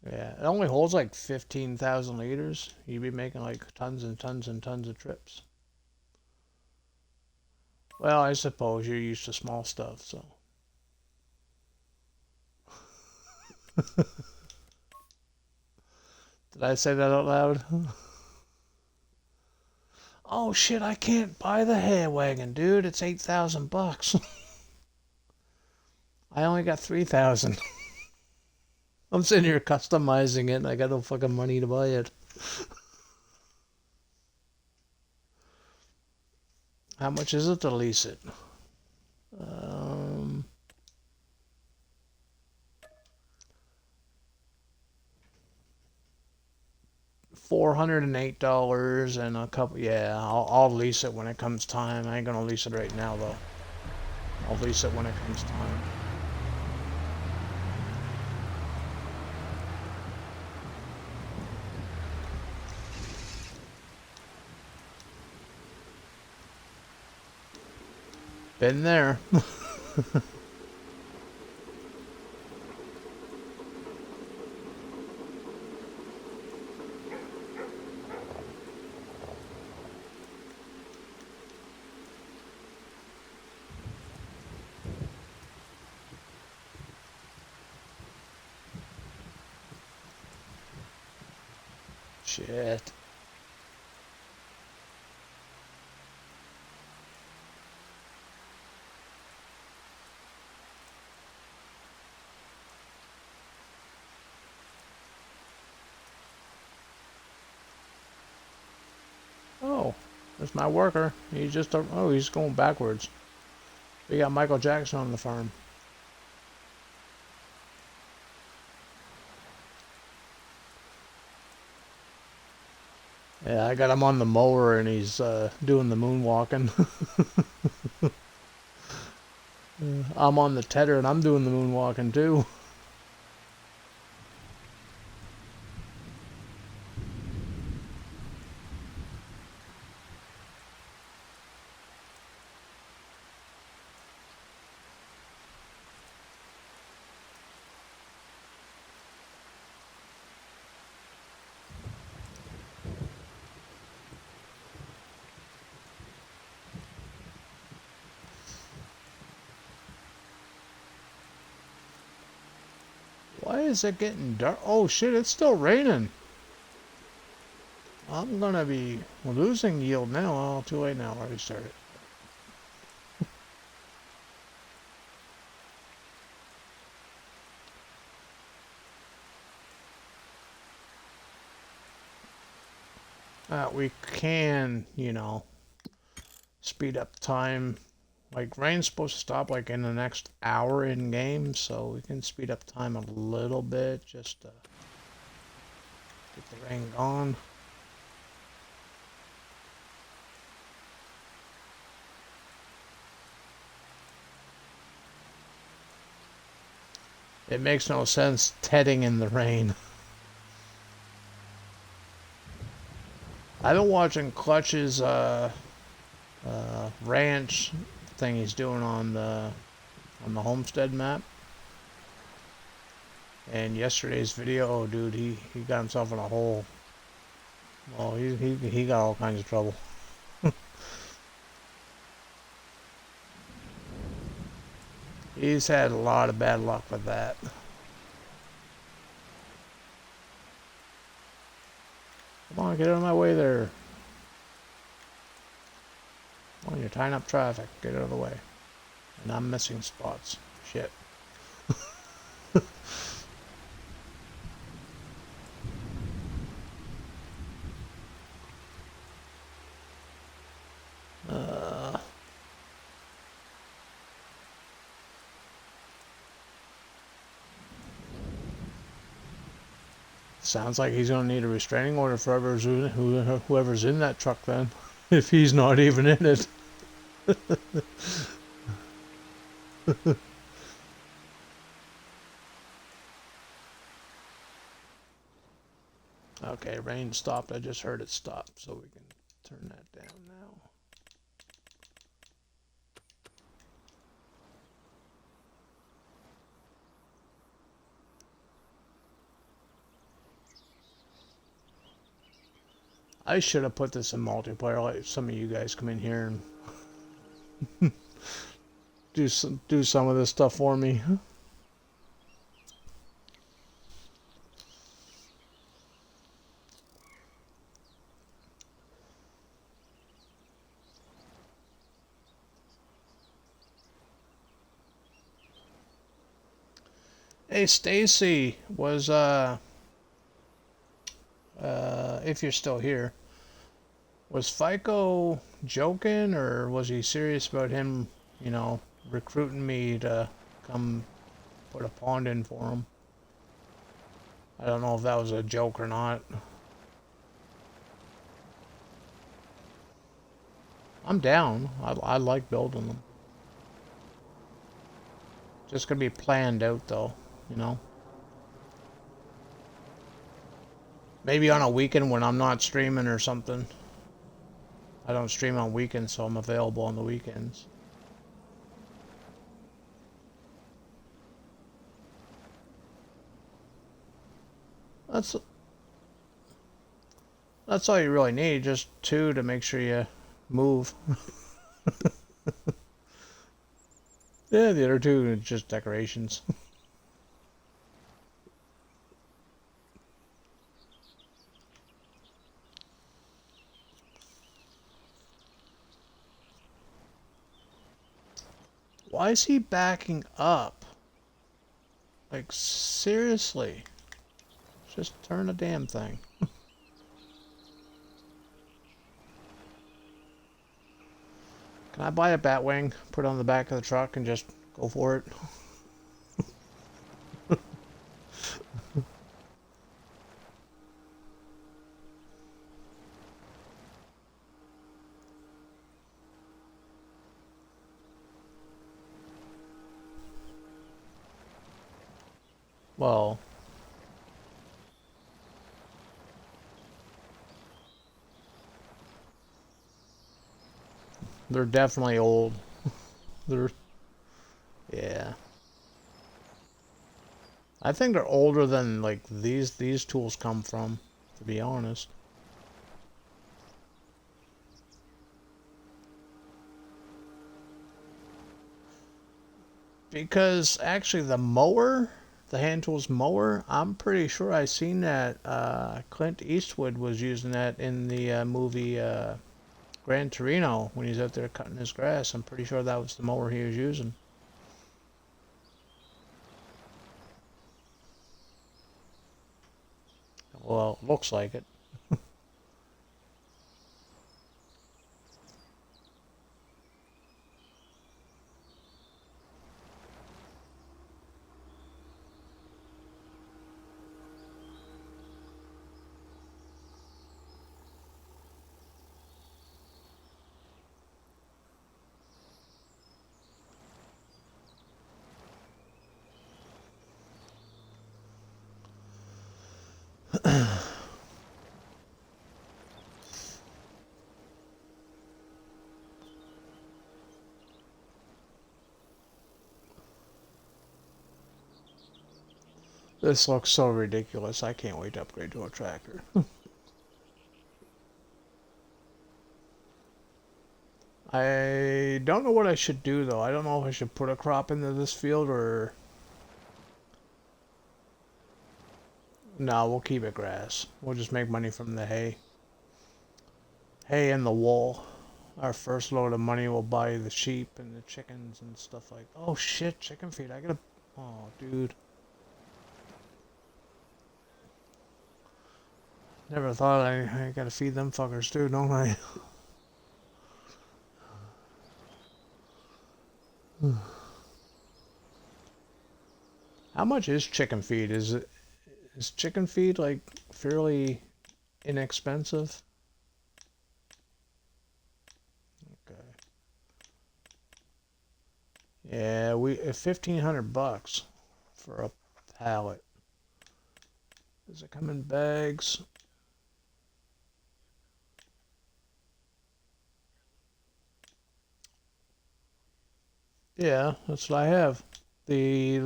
Yeah, it only holds like 15,000 liters. You'd be making like tons and tons and tons of trips. Well, I suppose you're used to small stuff, so. Did I say that out loud? Oh shit, I can't buy the hay wagon, dude. It's 8,000 bucks. I only got 3,000. I'm sitting here customizing it and I got no fucking money to buy it. How much is it to lease it? $408 and a couple. Yeah, I'll lease it when it comes time. I ain't gonna lease it right now though. I'll lease it when it comes time. Been there. Shit. Oh, there's my worker. He's just, oh, he's going backwards. We got Michael Jackson on the farm. Yeah, I got him on the mower and he's doing the moonwalking. I'm on the tedder and I'm doing the moonwalking too. Why is it getting dark? Oh shit, it's still raining. I'm gonna be losing yield now. Oh, too late now. I already started. We can, you know, speed up time. Like, rain's supposed to stop like in the next hour in game, so we can speed up time a little bit just to get the rain gone. It makes no sense tedding in the rain. I've been watching Clutch's ranch thing he's doing on the homestead map. And yesterday's video, oh dude, he got himself in a hole. Oh, he got all kinds of trouble. He's had a lot of bad luck with that. Come on, get out of my way there. Come on, you're tying up traffic. Get out of the way. And I'm missing spots. Shit. Sounds like he's gonna need a restraining order for whoever's in that truck then, if he's not even in it. Okay, rain stopped. I just heard it stop, so we can turn that down now. I should have put this in multiplayer. Like some of you guys come in here and do some of this stuff for me. Hey Stacy, was if you're still here, was FICO joking or was he serious about him, you know, recruiting me to come put a pond in for him? I don't know if that was a joke or not. I'm down. I like building them. Just gonna be planned out though, you know. Maybe on a weekend when I'm not streaming or something. I don't stream on weekends, so I'm available on the weekends. That's all you really need, just two to make sure you move. Yeah, the other two are just decorations. Why is he backing up? Like, seriously? Just turn the damn thing. Can I buy a Batwing, put it on the back of the truck, and just go for it? Well, they're definitely old. They're, yeah. I think they're older than like these tools come from, to be honest. Because actually the hand tools mower, I'm pretty sure I seen that Clint Eastwood was using that in the movie Gran Torino when he's out there cutting his grass. I'm pretty sure that was the mower he was using. Well, looks like it. This looks so ridiculous. I can't wait to upgrade to a tractor. I don't know what I should do though. I don't know if I should put a crop into this field or... No, we'll keep it grass. We'll just make money from the hay. Hay and the wool. Our first load of money will buy the sheep and the chickens and stuff like... Oh shit, chicken feed. I gotta... Oh, dude. Never thought I gotta feed them fuckers too, don't I? How much is chicken feed? Is chicken feed like fairly inexpensive? Okay. Yeah, 1,500 bucks for a pallet. Does it come in bags? Yeah, that's what I have. Yeah,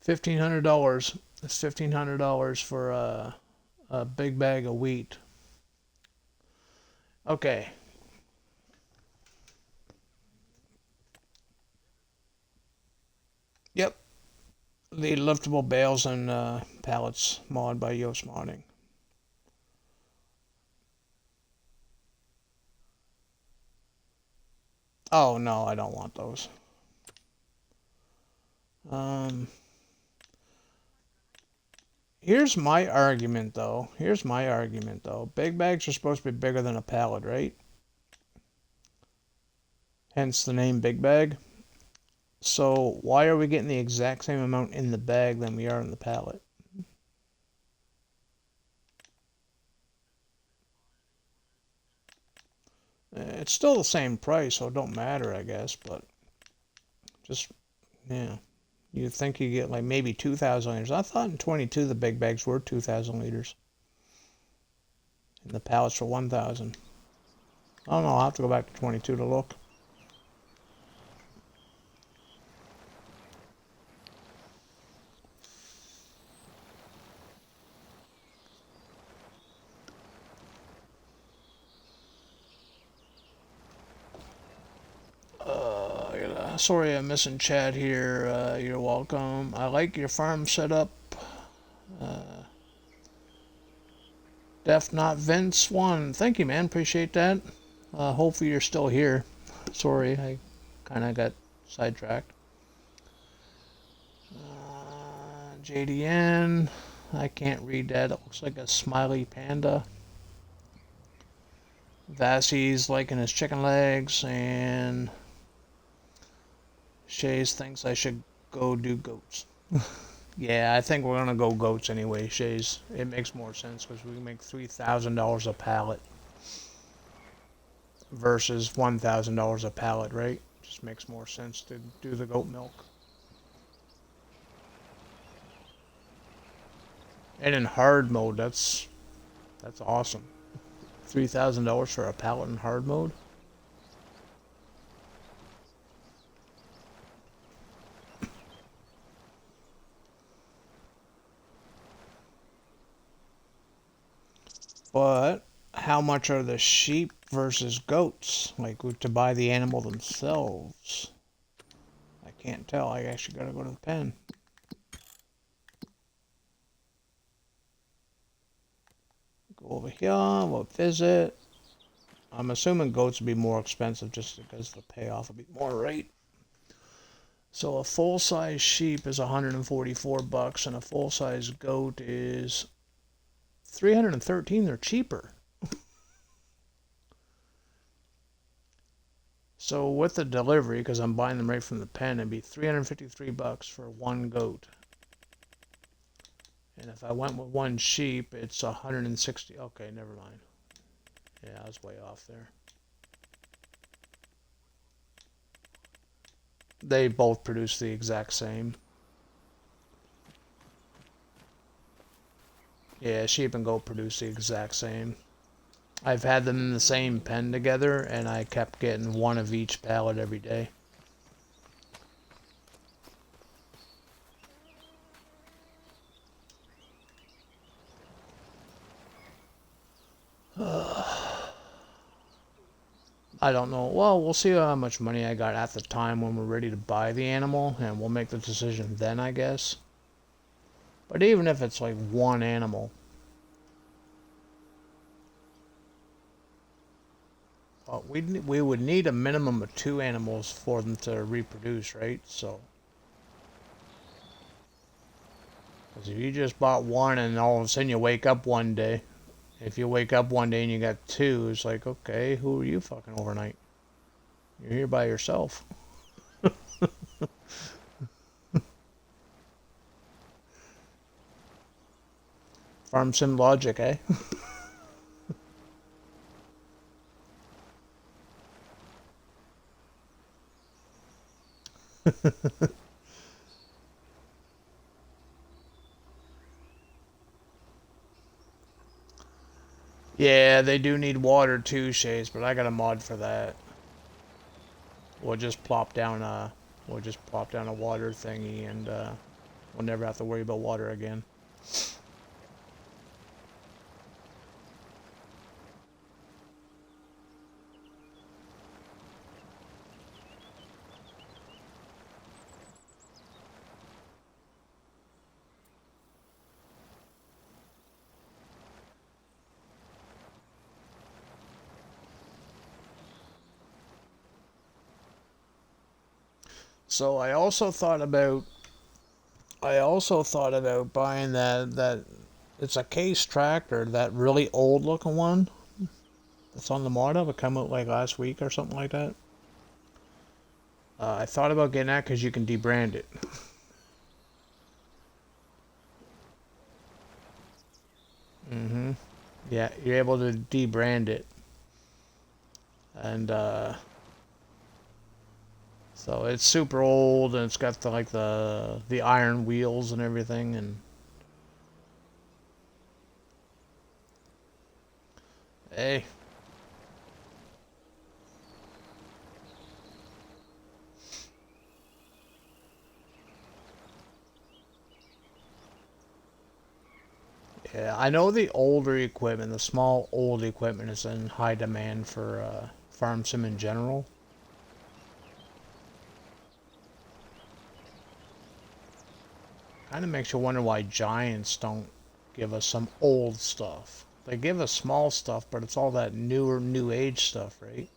$1,500. It's $1,500 for a big bag of wheat. Okay. Yep. The liftable bales and pallets mod by Yoast Modding. Oh no, I don't want those. Um, here's my argument though. Big bags are supposed to be bigger than a pallet, right? Hence the name big bag. So why are we getting the exact same amount in the bag than we are in the pallet? It's still the same price, so it don't matter, I guess, but just, yeah. You'd think you get like maybe 2,000 liters. I thought in 22 the big bags were 2,000 liters. And the pallets were 1,000. I don't know, I'll have to go back to 22 to look. Sorry I'm missing Chad here. You're welcome. I like your farm setup. Def Not Vince 1. Thank you, man. Appreciate that. Hopefully you're still here. Sorry, I kind of got sidetracked. JDN. I can't read that. It looks like a smiley panda. Vassie's liking his chicken legs, and Shays thinks I should go do goats. Yeah, I think we're gonna go goats anyway, Shays. It makes more sense because we make $3,000 a pallet versus $1,000 a pallet, right? Just makes more sense to do the goat milk. And in hard mode, that's awesome. $3,000 for a pallet in hard mode. But how much are the sheep versus goats? Like to buy the animal themselves? I can't tell. I actually gotta go to the pen. Go over here. We'll visit. I'm assuming goats would be more expensive just because the payoff would be more, right? So a full-size sheep is 144 bucks, and a full-size goat is 313. They're cheaper. So with the delivery, because I'm buying them right from the pen, it'd be 353 bucks for one goat. And if I went with one sheep, it's 160. Okay, never mind. Yeah, I was way off there. They both produce the exact same. Yeah, sheep and goat produce the exact same. I've had them in the same pen together, and I kept getting one of each pallet every day. I don't know. Well, we'll see how much money I got at the time when we're ready to buy the animal, and we'll make the decision then, I guess. But even if it's like one animal, we would need a minimum of 2 animals for them to reproduce, right? So, because if you just bought one and all of a sudden you wake up one day, if you wake up one day and you got 2, it's like, okay, who are you fucking overnight? You're here by yourself. Farm sim logic, eh? Yeah, they do need water too, Shays, but I got a mod for that. We'll just plop down a water thingy, and we'll never have to worry about water again. So I also thought about buying that it's a case tractor, that really old looking one that's on the model. It came out like last week or something like that. I thought about getting that because you can debrand it. Yeah, you're able to debrand it, and so it's super old, and it's got the iron wheels and everything, and hey. Yeah, I know the older equipment, the small old equipment is in high demand for farm sim in general. Kind of makes you wonder why Giants don't give us some old stuff. They give us small stuff, but it's all that newer, new age stuff, right?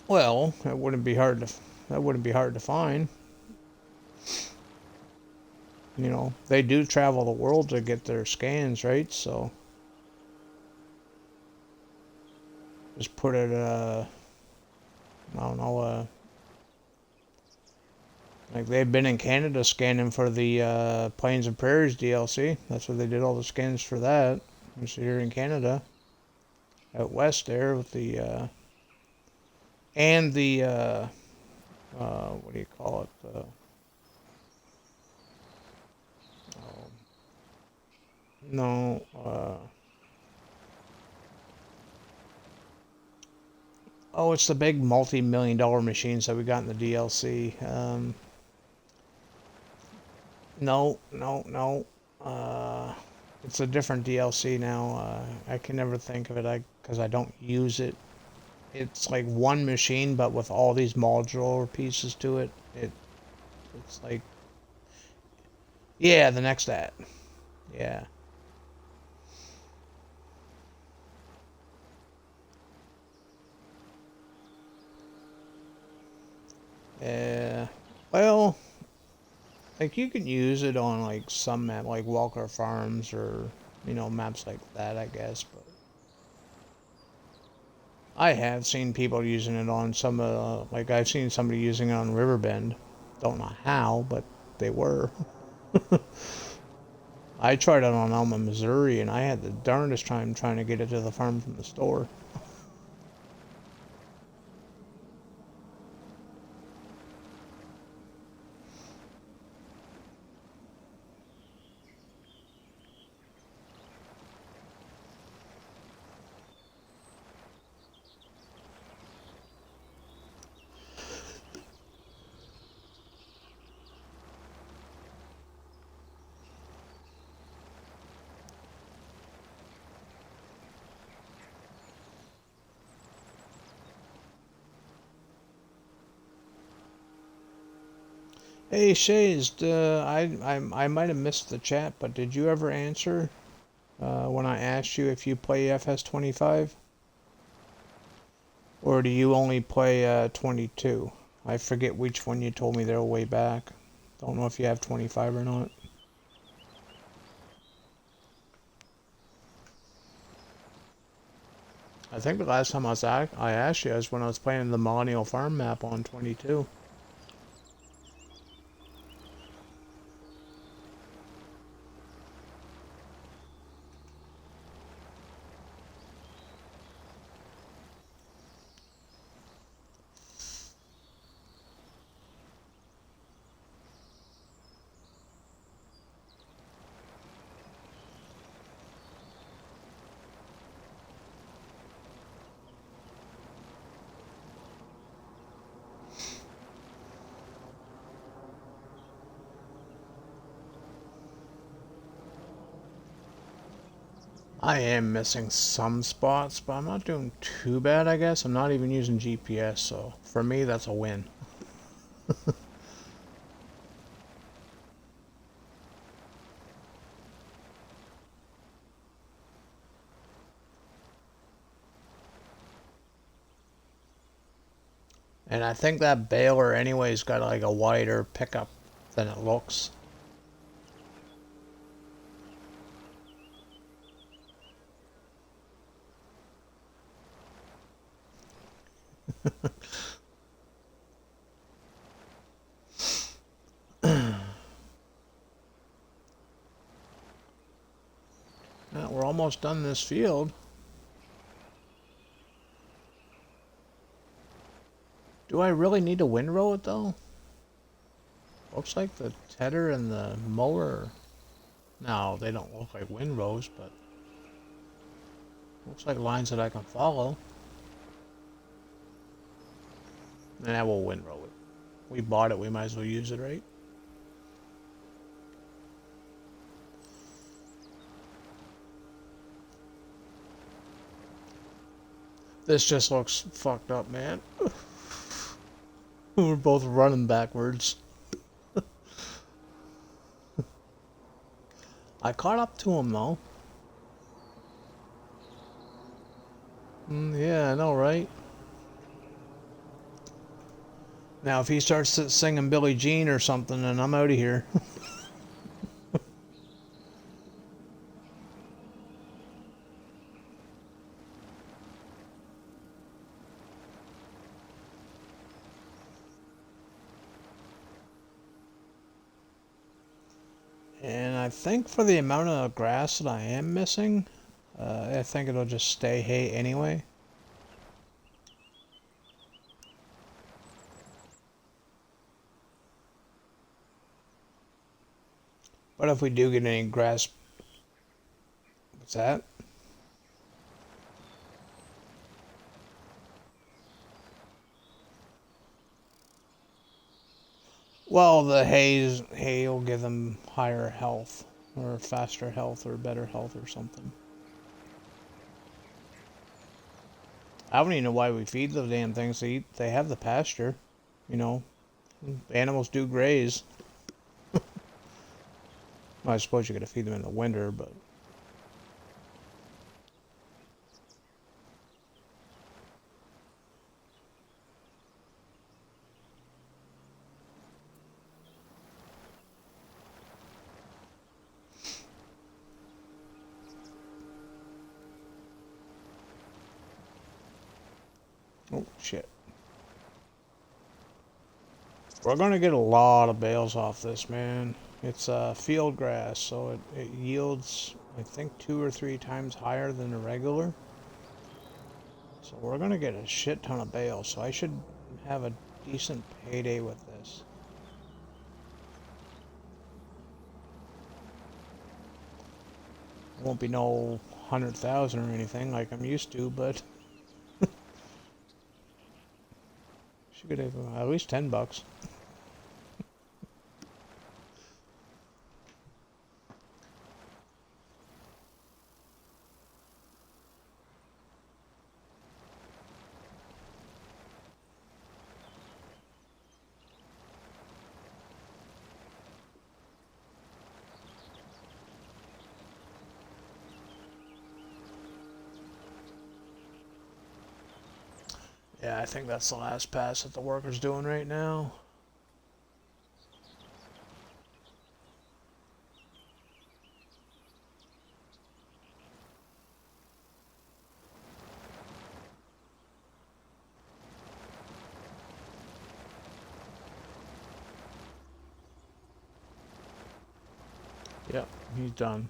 Well, that wouldn't be hard to find. You know, they do travel the world to get their scans, right? So just put it I don't know, Like they've been in Canada scanning for the Plains and Prairies DLC. That's where they did all the scans for that. It's here in Canada, out west there with the and the what do you call it? Oh, no, oh, it's the big multi-million-dollar machines that we got in the DLC. No, no, no. It's a different DLC now. I can never think of it because I don't use it. It's like one machine, but with all these modular pieces to it. It's like, yeah, the next ad. Yeah. Well, like you can use it on like some map, like Walker Farms or maps like that, I guess. But I have seen people using it on some, like I've seen somebody using it on Riverbend. Don't know how, but they were. I tried it on Alma, Missouri, and I had the darndest time trying to get it to the farm from the store. Hey Shays, I might have missed the chat, but did you ever answer when I asked you if you play FS25? Or do you only play 22? I forget which one you told me there way back. Don't know if you have 25 or not. I think the last time I asked you was when I was playing the Millennial Farm map on 22. I am missing some spots, but I'm not doing too bad, I guess. I'm not even using GPS, so for me, that's a win. And I think that baler anyways got like a wider pickup than it looks. Now, we're almost done this field. Do I really need to windrow it though? Looks like the tedder and the mower. No, they don't look like windrows, but looks like lines that I can follow. And I will windrow it. We bought it, we might as well use it, right? This just looks fucked up, man. We're both running backwards. I caught up to him though. Yeah, I know, right? Now, if he starts singing Billie Jean or something, then I'm out of here. And I think for the amount of grass that I am missing, I think it'll just stay hay anyway. But if we do get any grass... What's that? Well, the hay will give them higher health, or faster health, or better health, or something. I don't even know why we feed the damn things to eat. They have the pasture, you know. The animals do graze. Well, I suppose you gotta feed them in the winter, but... Oh, shit. We're gonna get a lot of bales off this, man. It's field grass, so it yields, I think, 2 or 3 times higher than a regular. So we're gonna get a shit ton of bales, so I should have a decent payday with this. It won't be no 100,000 or anything like I'm used to, but should get at least $10. Yeah, I think that's the last pass that the worker's doing right now. Yep, he's done.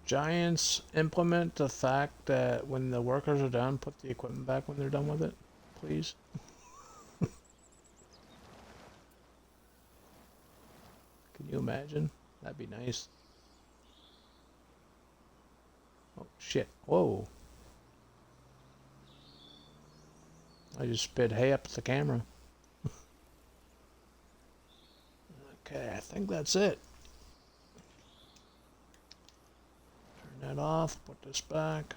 Giants, implement the fact that when the workers are done, put the equipment back when they're done with it, please. Can you imagine? That'd be nice. Oh, shit. Whoa. I just spit hay up at the camera. Okay, I think that's it. Turn that off, put this back.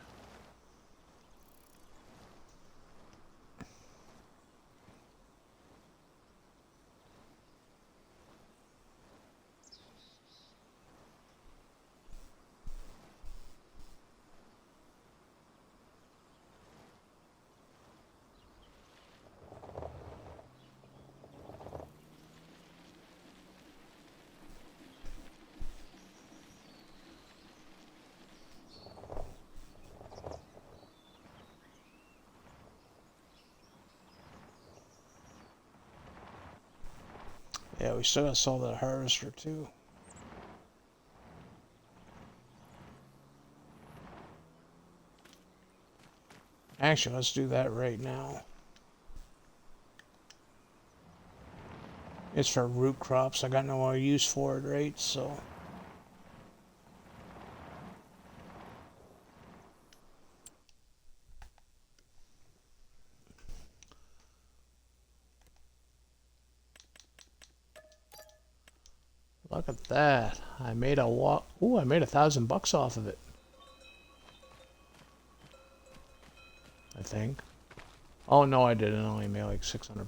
Yeah, we still gotta solve that harvester too. Actually, let's do that right now. It's for root crops. I got no more use for it, right? So. Look at that. I made a Ooh, I made $1,000 off of it. I think. Oh no, I didn't. I only made like $600.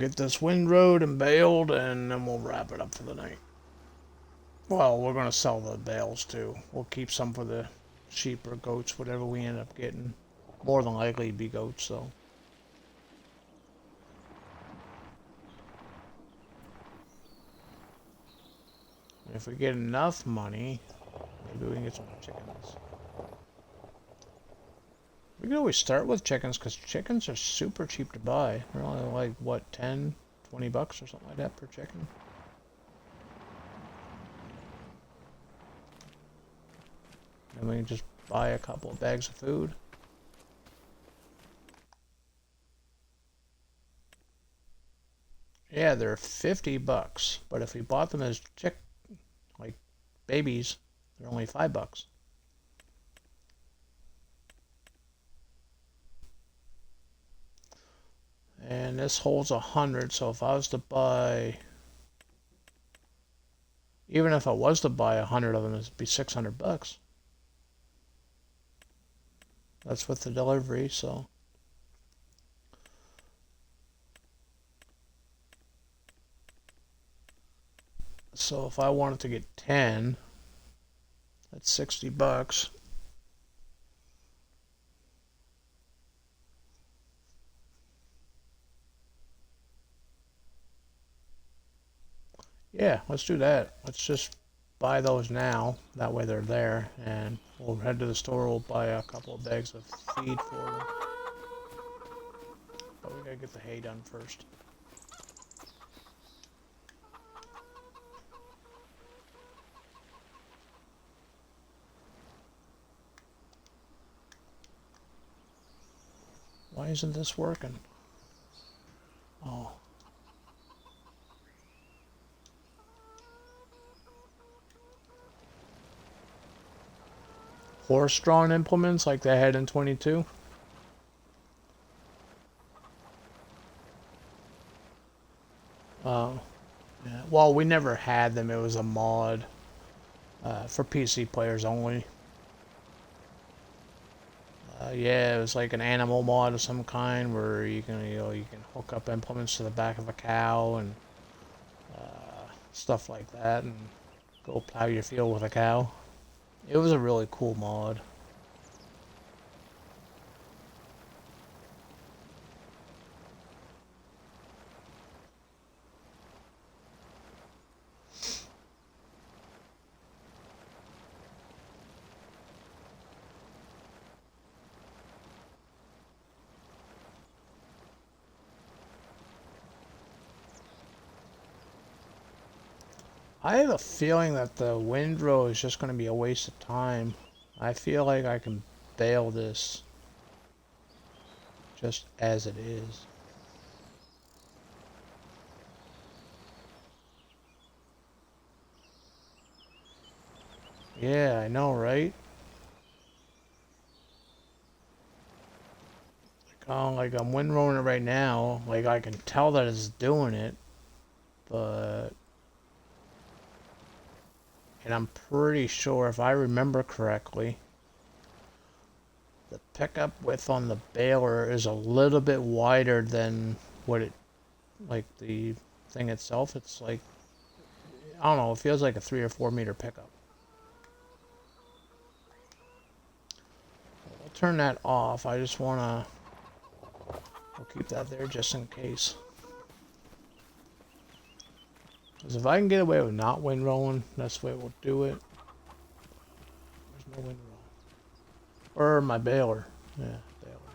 get this windrowed and baled, and then we'll wrap it up for the night. Well, we're going to sell the bales too. We'll keep some for the sheep or goats, whatever we end up getting. More than likely it'd be goats, though. If we get enough money, maybe we can get some chickens. We can always start with chickens, because chickens are super cheap to buy. They're only like, what, 10, 20 bucks or something like that per chicken. And we can just buy a couple of bags of food. Yeah, they're 50 bucks, but if we bought them as like babies, they're only 5 bucks. And this holds 100, so if I was to buy, even if I was to buy 100 of them, it'd be 600 bucks. That's with the delivery, so. So if I wanted to get 10, that's 60 bucks. Yeah, let's do that. Let's just buy those now. That way they're there, and we'll head to the store. We'll buy a couple of bags of feed for them. But we gotta get the hay done first. Why isn't this working? Oh. Horse-drawn implements like they had in 22? Oh. Yeah. Well, we never had them. It was a mod for PC players only. Yeah, it was like an animal mod of some kind where you can hook up implements to the back of a cow and stuff like that, and go plow your field with a cow. It was a really cool mod. I have a feeling that the windrow is just going to be a waste of time. I feel like I can bale this just as it is. Yeah, I know, right? Like I'm windrowing it right now. Like I can tell that it's doing it, but... And I'm pretty sure, if I remember correctly, the pickup width on the baler is a little bit wider than what it, like the thing itself. It's like, I don't know, it feels like a 3 or 4 meter pickup. I'll turn that off. I just want to, I'll keep that there just in case. Because if I can get away with not windrowing, that's the way we'll do it. There's no windrow. Or my baler. Yeah, baler.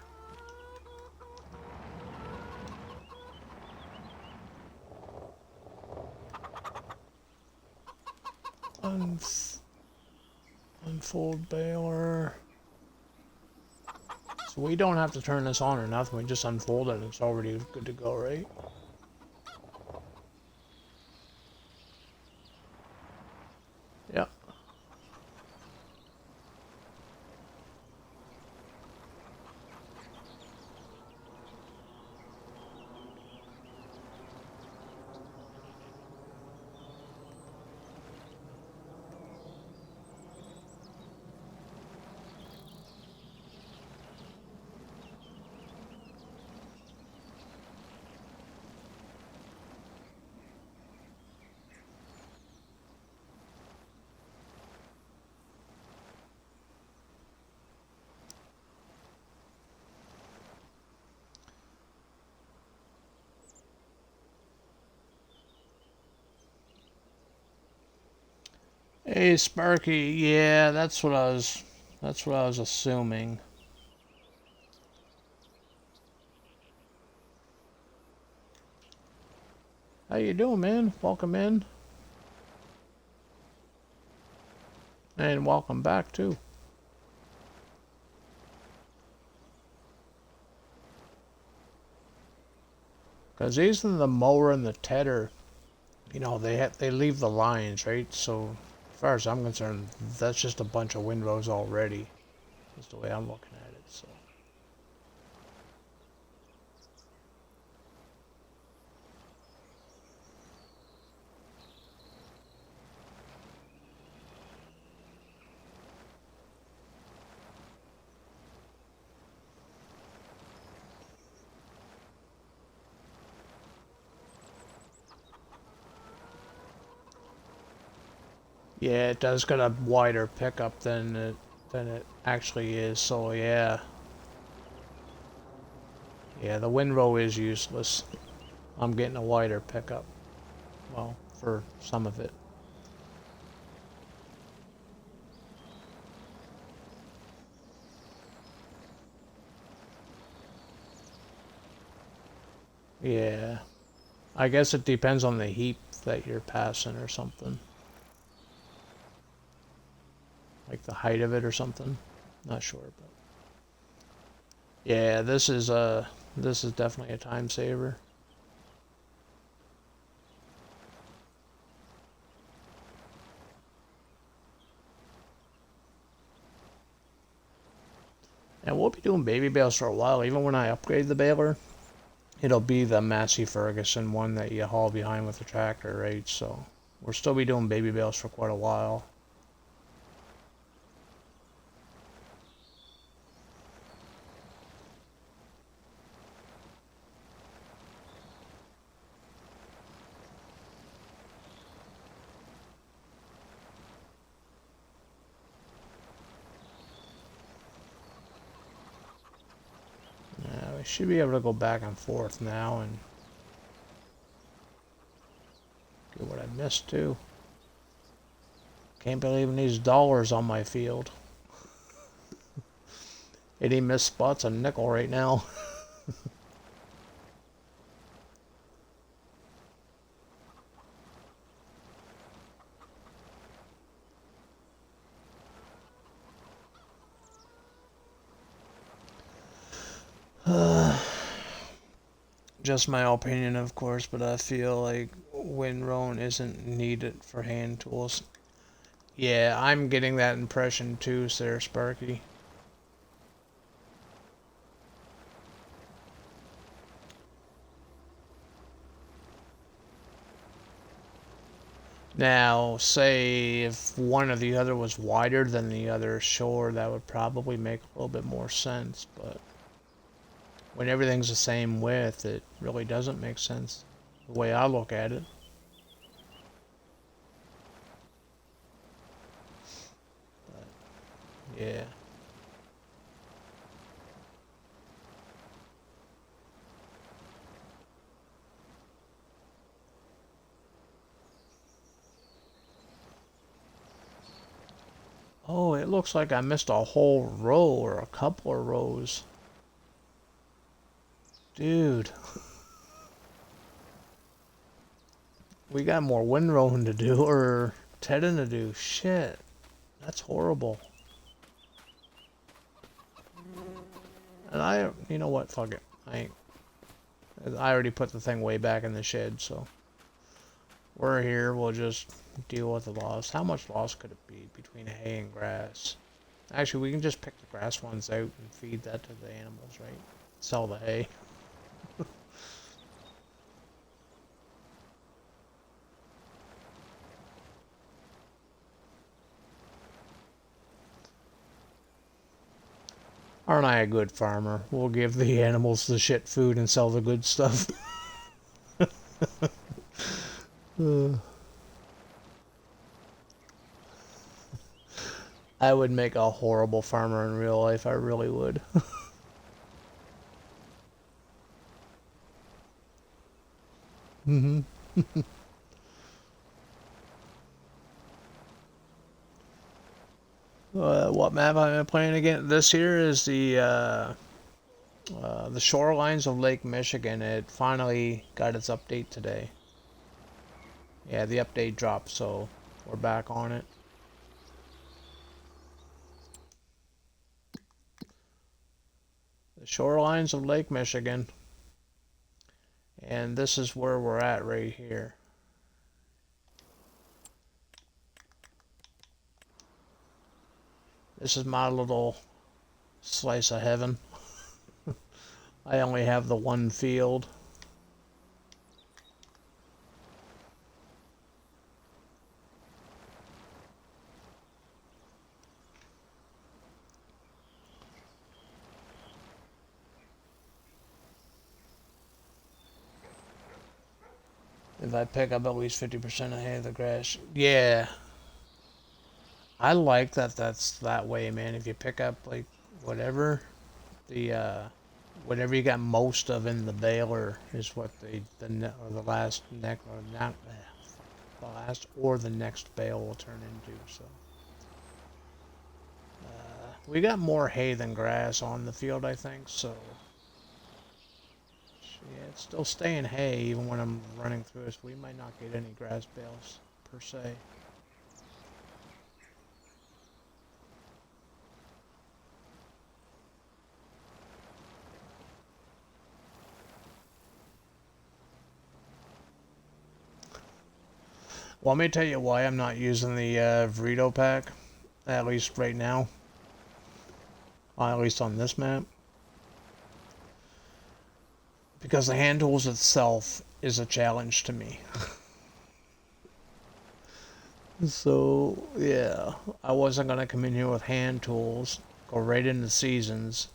Unfold baler. So we don't have to turn this on or nothing. We just unfold it and it's already good to go, right? Yeah. Hey, Sparky. Yeah, that's what I was assuming. How you doing, man? Welcome in. And welcome back, too. Because even the mower and the tedder, you know, they leave the lines, right? So, as far as I'm concerned, that's just a bunch of windrows already. That's the way I'm looking at it, so. Yeah, it does got a wider pickup than it actually is, so yeah. Yeah, the windrow is useless. I'm getting a wider pickup. Well, for some of it. Yeah. I guess it depends on the heap that you're passing or something. Like the height of it or something. Not sure, but yeah, this is definitely a time saver. And we'll be doing baby bales for a while. Even when I upgrade the baler, it'll be the Massey Ferguson one that you haul behind with the tractor, right? So we'll still be doing baby bales for quite a while. Yeah, we should be able to go back and forth now and get what I missed too. Can't believe these dollars on my field. Any missed spots a nickel right now. Just my opinion, of course, but I feel like windrown isn't needed for hand tools. Yeah, I'm getting that impression too, Sir Sparky. Now, say if one or the other was wider than the other, sure, that would probably make a little bit more sense, but when everything's the same width, it really doesn't make sense, the way I look at it. But, yeah. Oh, it looks like I missed a whole row or a couple of rows. Dude. We got more windrowing to do, or tedding to do. Shit. That's horrible. And you know what? Fuck it. I already put the thing way back in the shed, so. We're here, we'll just deal with the loss. How much loss could it be between hay and grass? Actually, we can just pick the grass ones out and feed that to the animals, right? Sell the hay. Aren't I a good farmer? We'll give the animals the shit food and sell the good stuff. I would make a horrible farmer in real life, I really would. What map I'm playing again? This here is the shorelines of Lake Michigan. It finally got its update today. Yeah, the update dropped, so we're back on it. The shorelines of Lake Michigan. And this is where we're at right here. This is my little slice of heaven. I only have the one field. If I pick up at least 50% of hay of the grass. Yeah. I like that that's that way, man. If you pick up like whatever whatever you got most of in the baler is what the last neck or not the last or the next bale will turn into. So we got more hay than grass on the field, I think. So yeah, it's still staying hay even when I'm running through this. We might not get any grass bales per se. Well, let me tell you why I'm not using the Vrito pack, at least right now. At least on this map. Because the hand tools itself is a challenge to me. So, yeah, I wasn't going to come in here with hand tools, go right into seasons,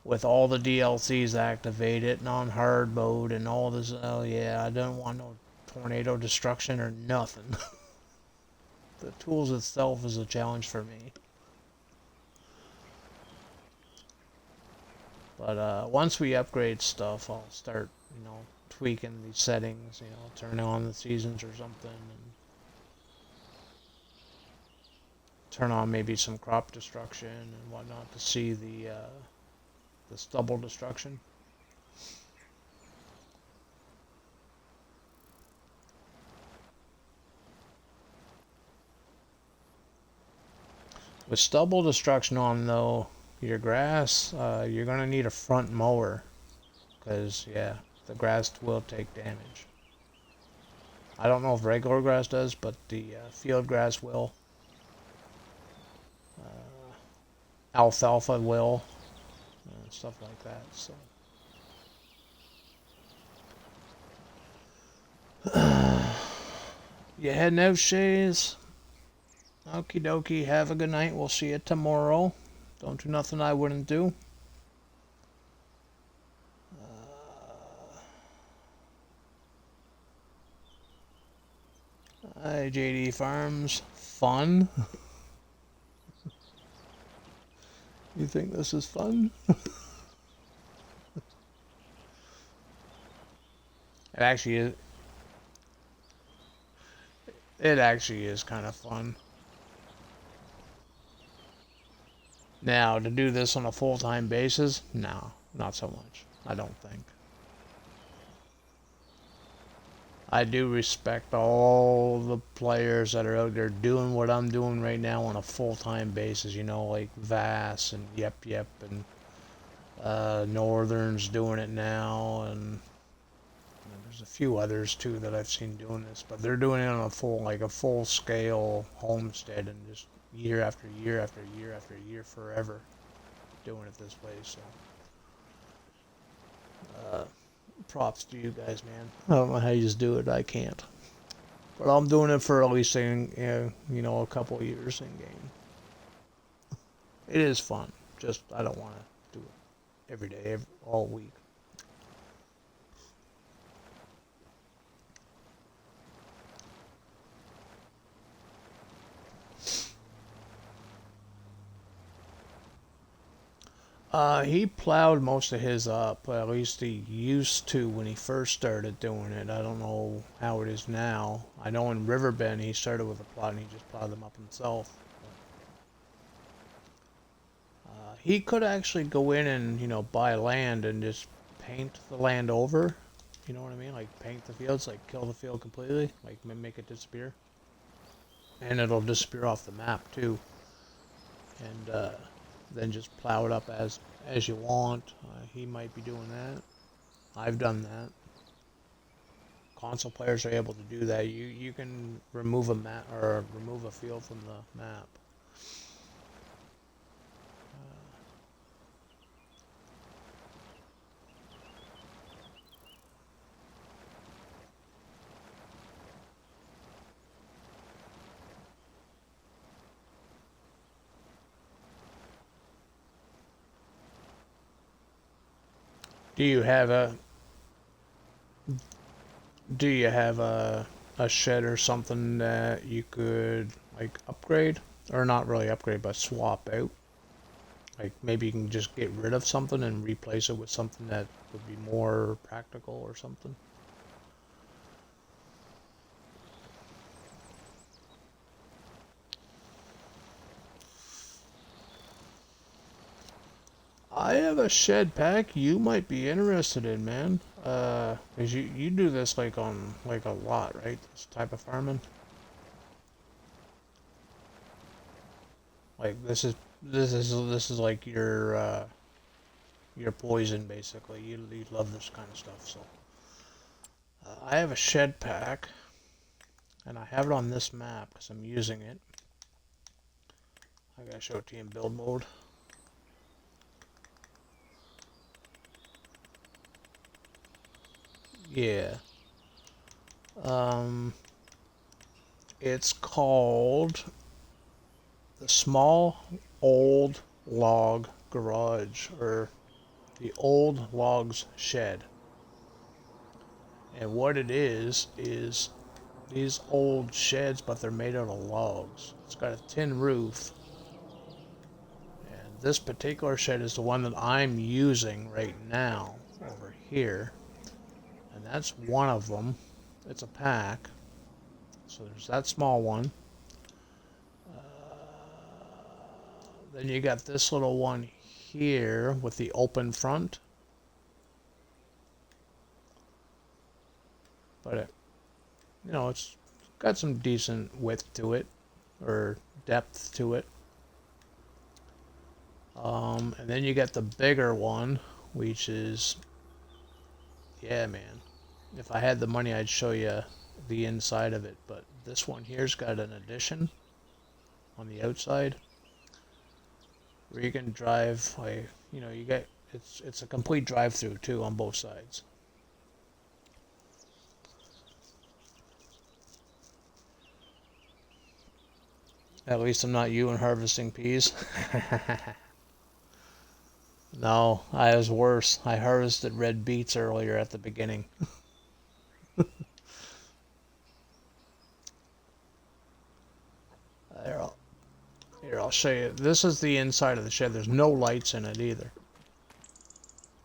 with all the DLCs activated and on hard mode and all this. Oh, yeah, I don't want no tornado destruction or nothing. The tools itself is a challenge for me. But once we upgrade stuff, I'll start, tweaking these settings, turn on the seasons or something, and turn on maybe some crop destruction and whatnot to see the stubble destruction. With stubble destruction on, though, your grass, you're going to need a front mower. Because, yeah, the grass will take damage. I don't know if regular grass does, but the field grass will. Alfalfa will. And stuff like that, so. You heading out, Shays? Okie dokie, have a good night. We'll see you tomorrow. Don't do nothing I wouldn't do. Hi, JD Farms. Fun? You think this is fun? It actually is. It actually is kind of fun. Now, to do this on a full-time basis, no, not so much. I don't think. I do respect all the players that are out there doing what I'm doing right now on a full-time basis, like Vass and Yep and Northern's doing it now, and there's a few others too that I've seen doing this, but they're doing it on a full-scale homestead and just year after year after year after year forever doing it this way. So props to you guys, man. I don't know how you just do it. I can't, but I'm doing it for at least a couple years in game. It is fun, just I don't want to do it every day, all week. He plowed most of his up. At least he used to when he first started doing it. I don't know how it is now. I know in Riverbend he started with a plow and he just plowed them up himself. He could actually go in and, you know, buy land and just paint the land over. You know what I mean? Like paint the fields, like kill the field completely, like make it disappear. And it'll disappear off the map too. And then just plow it up as you want. He might be doing that. I've done that. Console players are able to do that. You can remove a map or remove a field from the map. Do you have a a shed or something that you could like upgrade, or not really upgrade, but swap out? Like maybe you can just get rid of something and replace it with something that would be more practical or something. I have a shed pack you might be interested in, man. 'Cause you do this like on like a lot, right? This type of farming. Like this is like your poison basically. You love this kind of stuff, so I have a shed pack, and I have it on this map because I'm using it. I gotta show it to you in build mode. Yeah. Um, it's called the Small Old Log Garage, or the Old Logs Shed. And what it is these old sheds, but they're made out of logs. It's got a tin roof. And this particular shed is the one that I'm using right now over here. And that's one of them. It's a pack. So there's that small one. Then you got this little one here with the open front. But it, you know, it's got some decent width to it, or depth to it. And then you got the bigger one, which is, yeah, man. If I had the money, I'd show you the inside of it. But this one here's got an addition on the outside, where you can drive, like, you know, you get, it's a complete drive-through too on both sides. At least I'm not you and harvesting peas. No, I was worse. I harvested red beets earlier at the beginning. Here, I'll show you. This is the inside of the shed. There's no lights in it either.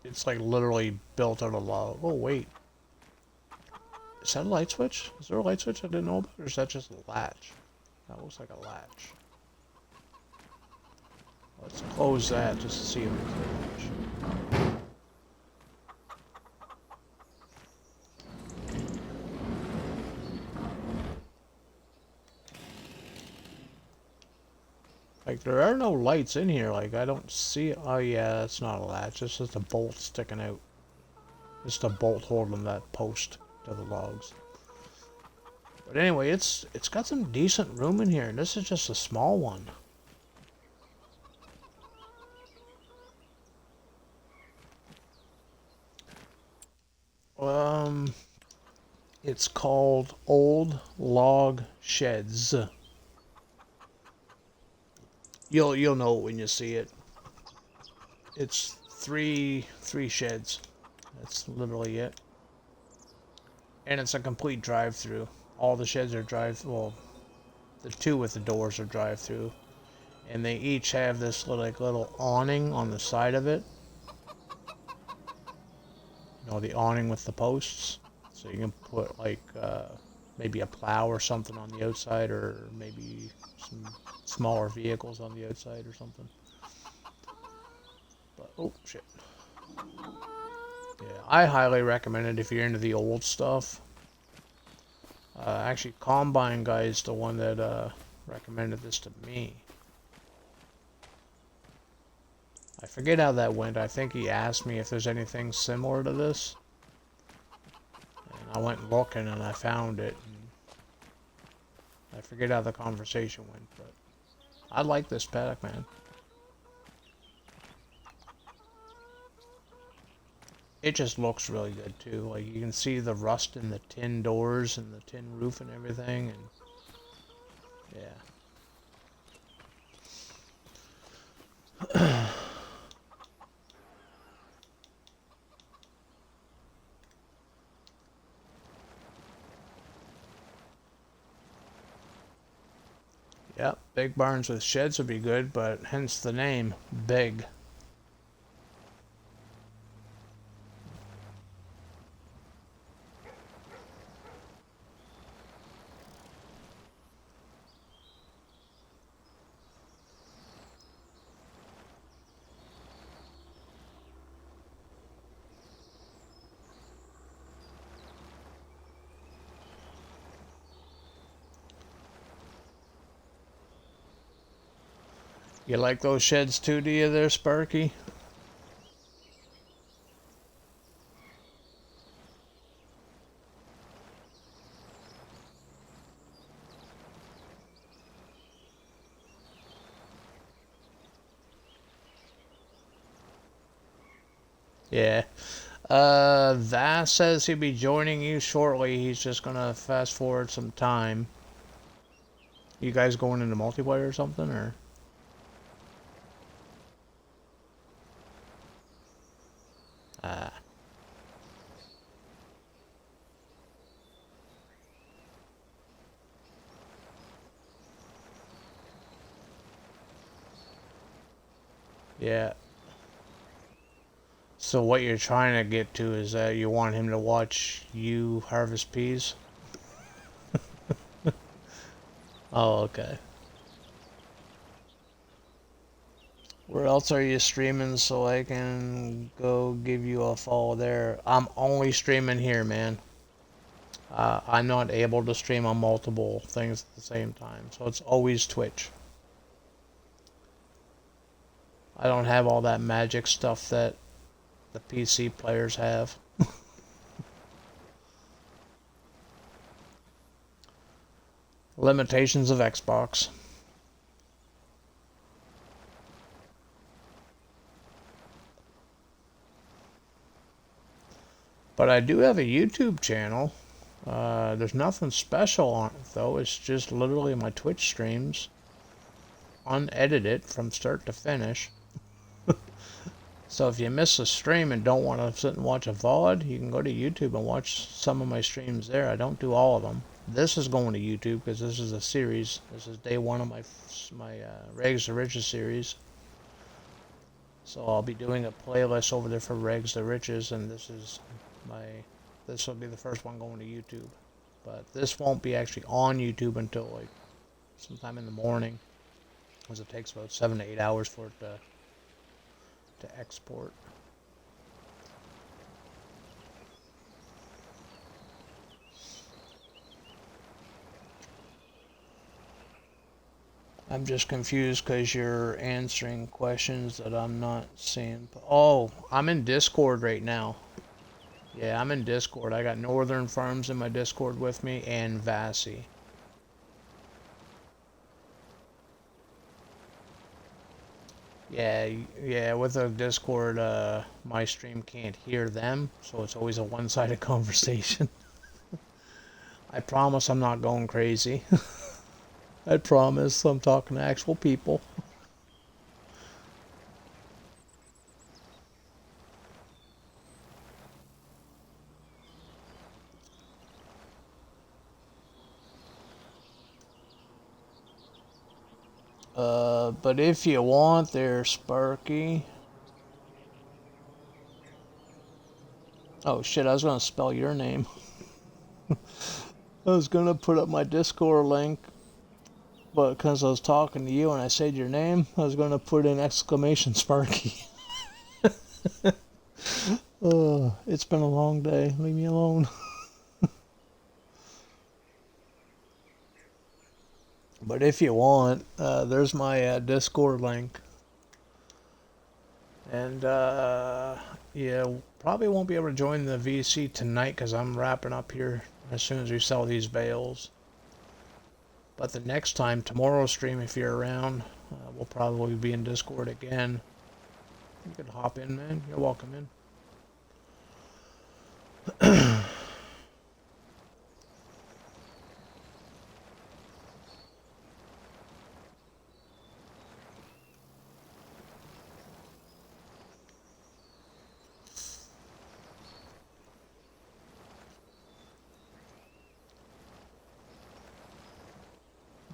It's like literally built out of lava. Oh, wait. Is that a light switch? Is there a light switch I didn't know about? Or is that just a latch? That looks like a latch. Let's close that just to see if it's a latch. Like, there are no lights in here. Like, I don't see it. Oh, yeah, that's not a latch. It's just a bolt sticking out. Just a bolt holding that post to the logs. But anyway, it's got some decent room in here, and this is just a small one. It's called Old Log Sheds. You'll know it when you see it. It's three sheds. That's literally it. And it's a complete drive-through. All the sheds are well, the two with the doors are drive-through. And they each have this little awning on the side of it. You know, the awning with the posts. So you can put like maybe a plow or something on the outside, or maybe some smaller vehicles on the outside or something. But, oh, shit. Yeah, I highly recommend it if you're into the old stuff. Actually, Combine Guy is the one that recommended this to me. I forget how that went. I think he asked me if there's anything similar to this. And I went looking and I found it. And I forget how the conversation went, but I like this paddock, man. It just looks really good too. Like you can see the rust in the tin doors and the tin roof and everything, and yeah. Yep, big barns with sheds would be good, but hence the name, big. You like those sheds too, do you there, Sparky? Yeah. Vass says he'll be joining you shortly. He's just gonna fast forward some time. You guys going into multiplayer or something, or? Ah. Yeah. So what you're trying to get to is that you want him to watch you harvest peas? Oh, okay. Where else are you streaming so I can go give you a follow there? I'm only streaming here, man. I'm not able to stream on multiple things at the same time, so it's always Twitch. I don't have all that magic stuff that the PC players have. Limitations of Xbox. But I do have a YouTube channel. There's nothing special on it though. It's just literally my Twitch streams, unedited from start to finish. So if you miss a stream and don't want to sit and watch a VOD, you can go to YouTube and watch some of my streams there. I don't do all of them. This is going to YouTube because this is a series. This is day one of my Regs to Riches series. So I'll be doing a playlist over there for Regs to Riches, and this will be the first one going to YouTube. But this won't be actually on YouTube until like sometime in the morning, because it takes about 7 to 8 hours for it to export. I'm just confused because you're answering questions that I'm not seeing. Oh, I'm in Discord right now. Yeah, I'm in Discord. I got Northern Farms in my Discord with me and Vassy. Yeah, with the Discord, my stream can't hear them, so it's always a one-sided conversation. I promise I'm not going crazy. I promise I'm talking to actual people. But if you want there, Sparky. Oh shit, I was gonna spell your name. I was gonna put up my Discord link, but because I was talking to you and I said your name, I was gonna put in exclamation Sparky. It's been a long day. Leave me alone. But if you want, there's my Discord link. And yeah, probably won't be able to join the VC tonight because I'm wrapping up here as soon as we sell these bales. But the next time, tomorrow's stream, if you're around, we'll probably be in Discord again. You could hop in, man. You're welcome in.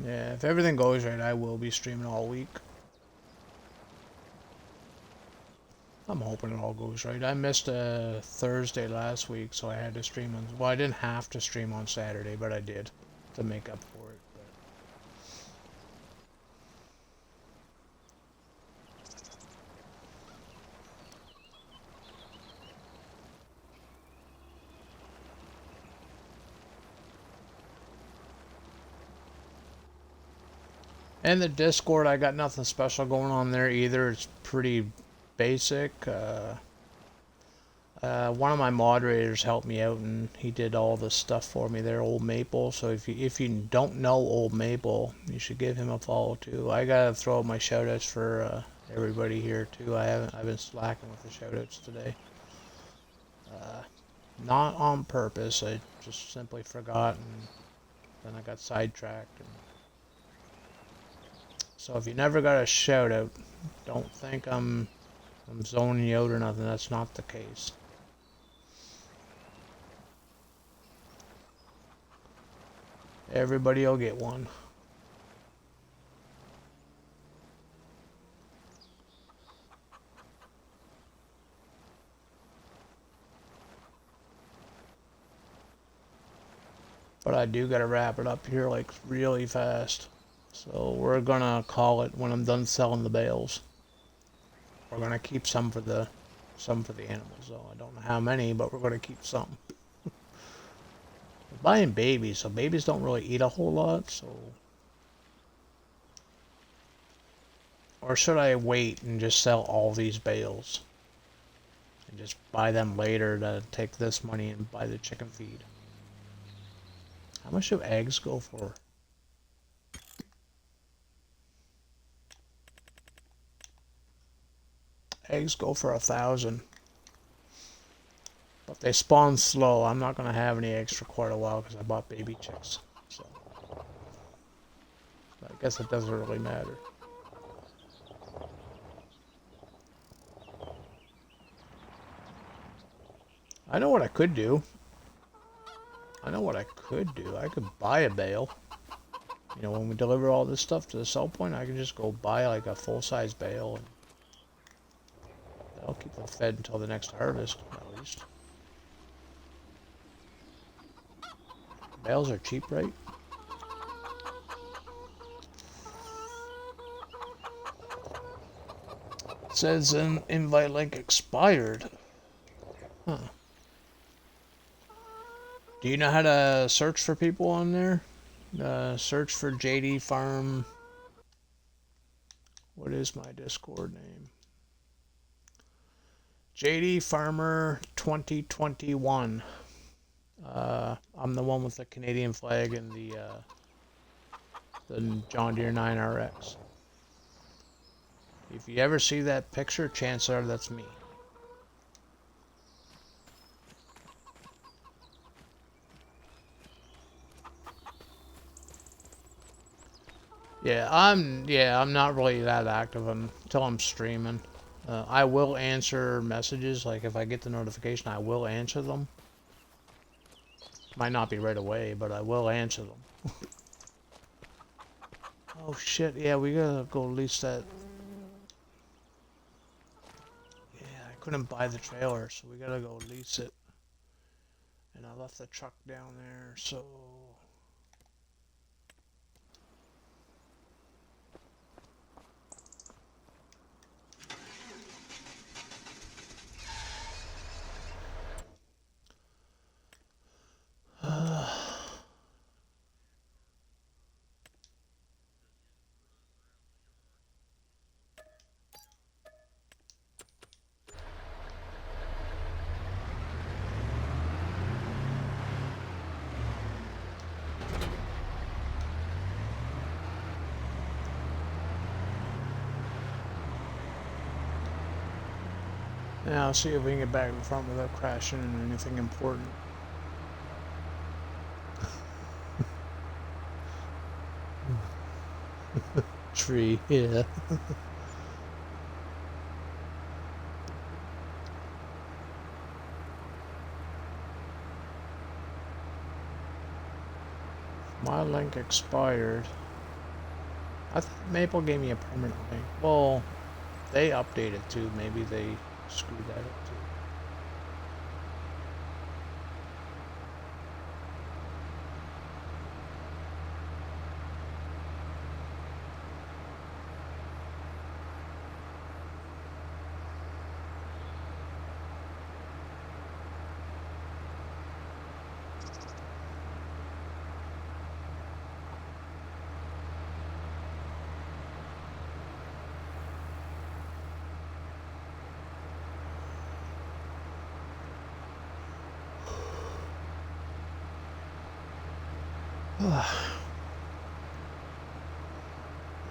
Yeah, if everything goes right, I will be streaming all week. I'm hoping it all goes right. I missed a Thursday last week, so I had to stream on... Well, I didn't have to stream on Saturday, but I did to make up for it. And the Discord, I got nothing special going on there either. It's pretty basic. One of my moderators helped me out, and he did all the stuff for me there, Old Maple. So if you don't know Old Maple, you should give him a follow too. I gotta throw out my shoutouts for everybody here too. I've been slacking with the shoutouts today. Not on purpose. I just simply forgot, and then I got sidetracked. So if you never got a shout out, don't think I'm zoning you out or nothing. That's not the case. Everybody will get one. But I do gotta wrap it up here like really fast. So we're gonna call it when I'm done selling the bales. We're gonna keep some for the animals though. I don't know how many, but we're gonna keep some. We're buying babies, so babies don't really eat a whole lot, so... Or should I wait and just sell all these bales? And just buy them later to take this money and buy the chicken feed? How much do eggs go for? Eggs go for 1,000. But they spawn slow. I'm not going to have any eggs for quite a while because I bought baby chicks. So I guess it doesn't really matter. I know what I could do. I could buy a bale. You know, when we deliver all this stuff to the sell point, I can just go buy like a full-size bale. And that'll keep them fed until the next harvest, at least. Bales are cheap, right? It says an invite link expired. Huh. Do you know how to search for people on there? Search for JD Farm. What is my Discord name? JD Farmer 2021. I'm the one with the Canadian flag and the John Deere 9RX. If you ever see that picture, chances are that's me. I'm not really that active until I'm streaming. I will answer messages, like if I get the notification, I will answer them. Might not be right away, but I will answer them. Oh shit, yeah, we gotta go lease that. Yeah, I couldn't buy the trailer, so we gotta go lease it. And I left the truck down there, so... Yeah, I'll see if we can get back in front without crashing into anything important. Tree, yeah. My link expired. I thought Maple gave me a permanent link. Well, they updated too. Maybe they screwed that up too.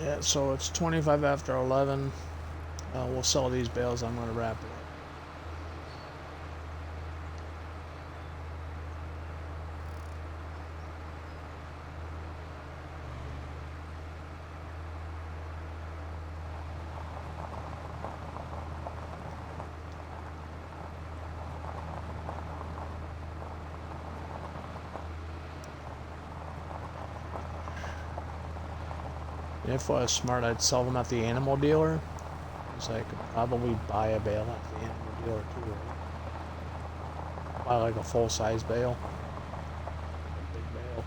Yeah, so it's 25 after 11. We'll sell these bales. I'm going to wrap it up. If I was smart, I'd sell them at the animal dealer. Because I could probably buy a bale at the animal dealer too, right? Buy like a full-size bale. A big bale.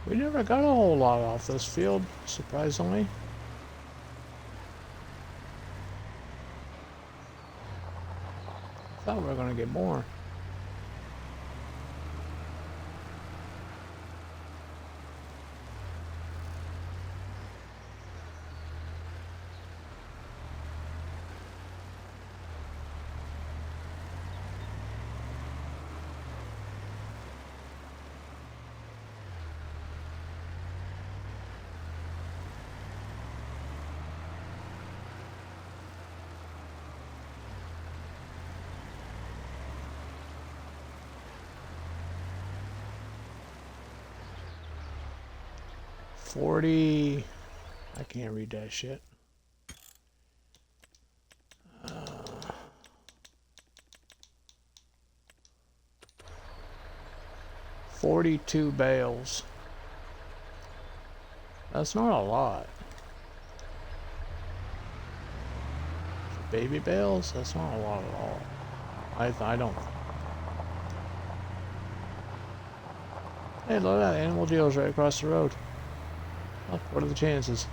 We never got a whole lot off this field, surprisingly. Thought we were going to get more. $40. I can't read that shit. 42 bales. That's not a lot. For baby bales, that's not a lot at all. I don't. Hey, look at that. Animal dealer's right across the road. Oh, what are the chances?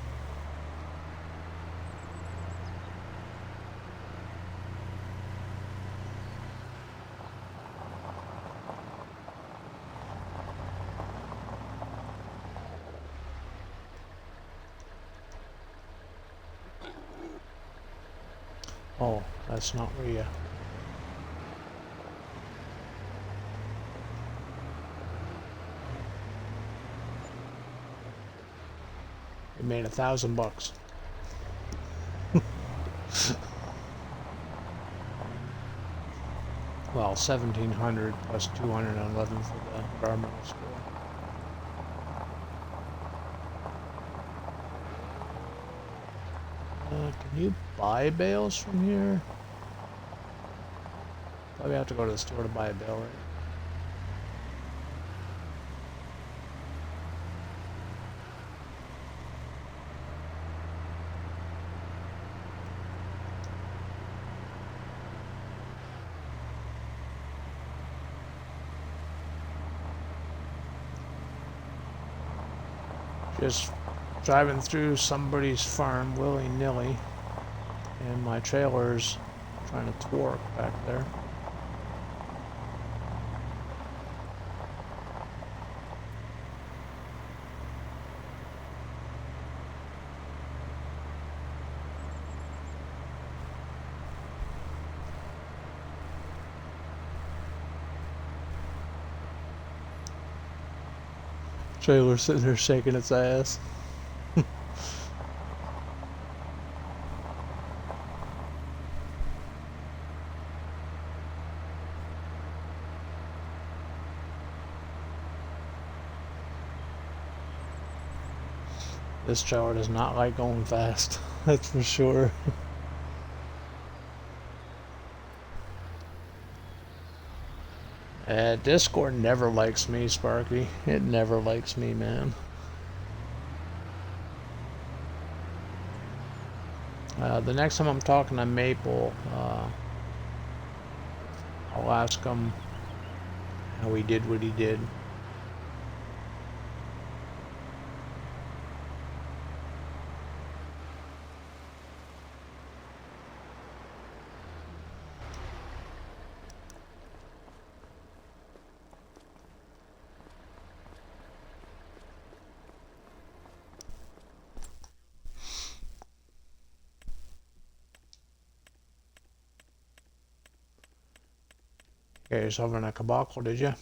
Oh, that's not Rhea. We made $1,000 bucks. Well, 1,700 plus 211 for the environmental score. Can you buy bales from here? Probably have to go to the store to buy a bale, right? Just driving through somebody's farm willy-nilly, and my trailer's trying to torque back there. Trailer sitting there shaking its ass. This trailer does not like going fast, that's for sure. Discord never likes me, Sparky. It never likes me, man. The next time I'm talking to Maple, I'll ask him how he did what he did. You got yourself in a caboclo, did you?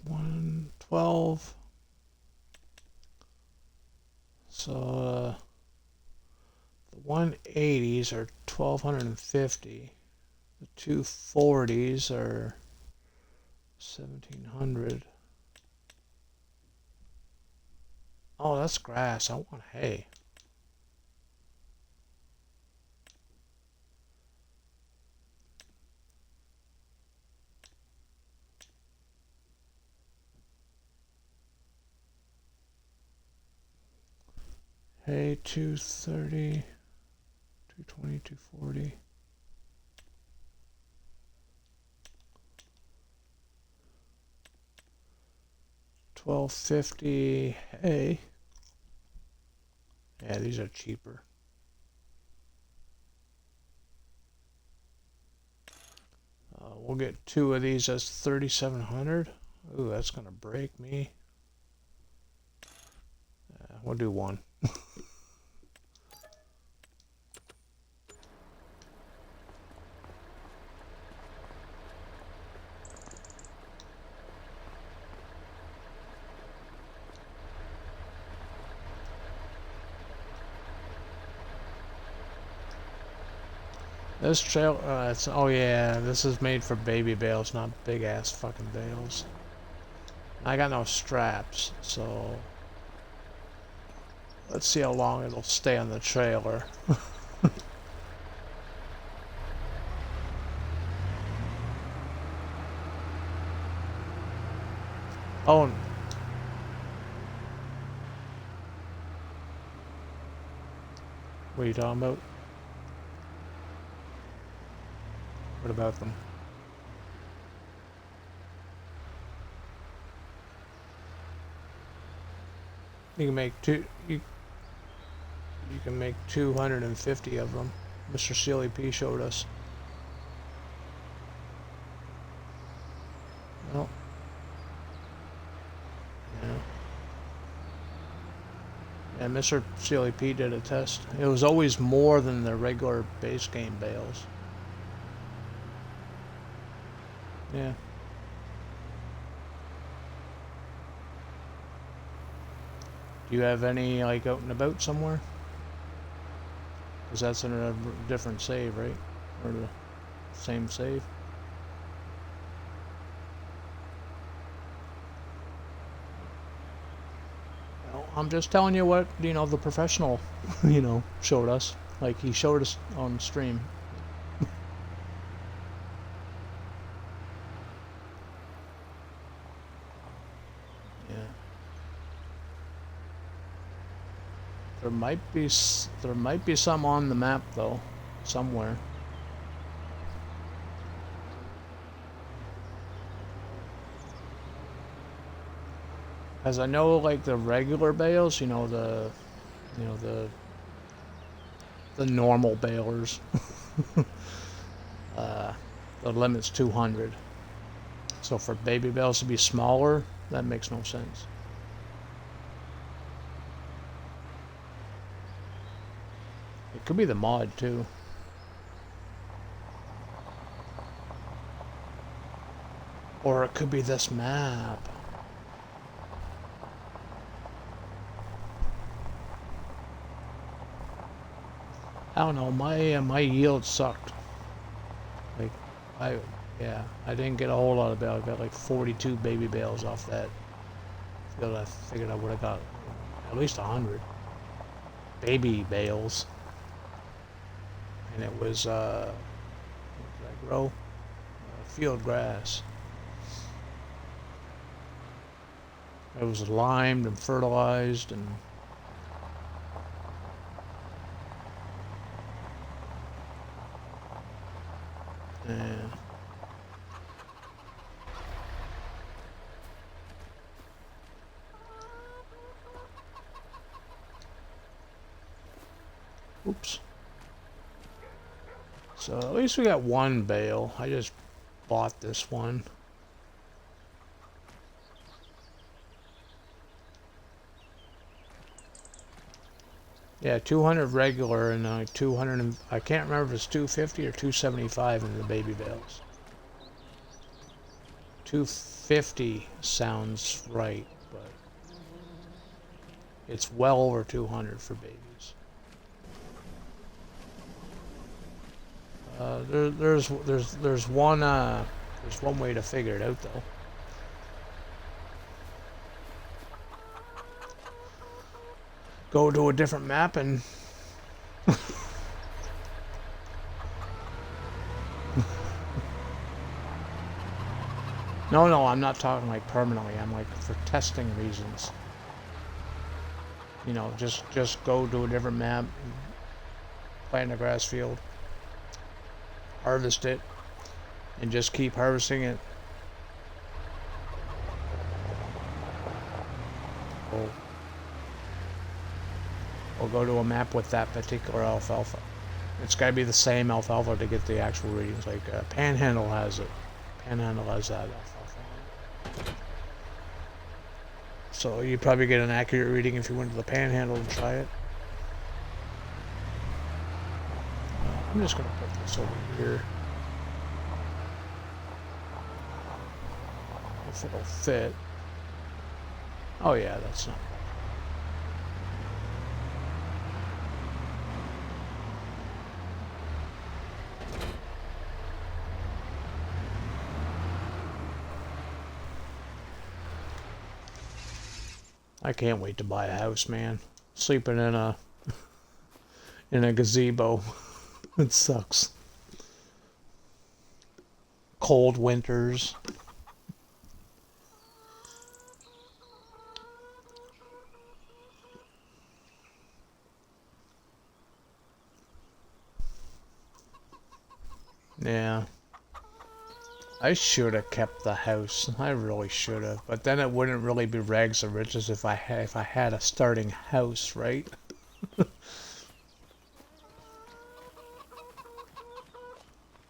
$112. So the 180s are 1,250. The 240s are 1,700. Oh, that's grass. I want hay. Hay 230, 220, 240. $12.50 hay. Yeah, these are cheaper. We'll get 2 of these. That's 3,700. Ooh, that's gonna break me. We'll do 1. This trail, it's, oh yeah, this is made for baby bales, not big ass fucking bales. I got no straps, so let's see how long it'll stay on the trailer. Oh. What are you talking about? What about them? You can make you can make 250 of them. Mr. Sealy P showed us. Well, yeah, Mr. Sealy P did a test. It was always more than the regular base game bales. Yeah. Do you have any like out and about somewhere? Because that's in a different save, right? Or the same save? Well, I'm just telling you what, you know, the professional, you know, showed us. Like he showed us on stream. there might be some on the map though, somewhere. As I know, like the regular bales, you know the normal balers. The limit's 200. So for baby bales to be smaller, that makes no sense. It could be the mod too. Or it could be this map. I don't know, my yield sucked. Like, I didn't get a whole lot of bales. I got like 42 baby bales off that field. I figured I would have got at least 100 baby bales. And it was, what did I grow? Field grass. It was limed and fertilized and oops. So at least we got one bale. I just bought this one. Yeah, 200 regular and 200. I can't remember if it's 250 or 275 in the baby bales. 250 sounds right, but it's well over 200 for babies. There's one way to figure it out though. Go to a different map and no, I'm not talking like permanently. I'm like for testing reasons. You know, just go to a different map, plant a grass field, harvest it, and just keep harvesting it. Or go to a map with that particular alfalfa. It's got to be the same alfalfa to get the actual readings. Like Panhandle has it. Panhandle has that alfalfa. So you probably get an accurate reading if you went to the Panhandle and try it. I'm just going to put this over here. If it'll fit. Oh yeah, that's not. I can't wait to buy a house, man. Sleeping in a gazebo. It sucks. Cold winters. Yeah. I should have kept the house. I really should have. But then it wouldn't really be rags to riches if I had a starting house, right?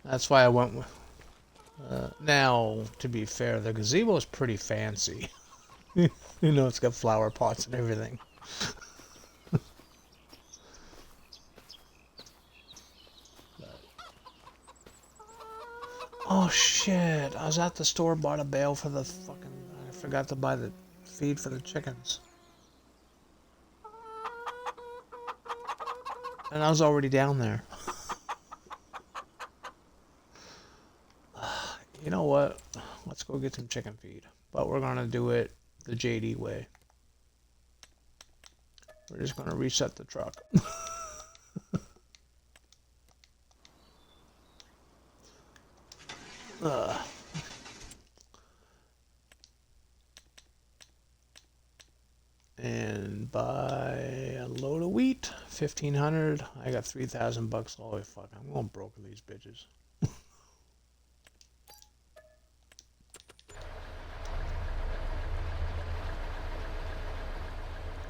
That's why I went with... now, to be fair, the gazebo is pretty fancy. You know, it's got flower pots and everything. Oh shit, I was at the store, bought a bale for the fucking... I forgot to buy the feed for the chickens. And I was already down there. You know what? Let's go get some chicken feed. But we're gonna do it the JD way. We're just gonna reset the truck. And buy a load of wheat. 1,500. I got 3,000 bucks. Holy fuck! I'm going broke with these bitches.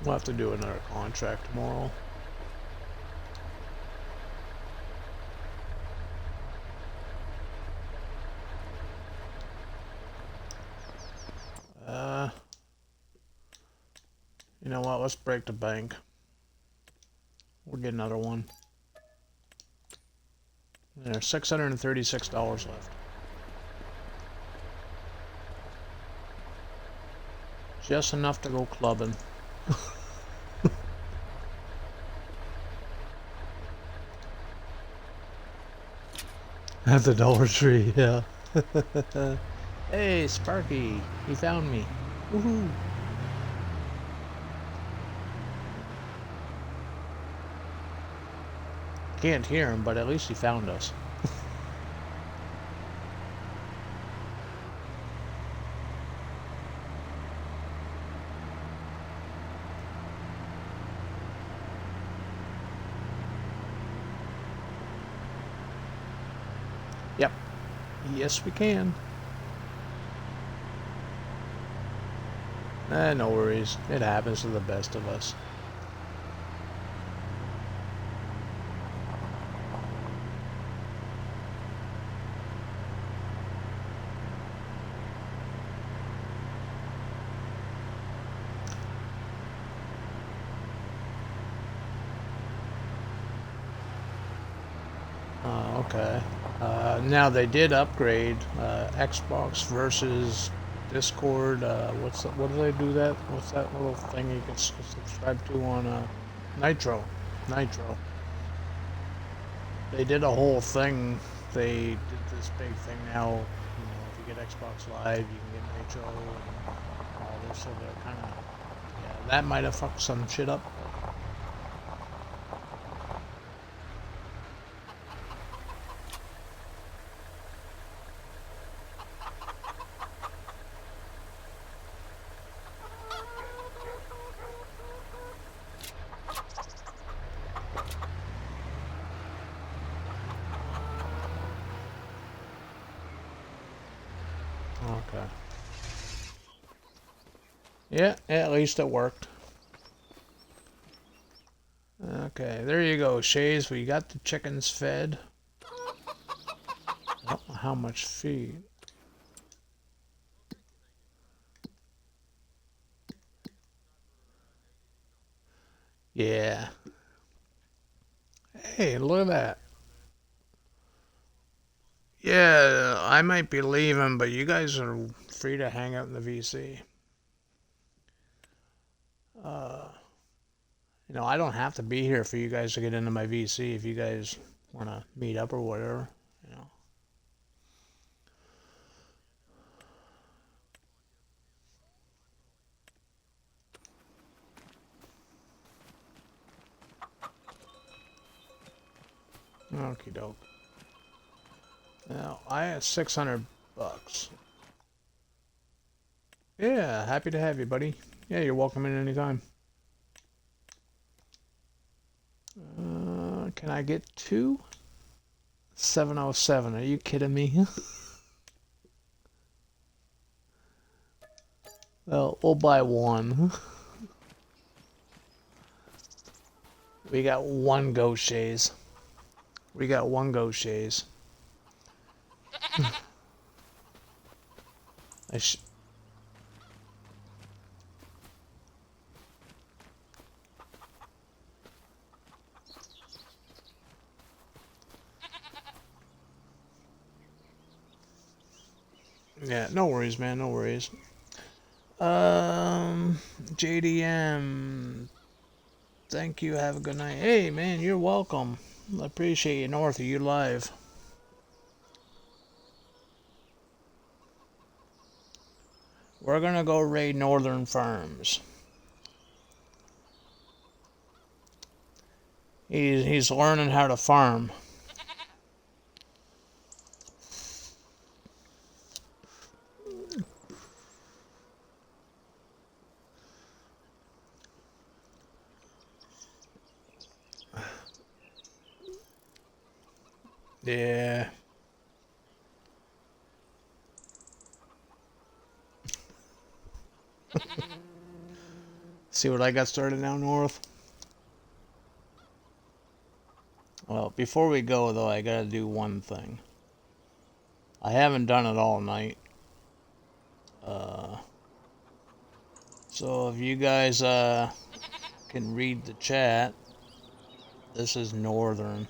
We'll have to do another contract tomorrow. You know what? Let's break the bank. We'll get another one. There's $636 left. Just enough to go clubbing. At the Dollar Tree, yeah. Hey, Sparky, he found me. Woohoo! Can't hear him, but at least he found us. Yep. Yes, we can. No worries. It happens to the best of us. Okay. Now they did upgrade Xbox versus Discord. What do they do that? What's that little thing you can subscribe to on Nitro? Nitro. They did a whole thing. They did this big thing now. You know, if you get Xbox Live, you can get Nitro and all this. So they're kind of, yeah, that might have fucked some shit up. Okay. Yeah, at least it worked. Okay, there you go, Shays. We got the chickens fed. Oh, how much feed? Yeah. Hey, look at that. Yeah, I might be leaving, but you guys are free to hang out in the VC. You know, I don't have to be here for you guys to get into my VC if you guys want to meet up or whatever, you know. Okie doke. Now, I had 600 bucks. Yeah, happy to have you, buddy. Yeah, you're welcome in anytime. Can I get two? 707. Are you kidding me? Well, we'll buy one. We got one Ghost Shays. We got one Ghost Shays. Yeah, no worries, man. No worries. JDM. Thank you. Have a good night. Hey, man, you're welcome. I appreciate you, North. Are you live? We're gonna go raid Northern Farms. He's learning how to farm. Yeah. See what I got started down north? Well, before we go, though, I gotta do one thing. I haven't done it all night. So if you guys can read the chat, this is Northern.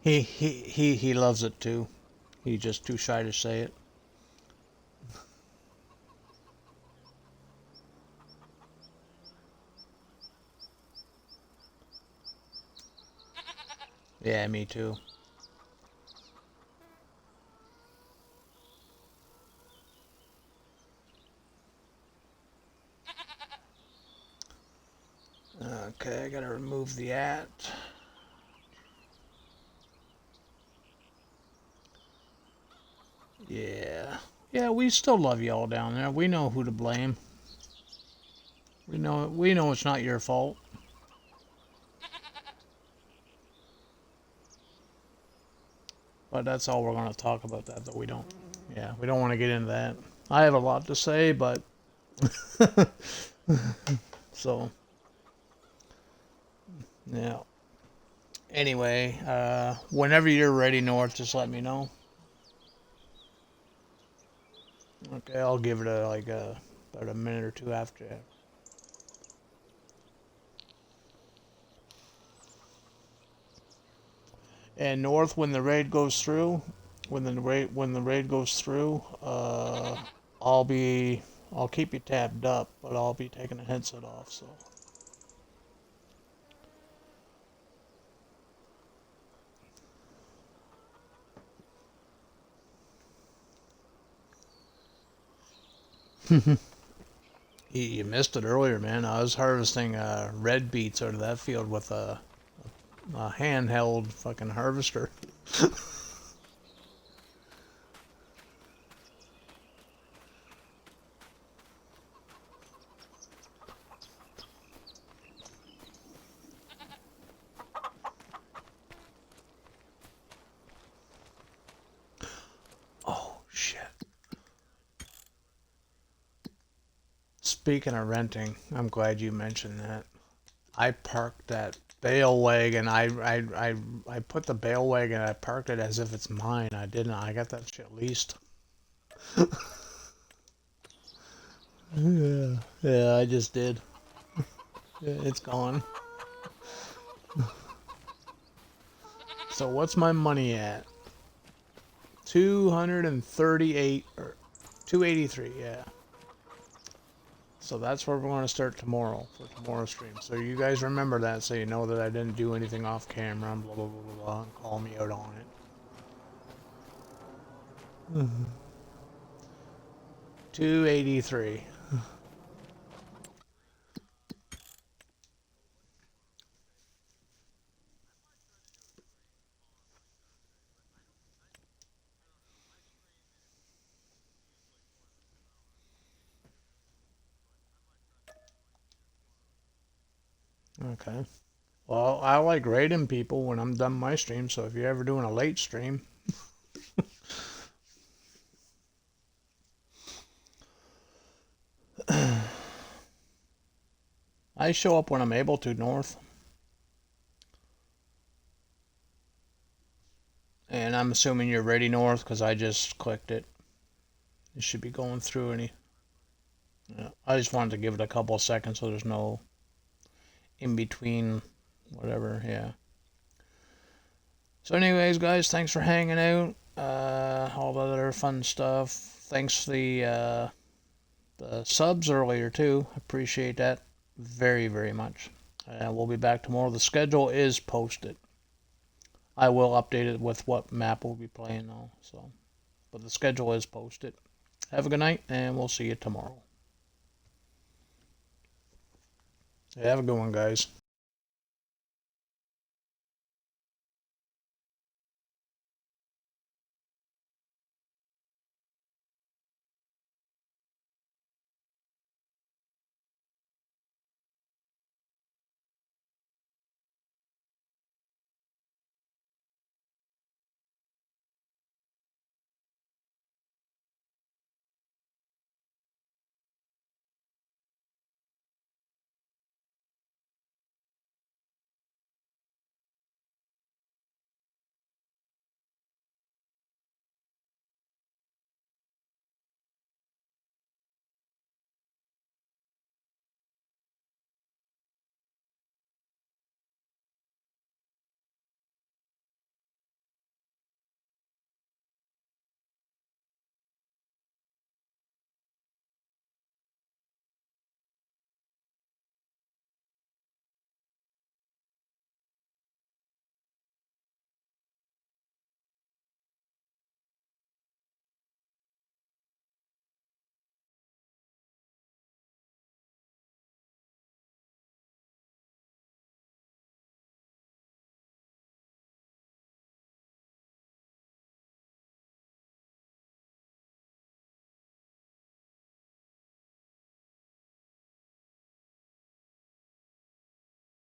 He loves it too. He's just too shy to say it. Yeah, me too. Okay, I gotta remove the at. Yeah. Yeah, we still love y'all down there. We know who to blame. We know it's not your fault. But that's all we're gonna talk about that, though we don't. Yeah, we don't want to get into that. I have a lot to say, but so yeah. Anyway, whenever you're ready, North, just let me know. Okay, I'll give it about a minute or two after. And North, when the raid goes through, when the raid goes through, I'll keep you tabbed up, but I'll be taking the headset off. So. You missed it earlier, man. I was harvesting red beets out of that field with a handheld fucking harvester. Oh, shit. Speaking of renting, I'm glad you mentioned that. I parked that bale wagon. I put the bale wagon. I parked it as if it's mine. I didn't. I got that shit leased. Yeah, yeah, I just did. Yeah, it's gone. So what's my money at? 238 or 283. Yeah. So that's where we're going to start tomorrow for tomorrow's stream. So you guys remember that, so you know that I didn't do anything off camera and blah blah blah blah, blah and call me out on it. 283. Okay. Well, I like raiding people when I'm done my stream, so if you're ever doing a late stream. I show up when I'm able to, North. And I'm assuming you're ready, North, because I just clicked it. It should be going through any. Yeah, I just wanted to give it a couple of seconds so there's no in between, whatever, yeah. So anyways, guys, thanks for hanging out. All the other fun stuff. Thanks for the subs earlier too. Appreciate that very, very much. We'll be back tomorrow. The schedule is posted. I will update it with what map we'll be playing now. So, but the schedule is posted. Have a good night, and we'll see you tomorrow. Have a good one, guys.